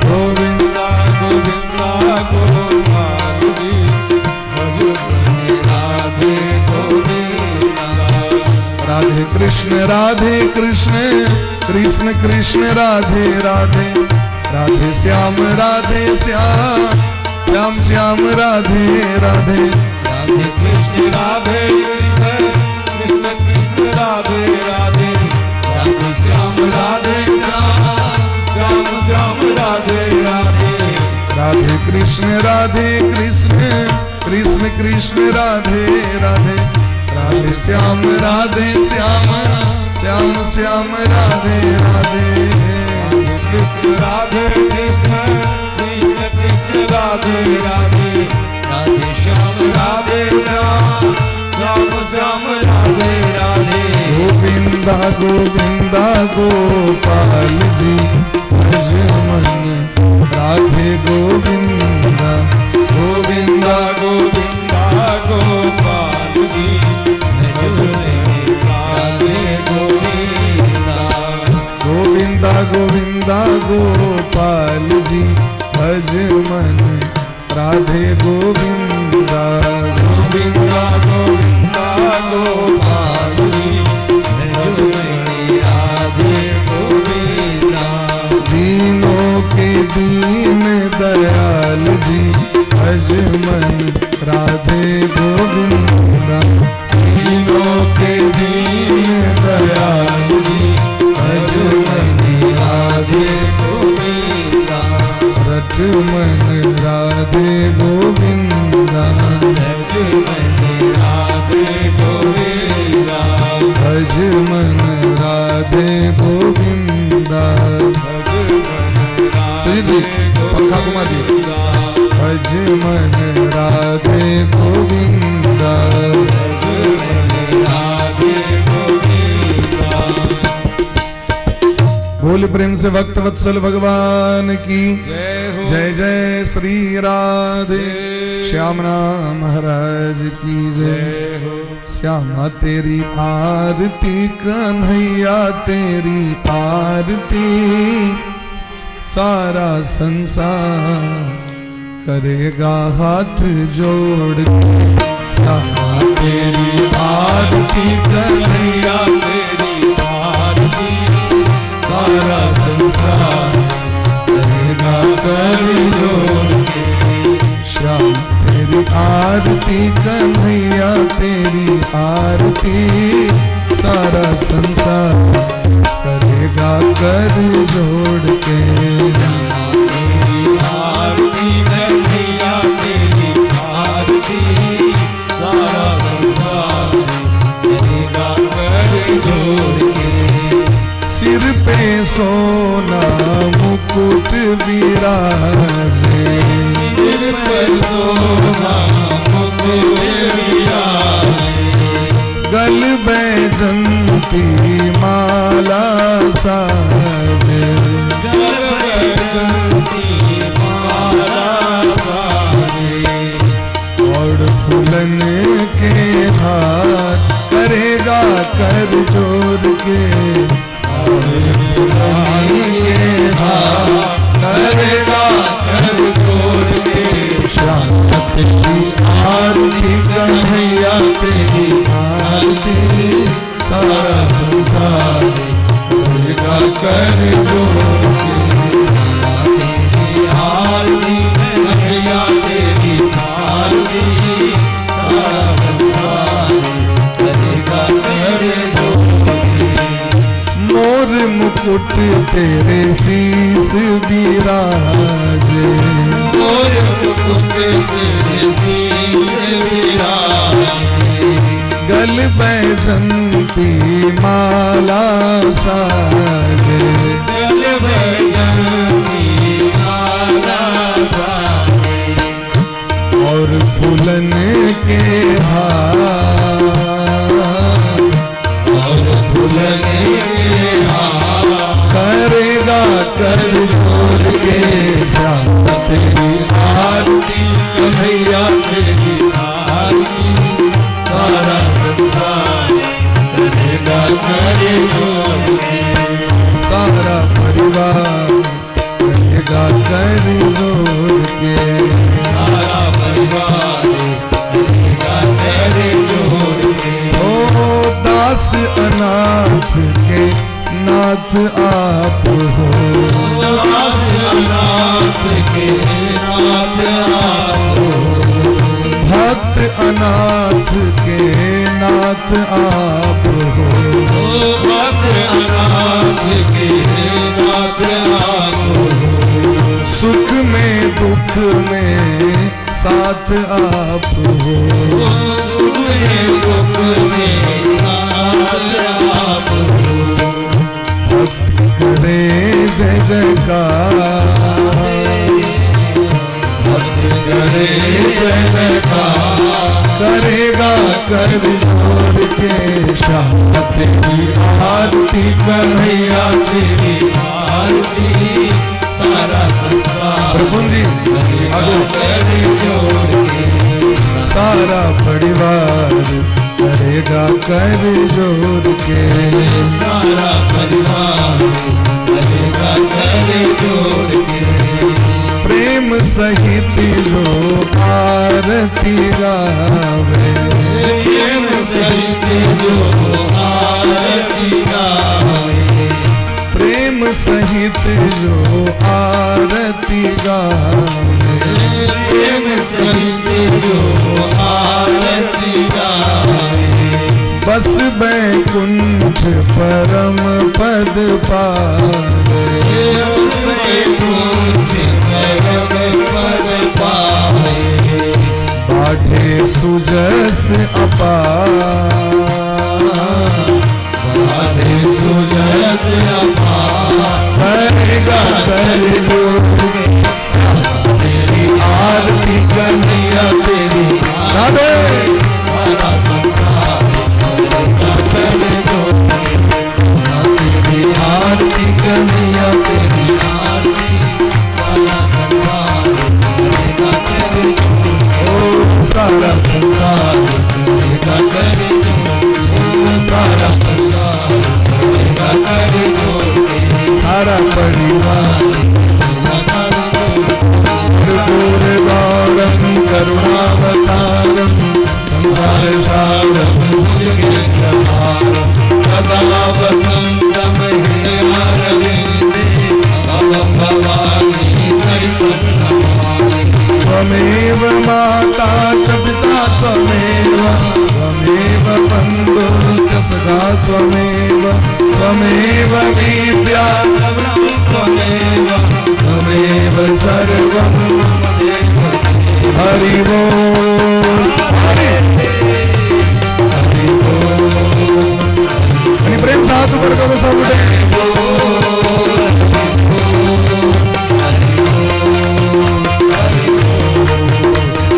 गोविंदा गोविंदा गोपाल जी भज मन, राधे गोविंदा। राधे कृष्ण कृष्ण कृष्ण राधे राधे, राधे श्याम श्याम, श्याम श्याम राधे राधे। राधे कृष्ण कृष्ण कृष्ण राधे राधे, राधे श्याम श्याम, श्याम श्याम राधे राधे। राधे कृष्ण कृष्ण कृष्ण राधे राधे, राधे श्याम श्याम, श्याम श्याम राधे राधे। राधे कृष्ण कृष्ण कृष्ण राधे राधे, राधे श्याम श्याम, श्याम श्याम राधे राधे। गोविंदा गोविंदा गोपाल जी भज मन, राधे गोविंदा गोविंदा गोविंदा गोपाल जी भज मन, राधे गोविंदा। गोविंदा गोविंदा गोपाल जी भज मन, राधे गोविंदा गोविंदा गोविंदा गोपाल जी भज मन, राधे गोविंदा। दीनों के दीन दयाल जी भज मन, राधे गोविंदा। दीनों के दीन दयाल जी भज मन, राधे गोविंदा। रट मन राधे गोविंदा, भज मन, राधे गोविंदा। भज मन राधे गोविंदा। भज मन, सुजीत जी पंखा घुमा दिए। भज मन राधे गोविंदा, भज मन, राधे गोविंदा। बोल प्रेम से भक्त वत्सल भगवान की जय जय। श्री राधे श्यामना महाराज की जय। श्यामा तेरी आरती, कन्हैया तेरी आरती, सारा संसार करेगा हाथ जोड़ के। श्यामा तेरी आरती, कन्हैया तेरी आरती, सारा संसार तेरी आरती सारा संसार करेगा कर जोड़ के। तेरी आरती कन्हैया तेरी आरती सारा संसार करेगा कर जोड़ के। सिर पे सोना मुकुट विराजे, सिर पर सोना मुकुट विराजे, गल बैजंती माला साजे, गल बैजंती माला साजे, और फूलन के हाथ करेगा कर जोड़ के। करेगा कर जोड़ के। श्याम तेरी आरती कन्हैया तेरी आरती सारा संसार करेगा कर जोड़ के। तेरी आरती कन्हैया तेरी आरती सारा संसार करेगा कर जोड़ के। मोर मुकुट तेरे शीस विराजे, मोर मुकुट तेरे शीस विराजे, गल बैजंती माला साजे, गल बैजंती माला साजे, और फूलन के हार, और फूलन के हार करेगा कर जोड़ के। श्याम तेरी आरती कन्हैया तेरी आरती सारा संसार करेगा कर जोड़ के। सारा परिवार करेगा कर जोड़ के। सारा परिवार करेगा कर जोड़ के। ओ दास अनाथ के नाथ आप हो, दास अनाथ के नाथ आप हो, भक्त अनाथ के नाथ आप हो। भक्त अनाथ के नाथ आप हो, सुख में दुख में साथ आप हो। सुख में दुख में साथ आप हो, भक्ति करे जय जयकार, भक्त करे जय जयकार, करेगा कर जोड़ के। श्याम तेरी आरती कन्हैया तेरी आरती सारा संसार प्रसून जी आगो। कर जोड़ के। सारा परिवार करेगा कर जोड़ के। सारा परिवार करेगा कर जोड़ के। प्रेम सहित जो आरती गावे, प्रेम सहित जो आरती गावे, प्रेम सहित जो आरती गावे, प्रेम सहित जो आरती गावे, बस बैकुंठ परम पद पावे। बस बैकुंठ परम पद पावे, बाढ़े सुजस अपार, बाढ़े सुजस अपार, करेगा कर जोड़ के। तेरी आरती कन्हैया तेरी राधे। सारा संसार करेगा कर जोड़ के। तेरी आरती कन्हैया तेरी आरती सारा संसार करेगा कर जोड़ के। ओ सारा संसार करेगा कर सखा त्वमेव त्वमेव विद्या त्वमेव सर्वं हरि बोल हरि बोल। आणि प्रेम साथ ऊपर करो सब हरि बोल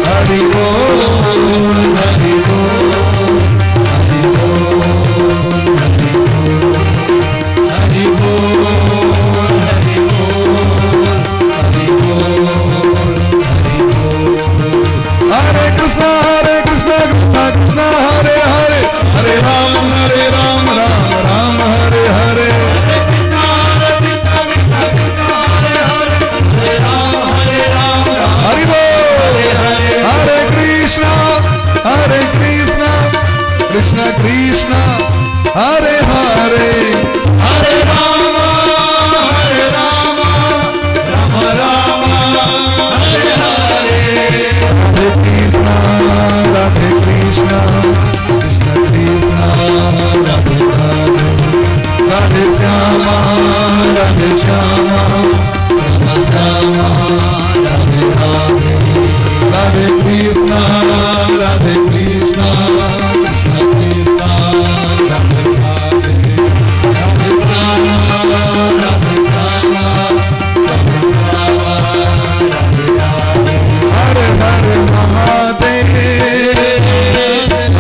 हरि बोल हरि बोल हरि बोल हरि बोल हरि बोल। हरे कृष्णा कृष्णा कृष्णा हरे हरे हरे राम राम राम हरे हरे हरि बोल। हरे कृष्णा कृष्ण कृष्ण हरे हरे हरे राम राम राम हरे हरे। हरे कृष्ण कृष्ण कृष्ण राधे राधे राधे श्यामा श्याम श्याम राधे राधे। राधे कृष्ण कृष्ण कृष्ण कृष्ण राधे राधे राधे श्याम श्याम राधे राधे। हर हर महादेव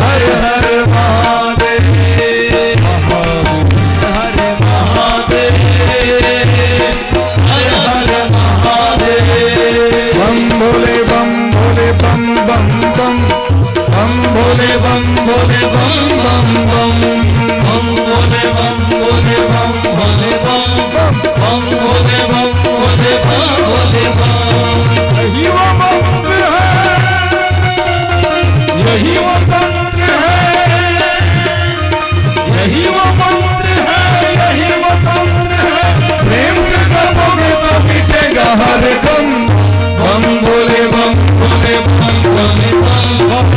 हर हर महादेव हर महादेव हर हर महादेव। बम भोले बम भोले बम बम बम बम भोले बम भोले बम बम बम बम भोले बम भोले बम भोले बम बम बम भोले बम भोले बम भोले बम। यही वो मंत्र है यही वो तंत्र है यही वो मंत्र है यही वो तंत्र है। प्रेम से करोगे तो मिटेगा हर गम। बम भोले बम भोले बम भोले बम बम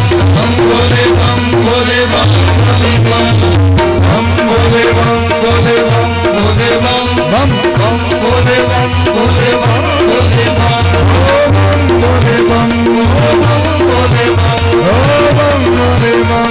भोले बम भोले बम भोले बम बम भोले बम भोले बम भोले बम बम बम भोले बम भोले बम भोले बम। बम भोले बम भोले बम बम भोले बम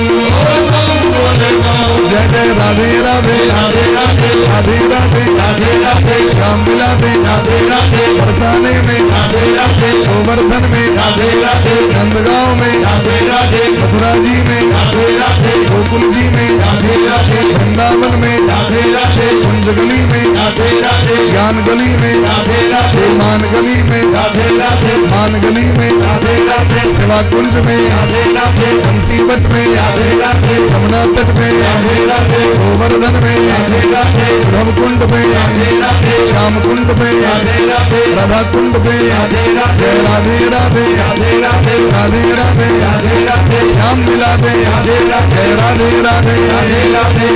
भोले बम। जय जय राधे राधे राधे राधे राधे राधे राधे राधे श्याम मिला दे राधे राधे बरसाने में राधे राधे गोवर्धन में राधे राधे नंदगांव में राधे राधे मथुरा जी में राधे राधे गोकुल जी में राधे राधे वृंदावन में राधे राधे कुंज गली में राधे राधे ज्ञान गली में राधे राधे मान गली में राधे राधे मान गली में राधे राधे सेवा कुंज में राधे राधे बंसीवट में राधे राधे यमुना तट में राधे राधे गोवर्धन में राधे राधे ब्रह्मकुंड में राधे राधे श्याम कुंड में राधे राधे राधा कुंड में राधे राधे राधे राधे राधे राधे राधे राधे राधे राधे श्याम मिला दे राधे राधे राधे राधे राधे राधे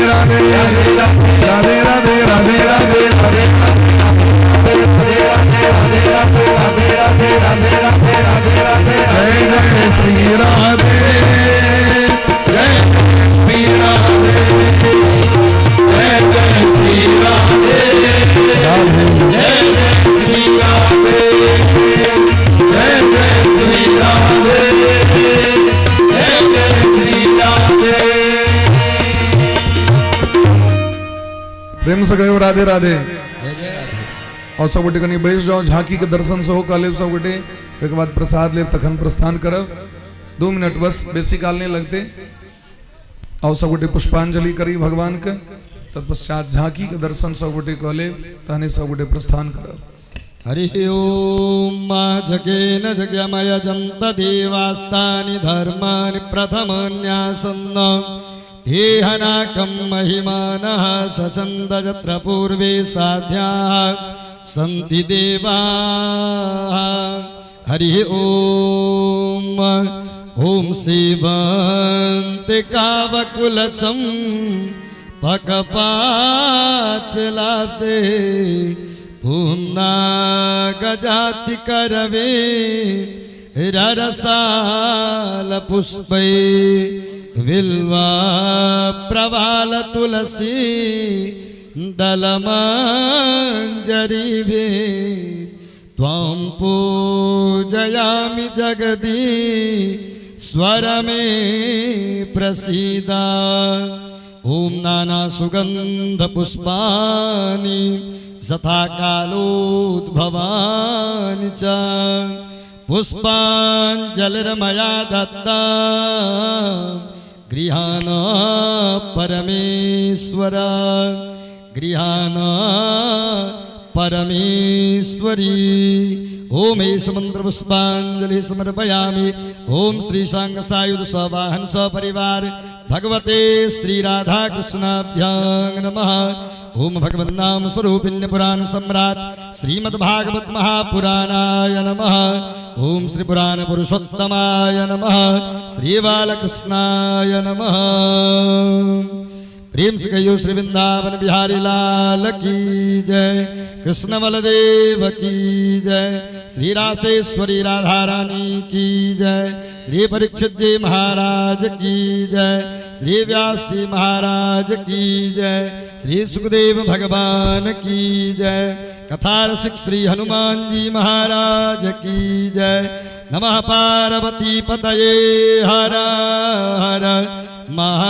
राधे राधे राधे राधे राधे राधे राधे जय जय श्री राधे जय श्री राधे जय जय श्री राधे जय जय श्री राधे जय जय श्री राधे जय जय श्री राधे। प्रेम से गयो राधे राधे। और सब गोटे कहीं बैठ जाओ झांकी के दर्शन से हो काले सब गोटे एक बाद प्रसाद ले तखन प्रस्थान करब 2 मिनट बस बेसी काल नहीं लगते। और सब गोटे पुष्पांजलि करी भगवान के तत्पश्चात झांकी के दर्शन सब गोटे कहले तहने सब गोटे प्रस्थान करब। हरि ओम जगेन जगमय जंत देवास्तानि धर्मानि प्रथमन्यासन्न हेहनाकं महिमानः सचन्द यत्र पूर्वे साध्याः सन्ति देवाः। हरि ओम ओम सेवन्तिकावकुलचं पकपाचलाप्से पुन्ना गजाति करवे ररसाल पुष्पै विल्वा प्रवाल तुलसी दलमंजरी भी त्वां पूजयामि जगदी स्वर में प्रसीदा ओम नाना सुगंध पुष्पानि यथा कालोद्भवानि च पुष्पाञ्जलिर्मया दत्ता गृहाण परमेश्वर गृहाण परमेश्वरी ओम एष मंत्र पुष्पांजलि समर्पयामि ओम श्री सांग सायुध सवाहन सपरिवार भगवते श्री राधा कृष्णाभ्यां नमः ओम भगवन्नाम स्वरूपिण्य पुराण सम्राट श्रीमद्भागवत महापुराणाय नमः ओम श्री पुराण पुरुषोत्तमाय नमः श्री बालकृष्णाय नमः प्रेम से कहियो श्री वृंदावन बिहारी लाल की जय कृष्ण बलदेव की जय श्री रासेश्वरी राधा रानी की जय श्री परीक्षित जी महाराज की जय श्री व्यास जी महाराज की जय श्री सुखदेव भगवान की जय कथा रसिक श्री हनुमान जी महाराज की जय नमः पार्वती पतये हर हर महा